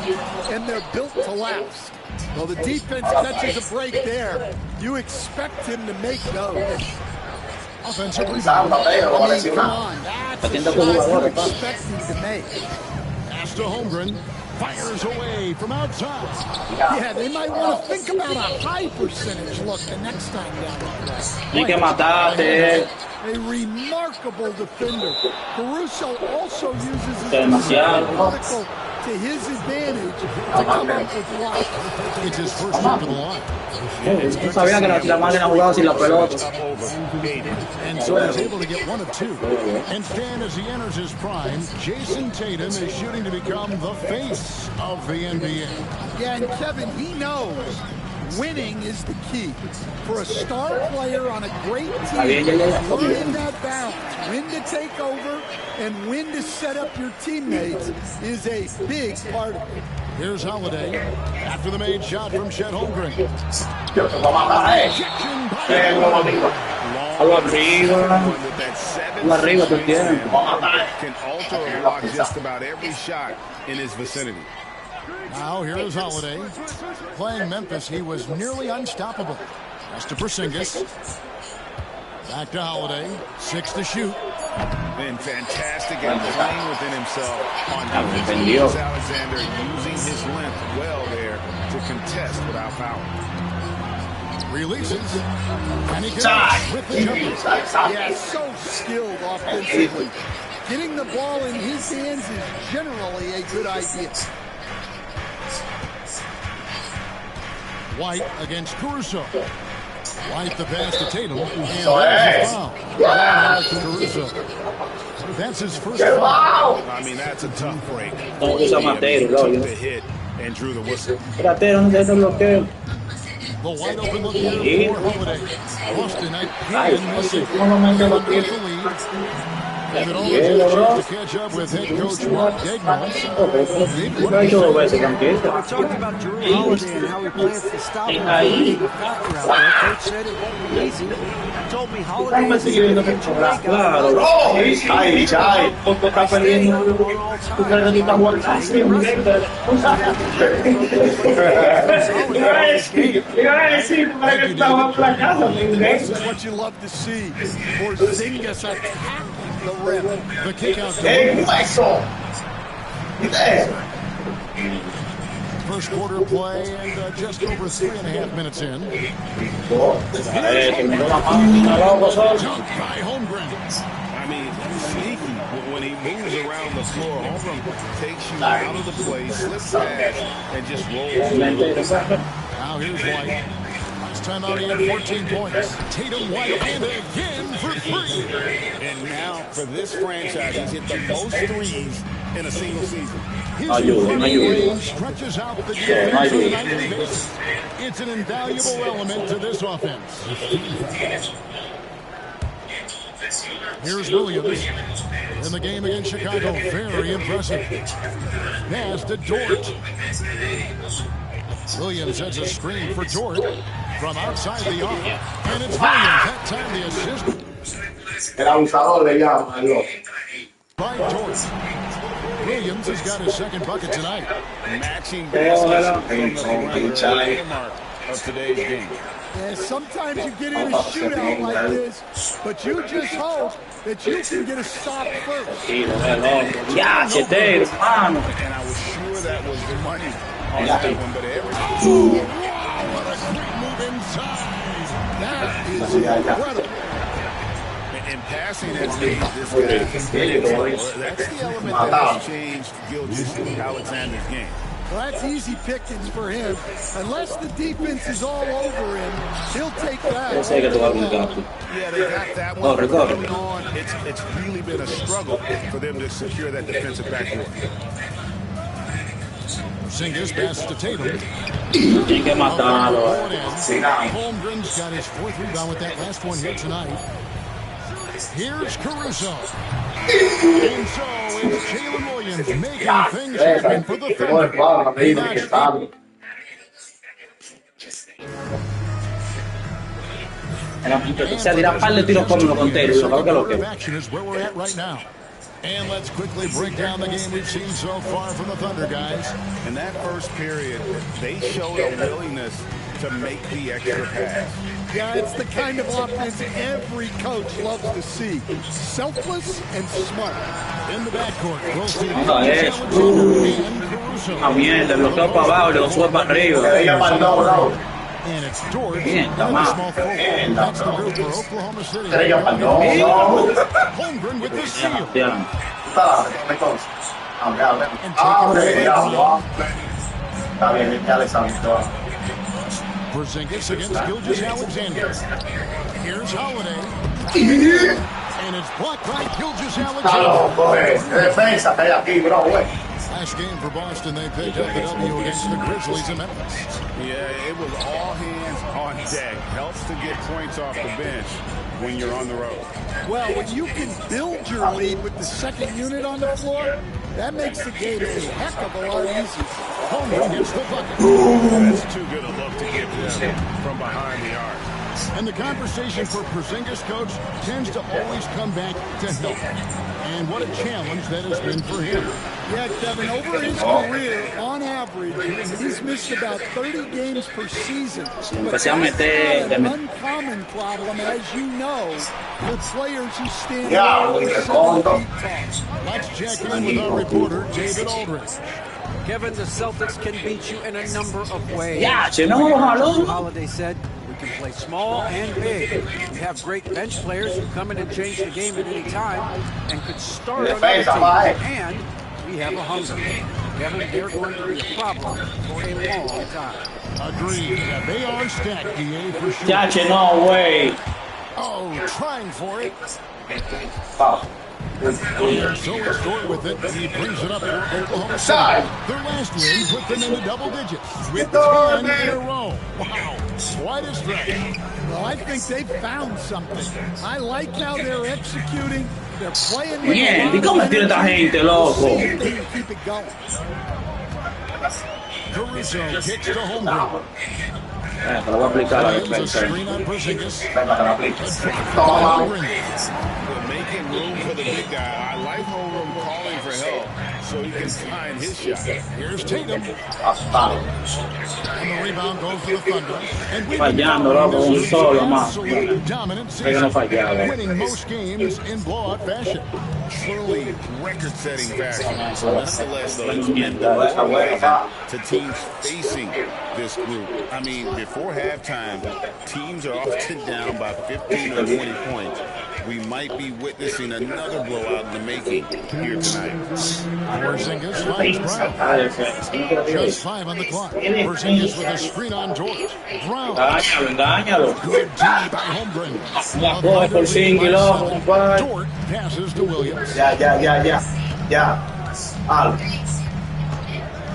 and they're built to last. Well, the defense catches a break there. You expect him to make those. Offensive rebound. I mean, come on, that's the shot you expect him to make. Pass to Holmgren. Fires away from outside. Yeah, they might want to think about a high percentage look the next time down the A remarkable defender. Caruso also uses his vertical to his advantage to come up with blocks. It's his first trip to the line. No sabía que la madre la jugaba sin la pelota. And so he's able to get one of two. And Stan, as he enters his prime, Jason Tatum is shooting to become the face of the NBA. Yeah, and Kevin, he knows winning is the key. For a star player on a great team, learning that balance, when to take over and when to set up your teammates is a big part of it. Here's Holiday after the made shot from Chet Holmgren. Can alter or block just about every shot in his vicinity. Now here is Holiday. Playing Memphis, he was nearly unstoppable. That's to Porzingis. Back to Holiday. 6 to shoot. Been fantastic at playing within himself on defense. Alexander using his length well there to contest without foul. Releases. And he gets with the jumper. Yeah, so skilled offensively. Getting the ball in his hands is generally a good idea. White against Caruso. White the pass to Tatum. And there's a foul. Caruso. That's his first foul. I mean, that's a tough break. No, usa Mateo, took the hit and drew the whistle. Espérate, ¿dónde está el bloqueo? The wide open look here for Holiday. Boston again missing. And it all has a chance to catch up with head coach Mark Degnan. We talked about Drew Holiday and how he plans to stop him from the factor out there. Coach said it won't be easy. He told me Holiday is a two-way This is what you love to see. Porzingis attack the rim. The kick out. First quarter play and just over 3.5 minutes in. Jumped by Holmgren. I mean, sneaky. When he moves around the floor, Holmgren takes you out of the play, slips past, and just rolls. Now here's White. Last time out he had 14 points. Tatum, White, and again for 3. And now for this franchise, he's hit the most threes in a single season. His range stretches out the defense on a nightly basis. It's an invaluable element to this offense. Here's Williams in the game against Chicago. Very impressive. Pass to Dort. Williams sets a screen for Dort from outside the arc. And it's Williams. That time the assist. El abusador le llama. By Dort. Williams has got his second bucket tonight. Matching baskets from the mark of today's game. Yeah, sometimes you get in a shootout like this, but you just hope that you can get a stop first. Ya, chete, hermano. And I was sure that was the money on that one, but everything. Oh, wow, what a quick move inside. That is incredible. And passing has made this guy. That's the element that has changed Gilgeous-Alexander's game. Well, that's easy pickings for him. Unless the defense is all over him, he'll take that. Yeah, they got that one. Early on, it's really been a struggle for them to secure that defensive backboard. Porzingis passes to Tatum. Holmgren's got his 4th rebound with that last one here tonight. Here's Caruso. And so it's Jalen Williams making things happen for the Thunder. Se dirá un par de tiros cómodos con Taylor. Action is where we're at right now. And let's quickly break down the game we've seen so far from the Thunder, guys. In that first period, they showed a willingness to make the extra pass. Yeah, it's the kind of offense every coach loves to see. Selfless and smart. In the backcourt, we'll see le bloqueó para abajo, le lo sube para arriba. And it's Dort. Bien, Small forward. That's the group for Oklahoma City. Holmgren with the steal. Porzingis against Gilgeous-Alexander. Here's Holiday. And it's blocked by Gilgeous-Alexander. Last game for Boston, they picked up the W against the Grizzlies in Memphis. Yeah, it was all hands on deck. Helps to get points off the bench when you're on the road. Well, when you can build your lead with the second unit on the floor, that makes the game a heck of a lot easier. Holmgren gets the bucket. That's too good a look to give them from behind the arc. And the conversation for Porzingis, coach, tends to always come back to health. And what a challenge that has been for him. Yeah, Kevin, over his career, on average, he's missed about 30 games per season. But that's not an uncommon problem, as you know, for players who stand out 7 feet tall. Let's check in with our reporter, David Aldridge. Kevin, the Celtics can beat you in a number of ways. Yeah, you know, Holiday said, we can play small and big. We have great bench players who come in and change the game at any time and could start on other teams. And we have a hunger. Kevin, they're going to be a problem for a long time. Agreed. Yeah, they are stacked, DA, for sure. Gotcha, no way. Oh, trying for it. And so it's short with it, and he brings it up for Oklahoma City. Their last win put them into double digits with 10 in a row. Wow, quite a stretch. Well, I think they've found something. I like how they're executing. They're playing with Bien, ¿y cómo tiene esta gente, loco? They can keep it going. Caruso kicks to Holmgren. Pero va a aplicar la defensa. Making room for the big guy. I like Holmgren calling for help so he can find his shot. Here's Tatum. And the rebound goes to the Thunder. And Fallando, loco, un solo más. Dominant Que no fallaba. winning most games in blowout fashion. Truly record-setting fashion. Nonetheless, though, it's meant to teams facing this group. I mean, before halftime, teams are often down by 15 or 20 points. We might be witnessing another blowout in the making here tonight. Porzingis finds Brown. Just 5 on the clock. Porzingis with a screen on George. Brown. Engáñalo. Good D by Holmgren. Una coge por 5 kilómetros, compadre. Dort passes to Williams.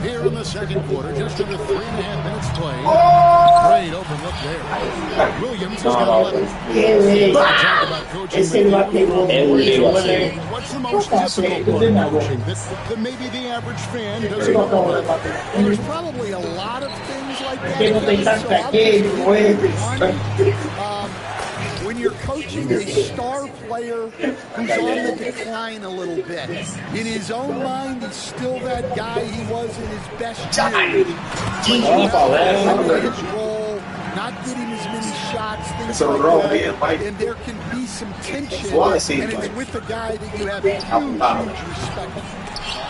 Here in the second quarter, just under 3.5 minutes played. Great open look there. Williams has got 11. Talk about coaching. What's the most difficult part of coaching that maybe the average fan doesn't know about? Well, there's probably a lot of things like that. When you're coaching a star player who's on the decline a little bit, in his own mind, he's still that guy he was in his best years. But you have to his role, not getting as many shots, things like that, and there can be some tension, and it's with a guy that you have huge respect for.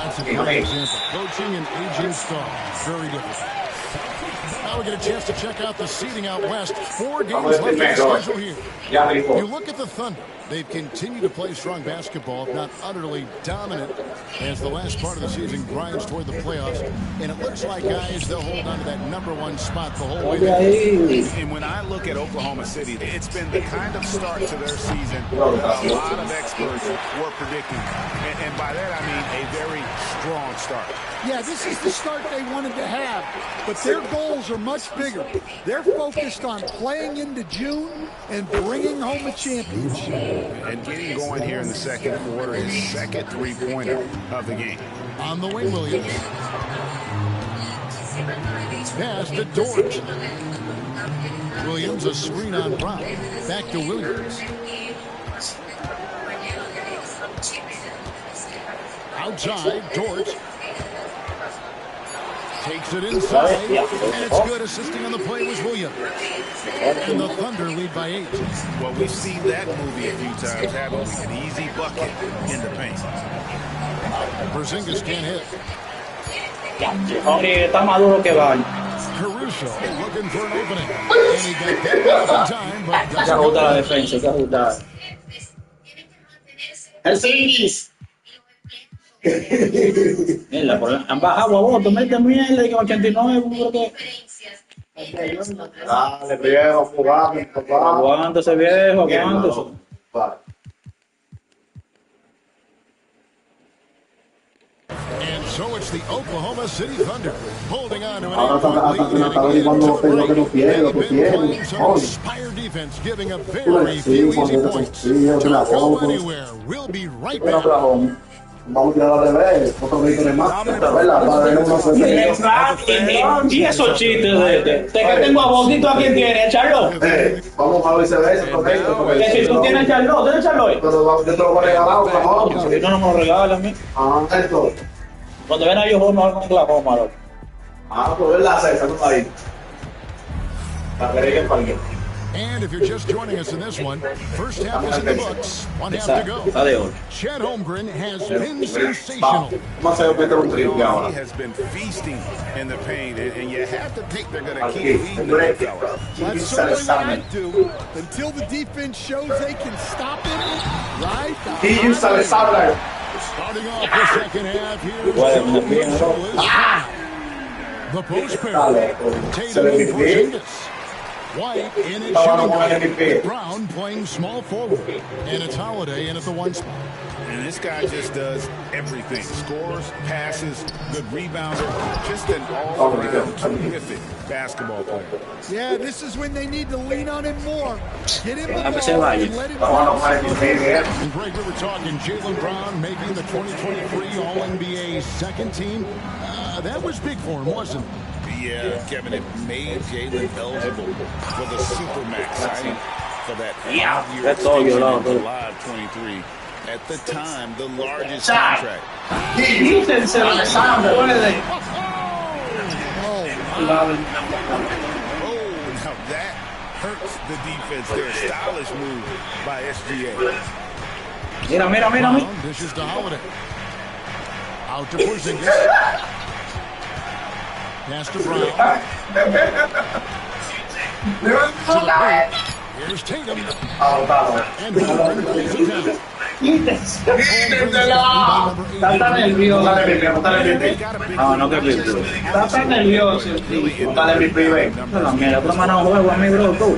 That's a great example. Coaching an aging star. Very difficult. Now we get a chance to check out the seeding out west. 4 games left on the schedule here. You look at the Thunder. They've continued to play strong basketball, if not utterly dominant, as the last part of the season grinds toward the playoffs. And it looks like, guys, they'll hold on to that #1 spot the whole way there. And when I look at Oklahoma City, it's been the kind of start to their season that a lot of experts were predicting. And by that, I mean a very strong start. Yeah, this is the start they wanted to have, but their goals are much bigger. They're focused on playing into June and bringing home a championship. And getting going here in the second quarter, his second three-pointer of the game. On the wing, Williams. Pass to Dort. Williams, a screen on Brown. Back to Williams. Outside, Dort. Takes it inside, and it's good. Assisting on the play was Williams. And the Thunder lead by 8. Well, we've seen that movie a few times, haven't we? An easy bucket in the paint. Porzingis can't hit. Está más duro que va. Caruso looking for an opening. And he got that off in time, but hay que ajustar la defensa, hay que ajustar. El series. Mierda, han bajado a voto, mete mierda, que 89, ¿por qué? Dale, viejo, jugamos, papá. Aguántese, viejo, aguántese. And so it's the Oklahoma City Thunder holding on to an 8-point lead heading into the break. They've been playing some inspired defense, giving up very few easy points. Don't go anywhere. We'll be right back. Vamos a tirar al revés, otro grito de más. Y esos chistes de que tengo a Botito, ¿a quién tiene? ¿Charlo? Vamos a viceversa. Que si tú tienes Charlo, ¿tienes Charlo? Pero yo te lo voy a regalar, Oklahoma. Si no me lo regalas a mí. Ah, esto. Cuando ven a ellos jugar mejor con Oklahoma, loco. Ah, pues es la César, no está ahí. La queréis que pague. And if you're just joining us in this one, first half is in the books. 1 half to go. Chet Holmgren has been sensational. He has been feasting in the paint, and you have to think they're going to keep feeding that fella. That's certainly what I do. Until the defense shows they can stop him, right? Starting off the second half here. The post pair. Tatum and Porzingis. White in his shooting guard, with Brown playing small forward, and it's Holiday in at the 1 spot. And this guy just does everything. Scores, passes, good rebounder, just an all-around terrific basketball player. Yeah, this is when they need to lean on him more. Get him the ball and let him go. And Greg, we were talking Jaylen Brown making the 2023 All-NBA second team. That was big for him, wasn't it? Yeah, Kevin, it made Jaylen eligible for the Supermax signing for that 5-year extension in July of 23. At the time, the largest contract. He said Alexander. Oh, now that hurts the defense there. Stylish move by SGA. Mira. Dishes to Holiday. Out to Porzingis. Pass to Brown. Here's Tatum. And Holmgren pulls it down. Está nervioso. No, que nervioso. Está nervioso. Está nervioso. No, mira, otra mano de juego, amigo, tú.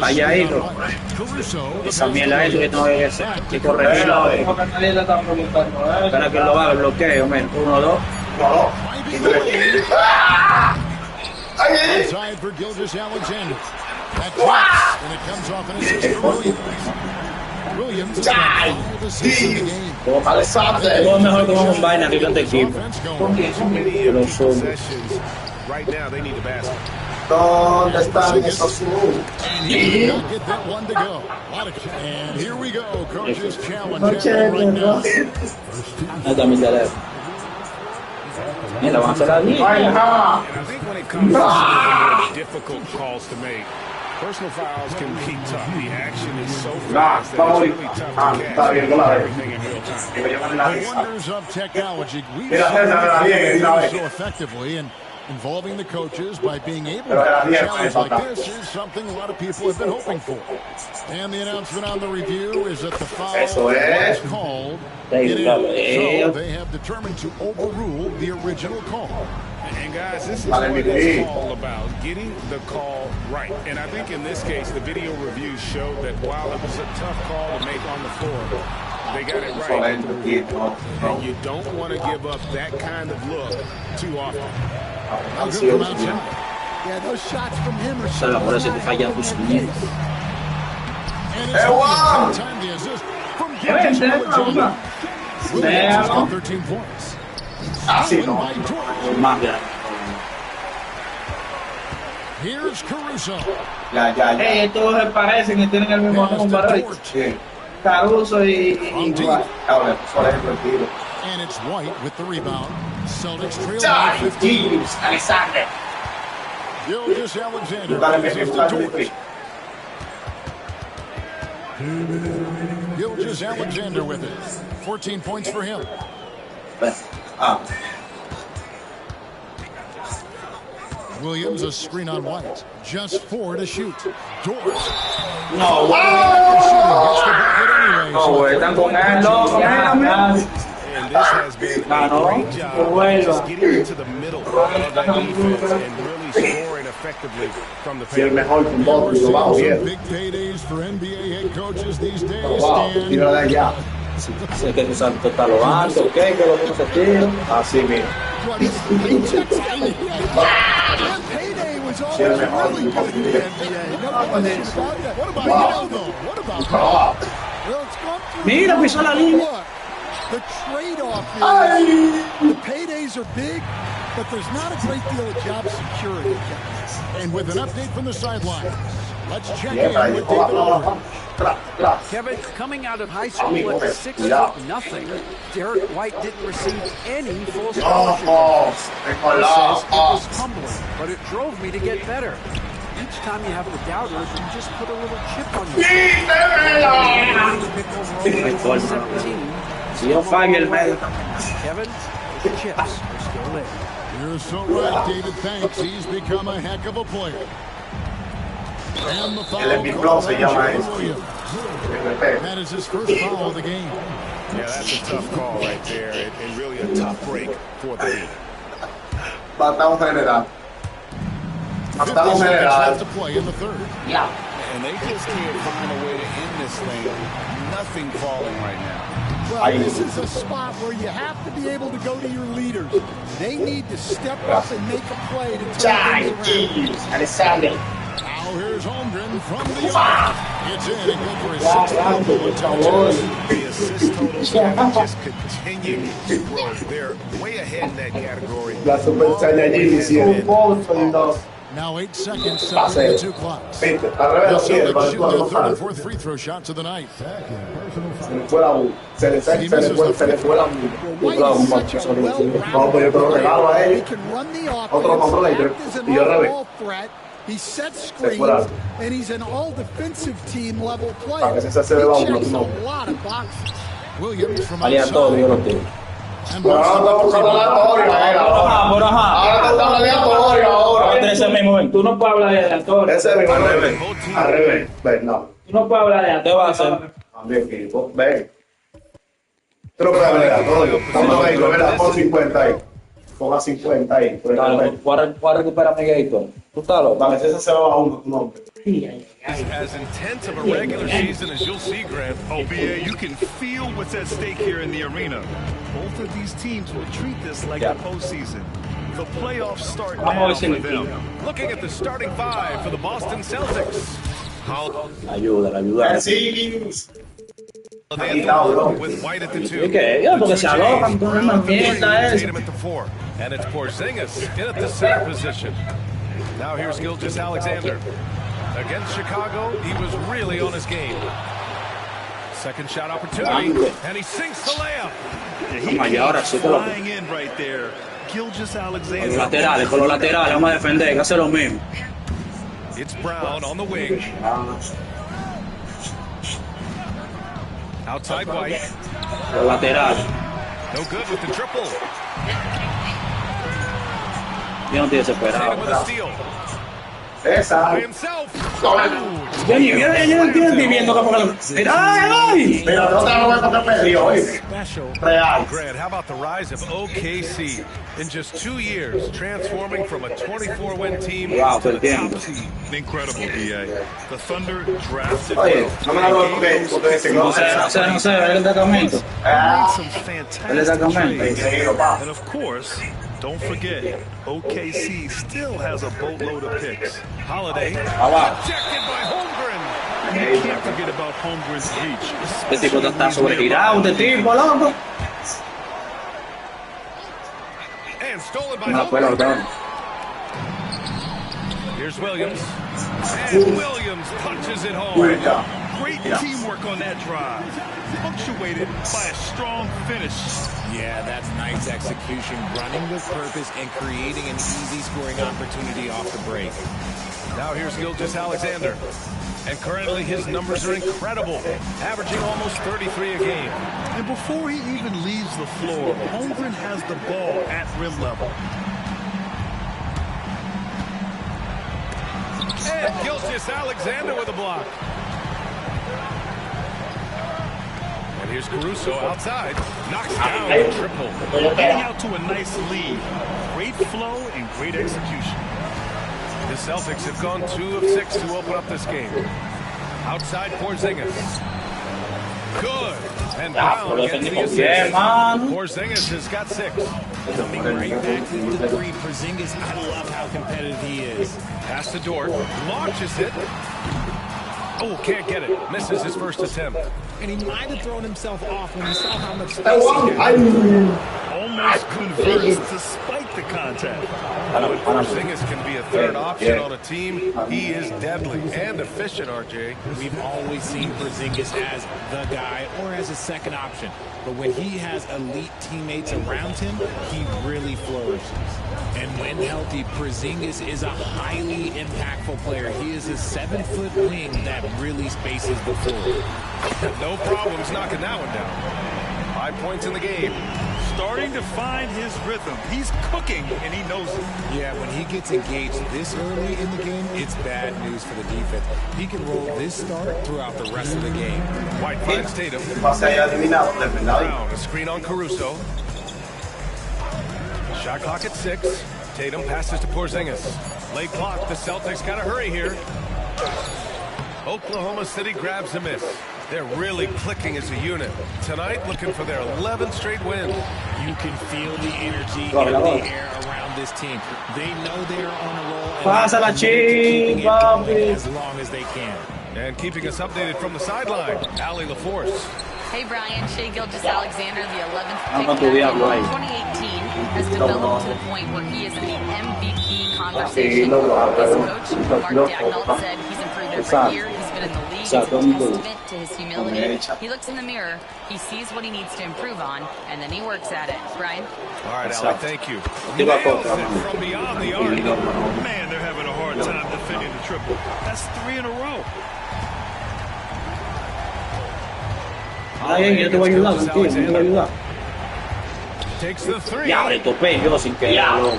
Calladito. Esa mierda es que tengo que hacer. Que corregirlo. Espera que lo haga el bloqueo, 1, 2. Inside for Gilgeous-Alexander. That drops, and it comes off an assist for Williams. Williams is got 5 assists in the game. Todo mejor como un vaina que cante equipo. Right now, they need a basket. ¿Dónde están esos moves? And he will not get that one to go. And here we go. Coach's challenge right now. And I think when it comes to some of the more difficult calls to make, personal fouls can be tough. The action is so fast that it's really tough to catch everything in real time. The wonders of technology. We've seen it so effectively, and involving the coaches by being able to challenge like this is something a lot of people have been hoping for. And the announcement on the review is that the foul was called. So they have determined to overrule the original call. And guys, this is what it's all about, getting the call right. And I think in this case, the video reviews showed that while it was a tough call to make on the floor, they got it right. And you don't want to give up that kind of look too often. Yeah, those shots from him are so And it's only time the assist from Gilgeous-Alexander. Williams has got 13 points. Stolen by George. Here's Caruso. Todos se parecen y tienen el mismo nombre. Caruso y And it's White with the rebound. Celtics trail by 15. Alexander. Gilgeous-Alexander gives it to George. Gilgeous-Alexander with it. 14 points for him. Williams a screen on White. Just 4 to shoot. Dort. No way. Gets the bucket anyway. No way. Están con él, loco. This has been a great job just getting into the middle of that defense and really scoring effectively from the paint. We're seeing some big paydays for NBA head coaches these days, Stan. Sé que tu santo está lo alto, ¿ok? Que lo que se tira. Así mismo. That payday was always really good in the NBA. No question about that. What about now, though? What about that? Well, it's gone through. Mira, pisó la línea. The trade-off is the paydays are big, but there's not a great deal of job security. And with an update from the sidelines, let's check in with David Aldridge. Kevin, coming out of high school at 6'0", Derek White didn't receive any full scholarships. He says it was humbling, but it drove me to get better. Each time you have the doubters, you just put a little chip on your Kevin, the chips are still there. You're so right, David. Thanks. He's become a heck of a player. And the foul that is his first foul of the game. Yeah, that's a tough call right there, and really a tough break for the Heat. Matamos general. Matamos general. To play in the third. Yeah. And they just can't find a way to end this thing. Nothing falling right now. Well, this is a spot where you have to be able to go to your leaders. They need to step up and make a play to turn things around. Alexander. Now here's Holmgren from the arc. It's in and good for his sixth goal. The assist totals just continue to grow. They're way ahead in that category. Now 8 seconds separating the two clocks. The Celtics shoot their third and fourth free throw shots of the night. He misses the fifth. White is such a well-rounded player. He can run the offense, act as an all-ball threat. He sets screens, and he's an all-defensive team level player. He checks a lot of boxes. Williams from outside. And Ese mismo, tú no puedes hablar de aleatorio. Ese mismo al revés. Ven, no. Tú no puedes hablar de aleatorio. Cambio equipo. Ven. Tú no puedes hablar de aleatorio. Estamos ahí, lo verás por 50 ahí. Ponga 50 ahí. Voy a recuperar a Miguelito. Tú estás loco. Para que ese se va a uno tu nombre. As intense of a regular season as you'll see, Grant. Oh, BA, you can feel what's at stake here in the arena. Both of these teams will treat this like the postseason. The playoffs start now for them. Looking at the starting five for the Boston Celtics. Ayuda. With White at the 2. Porque se alojan con una mierda esa. Tatum at the 4. And it's Porzingis in at the center position. Now here's Gilgeous Alexander. Against Chicago, he was really on his game. Second shot opportunity, and he sinks the layup. Yeah, he's flying in right there. Gilgeous Alexander. Con los laterales, vamos a defender, que hace lo mismo. It's Brown on the wing. Outside White. Lateral. No good with the triple. Yo no estoy desesperado. With a steal. Esa. By himself. Yo no estoy viendo que ponga ¡ay! Pero no te lo voy a contar perdido, ¿oíste? Real. Grant, how about the rise of OKC in just 2 years, transforming from a 24-win team to a top team? Incredible, BA. The Thunder drafted Oye, no me la doy porque se No sé, el destacamento. made some fantastic trades. And of course, don't forget, OKC still has a boatload of picks. Holiday, ejected by Holmgren. You can't forget about Holmgren's reach. Este tipo está sobregirado, este tipo, loco. And stolen by Holmgren. Here's Williams. And Williams punches it home. Great teamwork on that drive, punctuated by a strong finish. Yeah, that's nice execution, running with purpose and creating an easy scoring opportunity off the break. Now here's Gilgeous Alexander. And currently his numbers are incredible, averaging almost 33 a game. And before he even leaves the floor, Holmgren has the ball at rim level. And Gilgeous Alexander with a block. And here's Caruso outside. Knocks down the triple. Getting out to a nice lead. Great flow and great execution. The Celtics have gone 2 of 6 to open up this game. Outside Porzingis. Good. And Brown gets the assist. Porzingis has got 6. Coming right back to the 3. Porzingis, I love how competitive he is. Pass to Dort. Launches it. Oh, can't get it. Misses his first attempt. And he might have thrown himself off when he saw how much space he had. Almost converts despite the contact. When Porzingis can be a third option on a team, he is deadly and efficient, RJ. We've always seen Porzingis as the guy or as a second option. But when he has elite teammates around him, he really flourishes. And when healthy, Porzingis is a highly impactful player. He is a 7-foot wing that really spaces the floor. No problems knocking that one down. 5 points in the game. Starting to find his rhythm. He's cooking, and he knows it. Yeah, when he gets engaged this early in the game, it's bad news for the defense. He can roll this start throughout the rest of the game. White finds Tatum. Brown, a screen on Caruso. Shot clock at 6. Tatum passes to Porzingis. Late clock. The Celtics got to hurry here. Oklahoma City grabs a miss. They're really clicking as a unit. Tonight, looking for their 11th straight win. You can feel the energy in the air around this team. They know they are on a roll. And keeping it going as long as they can. And keeping us updated from the sideline, Allie LaForce. Hey, Brian. Shai Gilgeous-Alexander, the 11th pick in 2018, has developed to the point where he is in the MVP conversation. His coach, Mark Dagnall, said he's improved every year. He's been in the league. It's a testament to his humility. He looks in the mirror, he sees what he needs to improve on, and then he works at it. Brian? All right, Allie, thank you. Nails it from beyond the arc. Man, they're having a hard time defending the triple. That's 3 in a row. Ay, yo te voy a ayudar, tío, yo te voy a ayudar. Takes the 3. Ya, le topé yo sin querer.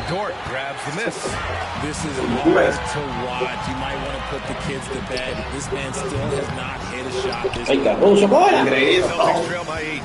Dort grabs the miss. This is hard to watch. You might want to put the kids to bed. This man still has not hit a shot this Ay, Caruso, bola. Celtics trail by 8.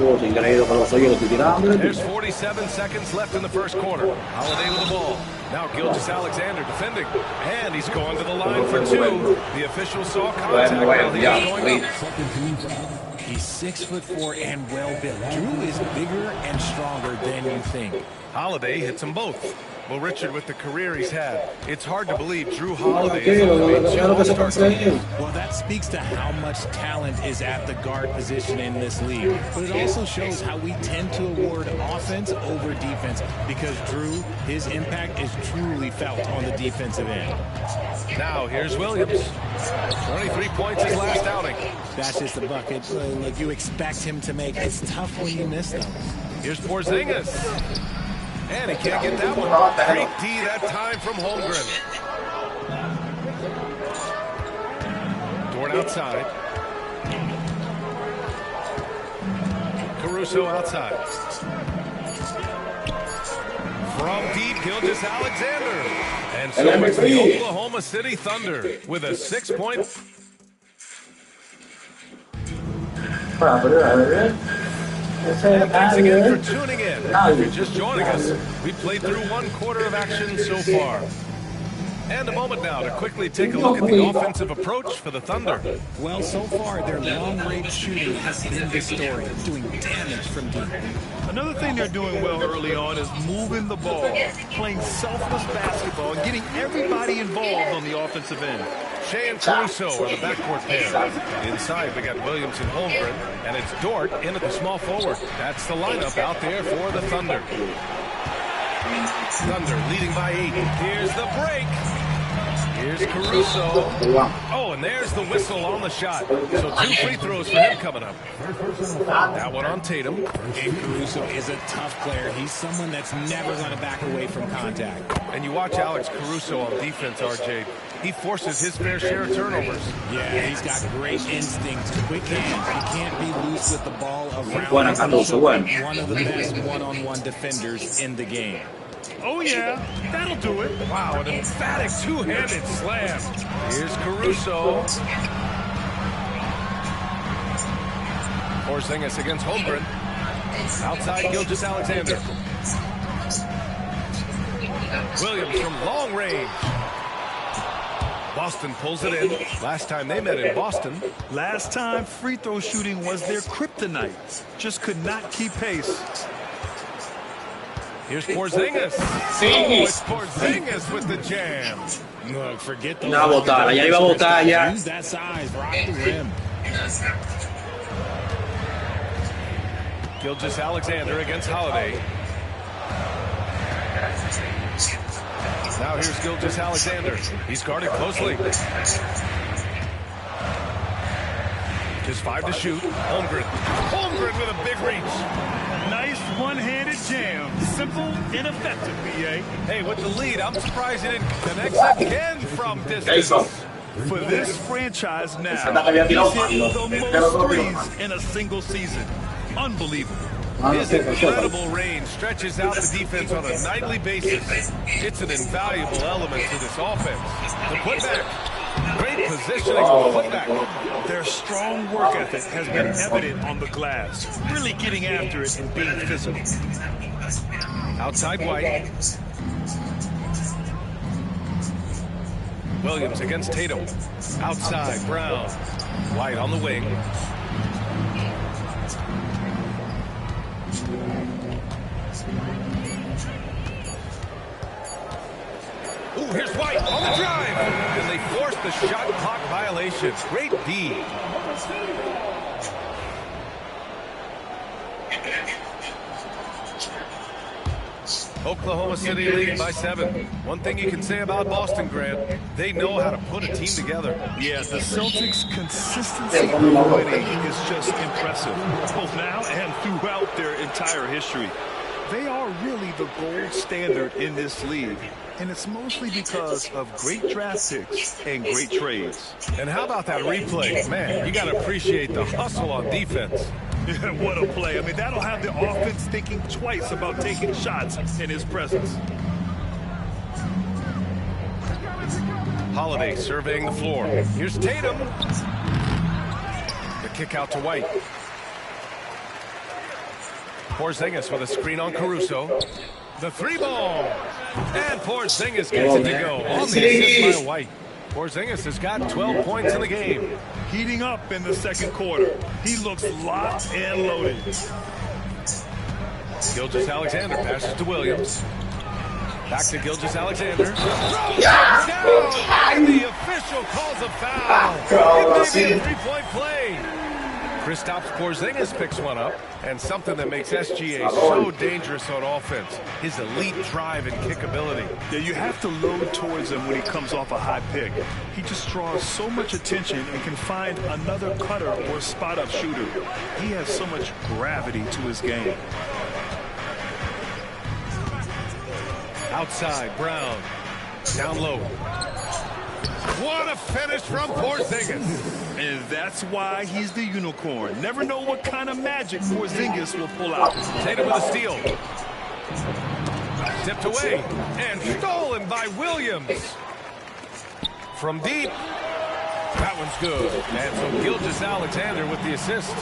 Increíble que los hoyos lo estoy tirando. There's 47 seconds left in the first quarter. Holiday with the ball. Now Gilgeous-Alexander defending. And he's going to the line for 2. The official saw contact while he was going up. He's 6'4" and well-built. Drew is bigger and stronger than you think. Holiday hits them both. Well, Richard, with the career he's had, it's hard to believe Drew Holiday is only made 2 All-Star games. Well, that speaks to how much talent is at the guard position in this league. But it also shows how we tend to award offense over defense because Drew, his impact is truly felt on the defensive end. Now, here's Williams. 23 points his last outing. That's just a bucket like you expect him to make. It's tough when you miss them. Here's Porzingis. And he can't get that one. Great D that time from Holmgren. Dort outside. Caruso outside. From deep, Gilgeous-Alexander. And so it's the Oklahoma City Thunder with a 6-point. Thanks again for tuning in. If you're just joining us, we played through 1 quarter of action so far. And a moment now to quickly take a look at the offensive approach for the Thunder. Well, so far, their long-range shooting has been the story, doing damage from deep. Another thing they're doing well early on is moving the ball, playing selfless basketball, and getting everybody involved on the offensive end. Shai and Caruso are the backcourt pair. Inside, we got Williams and Holmgren, and it's Dort in at the small forward. That's the lineup out there for the Thunder. Thunder leading by 8. Here's the break. Here's Caruso. Oh, and there's the whistle on the shot. So 2 free throws for him coming up. That one on Tatum. And Caruso is a tough player. He's someone that's never going to back away from contact. And you watch Alex Caruso on defense, RJ. He forces his fair share of turnovers. Yeah, he's got great instincts, quick hands. He can't be loose with the ball around. One of the best one-on-one defenders in the game. Oh, yeah, that'll do it. Wow, an emphatic 2-handed slam. Here's Caruso. Porzingis against Holmgren. Outside, Gilgeous-Alexander. Williams from long range. Boston pulls it in. Last time they met in Boston. Last time, free throw shooting was their kryptonite. Just could not keep pace. Here's Porzingis. Oh, it's Porzingis with the jam. Look, forget the. Ya botada, ya iba a botar ya. Use that size, rock the rim. Gilgeous-Alexander against Holiday. Now here's Gilgeous-Alexander. He's guarded closely. Just 5 to shoot. Holmgren. Holmgren with a big reach. Nice one-handed jam. Simple and effective, B.A. Hey, with the lead, I'm surprised he didn't connect again from distance. For this franchise now, he's hit the most threes in a single season. Unbelievable. His incredible range stretches out the defense on a nightly basis. It's an invaluable element to this offense. The putback. Great positioning on the putback. Their strong work ethic has been evident on the glass. Really getting after it and being physical. Outside White. Williams against Tatum. Outside Brown. White on the wing. Ooh, here's White on the drive. And they force the shot clock violation. Great D. Oklahoma City leading by 7. One thing you can say about Boston, Grant, they know how to put a team together. Yeah, the Celtics' consistency of winning is just impressive, both now and throughout their entire history. They are really the gold standard in this league, and it's mostly because of great draft picks and great trades. And how about that replay? Man, you got to appreciate the hustle on defense. Yeah, what a play. I mean, that'll have the offense thinking twice about taking shots in his presence. Holiday surveying the floor. Here's Tatum. The kick out to White. Porzingis with a screen on Caruso. The 3-ball. And Porzingis gets it to go on the assist by White. Porzingis has got 12 points in the game. Heating up in the second quarter. He looks locked and loaded. Gilgeous-Alexander passes to Williams. Back to Gilgeous-Alexander. Yeah. Down. The official calls a foul. It may be a 3-point play. Kristaps Porzingis picks one up, and something that makes SGA so dangerous on offense, his elite drive and kick ability. Yeah, you have to load towards him when he comes off a high pick. He just draws so much attention and can find another cutter or spot-up shooter. He has so much gravity to his game. Outside, Brown. Down low. What a finish from Porzingis. And that's why he's the unicorn. Never know what kind of magic Porzingis will pull out. Tatum with a steal. Tipped away and stolen by Williams. From deep. That one's good. And so Gilgeous-Alexander with the assist.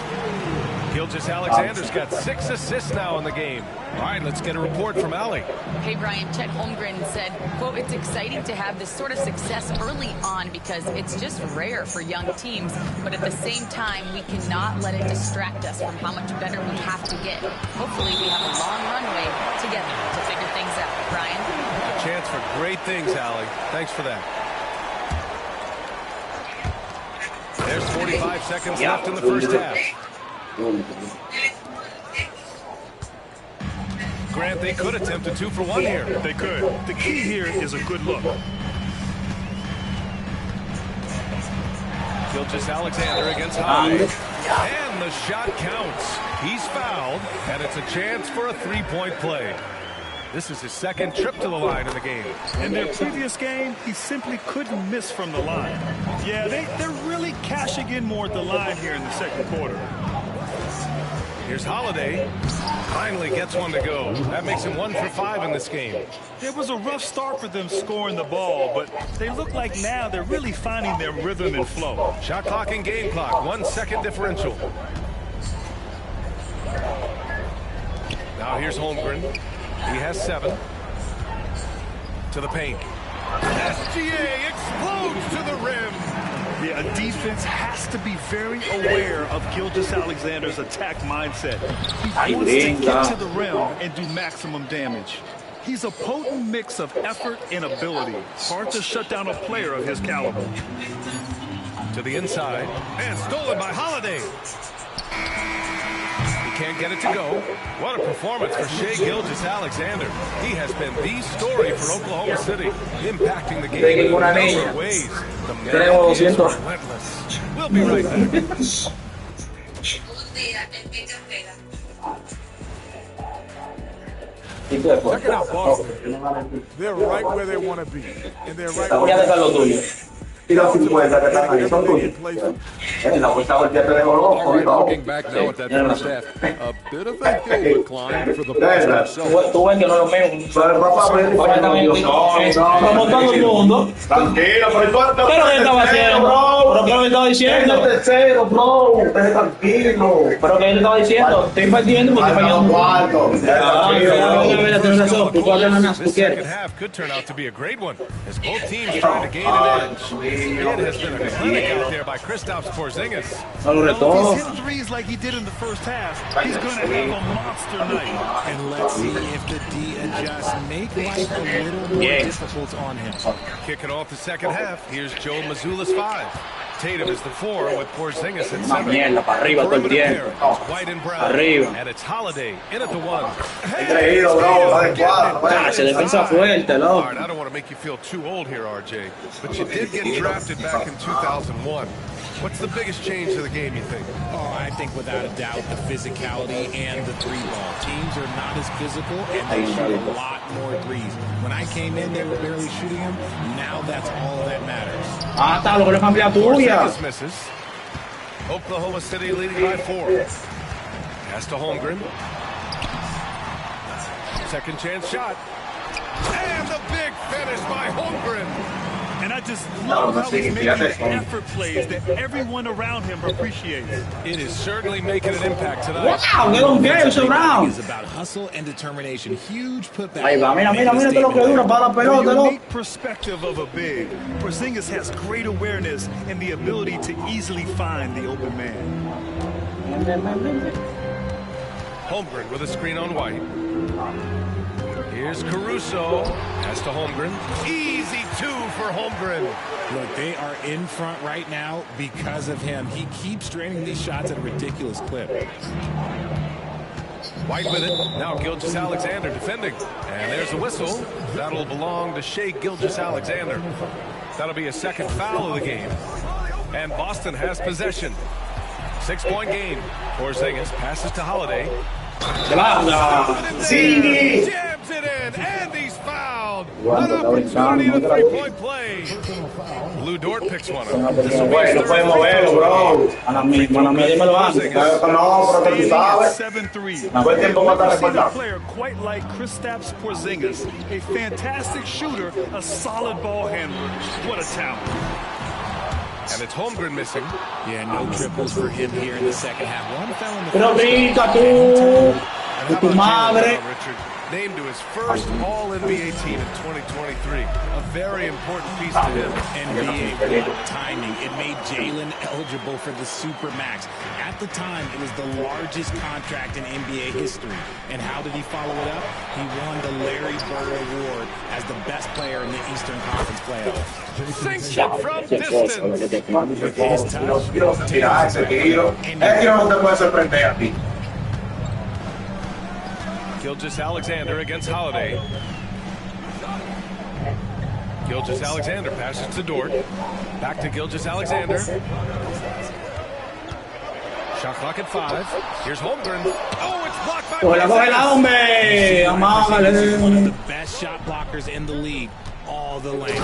Gilgeous-Alexander's got 6 assists now in the game. All right, let's get a report from Allie. Hey, Brian, Chet Holmgren said, quote, "It's exciting to have this sort of success early on because it's just rare for young teams. But at the same time, we cannot let it distract us from how much better we have to get. Hopefully, we have a long runway together to figure things out." Brian? A chance for great things, Allie. Thanks for that. There's 45 seconds left in the first half. Grant, they could attempt a 2-for-1 here. They could. The key here is a good look. Gilgeous-Alexander against Holiday. And the shot counts. He's fouled, and it's a chance for a 3-point play. This is his second trip to the line in the game. In their previous game, he simply couldn't miss from the line. Yeah, they're really cashing in more at the line here in the second quarter. Here's Holiday. Finally gets one to go. That makes him 1 for 5 in this game. It was a rough start for them scoring the ball, but they look like now they're really finding their rhythm and flow. Shot clock and game clock, 1 second differential. here's Holmgren. He has 7. To the paint. SGA explodes to the rim. Yeah, a defense has to be very aware of Gilgeous-Alexander's attack mindset. He wants to get to the rim and do maximum damage. He's a potent mix of effort and ability. Hard to shut down a player of his caliber. To the inside. And stolen by Holiday. He can't get it to go. What a performance for Shai Gilgeous-Alexander. He has been the story for Oklahoma City, impacting the game in a number of ways. The man is relentless. We'll be right back. Check it out, Boston. They're right where they want to be. And they're right where Y los 50 que están ahí son tuyos. La vuelta volteate de loco. Looking back now at that first half, a bit of a hill decline for the Bucks themselves. Tú ves que no lo mismo. Como todo el mundo. Tranquilo, pero ¿qué es lo que estaba haciendo, bro? ¿Pero qué es lo que estaba diciendo? Tercero, bro. Ustedes tranquilo. ¿Pero qué yo te estaba diciendo? Estoy perdiendo porque fallando. This second half could turn out to be a great one, as both teams trying to gain an edge. It has been a clinic out there by Kristaps Porzingis. If he's hitting threes like he did in the first half, he's going to have a monster night. And let's see if the D adjusts, make life a little more difficult on him. Kicking off the second half, here's Joe Mazzulla's 5. Tatum is the 4 with Porzingis at 7. Mierda, para arriba todo el tiempo. White and Brown. Arriba. And it's Holiday in at the 1. Increíble, bro. Adecuado. Se defensa fuerte, loco. I don't want to make you feel too old here, RJ, but you did get drafted back in 2001. What's the biggest change to the game, you think? Oh, I think without a doubt the physicality and the 3-ball. Teams are not as physical and they shoot a lot more threes. When I came in, they were barely shooting them. Now that's all that matters. Ah, está, lo que le cambia tuya. Misses. Oklahoma City leading by 4. Pass to Holmgren. Second chance shot. And the big finish by Holmgren. And I just love how he's making effort plays that everyone around him appreciates. It is certainly making an impact tonight. Wow, they don't get it around. It's about hustle and determination. Huge putback. Ahí va, mira lo que dura para la pelota, The ¿no? unique perspective of a big. Porzingis has great awareness and the ability to easily find the open man. Holmgren with a screen on White. Here's Caruso. Pass to Holmgren. Easy 2 for Holmgren. Look, they are in front right now because of him. He keeps draining these shots at a ridiculous clip. White with it. Now Gilgeous-Alexander defending. And there's the whistle. That'll belong to Shai Gilgeous-Alexander. That'll be a second foul of the game. And Boston has possession. 6-point game. Porzingis passes to Holiday. Sí. Jams it in, and he's fouled. An opportunity to 3-point play. Lou Dort picks one up. This will be his third moverlo, bro. A la misma, dímelo antes. No, pero tú sabes. 7-3. Fue el tiempo para Never seen a recordar. player quite like Kristaps Porzingis, a fantastic shooter, a solid ball handler. What a talent. And it's Holmgren missing. Yeah, no triples for him here in the second half. One fell in the Pero first grita half. tú, tu madre. Richard, named to his first All-NBA team in 2023. A very important piece to him. NBA timing. It made Jalen eligible for the Supermax. At the time, it was the largest contract in NBA history. And how did he follow it up? He won the Larry Bird Award as the best player in the Eastern Conference playoffs. Sinks it from distance. Mira, ese tiro. Es que no te puede sorprender a ti. Gilgeous-Alexander against Holiday. Gilgeous-Alexander passes to Dort. Back to Gilgeous-Alexander. Shot clock at 5. Here's Holmgren. Oh, it's blocked by Cógela, hombre. Amágale. One of the best shot blockers in the league. All the length.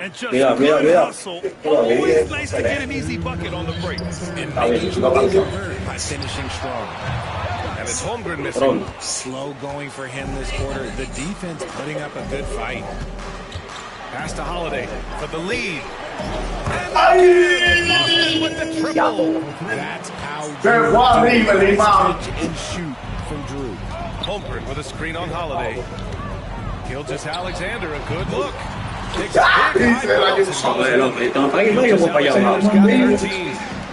And just good hustle. Always nice to get an easy bucket on the break. And making sure they convert by finishing strong. And it's Holmgren missing. Slow going for him this quarter. The defense putting up a good fight. Pass to Holiday for the lead. Austin with the triple. That's how arriba, and shoot from Drew. Holmgren with a screen on Holiday. Gilgeous-Alexander, a good look. Takes a big high post.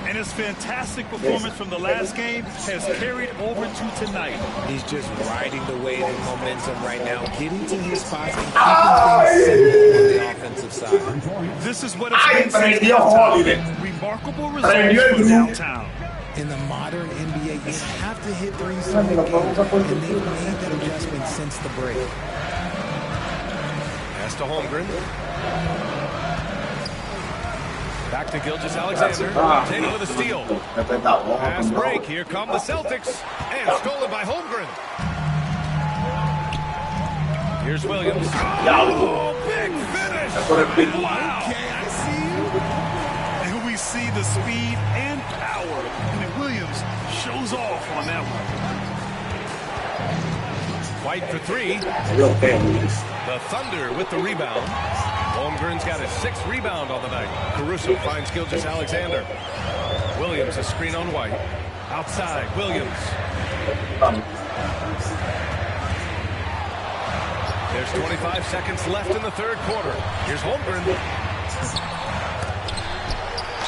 And his fantastic performance from the last game has carried over to tonight. He's just riding the wave of momentum right now, getting to his spots and keeping things simple on the offensive side. This is what it's been since halftime. Remarkable results from downtown. In the modern NBA, you have to hit threes to win games, and they've made that adjustment since the break. Pass to Holmgren. Back to Gilgeous-Alexander. Tatum with a steal. Pass break. Here come the Celtics. And stolen by Holmgren. Here's Williams. Oh, big finish. Wow. Okay, I see you. And we see the speed and power. And Williams shows off on that one. White for three. The Thunder with the rebound. Holmgren's got his 6th rebound on the night. Caruso finds Gilgeous-Alexander. Williams, a screen on White. Outside, Williams. There's 25 seconds left in the third quarter. Here's Holmgren.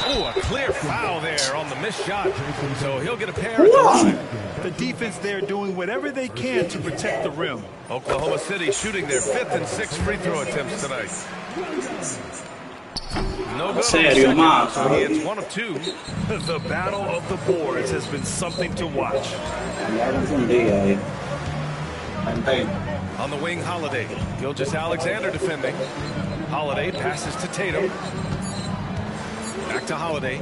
Oh, a clear foul there on the missed shot. So he'll get a pair at the line. The defense there doing whatever they can to protect the rim. Oklahoma City shooting their 5th and 6th free throw attempts tonight. No good on the second, so he hits 1 of 2. The battle of the boards has been something to watch. On the wing, Holiday. Gilgeous-Alexander defending. Holiday passes to Tatum. Back to Holiday.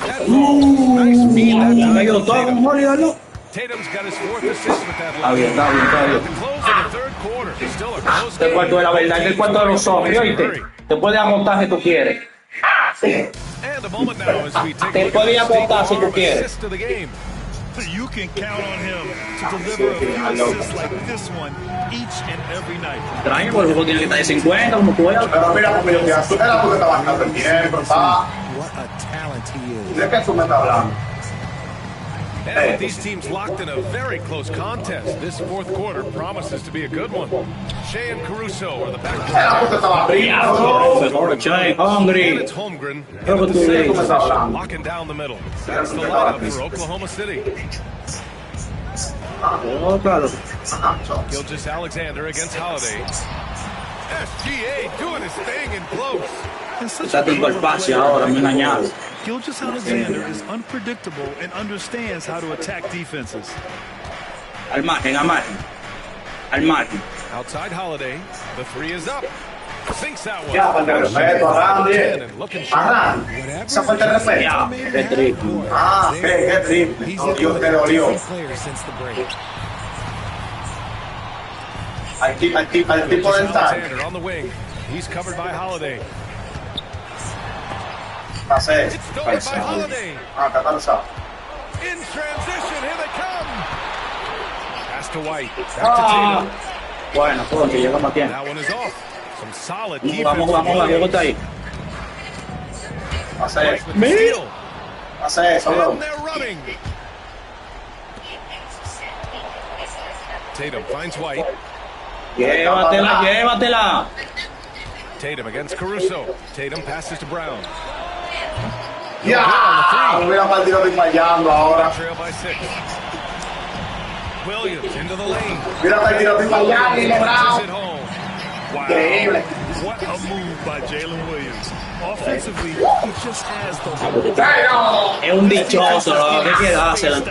That ball. Nice feed that time. Tatum's got his 4th assist with that line. At the close of the third quarter, still a close game. Cuarto de la verdad, el cuarto de los hombres, ¿oíste? Después de amontar si tú quieres. And a moment now as we take a Te look puede at the amontar si tú state quieres. assist of the game. You can count on him to deliver a few assists like this one each and every night. Extraño, porque el juego tiene que estar de 50, como pueda. Pero mira como yo te acelera porque está bastante tiempo, está. What a talent he is. ¿De qué tú me estás hablando? And with these teams locked in a very close contest, this fourth quarter promises to be a good one. Shea and Caruso are the backcourt. Hungry. And it's Holmgren in the same position, locking down the middle. That's the lineup for Oklahoma City. Gilgeous-Alexander against Holiday. SGA doing his thing in close. Gilgeous-Alexander is unpredictable and understands how to attack defenses. Outside Holiday, the 3 is up. Sinks that one. And looking sharp. Esa fue el respeto. Qué triple. Qué triple. Dios te dolió. Al tipo del tal. On the wing. He's covered by Holiday. Pasé. It's stolen by Holiday. Está cansado. In transition, here they come. Pass to White. Back to Tatum. Bueno, pues que llegamos a tiempo. That one is off. Some solid Vamos, defense. vamos, que está ahí. Pasé. Steal. Pasé, solo. And they're running. Tatum finds White. Llévatela, llévatela. Tatum against Caruso. Tatum passes to Brown. Ya, hubiera partido de fallando ahora. Trail by 6. Williams into the lane. Hubiera partido de fallando y Brown. Wow. Increíble. What a move by Jalen Williams. Offensively, he just has the whole. Es un dichoso, ¿no? ¿Qué quedársela?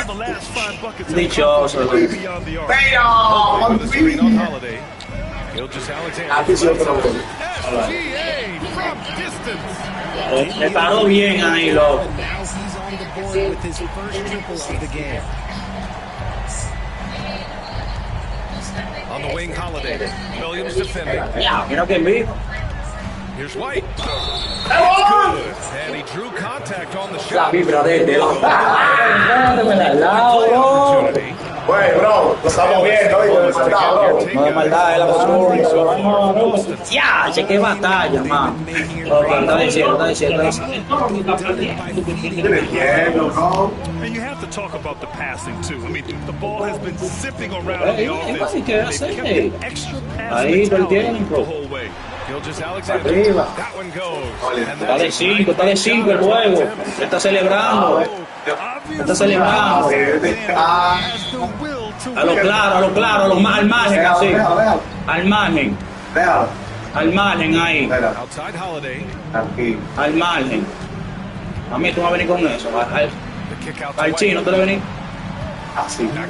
The last 5 buckets Dichoso. beyond the arc. Pero, With a screen on Holiday. Gilgeous-Alexander. SGA from distance. Le paró bien ahí, loco. Now he's on the board with his first triple of the game. On the wing, Holiday. Williams defending. Ya, mira que vivo. Here's White. That's good. And he drew contact on the La shot. vibra de él. Opportunity. Güey, bro, lo estamos viendo, oye, de maldad, bro. No de maldad, es la costumbre. No. Ya, qué batalla, man. Está diciendo. And you have to talk about the passing too. I mean, the ball has been zipping around the offense. They've kept the extra pass mentality the whole way. Arriba. Está de 5 el juego. Se está celebrando. A lo claro, al margen así. Al margen. Ahí. Al margen. A mí tú vas a venir con eso. Al chino, ¿tú le venís? Así. Ya.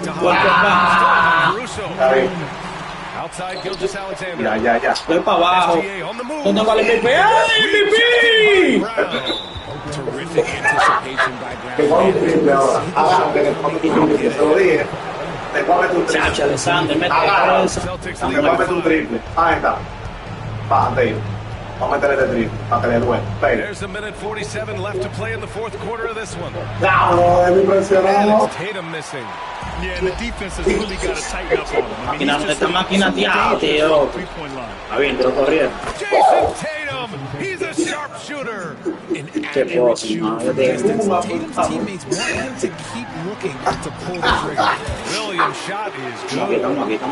Voy para abajo. ¿Dónde va el MVP? ¡Ay, MVP! Terrific anticipation by Que Brown. un triple ahora. Se lo dije. Te voy a meter un triple. Chacho, Alexander, mete eso. Te voy a meter un triple. Ahí está. Bájate. Vamos a meterle de triple para que le duele. There's a minute 47 left to play in the fourth quarter of this one. No, es impresionante. Tatum missing. Yeah, and the defense has really got to tighten up on him. I mean, he's Esta máquina, tío. Está bien, te lo corrieron. Jason Tatum, he's a sharpshooter. Qué cosa, Tatum's teammates want him to keep looking to pull the trigger. Williams' shot is good.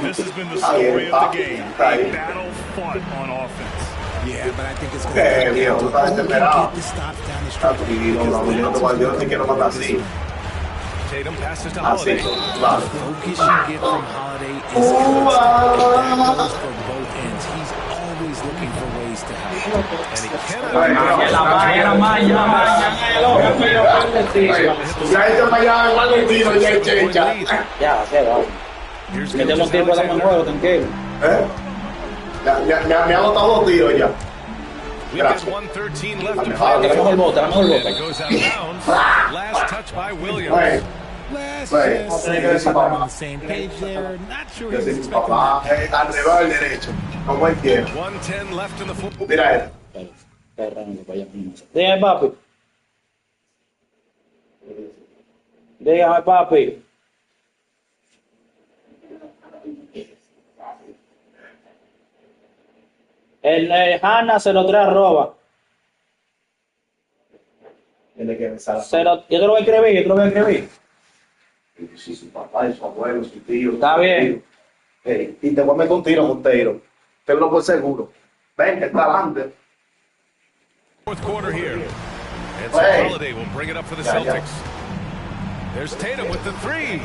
This has been the story of the game. A battle fought on offense. Yeah, but I think it's going to come down to who can get the stops down the stretch. Yo no te quiero matar así. Tatum passes to Así, Holiday. claro. The focus you get from Holiday is constant. That goes for both ends. He's always looking for ways to help. And he cannot. Ya, metemos tiempo a la mejor, tranquilo. Me ha botado 2 tiros ya. We've got 1:13 left to play. Tenemos el bote. It goes out of bounds. Last touch by Williams. Last chance. On the same page there. Not sure he's expecting that. Arriba al derecho. Como él quiere. 1:10 left in the fourth. Mira él. Dígame, papi. Dígame, papi. El Hanna 03@. Tiene que besar. Yo te lo voy a escribir, Sí, su papá, su abuelo, su tío. Está bien. Y te voy a meter un tiro, Monteiro. Tenlo por seguro. Ven, que está adelante. Fourth quarter here. And so Holiday will bring it up for the Celtics. There's Tatum with the 3.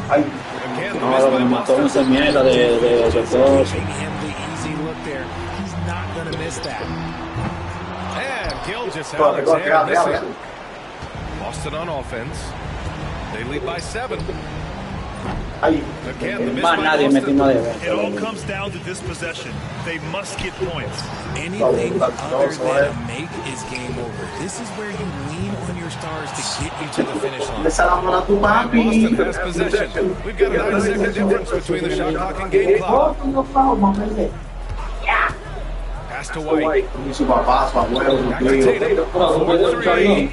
Again, missed by Boston. Esa mierda de Giving him the easy look there. He's not going to miss that. And Gilgeous-Alexander missing. Boston on offense. They lead by 7. Again, the miss by Boston. It all comes down to this possession. They must get points. Anything other than a make is game over. This is where you lean on your stars to get you to the finish line. Boston has possession. We've got a 9-second difference between the shot clock and game clock. Pass to White. Back to Tatum. 4-3.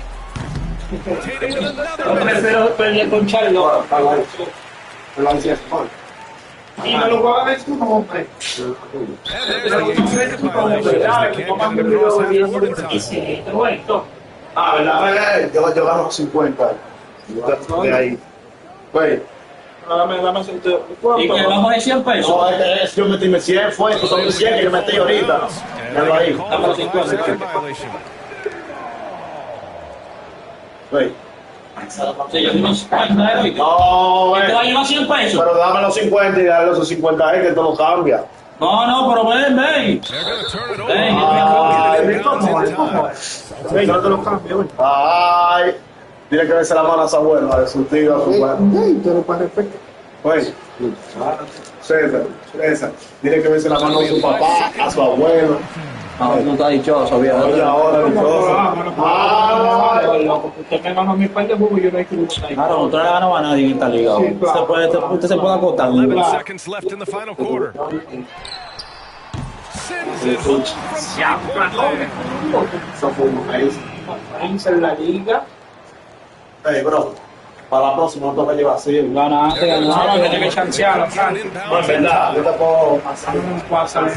Tatum with another. Pero con Charlo. Y me lo juegan en su nombre. ¿Verdad? Yo gano 50. De ahí. Pues. Dame ¿y que vamos de 100 pesos? No, yo metí 100, fue. Son 100 que yo metí ahorita. Dame ahí. Dame los 50. Sí, yo tengo 50 hoy. No, ¿Te va a llevar 100 pesos? Pero dame los 50 y dale los 50 que todo cambia. No, pero ven. Ay, no te lo cambio. Ay, dile que bese la mano a su abuelo, a su tío, a su abuelo. Pero para respeto. Oye, César, dile que bese la mano a su papá, a su abuelo. No, tú estás dichoso, viejo. Oye, ahora dichoso. Usted me ganó mi par de jugos y yo no hay que buscar. Claro, usted no le ganó a nadie en esta liga. Usted se puede acotar. 11 seconds left in the final quarter. Sends it from three-point land. En la liga. Hey, bro. Para la próxima no toca llevar así. Ganaste, tienes que chancearlo. No, es verdad, yo te puedo pasar un WhatsApp.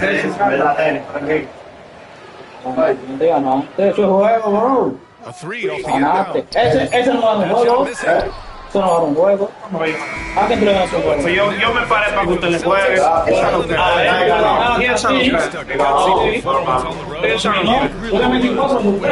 ¿Verdad, tranquilo? Ganaste, eso es juego, bro. Ganaste. Ese no era un juego. Eso no era un juego. ¿A quién tú le das un juego? Yo me paré para que usted le juegue. Esa no queda. Esa no queda. No, tú le metí 4 puntos.